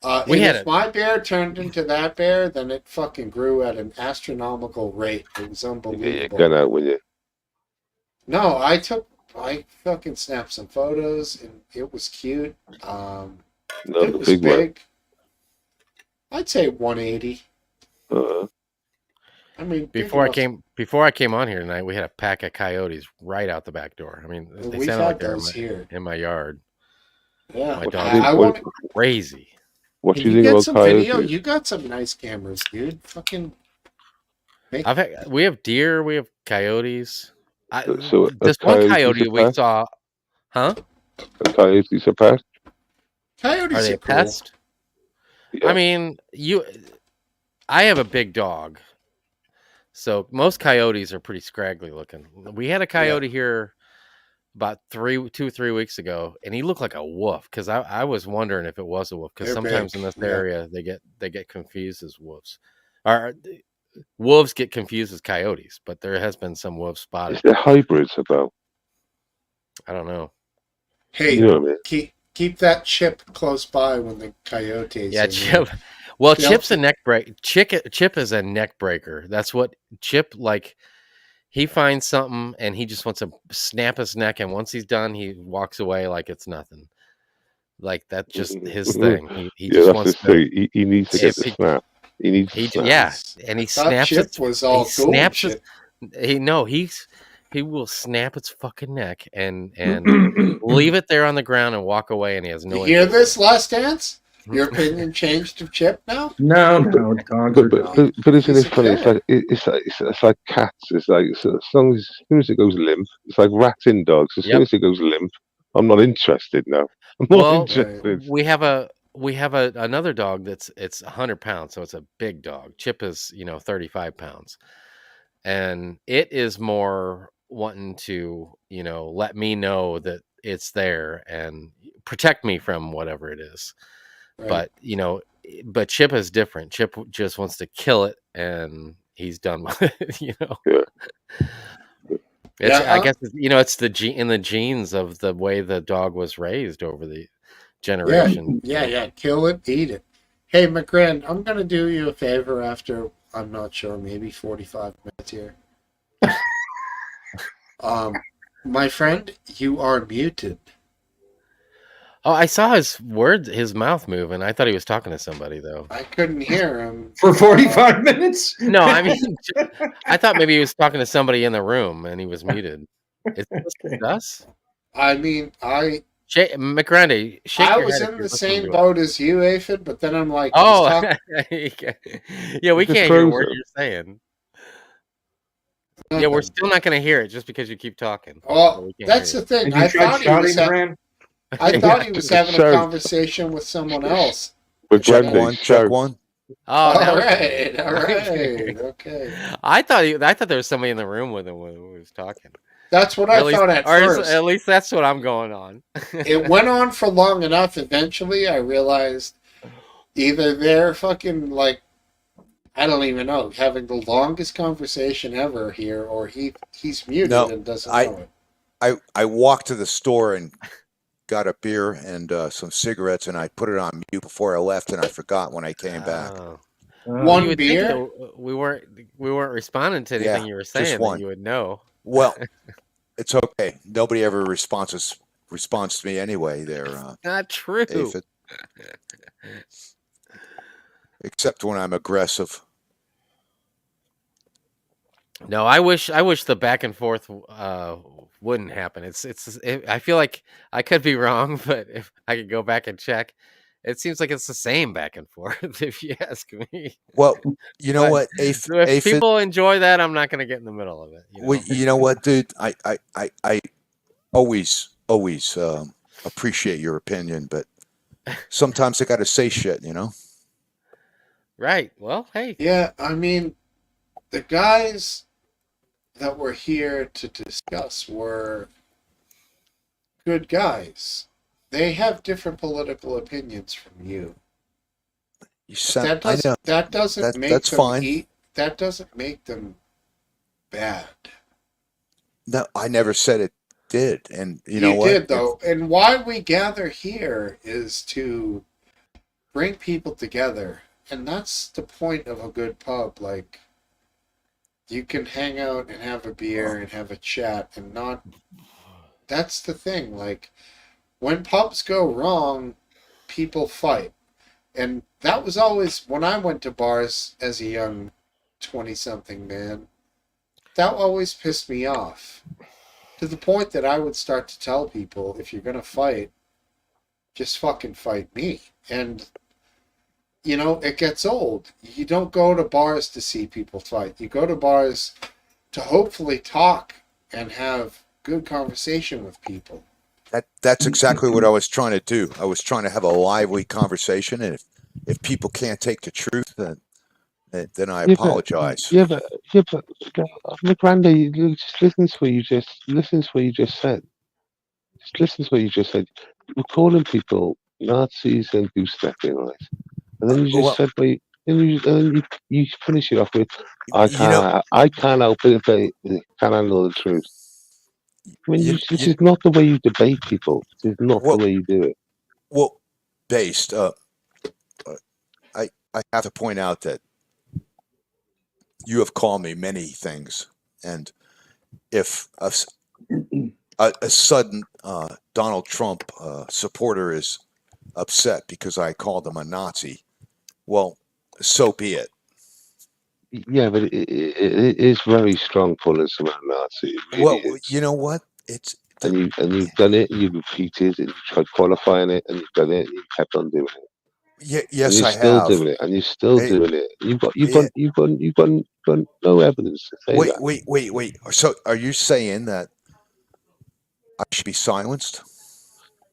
We and had if my bear turned into that bear, then it fucking grew at an astronomical rate. It was You unbelievable. get your gun out, will you? No, I fucking snapped some photos, and it was cute. Not It the was big one. big. I'd say 180. I mean, Before I came on here tonight, we had a pack of coyotes right out the back door. I mean, they We've sounded had like they're those here. in my yard. Yeah, My What dog do you think- I what- want. crazy. What do Can you you think get about some video? coyotes? You got some nice cameras, dude. Fucking. We have deer, we have coyotes. So a This one coyote's coyote a we pest? saw, huh? A coyote's a pest? Coyotes Are they are a cool. pest? Yeah. I mean, I have a big dog, so most coyotes are pretty scraggly looking. We had a coyote here about 2 or 3 weeks ago, and he looked like a wolf because I was wondering if it was a wolf because They're sometimes big, in this yeah. area they get confused as wolves. Or wolves get confused as coyotes, but there has been some wolves Is spotted. there hybrids about? I don't know. Hey, You know what I mean? keep that Chip close by when the coyotes. Yeah, are Chip. near. Well, They'll- Chip's a neck break. Chip is a neck breaker. That's what Chip like. He finds something and he just wants to snap his neck, and once he's done, he walks away like it's nothing. Like that's just his thing. He Yeah, just that's wants his to. thing. He needs to get If the he- snap. He needs the snap. Yeah, and he I thought snaps Chip it. was all He cool and snaps shit. he will snap its fucking neck and leave it there on the ground and walk away, and he has no. You hear interest. this, Last Dance? Your opinion changed of Chip now? No, dogs are dogs. But isn't He's it a funny? cat. It's like cats. It's like so as soon as it goes limp, it's like rats in dogs. As soon Yep. as it goes limp, I'm not interested now. I'm not Well, interested. we have another dog it's 100 pounds, so it's a big dog. Chip is 35 pounds, and it is more wanting to let me know that it's there and protect me from whatever it is. Right. But Chip is different. Chip just wants to kill it, and he's done with it. Yeah. I guess it's in the genes of the way the dog was raised over the generation. Yeah. Kill it, eat it. Hey, McGren, I'm gonna do you a favor after I'm not sure, maybe 45 minutes here. My friend, you are muted. Oh, I saw his mouth move, and I thought he was talking to somebody, though. I couldn't hear him. For 45 minutes? No, I mean, I thought maybe he was talking to somebody in the room, and he was muted. Is this us? I mean, McGrandy, shake I your was head if in you're the listening same to it. boat as you, Aphid, but then I'm like, Oh, he's yeah, we It's can't hear a word frozen. you're saying. Yeah, we're still not going to hear it just because you keep talking. Well, We can't that's hear the you. thing. And you I tried thought he was shouting, Graham? I thought he was having a Shout. conversation with someone else. But Check Grandy, one, check shout. one. Oh, now All we can right, hear you. all right, okay. I thought there was somebody in the room with him when he was talking. That's what I thought at first. At least that's what I'm going on. It went on for long enough. Eventually, I realized either they're fucking like, I don't even know, having the longest conversation ever here, or he's muted No, and doesn't know it. I walked to the store and got a beer and some cigarettes, and I put it on mute before I left, and I forgot when I came back. Oh. One You would think beer? that we weren't responding to anything Yeah, you were just saying that one. you would know. Well, it's okay. Nobody ever responds to me anyway. They're Not true. aphid. Except when I'm aggressive. No, I wish the back and forth wouldn't happen. I feel like I could be wrong, but if I could go back and check, it seems like it's the same back and forth. If you ask me. Well, you know But what? if Aphid, people enjoy that, I'm not going to get in the middle of it. well, you know what, dude? I always appreciate your opinion, but sometimes I got to say shit, you know? Right. Well, hey. Yeah, I mean, the guys that were here to discuss were good guys. They have different political opinions from you. I know. That doesn't make that's them fine. that doesn't make them bad. No, I never said it did. And you know You what? did though. And why we gather here is to bring people together. And that's the point of a good pub. Like, you can hang out and have a beer and have a chat and not. That's the thing. Like, when pubs go wrong, people fight. And that was always when I went to bars as a young 20-something man. That always pissed me off. To the point that I would start to tell people, if you're going to fight, just fucking fight me. And, you know, it gets old. You don't go to bars to see people fight. You go to bars to hopefully talk and have good conversation with people. That's exactly what I was trying to do. I was trying to have a lively conversation, and if people can't take the truth, then I apologize. But Miranda, just listen to what you just said. Just listen to what you just said. We're calling people Nazis and goose-stepping, right? And then you just said, wait, and you finish it off with, I can't help it if they can't handle the truth. I mean, this is not the way you debate people. This is not the way you do it. Well, based, I have to point out that you have called me many things, and if a sudden Donald Trump supporter is upset because I called him a Nazi, well, so be it. Yeah, but it is very strong pulling someone Nazi. Well, you know what? And you've done it. You've repeated. And you tried qualifying it, and you've done it. And you kept on doing it. Yes, I have. And you're still doing it, and you're still doing it. You've got no evidence to say that. Wait. So, are you saying that I should be silenced?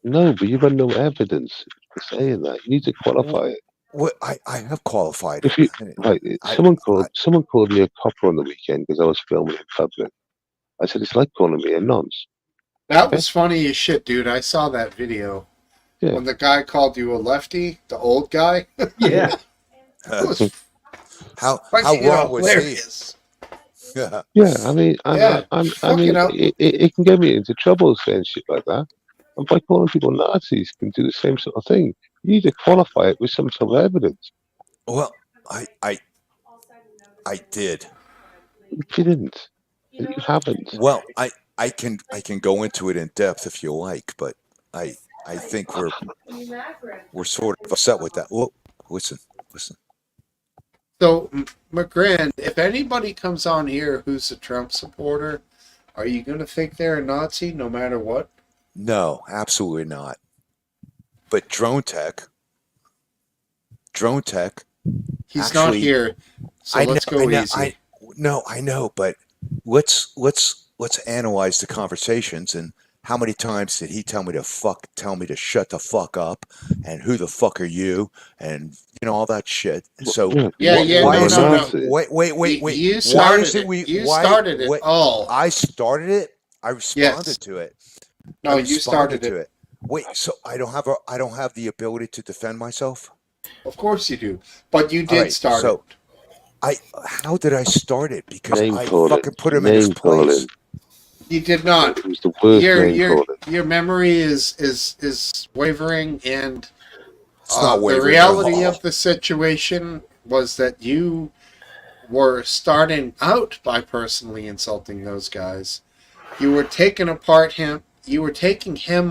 No, but you've got no evidence for saying that. You need to qualify it. Well, I have qualified If it. you someone called me a copper on the weekend because I was filming in public. I said it's like calling me a nonce. That was funny as shit, dude. I saw that video. Yeah. When the guy called you a lefty, the old guy. Yeah. How wrong was he? Yeah, I mean, it can get me into trouble saying shit like that. And by calling people Nazis can do the same sort of thing. You need to qualify it with some sort of evidence. Well, I did. You didn't. You haven't. Well, I can go into it in depth if you like, but I think we're sort of upset with that. Whoa, listen. So, McGran, if anybody comes on here who's a Trump supporter, are you going to think they're a Nazi no matter what? No, absolutely not. But Drone Tech. He's not here, so let's go easy. I know, but let's analyze the conversations and how many times did he tell me to shut the fuck up, and who the fuck are you, and all that shit. So no. Wait. You started it all. I started it. I responded to it. No, you started it. Wait, so I don't have the ability to defend myself? Of course you do, but you did start it. How did I start it? Because I fucking put him in his place. You did not. It was the worst your memory is wavering, and it's not wavering. The reality of the situation was that you were starting out by personally insulting those guys. You were taking him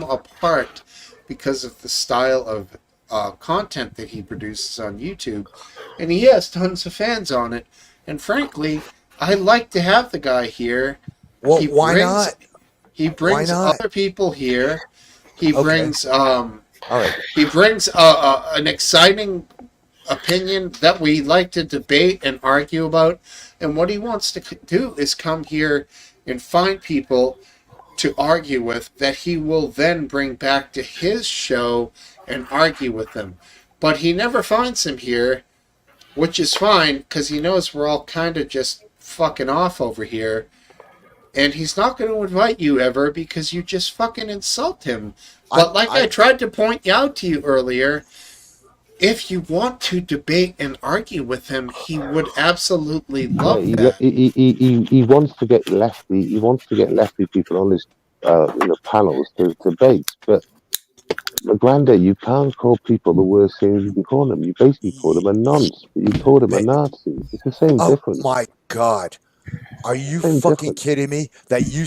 apart because of the style of content that he produces on YouTube, and he has tons of fans on it. And frankly, I like to have the guy here. Well, why not? He brings other people here. He brings all right. He brings an exciting opinion that we like to debate and argue about. And what he wants to do is come here and find people to argue with that he will then bring back to his show and argue with them. But he never finds them here, which is fine because he knows we're all kind of just fucking off over here. and he's not going to invite you ever because you just fucking insult him. But I tried to point out to you earlier, if you want to debate and argue with him, he would absolutely love that. He wants to get lefty. He wants to get lefty people on his panels to debate. But Grande, you can't call people the worst things you can call them. You basically call them a nonce, but you call them a Nazi. It's the same difference. Oh my God. Are you fucking kidding me? That you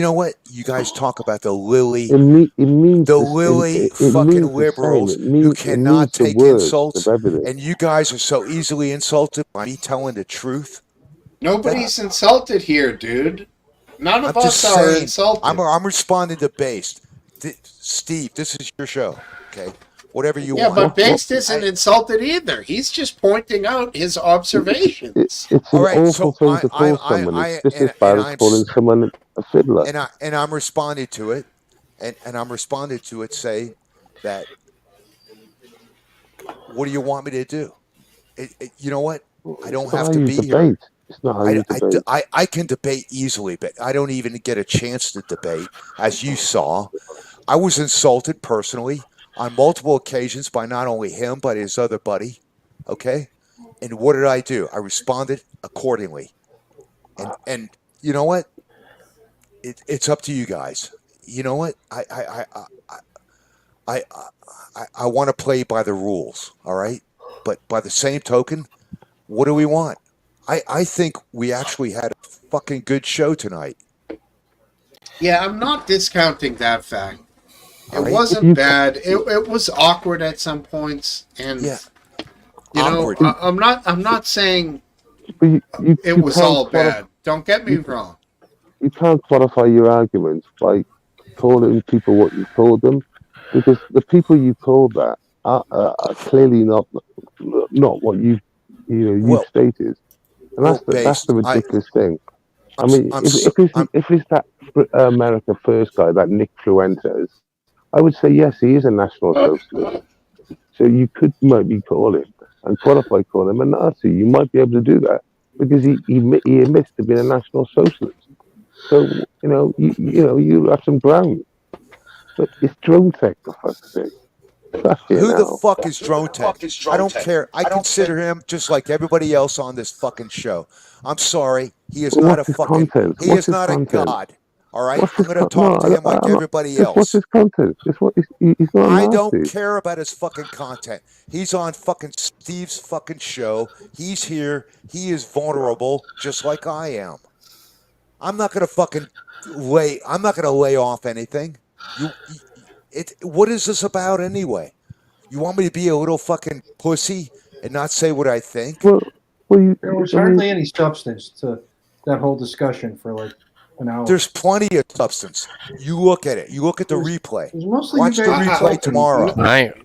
know what? You guys talk about the Lily, fucking liberals who cannot take insults, and you guys are so easily insulted by me telling the truth. Nobody's insulted here, dude. None of us are insulted. I'm responding to Based. Steve, this is your show, okay? Whatever you want. Yeah, but Based isn't insulted either. He's just pointing out his observations. It's an awful thing to call someone. It's just as bad as calling someone a fiddler. And I'm responding to it, and I'm responding to it, say that, what do you want me to do? You know what? I don't have to be here. It's not how you debate. I can debate easily, but I don't even get a chance to debate, as you saw. I was insulted personally on multiple occasions by not only him, but his other buddy. Okay? And what did I do? I responded accordingly. And you know what? It's up to you guys. You know what? I want to play by the rules, all right? But by the same token, what do we want? I think we actually had a fucking good show tonight. Yeah, I'm not discounting that fact. It wasn't bad. It was awkward at some points, and I'm not saying it was all bad. Don't get me wrong. You can't qualify your arguments by calling people what you told them, because the people you told that are clearly not what you stated, and that's the ridiculous thing. I mean, if it's that America First guy, that Nick Fuentes, I would say yes, he is a National Socialist. So you could maybe call him and qualify call him a Nazi. You might be able to do that because he admits to being a National Socialist. So you have some ground. But it's Drone Tech, for fuck's sake. Who the fuck is Drone Tech? I don't care. I consider him just like everybody else on this fucking show. I'm sorry. He is not a fucking. He is not a god. All right, I'm going to talk to him like everybody else. What's his content? He's not. I don't care about his fucking content. He's on fucking Steve's fucking show. He's here. He is vulnerable, just like I am. I'm not going to fucking lay. I'm not going to lay off anything. What is this about anyway? You want me to be a little fucking pussy and not say what I think? There was hardly any substance to that whole discussion for like an hour. There's plenty of substance. You look at it. You look at the replay. Watch the replay tomorrow.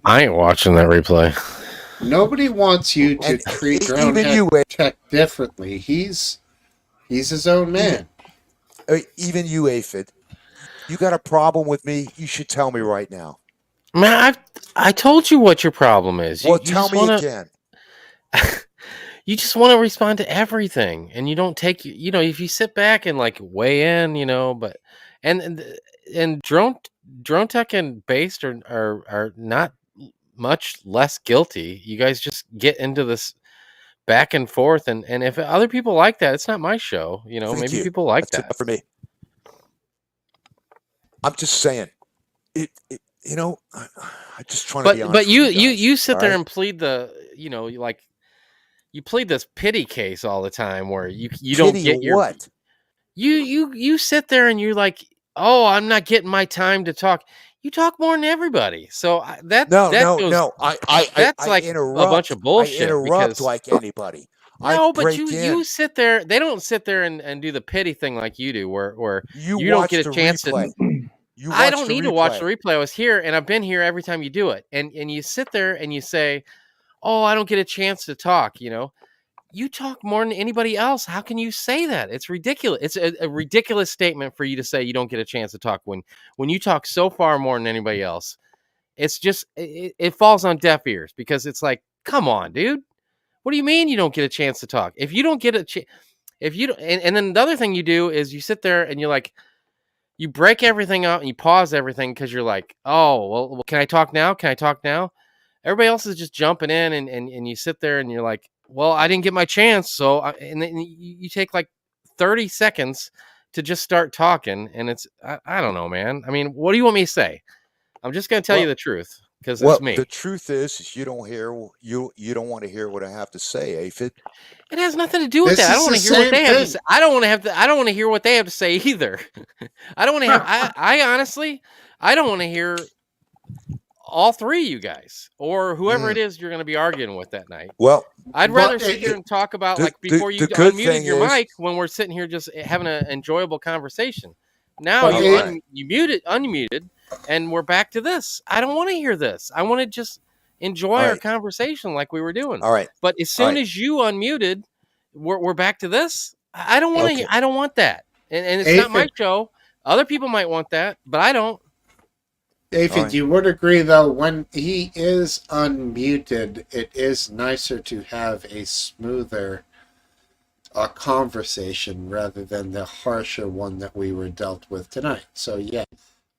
I ain't watching that replay. Nobody wants you to treat Drone Tech differently. He's his own man. Even you, Aphid. You got a problem with me? You should tell me right now. Man, I told you what your problem is. Well, tell me again. You just want to respond to everything, and you don't take. If you sit back and like weigh in, but and Drone Tech and Based are not much less guilty. You guys just get into this back and forth, and if other people like that, it's not my show. Maybe people like that. For me. I'm just saying, I'm just trying to be honest. But you sit there and plead you plead this pity case all the time where you don't get your what? You sit there and you're like, oh, I'm not getting my time to talk. You talk more than everybody, so that's like a bunch of bullshit. I interrupt like anybody. No, but you sit there. They don't sit there and do the pity thing like you do, where you don't get a chance to. I don't need to watch the replay. I was here, and I've been here every time you do it. And you sit there and you say, "Oh, I don't get a chance to talk." You talk more than anybody else. How can you say that? It's ridiculous. It's a ridiculous statement for you to say you don't get a chance to talk when you talk so far more than anybody else. It's just it falls on deaf ears because it's like, come on, dude. What do you mean you don't get a chance to talk? If you don't get If you don't, and then the other thing you do is you sit there and you're like, you break everything up and you pause everything because you're like, oh, well, can I talk now? Can I talk now? Everybody else is just jumping in, and you sit there and you're like, well, I didn't get my chance. So, and then you take like 30 seconds to just start talking. And it's, I don't know, man. I mean, what do you want me to say? I'm just going to tell you the truth because it's me. The truth is you don't want to hear what I have to say, Aphid. It has nothing to do with that. I don't want to hear what they have to say. I don't want to hear what they have to say either. I don't want to have. I honestly, I don't want to hear all three of you guys or whoever it is you're going to be arguing with that night. Well, I'd rather sit here and talk about like before you unmuted your mic when we're sitting here just having an enjoyable conversation. Now you unmuted, and we're back to this. I don't want to hear this. I want to just enjoy our conversation like we were doing. All right. But as soon as you unmuted, we're back to this. I don't want to. I don't want that. And it's not my show. Other people might want that, but I don't. David, you would agree though, when he is unmuted, it is nicer to have a smoother conversation rather than the harsher one that we were dealt with tonight. So yeah,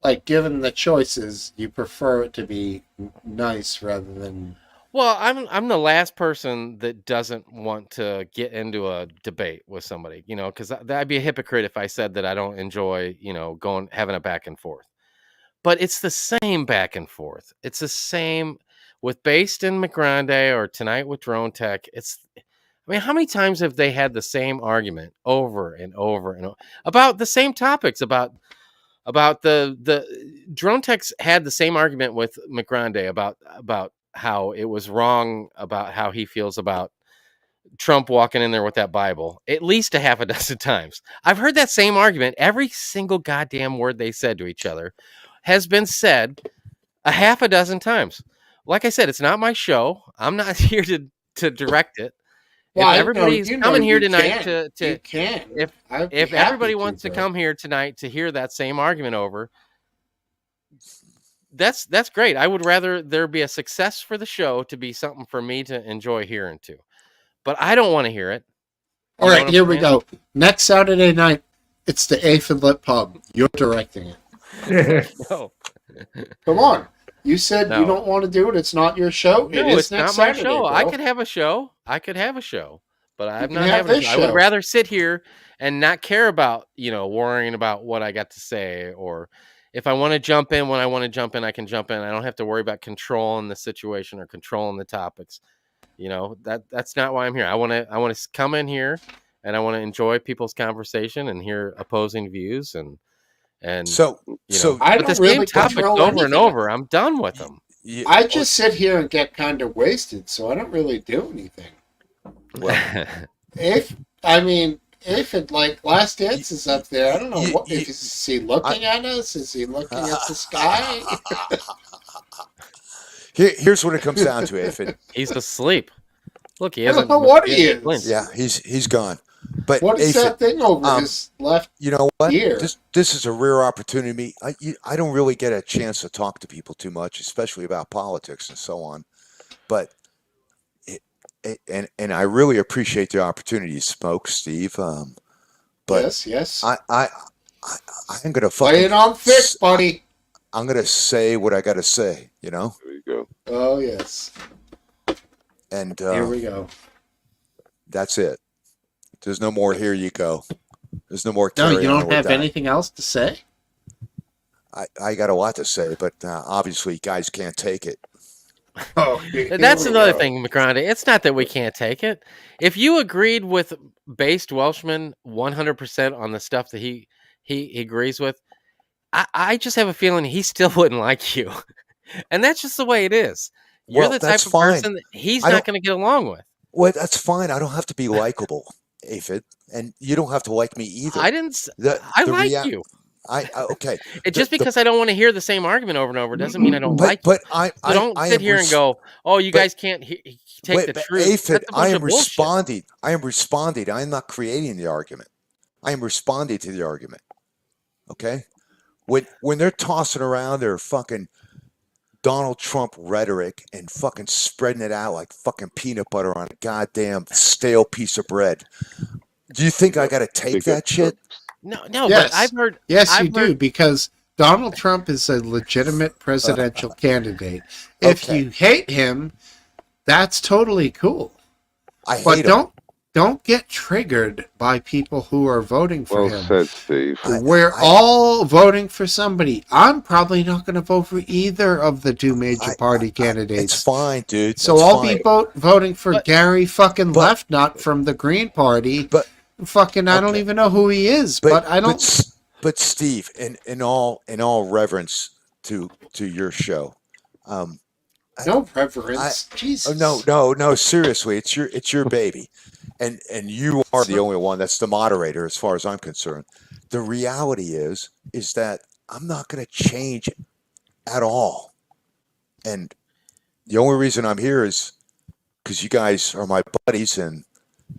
like given the choices, you prefer it to be nice rather than. Well, I'm the last person that doesn't want to get into a debate with somebody, because I'd be a hypocrite if I said that I don't enjoy, having a back and forth. But it's the same back and forth. It's the same with Based and McGrande or tonight with Drone Tech. How many times have they had the same argument over and over and over about the same topics? About the Drone Tech's had the same argument with McGrande about how it was wrong, about how he feels about Trump walking in there with that Bible at least a half a dozen times. I've heard that same argument. Every single goddamn word they said to each other has been said a half a dozen times. Like I said, it's not my show. I'm not here to direct it. Well, if everybody's coming here tonight if everybody wants to come here tonight to hear that same argument over, that's great. I would rather there be a success for the show to be something for me to enjoy hearing to. But I don't want to hear it. All right, here we go. Next Saturday night, it's the Aphid Lit Pub. You're directing it. No. Come on. You said you don't want to do it. It's not your show. No, it's not my show. Bro. I could have a show. But I'm not having a show. I would rather sit here and not care about, worrying about what I got to say, or if I want to jump in when I want to jump in, I can jump in. I don't have to worry about controlling the situation or controlling the topics. That's not why I'm here. I want to come in here and I want to enjoy people's conversation and hear opposing views and so I but don't the really same topics over and over. I'm done with them. I just sit here and get kind of wasted, so I don't really do anything. Well, if like Last Dance is up there, I don't know is he looking at us? Is he looking at the sky? Here's what it comes down to, Aphid. He's asleep. Look, he I hasn't. don't know what he is. Yeah, he's gone. But what is that thing over his left? You know what? ear? This is a rare opportunity. I don't really get a chance to talk to people too much, especially about politics and so on. But and I really appreciate the opportunity, Smokesteve. But yes. I'm gonna lay it on thick, buddy. I'm gonna say what I gotta say. There you go. Oh yes. And here we go. That's it. There's no more. Here you go. There's no more. No, you don't have anything else to say. I got a lot to say, but obviously, guys can't take it. Oh, that's another thing, McGrande. It's not that we can't take it. If you agreed with Based Welshman 100% on the stuff that he agrees with, I just have a feeling he still wouldn't like you, and that's just the way it is. You're the type of person that he's not going to get along with. Well, that's fine. I don't have to be likable, Aphid, and you don't have to like me either. I didn't. I like you. Okay. Just because I don't want to hear the same argument over and over doesn't mean I don't like you. But I don't sit here and go, "Oh, you guys can't take the truth." Aphid, I am responding. I am responding. I am not creating the argument. I am responding to the argument. Okay. When they're tossing around their fucking Donald Trump rhetoric and fucking spreading it out like fucking peanut butter on a goddamn stale piece of bread, Do you think I got to take that shit? No, no, Yes. but I've heard. Yes, I've you do, because Donald Trump is a legitimate presidential candidate. If Okay. you hate him, that's totally cool. I hate But him. don't get triggered by people who are voting for Well him. said, Steve. We're all voting for somebody. I'm probably not going to vote for either of the two major party candidates. It's fine, dude. So It's I'll fine. be voting for Gary fucking Leftnut from the Green Party. But fucking, I don't even know who he is. But I don't. But Steve, in all reverence to your show, No reverence. Jesus. No. Seriously, it's your baby, and you are the only one that's the moderator, as far as I'm concerned. The reality is that I'm not going to change at all, and the only reason I'm here is because you guys are my buddies, and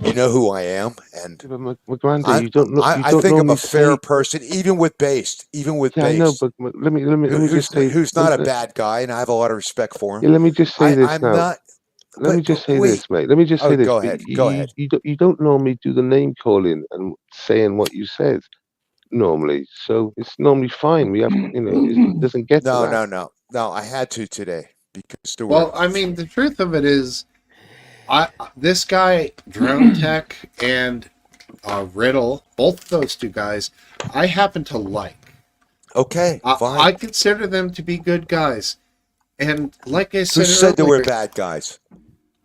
you know who I am, and McGrandy, I think I'm normally a fair say- person, even with based. Yeah, I know, but let me just say who's not a bad guy, and I have a lot of respect for him. Yeah, let me just say this I'm now. not. Let me just say this, mate. Let me just say this. Go ahead. Go ahead. You don't normally do the name calling and saying what you said normally, so it's normally fine. We have, it doesn't get to that. No. I had to today because there Well, were. I mean, the truth of it is, this guy, Drone Tech, and Riddle, both of those two guys, I happen to like. Okay, fine. I consider them to be good guys. And like I said Who said they were earlier, bad guys?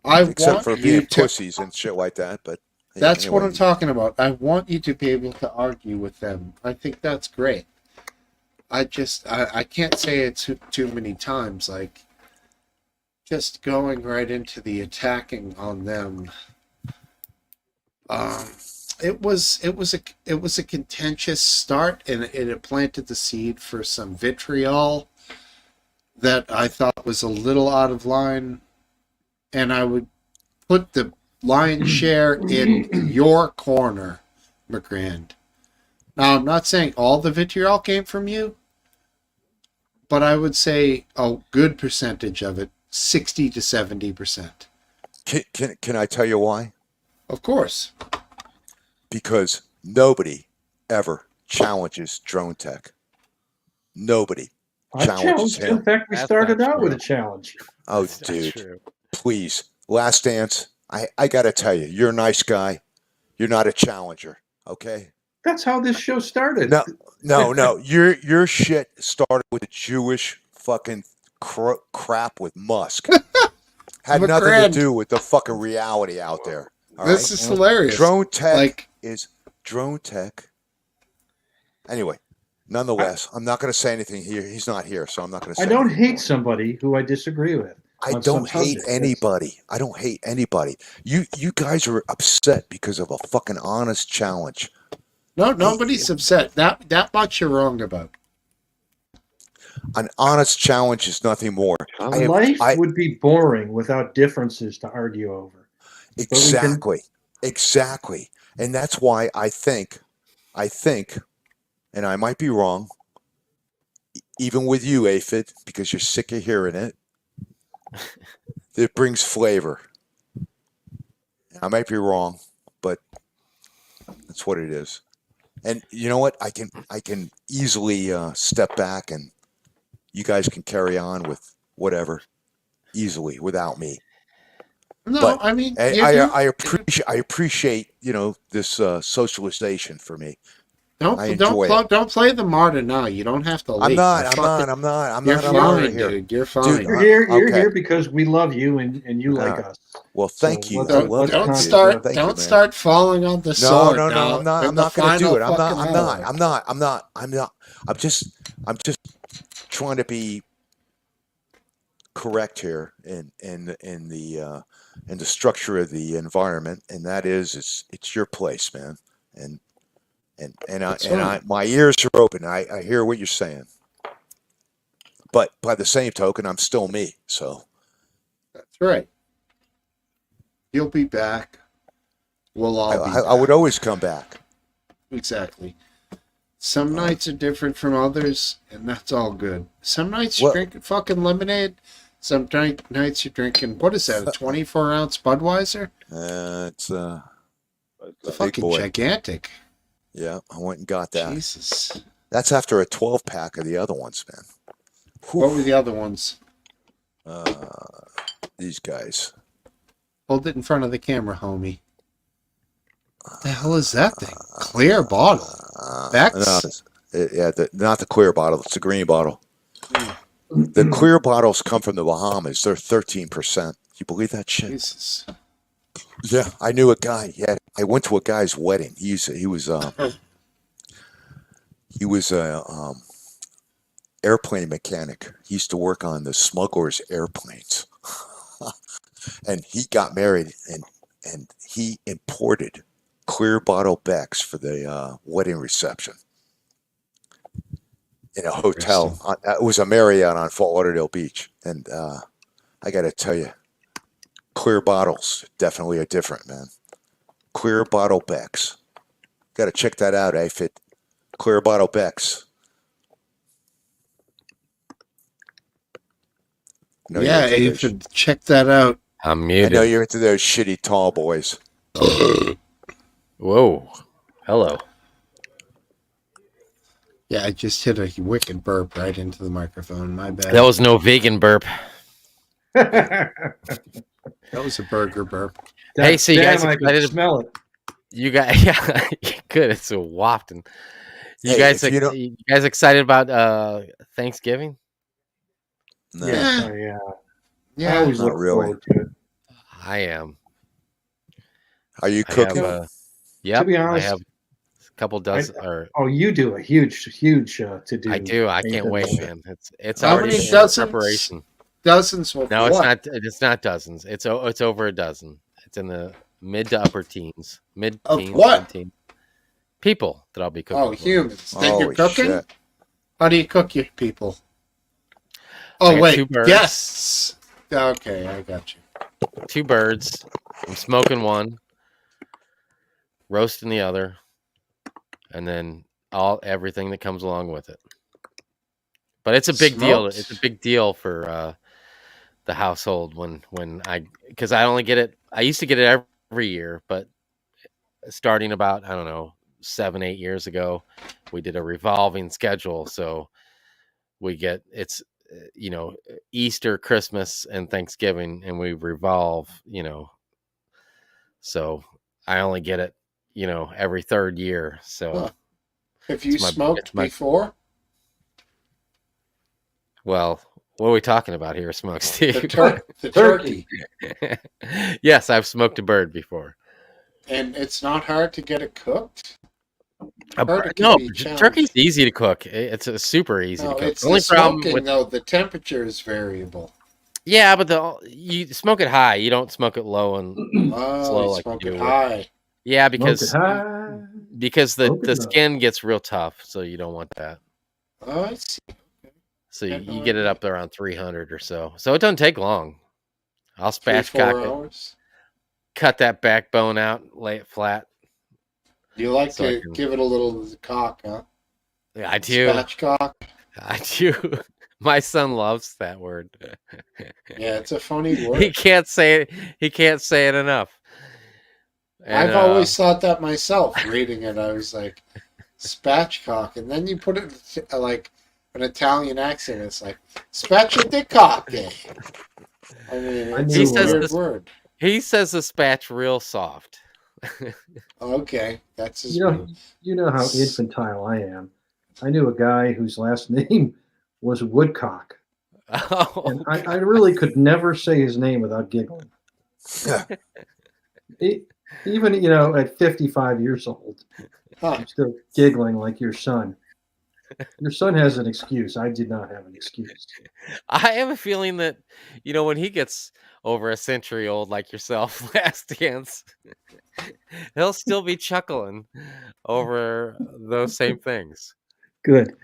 want Except for you being to- pussies and shit like that. But That's what anyway. I'm talking about. I want you to be able to argue with them. I think that's great. I can't say it too many times. Like, just going right into the attacking on them. It was a contentious start, and it planted the seed for some vitriol that I thought was a little out of line, and I would put the lion's share in your corner, McGrand. Now, I'm not saying all the vitriol came from you, but I would say a good percentage of it, 60 to 70%. Can I tell you why? Of course. Because nobody ever challenges Drone Tech. Nobody I challenges challenged. him. In fact, we started out with a challenge. Oh, dude, please. Last dance. I got to tell you, you're a nice guy. You're not a challenger, okay? That's how this show started. No. Your shit started with a Jewish fucking crap with Musk. Had nothing to do with the fucking reality out there. all This right? is hilarious. Drone Tech Like- Drone Tech. Anyway, nonetheless, I'm not going to say anything here. He's not here, so I'm not going to say I don't anything. hate somebody who I disagree with. I on don't some hate subject. anybody. I don't hate anybody. You guys are upset because of a fucking honest challenge. No, nobody's upset. That much you're wrong about. An honest challenge is nothing more. Life would be boring without differences to argue over. Exactly. And that's why I think, and I might be wrong, even with you, Aphid, because you're sick of hearing it, it brings flavor. I might be wrong, but that's what it is. And you know what? I can easily step back, and you guys can carry on with whatever easily without me. No, But I mean, I appreciate this socialization for me. I enjoy it. Don't play the martyr now. You don't have to leave. I'm not You're a martyr fine, here. dude. You're fine. You're okay. here because we love you and you like us. Well, thank you. I Don't, love don't you, dude. start. Thank you, don't man. start falling on the No, sword. no, now I'm not. in I'm the not going to do final it. I'm fucking hour. I'm not. I'm just trying to be correct here in the structure of the environment, and that is it's your place, man. My ears are open. I hear what you're saying, but by the same token, I'm still me. So That's right. You'll be back. We'll all be back. I would always come back. Exactly. Some nights are different from others, and that's all good. Some nights you're drinking fucking lemonade. Some nights you're drinking, what is that, a 24-ounce Budweiser? It's The big fucking boy. gigantic. Yeah, I went and got that. Jesus. That's after a 12-pack of the other ones, man. What were the other ones? These guys. Hold it in front of the camera, homie. What the hell is that thing? Clear bottle. Bex? No, not the clear bottle. It's the green bottle. The clear bottles come from the Bahamas. They're 13%. You believe that shit? Jesus. Yeah, I knew a guy. Yeah, I went to a guy's wedding. He was a airplane mechanic. He used to work on the smugglers' airplanes, and he got married, and he imported clear bottle Becks for the wedding reception in a hotel. It was a Marriott on Fort Lauderdale Beach, and I got to tell you, clear bottles definitely are different, man. Clear bottle Becks. Got to check that out, Fit. Clear bottle Becks. No, yeah, Aphid, check that out. I'm muted. I know you're into those shitty tall boys. Whoa. Hello. Yeah, I just hit a wicked burp right into the microphone. My bad. That was no vegan burp. That was a burger burp. Hey, so you guys I can excited? smell it. You guys, yeah, good. It's a wafting. You guys excited about Thanksgiving? No. Yeah. Yeah, I always not look really. forward to it. I am. Are you cooking? Yep. To be honest, I have a couple dozen. you do a huge to do. I do. I can't wait, man. It's How already many in dozens? preparation. Dozens? Of No, what? it's not. It's not dozens. It's over a dozen. It's in the mid to upper teens. Of what? Mid-teens. People that I'll be cooking. Oh, for. humans. That you're Holy cooking? shit. How do you cook your people? I Oh, got wait. 2 birds. Guests. Okay, I got you. 2 birds. I'm smoking one, roasting the other, and then everything that comes along with it. But it's a big deal. Smoked? It's a big deal for the household because I only get it. I used to get it every year, but starting about 7-8 years ago, we did a revolving schedule. So we get Easter, Christmas, and Thanksgiving, and we revolve. So I only get it every 3rd year. So Have you smoked before? Well, what are we talking about here, Smokesteve? The turkey. Yes, I've smoked a bird before. And it's not hard to get it cooked? Turkey's easy to cook. It's super easy to cook. It's The only the problem smoking, though. The temperature is variable. Yeah, but you smoke it high. You don't smoke it low and slow like smoke you do. it high. Yeah, because the low. skin gets real tough, so you don't want that. Oh, I see. So you get it up there around 300 or so. So it doesn't take long. I'll 3-4 spatchcock it, hours. cut that backbone out, lay it flat. You like to give it a little cock, huh? Yeah, I do. Spatchcock. I do. My son loves that word. Yeah, it's a funny word. He can't say it. He can't say it enough. And, I've always thought that myself. Reading it, I was like, spatchcock, and then you put it like an Italian accent. It's like spatchcock. I mean, it's a weird word. He says the spatch real soft. Okay, that's his you know how infantile I am. I knew a guy whose last name was Woodcock. Oh, and I really could never say his name without giggling. Even at 55 years old, I'm still giggling like your son. Your son has an excuse. I did not have an excuse. I have a feeling that when he gets over a century old like yourself, last dance, he'll still be chuckling over those same things. Good.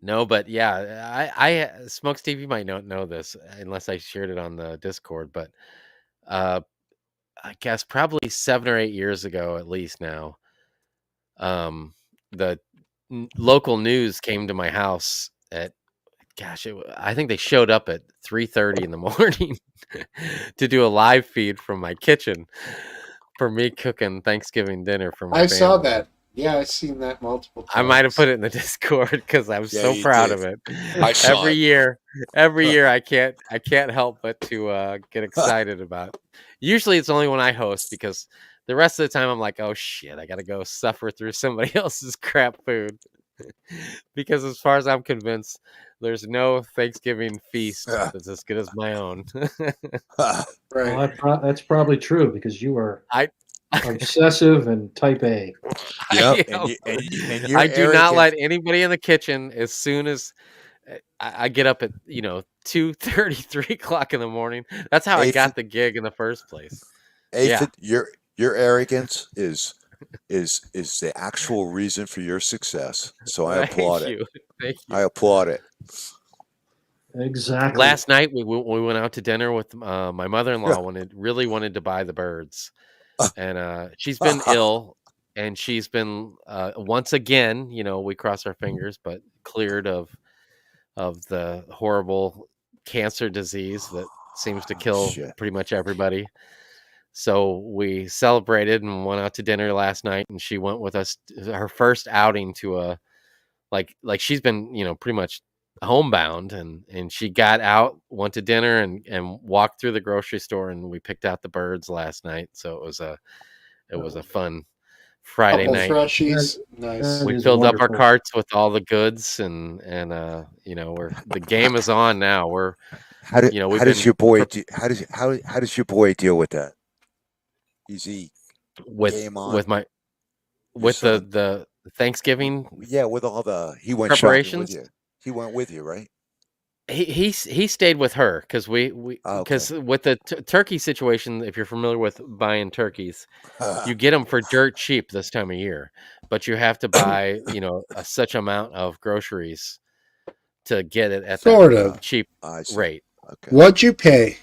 No, but yeah, I Smokesteve, you might not know this unless I shared it on the Discord, but I guess probably 7 or 8 years ago, at least now, the local news came to my house at I think they showed up at 3:30 in the morning to do a live feed from my kitchen for me cooking Thanksgiving dinner for my I family. saw that. Yeah, I've seen that multiple times. I might have put it in the Discord because I was so proud of it. I saw every year I can't help but to get excited about it. Usually it's only when I host, because the rest of the time I'm like, oh shit, I gotta go suffer through somebody else's crap food. Because as far as I'm convinced, there's no Thanksgiving feast that's as good as my own. Well, that's probably true, because you are obsessive and type A. Yep, I you're do not arrogant. let anybody in the kitchen as soon as I get up at 2:30, 3 o'clock in the morning. That's how I got the gig in the first place. Aphid, your arrogance is the actual reason for your success. So I applaud it. Thank you. I applaud it. Exactly. Last night we went out to dinner with my mother-in-law. Really wanted to buy the birds, and she's been ill, and she's been once again. We cross our fingers, but cleared of the horrible cancer disease that seems to kill pretty much everybody. So we celebrated and went out to dinner last night, and she went with us. Her first outing to a like she's been pretty much homebound, and she got out, went to dinner, and walked through the grocery store, and we picked out the birds last night. So it was a fun Friday Couple night. freshies. Nice. We filled up our carts with all the goods, and the game is on now. How does your boy deal with that? Is he game on? with the Thanksgiving? Yeah, with all the he went shopping with you. He went with you, right? He stayed with her because because with the turkey situation, if you're familiar with buying turkeys, you get them for dirt cheap this time of year, but you have to buy such amount of groceries to get it at that cheap rate. Okay. What'd you pay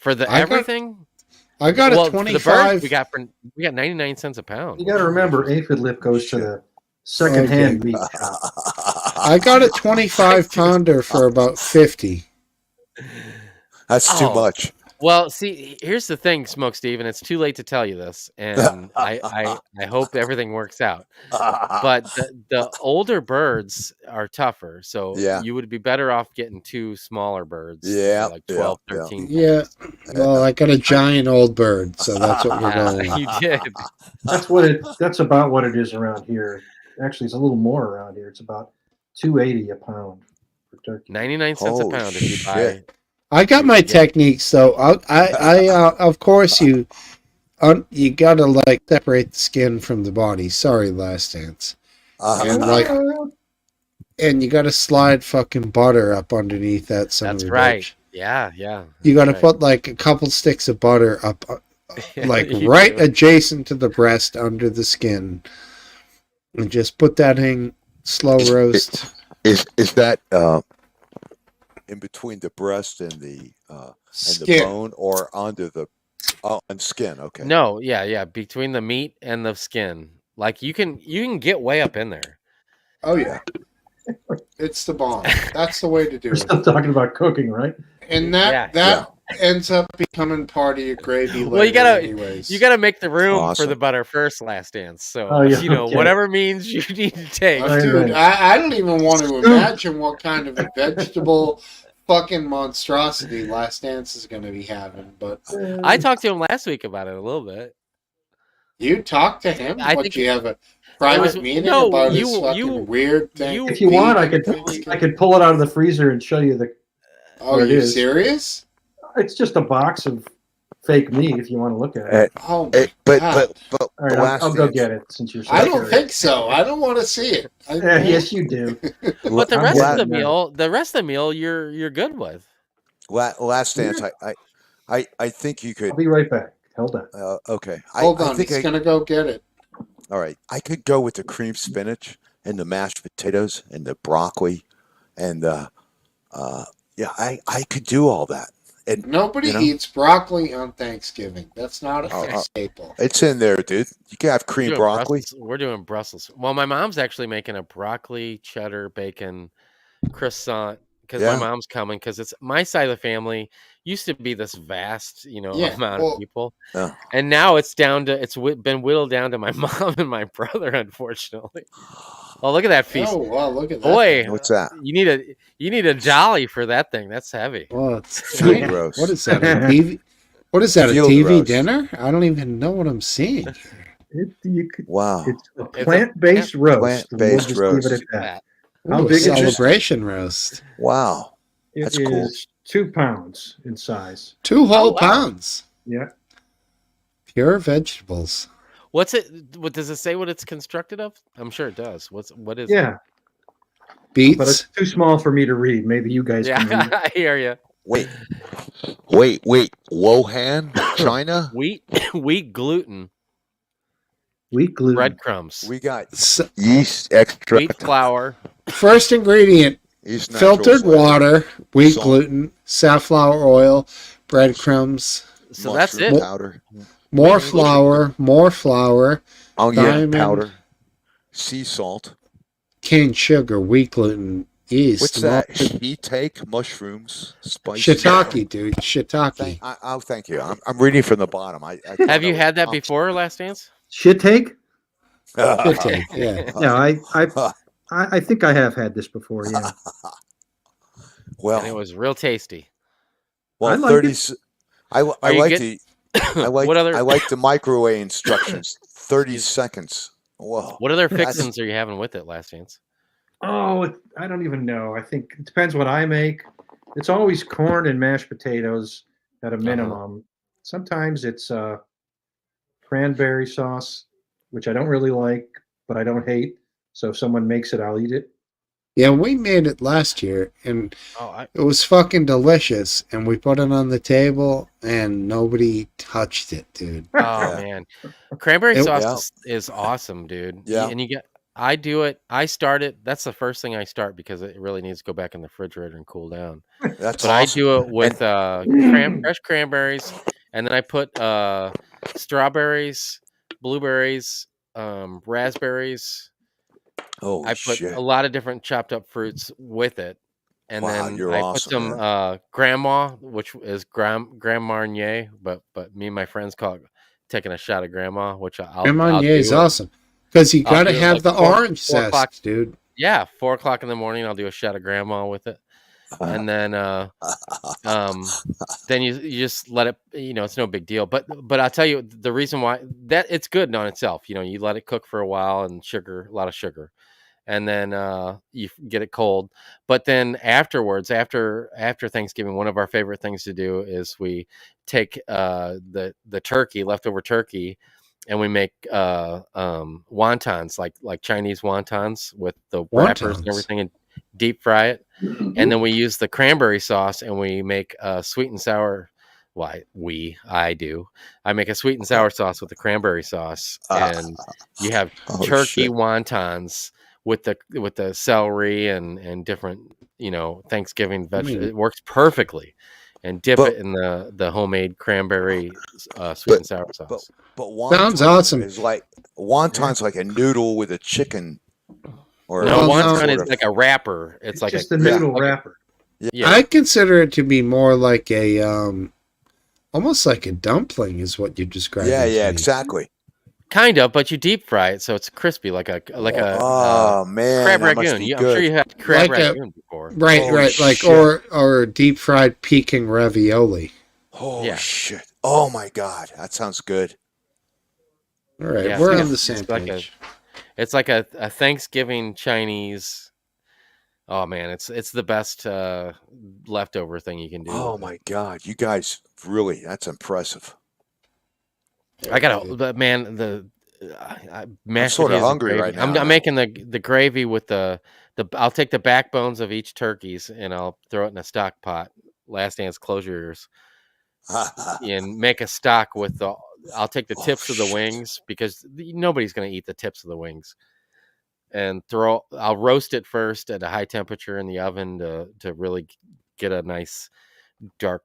For everything? I got a 25. We got 99 cents a pound. You got to remember, aphid lip goes to the secondhand meat shop. I got a 25 pounder for about 50. That's too much. Well, see, here's the thing, Smokesteve, and it's too late to tell you this, and I hope everything works out. But the older birds are tougher, so you would be better off getting two smaller birds. Yeah, like 12, 13. Yeah. Well, I got a giant old bird, so that's what we're going with. You did. That's about what it is around here. Actually, it's a little more around here. It's about $2.80 a pound for turkey. 99 cents a pound if you buy. I got my techniques though. I of course you gotta like separate the skin from the body. Sorry, Last Dance. And you gotta slide fucking butter up underneath that. That's right. Yeah. You gotta put like a couple sticks of butter up, like right adjacent to the breast under the skin, and just put that in slow roast. Is that in between the breast and the bone, or under the on skin? Okay. No, yeah, between the meat and the skin. Like you can get way up in there. Oh yeah, it's the bomb. That's the way to do We're it. still talking about cooking, right? And that ends up becoming part of your gravy. Well, you gotta make the room for the butter first, Last Dance. So whatever means you need to take. Dude, I don't even want to imagine what kind of a vegetable fucking monstrosity Last Dance is going to be having. But I talked to him last week about it a little bit. You talked to him? You have a private meeting about his fucking weird thing? If you want, I could pull it out of the freezer and show you the. Oh, are you serious? It's just a box of fake meat. If you want to look at it. Oh, but all right, I'll go get it since you're. So I don't think so. I don't want to see it. Yes, you do. But the rest of the meal, you're good with. Last Dance, I think you could. I'll be right back. Hold on. Okay. Hold on. He's gonna go get it. All right. I could go with the cream spinach and the mashed potatoes and the broccoli, and I could do all that. And nobody eats broccoli on Thanksgiving. That's not a staple. It's in there, dude. You can have cream broccoli. We're doing Brussels. Well, my mom's actually making a broccoli cheddar bacon croissant because my Yeah. mom's coming. Because it's my side of the family used to be this vast, Yeah, amount of people, Yeah. and now it's down to been whittled down to my mom and my brother, unfortunately. Oh, look at that feast! Oh, wow, look at that. Boy, What's that? you need a jolly for that thing. That's heavy. Well, it's Field tiny. roast. What is that? A TV? What is that? A Field TV roast. dinner? I don't even know what I'm seeing. Wow. It's a It's a plant-based roast. and we'll plant-based just roast. leave it at that. Ooh, How a big is it? celebration roast. Wow. It That's cool. is 2 pounds in size. 2 whole wow. pounds. Yeah. Pure vegetables. What's it? What does it say? What it's constructed of? I'm sure it does. What is it? Yeah. Beets. But it's too small for me to read. Maybe you guys can read Yeah, it. I hear you. Wait. Wuhan, China. Wheat gluten, Wheat gluten. breadcrumbs, We got S- yeast extract. wheat flour. First ingredient: Yeast natural filtered flavor. water, wheat Salt. gluten, safflower oil, breadcrumbs, So that's mushroom it. powder. more flour, Onion diamond, powder. Sea salt. cane sugar, wheat gluten, yeast. What's that? Shiitake, mushrooms, spices. Shiitake, dude. Shiitake. Thank you. I'm reading from the bottom. Have you had that before, Last Dance? Shit take? Shiitake, yeah. Yeah, I think I have had this before. Yeah. And it was real tasty. Well, I like 30. it. I Are you like get- the. I like. What other- I like the microwave instructions. 30 seconds. Whoa. What other That's- fixins are you having with it, Last Dance? Oh, I don't even know. I think it depends what I make. It's always corn and mashed potatoes at a minimum. Sometimes it's cranberry sauce, which I don't really like, but I don't hate. So if someone makes it, I'll eat it. Yeah, we made it last year, and Oh, it was fucking delicious. And we put it on the table, and nobody touched it, dude. Oh man, cranberry It- sauce is awesome, dude. Yeah. And you get. I do it. I start it. That's the first thing I start because it really needs to go back in the refrigerator and cool down. That's But I awesome. do it with fresh cranberries, and then I put strawberries, blueberries, raspberries. Oh, I put shit. a lot of different chopped up fruits with it, and Wow, then you're I awesome, put some grandma, which is Grand Marnier, but me and my friends call it taking a shot of grandma, which I'll Marnier is do it. awesome because you I'll got to do it have like the 4 orange o'clock. zest, dude. Yeah, 4:00 in the morning. I'll do a shot of grandma with it, and then then you just let it. It's no big deal. But I'll tell you the reason why that it's good on itself. You let it cook for a while and a lot of sugar, and then you get it cold. But then afterwards, after Thanksgiving, one of our favorite things to do is we take the turkey, leftover turkey, and we make wontons, like Chinese wontons with the wrappers and Wontons. everything, and deep fry it. And then we use the cranberry sauce and we make sweet and sour. Well, I do. I make a sweet and sour sauce with the cranberry sauce, and you have turkey shit. wontons with the celery and different Thanksgiving vegetables. It works perfectly, and dip it in the homemade cranberry sweet and sour sauce. But Sounds wonton awesome. is like wonton's like a noodle with a chicken. Or No, Well, wonton no. is like a wrapper. It's like just a noodle wrapper. Yeah. I consider it to be more like a almost like a dumpling is what you described. Yeah, it to yeah, me. exactly. Kind of, but you deep fry it so it's crispy, like a Oh man, crab that must ragoon. be I'm sure good. you had crab Like a- ragoon before. Right, Holy right, like shit. or deep fried Peking ravioli. Oh Yeah. shit! Oh my god, that sounds good. All right, Yeah, we're it's on the it's same like page. It's like a Thanksgiving Chinese. Oh man, it's the best leftover thing you can do. Oh with it. my god, you guys really—that's impressive. I gotta, the mashed sorta potatoes and hungry gravy. right now, I'm man. making the gravy with the. I'll take the backbones of each turkeys and I'll throw it in a stock pot. Last Dance, close your ears, and make a stock with the. I'll take the tips of the wings because nobody's gonna eat the tips of the wings, and I'll roast it first at a high temperature in the oven to really get a nice dark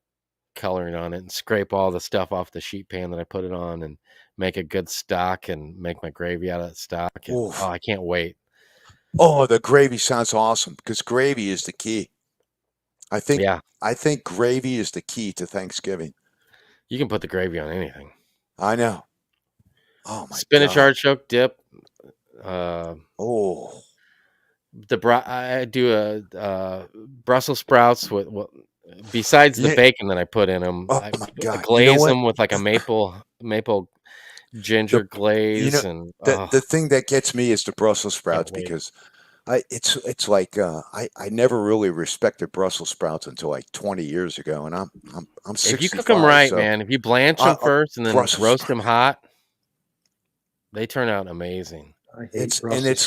coloring on it, and scrape all the stuff off the sheet pan that I put it on, and make a good stock and make my gravy out of that stock. And, Oof. I can't wait. Oh, the gravy sounds awesome because gravy is the key. I think. Yeah. I think gravy is the key to Thanksgiving. You can put the gravy on anything. I know. Oh my Spinach God. artichoke dip. Oh. I do a Brussels sprouts with besides the bacon that I put in them. Oh I my God. glaze them with like a maple ginger glaze, and the thing that gets me is the Brussels sprouts because it's like I never really respected Brussels sprouts until like 20 years ago, and I'm 65. if you cook them right, so man, if you blanch them first and then Brussels roast them hot, they turn out amazing. It's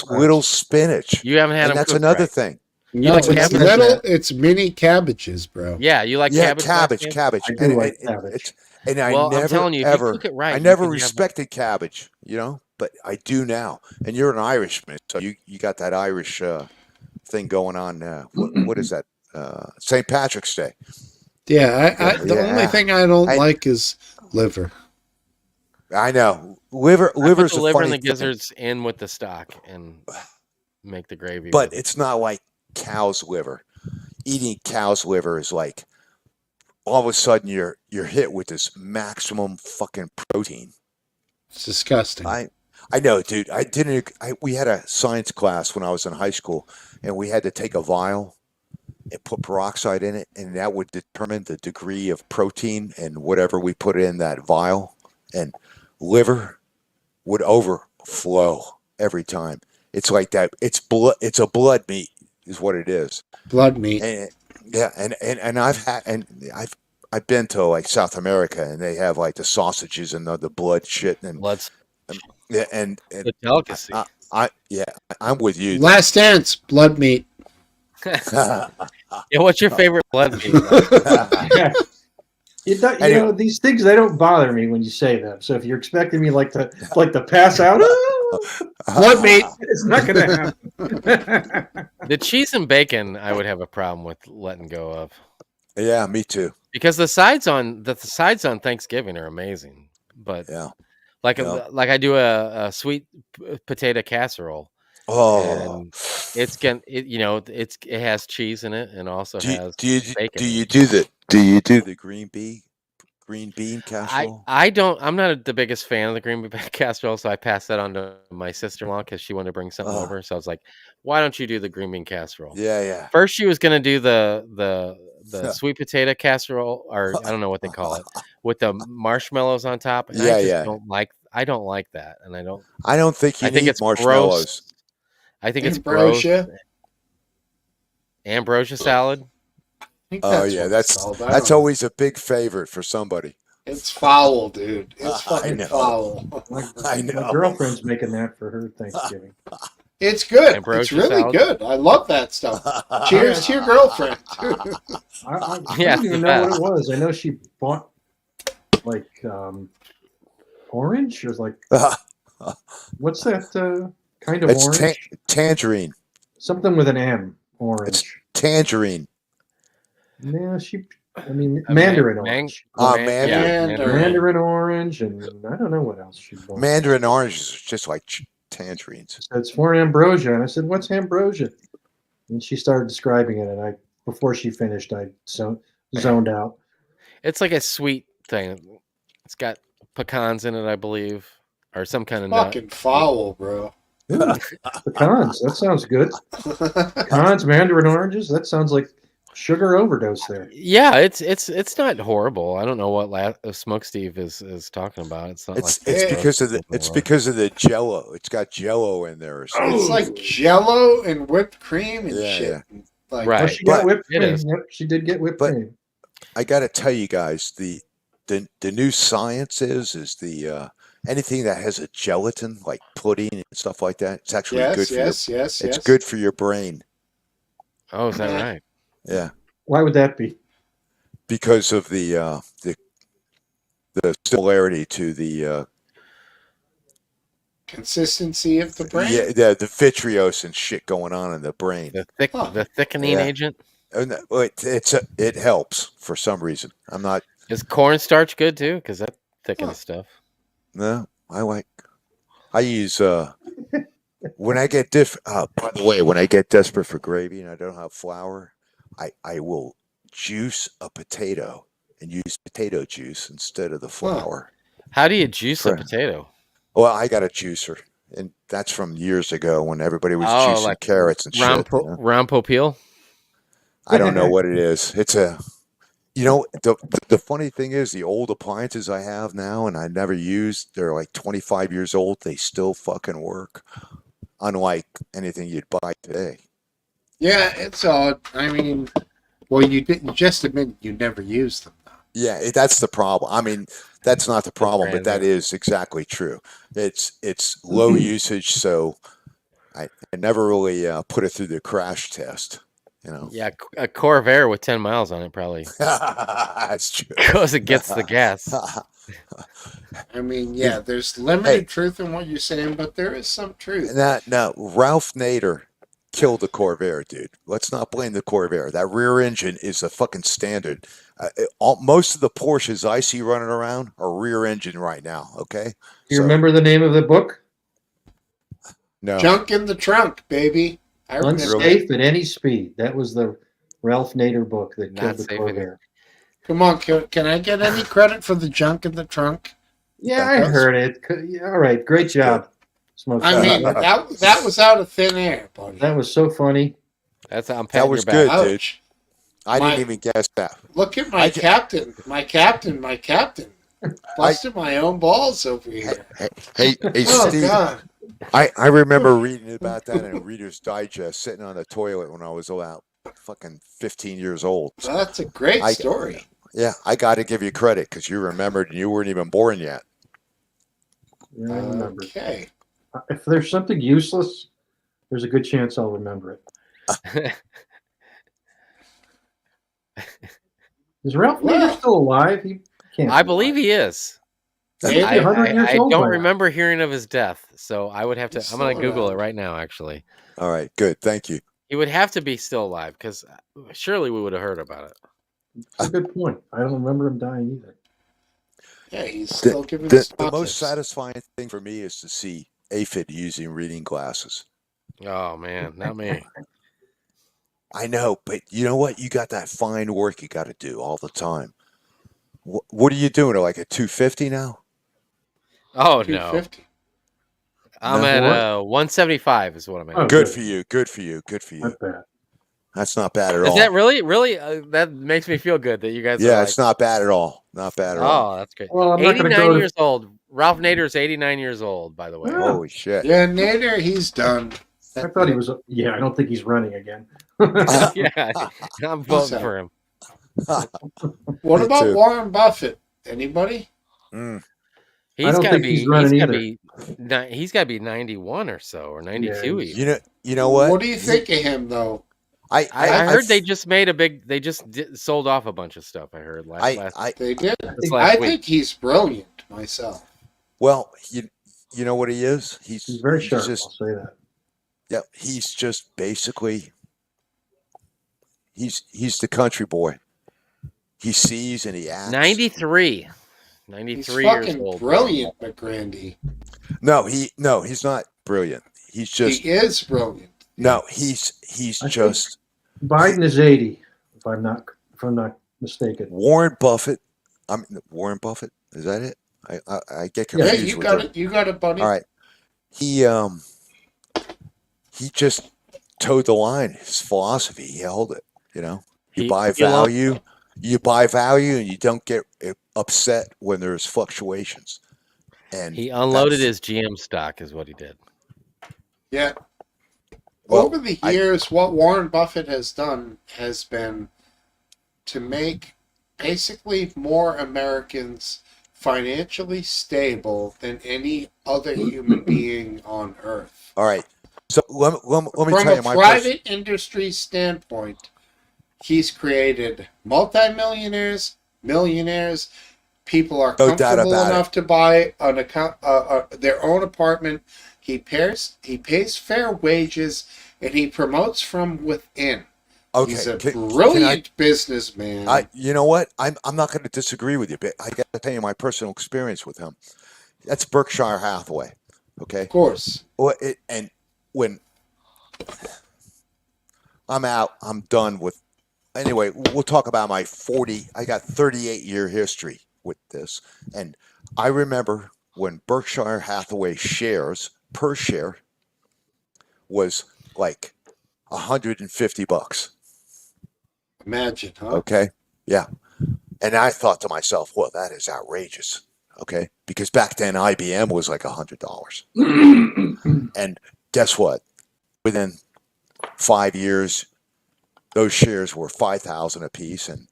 little spinach. You haven't had and them that's cooked another right. thing. You like it's cabbage? little. It's mini cabbages, bro. Yeah, you like cabbage? cabbage. I do like cabbage. And I Well, never I'm telling you, if ever, you cook it right, I you never can have- respected cabbage, but I do now. And you're an Irishman, so you got that Irish thing going on. What is that? St. Patrick's Day. Yeah, the only thing I don't like is liver. I know liver's I put a the liver funny and the thing, gizzards in with the stock and make the gravy. but with it. it's not like cow's liver. Eating cow's liver is like all of a sudden you're hit with this maximum fucking protein. It's disgusting. I know, dude. We had a science class when I was in high school, and we had to take a vial and put peroxide in it, and that would determine the degree of protein and whatever we put in that vial. And liver would overflow every time. It's like that. It's blood. It's a blood meat, is what it is. Blood meat. And, yeah, and I've been to like South America, and they have like the sausages and the blood shit and blood. Yeah, and The delicacy. I'm with you. Last Dance, blood meat. Yeah, what's your favorite blood meat? You know, these things, they don't bother me when you say them. So if you're expecting me like to pass out, blood meat, it's not going to happen. The cheese and bacon, I would have a problem with letting go of. Yeah, me too. Because the sides on Thanksgiving are amazing, but like I do a sweet potato casserole. Oh, and it has cheese in it and also has bacon. Do you do the green bean casserole? I'm not the biggest fan of the green bean casserole, so I passed that on to my sister-in-law because she wanted to bring something over. So I was like, "Why don't you do the green bean casserole?" Yeah. First, she was gonna do the sweet potato casserole, or I don't know what they call it, with the marshmallows on top. And I don't like that, and I don't think you need it's marshmallows. Gross. I think it's gross. Ambrosia salad. Oh yeah, that's always a big favorite for somebody. It's foul, dude. It's fucking foul. I know. My girlfriend's making that for her Thanksgiving. It's good. Ambrosia it's really salad. good. I love that stuff. Cheers to your girlfriend. I don't even know what it was. I know she bought like orange or like what's that kind of It's orange? Tangerine. Something with an M. Orange. It's tangerine. No, mandarin orange. Mandarin orange, and I don't know what else she bought. Mandarin orange is just like tangerines. It's for ambrosia, and I said, "What's ambrosia?" And she started describing it, and before she finished, I zoned out. It's like a sweet thing. It's got pecans in it, I believe, or some kind of fucking nut. foul, bro. Pecans. That sounds good. Pecans, mandarin oranges. That sounds like sugar overdose there. Yeah, it's not horrible. I don't know what Smokesteve is talking about. It's not. It's because of the Jello. It's got Jello in there. Or something. It's like Jello and whipped cream and shit. Yeah. Like, right. Oh, she got whipped cream. Is. Yep, she did get whipped cream. I got to tell you guys, the new science is the anything that has a gelatin, like pudding and stuff like that. It's actually good for it's good for your brain. Oh, is that right? Yeah. Why would that be? Because of the similarity to the consistency of the brain. Yeah, the vitreous and shit going on in the brain. The thickening agent. And it helps for some reason. I'm not. Is cornstarch good too? Because that thickens stuff. No, I use when I get by the way, when I get desperate for gravy and I don't have flour, I will juice a potato and use potato juice instead of the flour. How do you juice a potato? Well, I got a juicer, and that's from years ago when everybody was Oh, juicing like carrots and shit. You know? Rampo peel? I don't know what it is. It's the funny thing is the old appliances I have now and I never used, they're like 25 years old. They still fucking work, unlike anything you'd buy today. Yeah, it's odd. I mean, well, you just admit you never used them. Yeah, that's the problem. I mean, that's not the problem, but that is exactly true. It's low usage, so I never really put it through the crash test. You know. Yeah, a Corvair with 10 miles on it probably. That's true. Because it gets the gas. I mean, yeah, there's limited truth in what you're saying, but there is some truth. Now, Ralph Nader killed the Corvair, dude. Let's not blame the Corvair. That rear engine is a fucking standard. Most of the Porsches I see running around are rear engine right now. Okay. Do you remember the name of the book? No. Junk in the trunk, baby. Unsafe at any speed. That was the Ralph Nader book that killed the Corvair. Come on, can I get any credit for the junk in the trunk? Yeah, I heard it. All right, great job, Smokesteve. I mean, that was out of thin air, buddy. That was so funny. That was good, dude. I didn't even guess that. Look at my captain. Busting my own balls over here. Hey, oh, Steve. God. I remember reading about that in Reader's Digest, sitting on the toilet when I was about fucking 15 years old. Well, that's a great story. Yeah, I got to give you credit because you remembered and you weren't even born yet. Yeah, I remember. Okay. If there's something useless, there's a good chance I'll remember it. Is Ralph Nader still alive? He can't. I believe he is. Maybe 100 years I old don't by now. remember hearing of his death, so I would have to. I'm going to Google it right now, actually. All right, good. Thank you. He would have to be still alive because surely we would have heard about it. That's a good point. I don't remember him dying either. Yeah, he's still giving The most satisfying thing for me is to see Aphid using reading glasses. Oh, man, not me. I know, but you know what? You got that fine work you got to do all the time. What are you doing? Like a 250 now? Oh, no. 250. I'm at 175 is what I'm at. Oh, good for you. Good for you. Good for you. Not bad. That's not bad at Is all. that really? That makes me feel good that you guys Yeah, are it's not bad at all. Not bad at all. Oh, that's great. Well, I'm not gonna 89 go to- years old. Ralph Nader's 89 years old, by the way. Holy shit. Yeah, Nader, he's done. I thought he was. Yeah, I don't think he's running again. Yeah, I'm voting for him. What Me about too. Warren Buffett? Anybody? He's don't got to think be. he's running He's got to be 91 or so, or 92 Yeah, even. You know what? What do you think of him, though? I heard they just made a big. They just sold off a bunch of stuff. I heard last. They did. This last I week. think he's brilliant myself. Well, you know what he is? He's very sharp. Just, I'll say that. yeah, he's just basically he's the country boy. He sees and he acts. 93. He's 93 years fucking old. brilliant, McGrandy. No, he's not brilliant. He's just He is brilliant. no, he's just Biden is 80, if I'm not mistaken. Warren Buffett. Warren Buffett. Is that it? I get Yeah, confused. you with got them. it. You got it, buddy. All right. He just towed the line. His philosophy, he held it. You know, you buy value, and you don't get upset when there's fluctuations. And He unloaded his GM stock, is what he did. Yeah. Well, Over the years, what Warren Buffett has done has been to make basically more Americans financially stable than any other human being on Earth. All right. So let me From tell you a my private industry standpoint, he's created multimillionaires, millionaires. People are No doubt comfortable about it. enough to buy their own apartment. He pays fair wages, and he promotes from within. Okay, He's a can brilliant businessman. You know what? I'm not going to disagree with you, but I got to tell you my personal experience with him. That's Berkshire Hathaway. Okay. Of course. Well, and when I'm out, I'm done with. Anyway, we'll talk about my 40. I got 38-year history with this, and I remember when Berkshire Hathaway shares per share was like $150. Imagine, huh? Okay, yeah, and I thought to myself, well, that is outrageous. Okay, because back then IBM was like $100, and guess what? Within 5 years, those shares were 5,000 a piece, and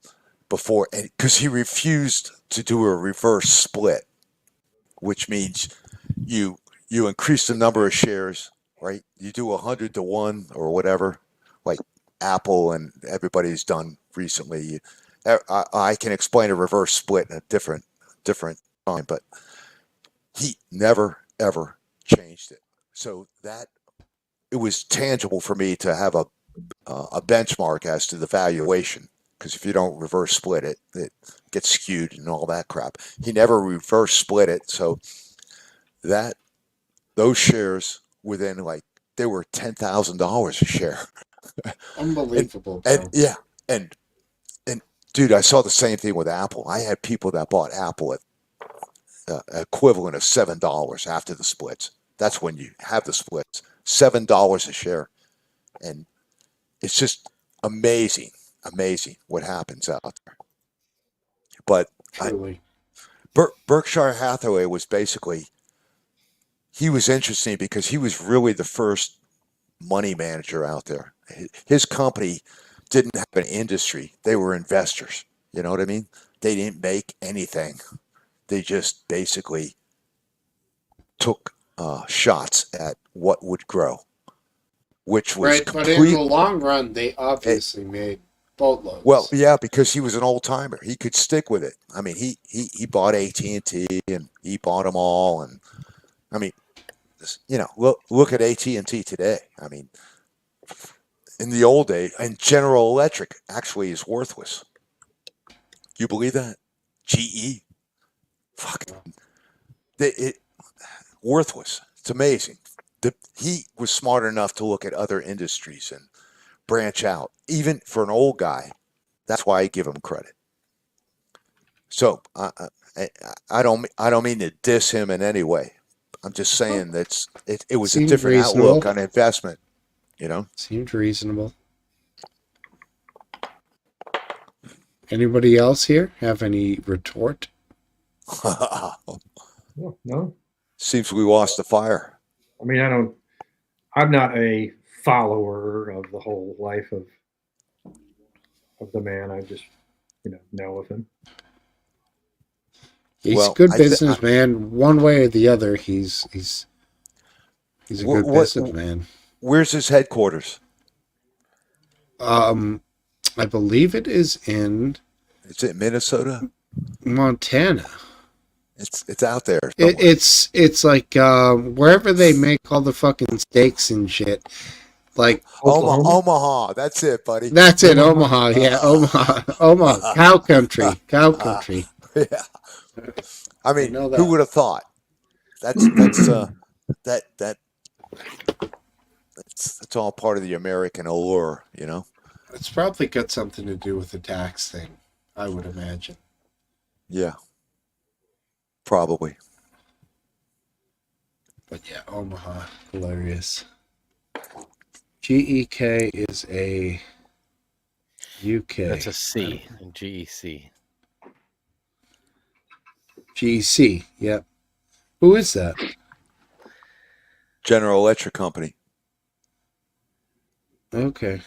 before, and because he refused to do a reverse split, which means you increase the number of shares, right? You do 100 to 1 or whatever, like Apple and everybody's done recently. I can explain a reverse split in a different time, but he never ever changed it. So that it was tangible for me to have a benchmark as to the valuation, because if you don't reverse split it, it gets skewed and all that crap. He never reverse split it, so that those shares within like they were $10,000 a share. Unbelievable, and bro. yeah, and dude, I saw the same thing with Apple. I had people that bought Apple at equivalent of $7 after the splits. That's when you have the splits, $7 a share, and it's just amazing what happens out there. But Berkshire Hathaway was basically, he was interesting because he was really the first money manager out there. His company didn't have an industry. They were investors. You know what I mean? They didn't make anything. They just basically took shots at what would grow, which was right. But in the long run, they obviously made boatloads. Well, yeah, because he was an old timer. He could stick with it. I mean, he bought AT&T and he bought them all, and I mean, you know, look at AT&T today. I mean, in the old day, and General Electric actually is worthless. You believe that? GE, fuck, worthless. It's amazing. He was smart enough to look at other industries and branch out, even for an old guy. That's why I give him credit. So I don't mean to diss him in any way. I'm just saying that it was a different outlook on investment. You know, seemed reasonable. Anybody else here have any retort? No. Seems we lost the fire. I mean, I'm not a follower of the whole life of the man. I just, know of him. He's a good businessman. One way or the other, he's a good businessman. Where's his headquarters? I believe it is in. Is it Minnesota? Montana. It's out there. It's like wherever they make all the fucking steaks and shit. Like Omaha. That's it, buddy. That's it, Omaha. Yeah, Omaha. Cow country. Yeah. I mean, who would have thought? That's all part of the American allure, you know. It's probably got something to do with the tax thing, I would imagine. Yeah. Probably. But yeah, Omaha, hilarious. GEK is a UK. That's a C in GEC. GEC, yep. Who is that? General Electric Company. Okay.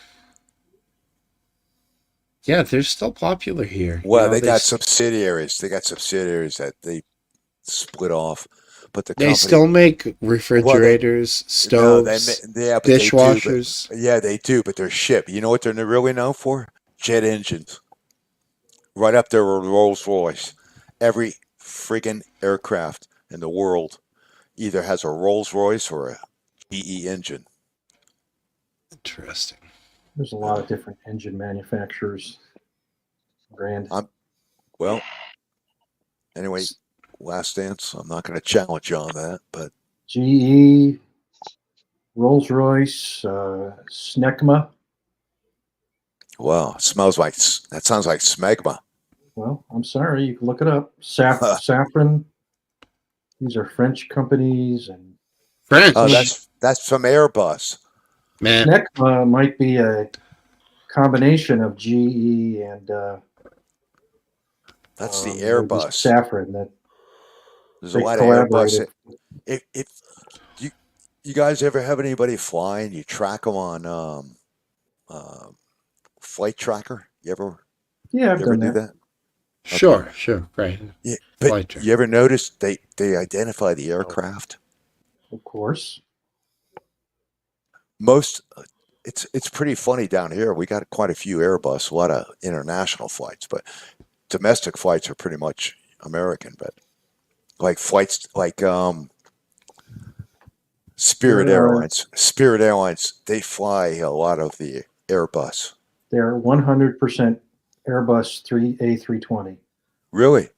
Yeah, they're still popular here. Well, they got subsidiaries. They got subsidiaries that they split off. But the company, still make refrigerators, stoves, dishwashers. They do, but they're shit. You know what they're really known for? Jet engines. Right up there with Rolls-Royce. Every friggin' aircraft in the world either has a Rolls-Royce or a GE engine. Interesting. There's a lot of different engine manufacturers. Brand. Well, anyway, last dance. I'm not going to challenge you on that, but GE, Rolls-Royce, Snecma. Wow, that sounds like smegma. Well, I'm sorry, you can look it up. Safran. These are French companies, and French. Oh, that's from Airbus. Man, Snecma might be a combination of GE and That's the maybe Airbus. Safran that There's they a lot of collaborated. Airbus. If you guys ever have anybody flying, you track them on flight tracker. You ever I've done do that. Sure, right. Yeah, Flight but tracker. you ever notice they identify the aircraft? Of course. Most it's pretty funny down here. We got quite a few Airbus, a lot of international flights, but domestic flights are pretty much American. But like flights like Spirit Airlines, they fly a lot of the Airbus. They're 100% Airbus A320. Really?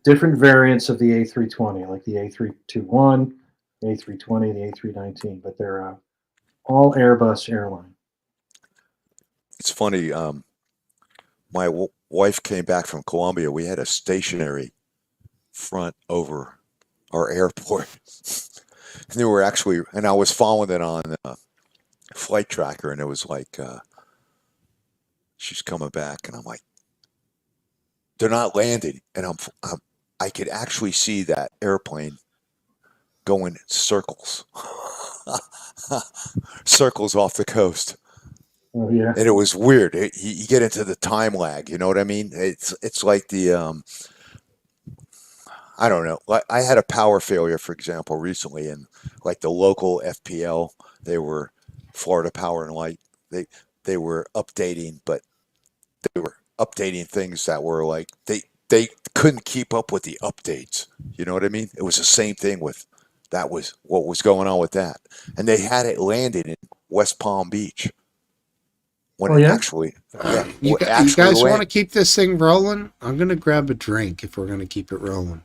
Different variants of the A320, like the A321, the A320, the A319, but they're all Airbus airline. It's funny. My wife came back from Colombia. We had a stationary front over our airport. And they were actually, and I was following it on flight tracker, and it was like, she's coming back, and I'm like, they're not landing, and I could actually see that airplane going in circles, circles off the coast. Oh yeah, and it was weird. You get into the time lag. You know what I mean? It's like the I don't know. Like I had a power failure, for example, recently, and like the local FPL, they were Florida Power and Light. They were updating, but they were updating things that were like they couldn't keep up with the updates. You know what I mean? It was the same thing with that was what was going on with that, and they had it landed in West Palm Beach. When it actually, you actually guys want to landed. keep this thing rolling? I'm gonna grab a drink if we're gonna keep it rolling.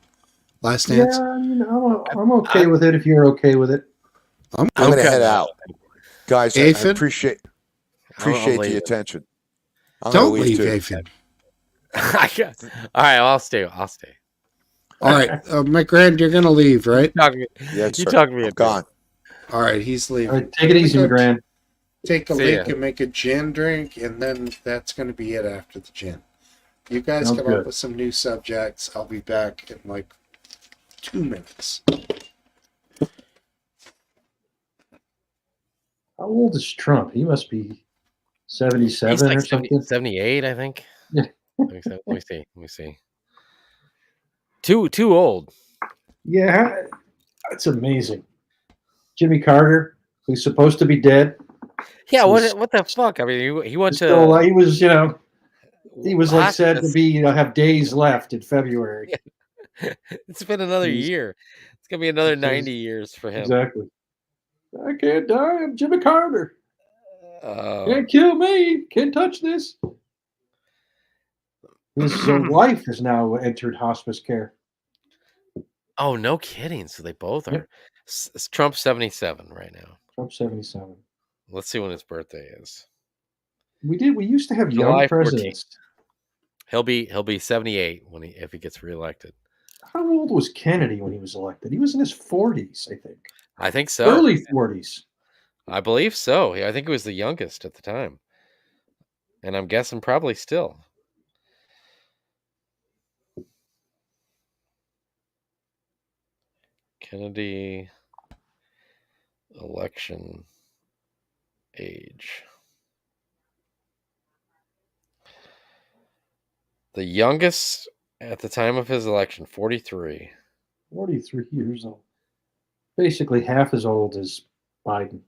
Last dance. Yeah, I'm okay with it if you're okay with it. I'm gonna head out, guys. I Aphid? appreciate the attention. I'm Don't gonna leave, too. Aphid. All right, I'll stay. All right, McGrand, you're gonna leave, right? Yes, You sir. talk me I'm into gone. All right, he's leaving. All right, take it easy, McGrand. Take a See leak ya. and make a gin drink, and then that's going to be it after the gin. You guys Sounds come good. up with some new subjects. I'll be back in like 2 minutes. How old is Trump? He must be 77 He's like or something. 78, I think. Yeah. Let me see. Too old. Yeah, that's amazing. Jimmy Carter, who's supposed to be dead. Yeah, He's what the fuck? I mean, he went still to. alive. He was, he was like said to hospice. be have days left in February. It's been another year. It's gonna be another 90 years for him. Exactly. I can't die. I'm Jimmy Carter. Oh. Can't kill me. Can't touch this. His wife has now entered hospice care. Oh, no kidding. So they both are. Trump's 77 right now. Trump's 77. Let's see when his birthday is. We used to have July young 14th. presidents. He'll be 78 if he gets reelected. How old was Kennedy when he was elected? He was in his 40s, I think. I think so. Early 40s. I believe so. I think he was the youngest at the time. And I'm guessing probably still. Kennedy election age. The youngest at the time of his election, 43. 43 years old. Basically half as old as Biden.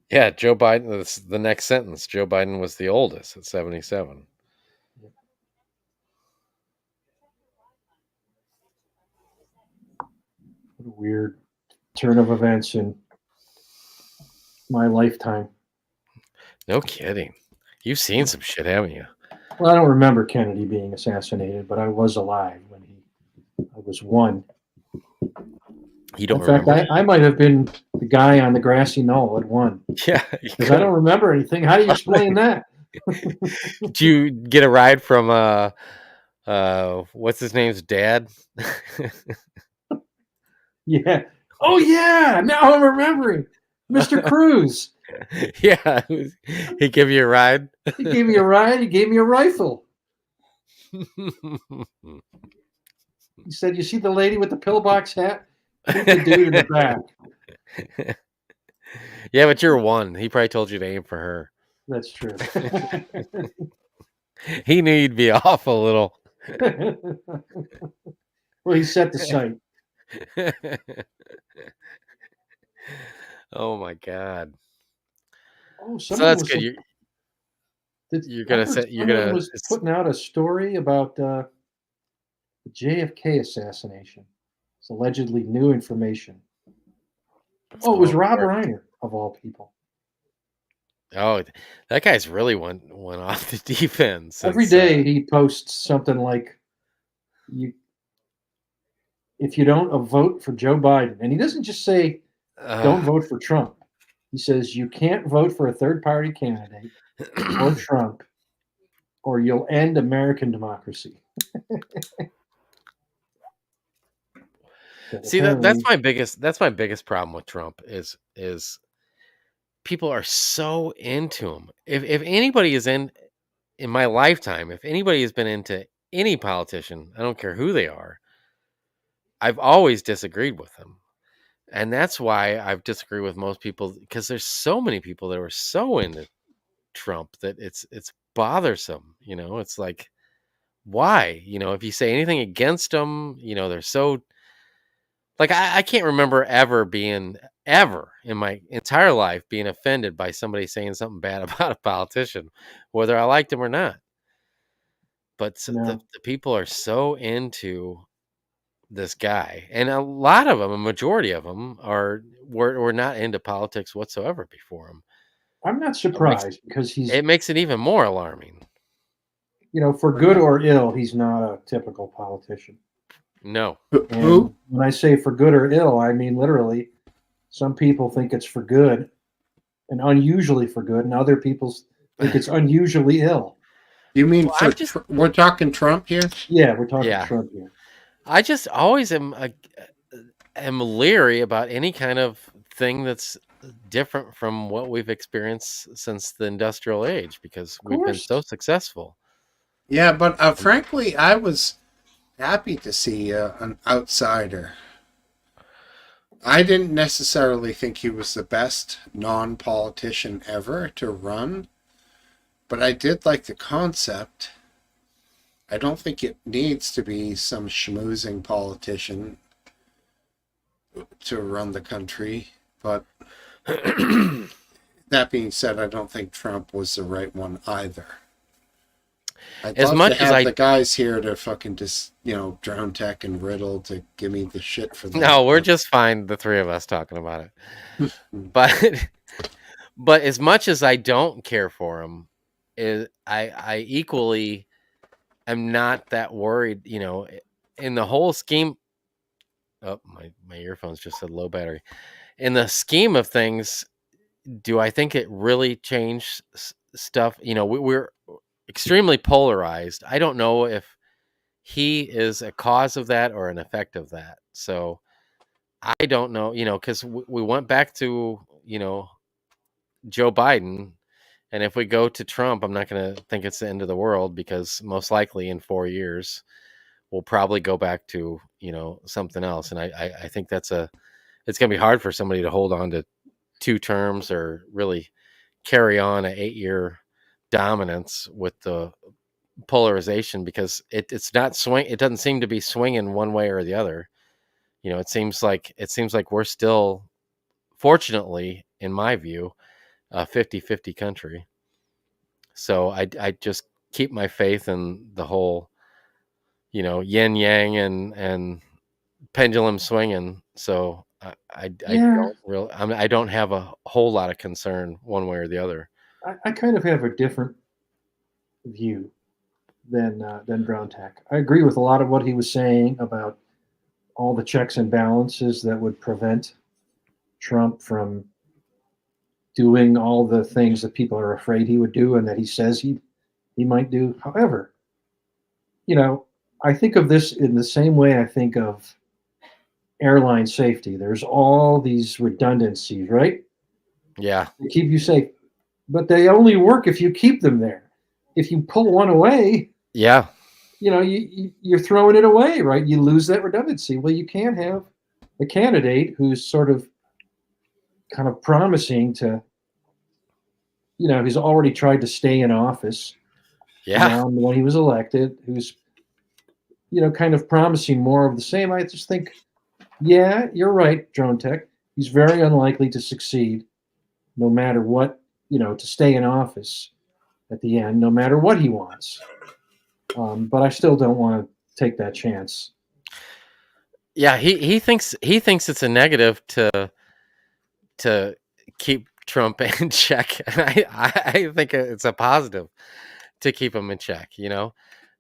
Yeah, Joe Biden, that's the next sentence. Joe Biden was the oldest at 77. What a weird turn of events in my lifetime. No kidding. You've seen some shit, haven't you? Well, I don't remember Kennedy being assassinated, but I was alive when I was one. You don't In fact, remember? I might have been the guy on the grassy knoll at one. Yeah, because I don't remember anything. How do you explain that? Did you get a ride from what's his name's dad? Yeah. Oh yeah. Now I'm remembering, Mr. Cruz. Yeah, he gave you a ride. He gave me a ride. He gave me a rifle. He said, "You see the lady with the pillbox hat? Shoot the dude in the back." Yeah, but you're one. He probably told you to aim for her. That's true. He knew you'd be off a little. Well, he set the sight. Oh my god. Oh, So someone that's was. good. You're gonna say you're Someone gonna. was putting out a story about the JFK assassination. It's allegedly new information. Oh, it was Rob Reiner of all people. Oh, that guy's really went off the deep end. Every day he posts something like, if you don't vote for Joe Biden, and he doesn't just say don't vote for Trump. He says you can't vote for a third-party candidate or Trump, or you'll end American democracy. See, that's my biggest problem with Trump is people are so into him. If anybody is in my lifetime, if anybody has been into any politician, I don't care who they are, I've always disagreed with them. And that's why I've disagreed with most people, because there's so many people that were so into Trump that it's bothersome. It's like, why? If you say anything against them, they're so like, I can't remember ever in my entire life being offended by somebody saying something bad about a politician, whether I liked him or not. But the people are so into this guy, and a lot of them, a majority of them, were not into politics whatsoever before him. I'm not surprised because it makes it even more alarming. For good or ill, he's not a typical politician. No. And when I say for good or ill, I mean literally. Some people think it's for good and unusually for good, and other people think it's unusually ill. You mean we're talking Trump here? Yeah, we're talking Trump here. I just always am leery about any kind of thing that's different from what we've experienced since the industrial age, because we've been so successful. Yeah, but frankly, I was happy to see an outsider. I didn't necessarily think he was the best non-politician ever to run, but I did like the concept. I don't think it needs to be some schmoozing politician to run the country, but that being said, I don't think Trump was the right one either. I'd love to have the guys here to fucking just, Drone Tech and Riddle to give me the shit for that. No, we're just fine, the three of us talking about it. But as much as I don't care for him, I equally am not that worried, in the whole scheme. Oh, my earphones just said low battery. In the scheme of things, do I think it really changed stuff? We're extremely polarized. I don't know if he is a cause of that or an effect of that. So I don't know, because we went back to, Joe Biden. And if we go to Trump, I'm not going to think it's the end of the world, because most likely in 4 years, we'll probably go back to, something else. And I think it's going to be hard for somebody to hold on to 2 terms or really carry on an 8-year dominance with the polarization, because it's not swing. It doesn't seem to be swinging one way or the other. It seems like we're still, fortunately, in my view, a 50-50 country. So I just keep my faith in the whole, yin yang and pendulum swinging. So I don't have a whole lot of concern one way or the other. I kind of have a different view than Drone Tech. I agree with a lot of what he was saying about all the checks and balances that would prevent Trump from doing all the things that people are afraid he would do and that he says he might do. However, I think of this in the same way I think of airline safety. There's all these redundancies, right? Yeah. To keep you safe, but they only work if you keep them there. If you pull one away, yeah, you're throwing it away, right? You lose that redundancy. Well, you can't have a candidate who's sort of kind of promising to, who's already tried to stay in office. Yeah. Now, when he was elected, who's, kind of promising more of the same. I just think, yeah, you're right, Drone Tech. He's very unlikely to succeed, no matter what, to stay in office at the end, no matter what he wants. But I still don't want to take that chance. Yeah, he thinks it's a negative to keep Trump in check. I think it's a positive to keep him in check,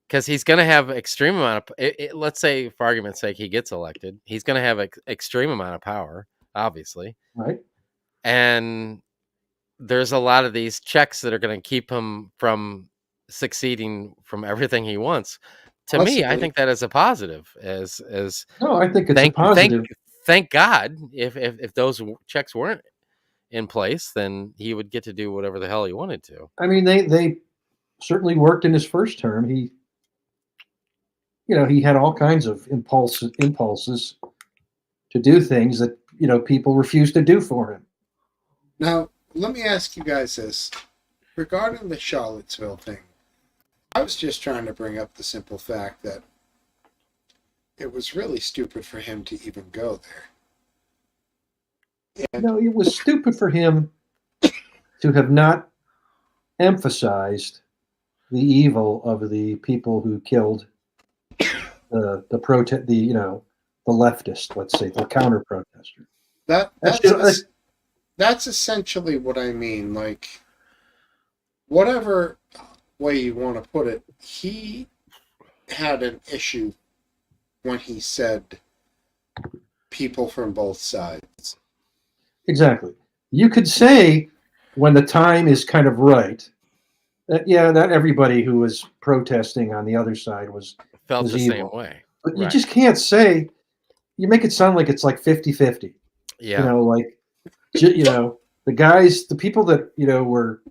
because he's going to have extreme amount of let's say, for argument's sake, he gets elected. He's going to have extreme amount of power, obviously. Right. And there's a lot of these checks that are going to keep him from succeeding from everything he wants. To me, I think that is a positive. No, I think it's a positive. Thank God, if those checks weren't in place, then he would get to do whatever the hell he wanted to. I mean, they certainly worked in his first term. He had all kinds of impulses to do things that people refused to do for him. Now, let me ask you guys this. Regarding the Charlottesville thing, I was just trying to bring up the simple fact that it was really stupid for him to even go there. No, it was stupid for him to have not emphasized the evil of the people who killed the leftist, let's say, the counter protester. That's essentially what I mean. Like, whatever way you want to put it, he had an issue when he said people from both sides. Exactly. You could say when the time is kind of right that, that everybody who was protesting on the other side felt the evil. Same way. But you just can't say, you make it sound like it's like 50-50. Yeah. The guys, the people that, were,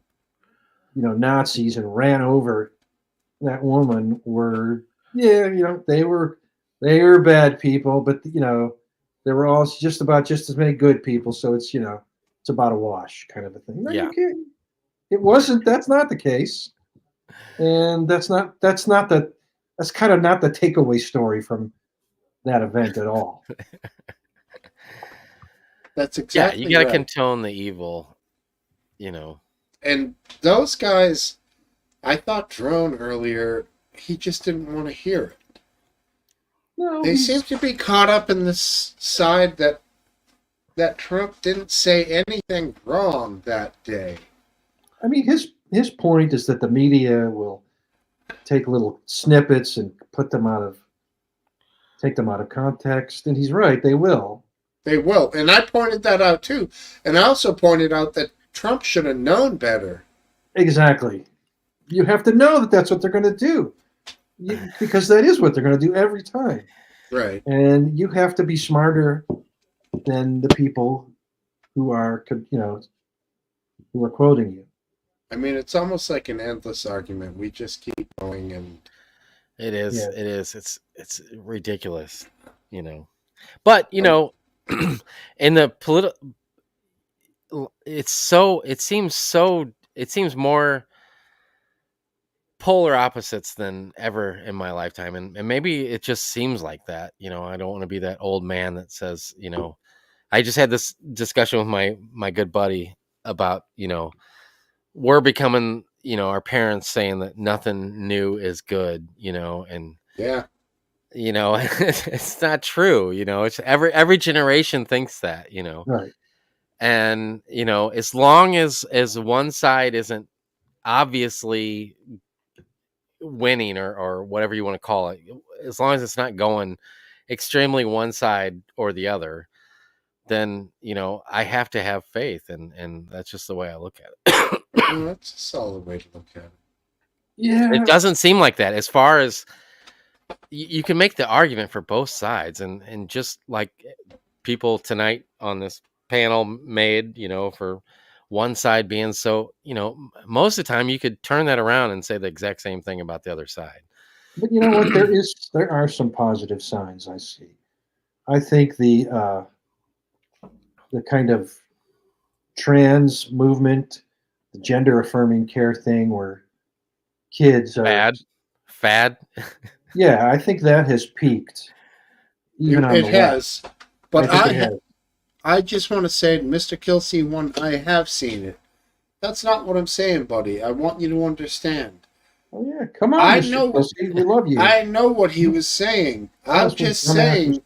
Nazis and ran over that woman were, they were bad people, but, they were all just as many good people. So it's, it's about a wash kind of a thing. Yeah. It wasn't, that's not the case. And that's kind of not the takeaway story from that event at all. That's exactly you got to right. contone the evil, And those guys, I thought Drone earlier, he just didn't want to hear it. No, they seem to be caught up in this side that Trump didn't say anything wrong that day. I mean, his point is that the media will take little snippets and take them out of context, and he's right, they will. They will, and I pointed that out too. And I also pointed out that Trump should have known better. Exactly. You have to know that that's what they're going to do, because that is what they're going to do every time. Right. And you have to be smarter than the people who are, who are quoting you. I mean, it's almost like an endless argument. We just keep going, and it is. Yeah. It is. It's ridiculous, But in the political, it seems more polar opposites than ever in my lifetime, and maybe it just seems like that. I don't want to be that old man that says, I just had this discussion with my good buddy about, we're becoming, our parents saying that nothing new is good, and yeah, it's not true. It's every generation thinks that, right. And, as long as one side isn't obviously winning or whatever you want to call it, as long as it's not going extremely one side or the other, then I have to have faith, and that's just the way I look at it. Well, that's a solid way to look at it. Yeah, It doesn't seem like that. As far as you can make the argument for both sides, and just like people tonight on this panel made, for one side being so, most of the time you could turn that around and say the exact same thing about the other side. But you know what? There are some positive signs I see. I think the kind of trans movement, the gender affirming care thing, where kids are fad. Yeah, I think that has peaked. Even on It the has, left. but I think it has. I just want to say, Mr. Kilsey, one, I have seen it. That's not what I'm saying, buddy. I want you to understand. Oh yeah, come on, I Mr. know. Kelsey, we love you. I know what he was saying. I'm just saying.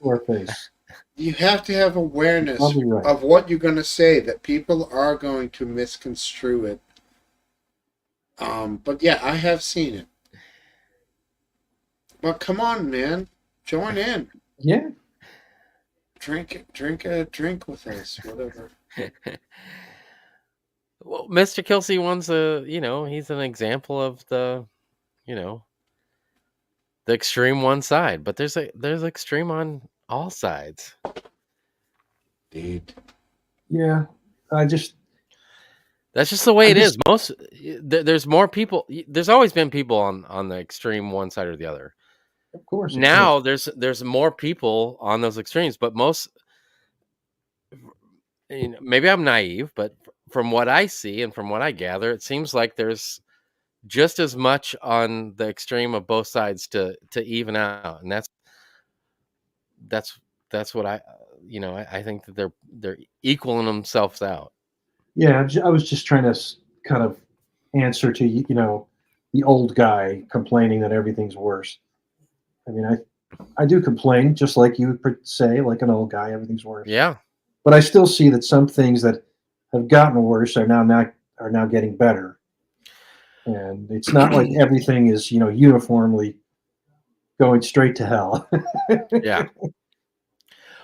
You have to have awareness of what you're going to say, that people are going to misconstrue it. But yeah, I have seen it. But come on, man. Join in. Yeah. Drink a drink with us, whatever. Well, Mr. Kelsey one's he's an example of the extreme one side, but there's extreme on all sides. Indeed. Yeah, that's just the way it is. There's more people. There's always been people on the extreme one side or the other. Of course. Now there's more people on those extremes, but most, maybe I'm naive, but from what I see and from what I gather, it seems like there's just as much on the extreme of both sides to even out, and that's what I think that they're equaling themselves out. Yeah, I was just trying to kind of answer to the old guy complaining that everything's worse. I mean, I do complain, just like you would say, like an old guy, everything's worse. Yeah. But I still see that some things that have gotten worse are now getting better, and it's not like everything is uniformly going straight to hell. Yeah.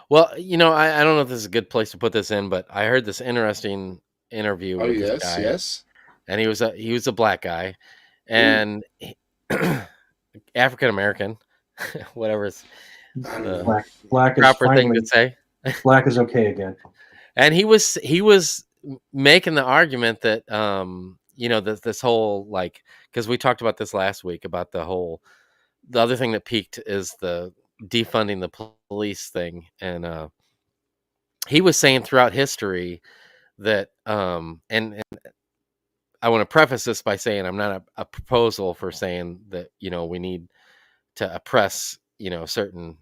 Well, I don't know if this is a good place to put this in, but I heard this interesting interview with this guy. Yes. And he was a black guy, and African American, whatever is the black is proper finally, thing to say. Black is okay again. And he was making the argument that this whole, like, because we talked about this last week about the other thing that peaked is the defunding the police thing, and he was saying throughout history that and I want to preface this by saying I'm not a proposal for saying that we need to oppress certain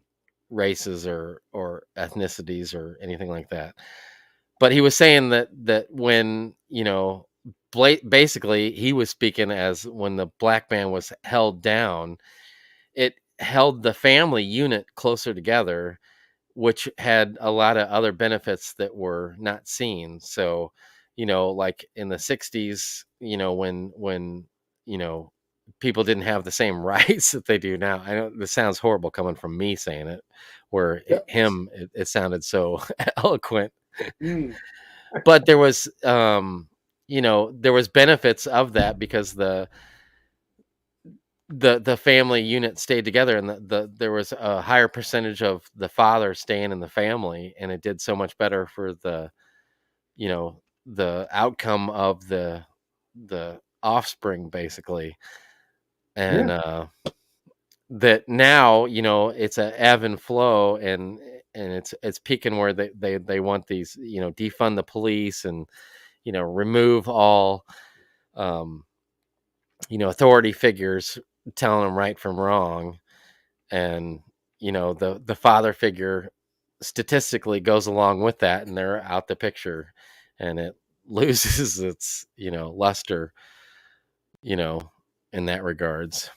races or ethnicities or anything like that, but he was saying that when basically he was speaking as when the black man was held down, it held the family unit closer together, which had a lot of other benefits that were not seen. So, like in the 60s, when people didn't have the same rights that they do now. I know this sounds horrible coming from me saying it, where it sounded so eloquent. But there was there was benefits of that because the family unit stayed together, and there was a higher percentage of the father staying in the family, and it did so much better for the outcome of the offspring, basically. And that now it's a ebb and flow, and it's peaking where they want these defund the police and remove all authority figures telling them right from wrong, and the father figure statistically goes along with that, and they're out the picture, and it loses its luster in that regards.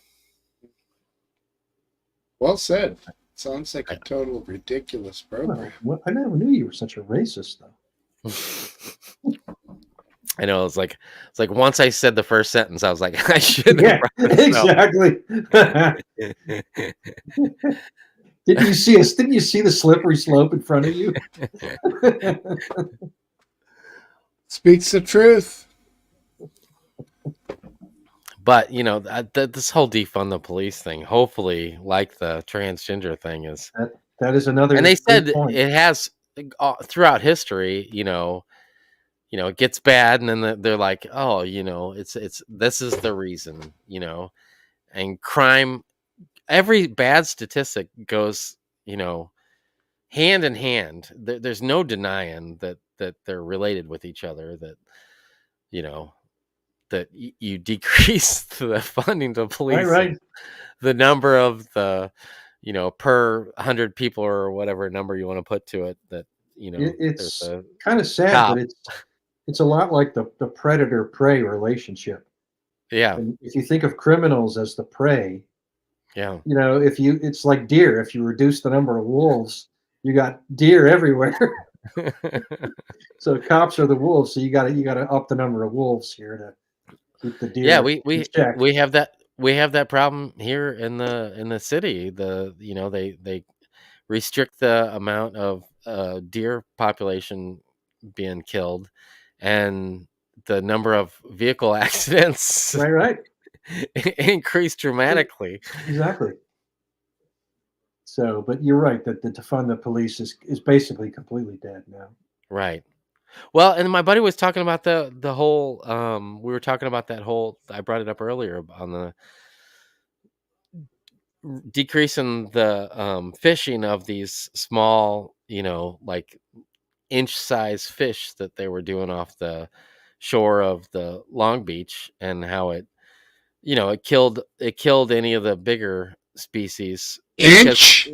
Well said. Sounds like a total ridiculous program. Well, I never knew you were such a racist, though. I know, it's like once I said the first sentence, I was like, I shouldn't. Yeah, exactly. Didn't you see us? Didn't you see the slippery slope in front of you? Speaks the truth. But this whole defund the police thing, hopefully, like the transgender thing, is that is another. And they said point. it has throughout history. It gets bad, and then they're like, oh, it's this is the reason, and crime. Every bad statistic goes, hand in hand. There's no denying that they're related with each other. That that you decrease the funding to police, right. The number of the, per 100 people or whatever number you want to put to it. That it's kind of sad, but it's a lot like the predator prey relationship. Yeah. And if you think of criminals as the prey, yeah, it's like deer. If you reduce the number of wolves, you got deer everywhere. So cops are the wolves. So you got to up the number of wolves here to keep the deer. Yeah, in we have that problem here in the city. They restrict the amount of deer population being killed, and the number of vehicle accidents right increased dramatically. Exactly. So, but you're right that the defund the police is basically completely dead now. Right. Well, and my buddy was talking about the whole. We were talking about that whole. I brought it up earlier on the decreasing the fishing of these small, like inch-size fish that they were doing off the shore of the Long Beach, and how it killed any of the bigger species. Inch?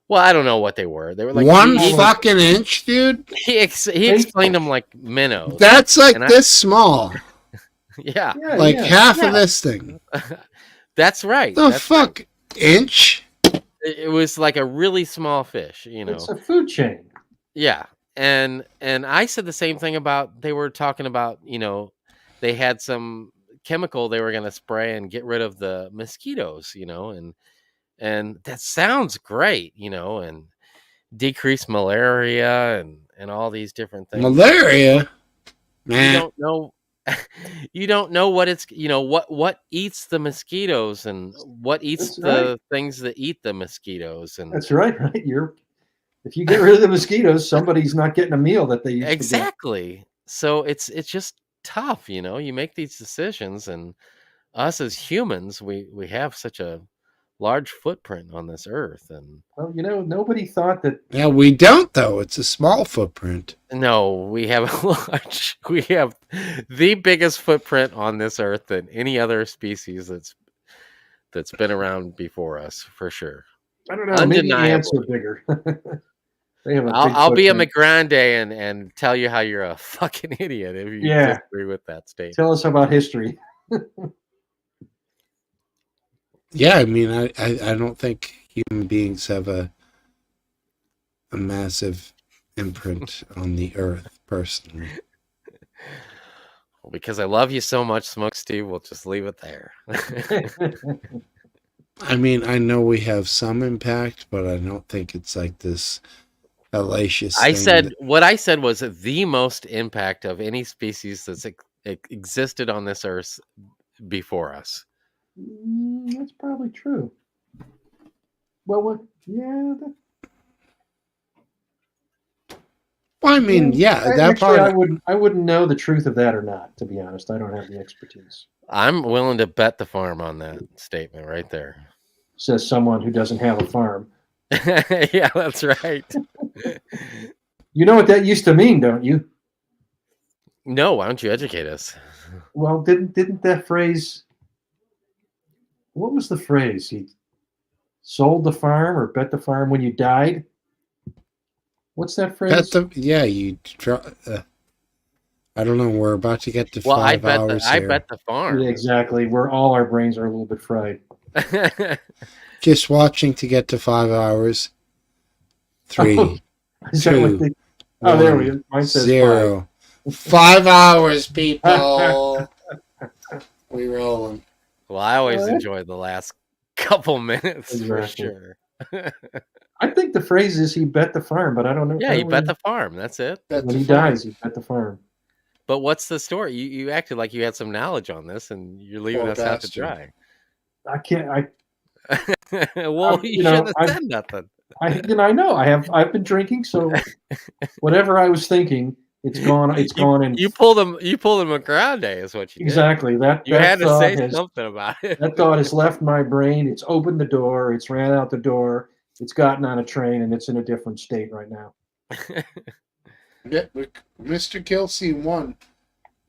Well, I don't know what they were. They were like one fucking inch, dude. He explained them like minnows. That's like this small. Yeah, like half of this thing. That's right. The fuck, right. Inch? It was like a really small fish. It's a food chain. Yeah, and I said the same thing about. They were talking about they had some chemical they were going to spray and get rid of the mosquitoes. And that sounds great, and decrease malaria and all these different things. Malaria? Man. You don't know. You don't know what it's what eats the mosquitoes and what eats the things that eat the mosquitoes. And that's right. If you get rid of the mosquitoes, somebody's not getting a meal that they used exactly. to get. So it's just tough, you make these decisions, and us as humans, we have such a large footprint on this earth. And well, nobody thought that. Yeah, we don't though. It's a small footprint. No, we have we have the biggest footprint on this earth than any other species that's been around before us, for sure. I don't know. Maybe the ants are bigger. They have I'll be a McGrande and tell you how you're a fucking idiot if you disagree with that statement. Tell us about history. Yeah, I mean, I don't think human beings have a massive imprint on the earth, personally. Well, because I love you so much, Smokesteve, we'll just leave it there. I mean, I know we have some impact, but I don't think it's like this hellacious thing. What I said was the most impact of any species that's existed on this earth before us. That's probably true. Well, yeah. Well, I mean, yeah, that actually, part. I wouldn't know the truth of that or not. To be honest, I don't have the expertise. I'm willing to bet the farm on that statement right there. Says someone who doesn't have a farm. Yeah, that's right. You know what that used to mean, don't you? No, why don't you educate us? Well, didn't that phrase? What was the phrase? He sold the farm or bet the farm when you died? What's that phrase? You. I don't know. We're about to get to 5 hours I here. bet the farm. Yeah, exactly. All our brains are a little bit fried. Just watching to get to 5 hours. 3, 2, there we go. Mine says 0. 5 hours, people. We rolling. Well, I always enjoy the last couple minutes for sure. I think the phrase is he bet the farm, but I don't know. Yeah, he bet the farm. That's it. When he dies, he bet the farm. But what's the story? You acted like you had some knowledge on this, and you're leaving us out to dry. I can't. Well, you shouldn't have said nothing. I know. I've been drinking, so whatever I was thinking, it's gone. It's gone. And you pulled him. You pulled him a grande, is what you did. Exactly. You had to say something about it. That thought has left my brain. It's opened the door. It's ran out the door. It's gotten on a train, and it's in a different state right now. Yeah, Mr. Kelsey 1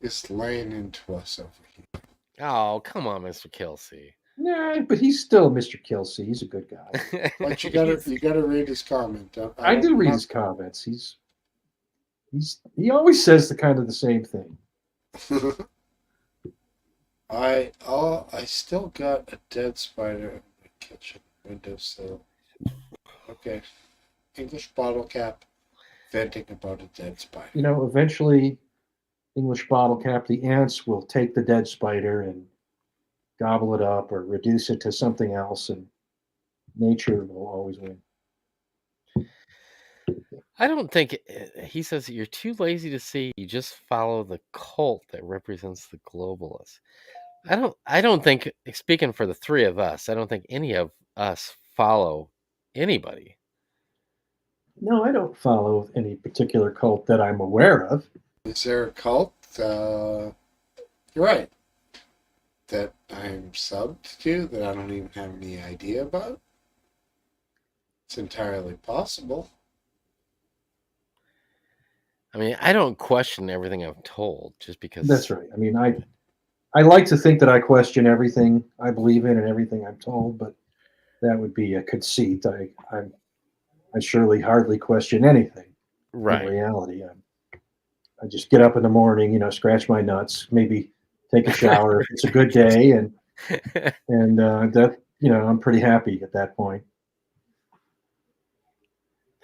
is laying into us over here. Oh, come on, Mr. Kelsey. Yeah, but he's still Mr. Kelsey. He's a good guy. But you gotta read his comment. I do read his comments. He always says the same thing. I still got a dead spider in the kitchen windowsill. Okay. English bottle cap venting about a dead spider. Eventually, English bottle cap, the ants will take the dead spider and gobble it up or reduce it to something else, and nature will always win. I don't think he says you're too lazy to see. You just follow the cult that represents the globalists. I don't think, speaking for the three of us, I don't think any of us follow anybody. No, I don't follow any particular cult that I'm aware of. Is there a cult? You're right. That I'm subbed to that I don't even have any idea about? It's entirely possible. I mean, I don't question everything I'm told just because. That's right. I mean, I like to think that I question everything I believe in and everything I'm told, but that would be a conceit. I surely hardly question anything. Right. In reality, I just get up in the morning, scratch my nuts, maybe take a shower if it's a good day, and that I'm pretty happy at that point.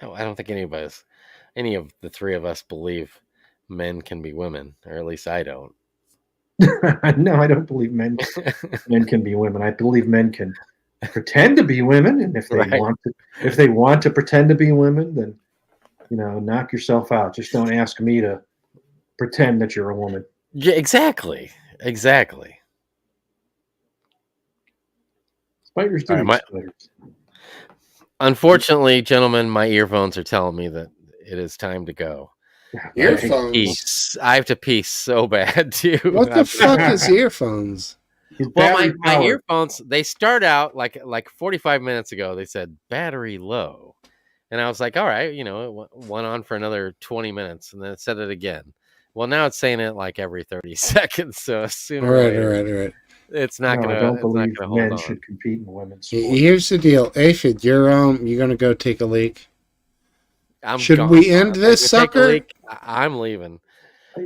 No, I don't think any of the three of us believe men can be women, or at least I don't. No, I don't believe men can be women. I believe men can pretend to be women, and if they want to pretend to be women, then knock yourself out. Just don't ask me to pretend that you're a woman. Yeah, exactly. Spiders do spiders. Unfortunately, gentlemen, my earphones are telling me that it is time to go. Earphones? I have to pee so bad, too. What the fuck is earphones? Well, my earphones, they start out like 45 minutes ago. They said battery low. And I was like, all right, it went on for another 20 minutes. And then it said it again. Well, now it's saying it like every 30 seconds. So sooner or later, it's not going to hold on. I don't believe men should compete in women's sports. Here's the deal. Aphid, you're going to go take a leak? Should gone. We end this sucker? I'm leaving.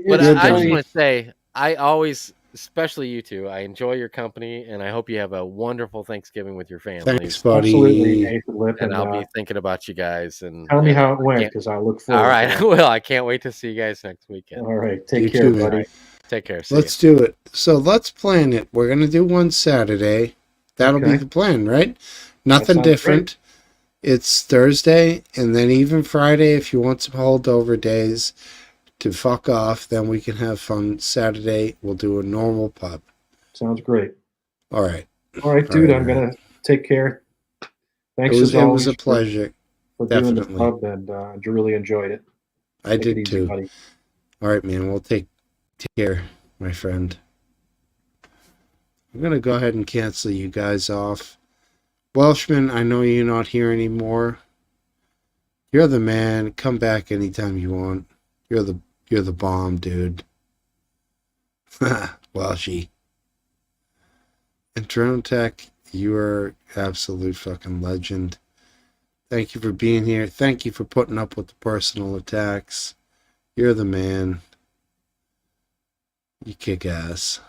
But I just want to say, I always, especially you two, I enjoy your company, and I hope you have a wonderful Thanksgiving with your families. Thanks, buddy. Absolutely, and I'll be thinking about you guys. And tell me how it went, because I look forward. All right, I will. I can't wait to see you guys next weekend. All right, take care, buddy. Take care. Let's do it. So let's plan it. We're going to do one Saturday. That'll be the plan, right? Nothing different. Great. It's Thursday, and then even Friday, if you want some holdover days to fuck off, then we can have fun. Saturday, we'll do a normal pub. Sounds great. All right. All right, dude. I'm going to take care. Thanks as always. It was a pleasure. For doing the pub, and I really enjoyed it. I did too. Buddy. All right, man. We'll take care, my friend. I'm going to go ahead and cancel you guys off. Welshman, I know you're not here anymore. You're the man. Come back anytime you want. You're the bomb, dude. Welshy. And Drone Tech, you are absolute fucking legend. Thank you for being here. Thank you for putting up with the personal attacks. You're the man. You kick ass.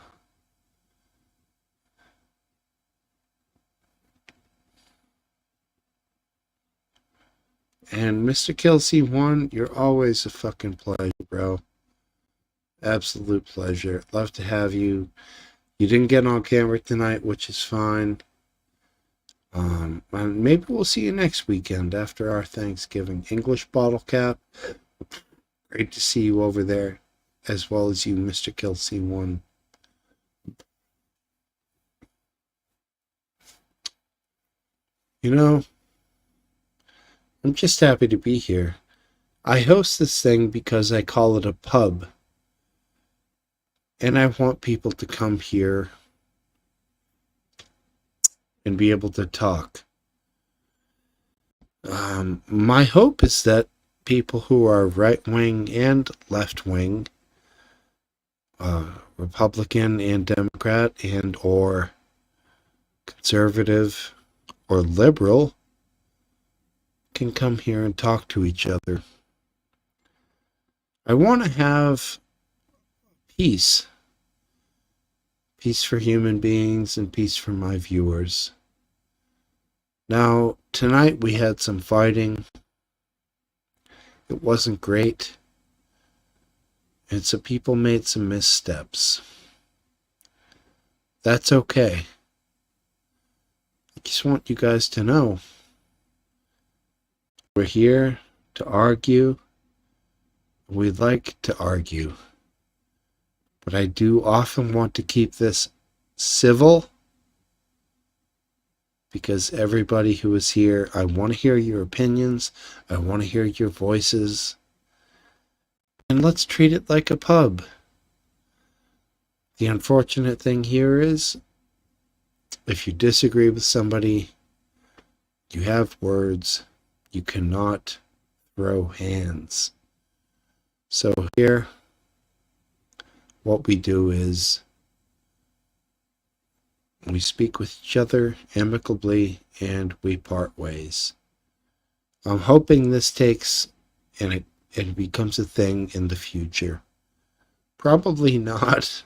And Mr. Kelsey 1, you're always a fucking pleasure, bro. Absolute pleasure. Love to have you. You didn't get on camera tonight, which is fine. And maybe we'll see you next weekend after our Thanksgiving. English Bottle Cap, great to see you over there, as well as you, Mr. Kill C1. You know, I'm just happy to be here. I host this thing because I call it a pub. And I want people to come here and be able to talk. My hope is that people who are right-wing and left-wing, Republican and Democrat and or conservative or liberal, can come here and talk to each other. I want to have peace. Peace for human beings and peace for my viewers. Now, tonight we had some fighting. It wasn't great. And some people made some missteps. That's okay. I just want you guys to know we're here to argue. We like to argue. But I do often want to keep this civil, because everybody who is here, I want to hear your opinions. I want to hear your voices. And let's treat it like a pub. The unfortunate thing here is, if you disagree with somebody, you have words. You cannot throw hands. So here, what we do is we speak with each other amicably and we part ways. I'm hoping this takes and it becomes a thing in the future. Probably not.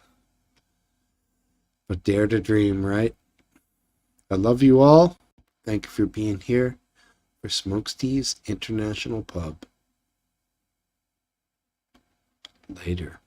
But dare to dream, right? I love you all. Thank you for being here for Smokesteve's International Pub. Later.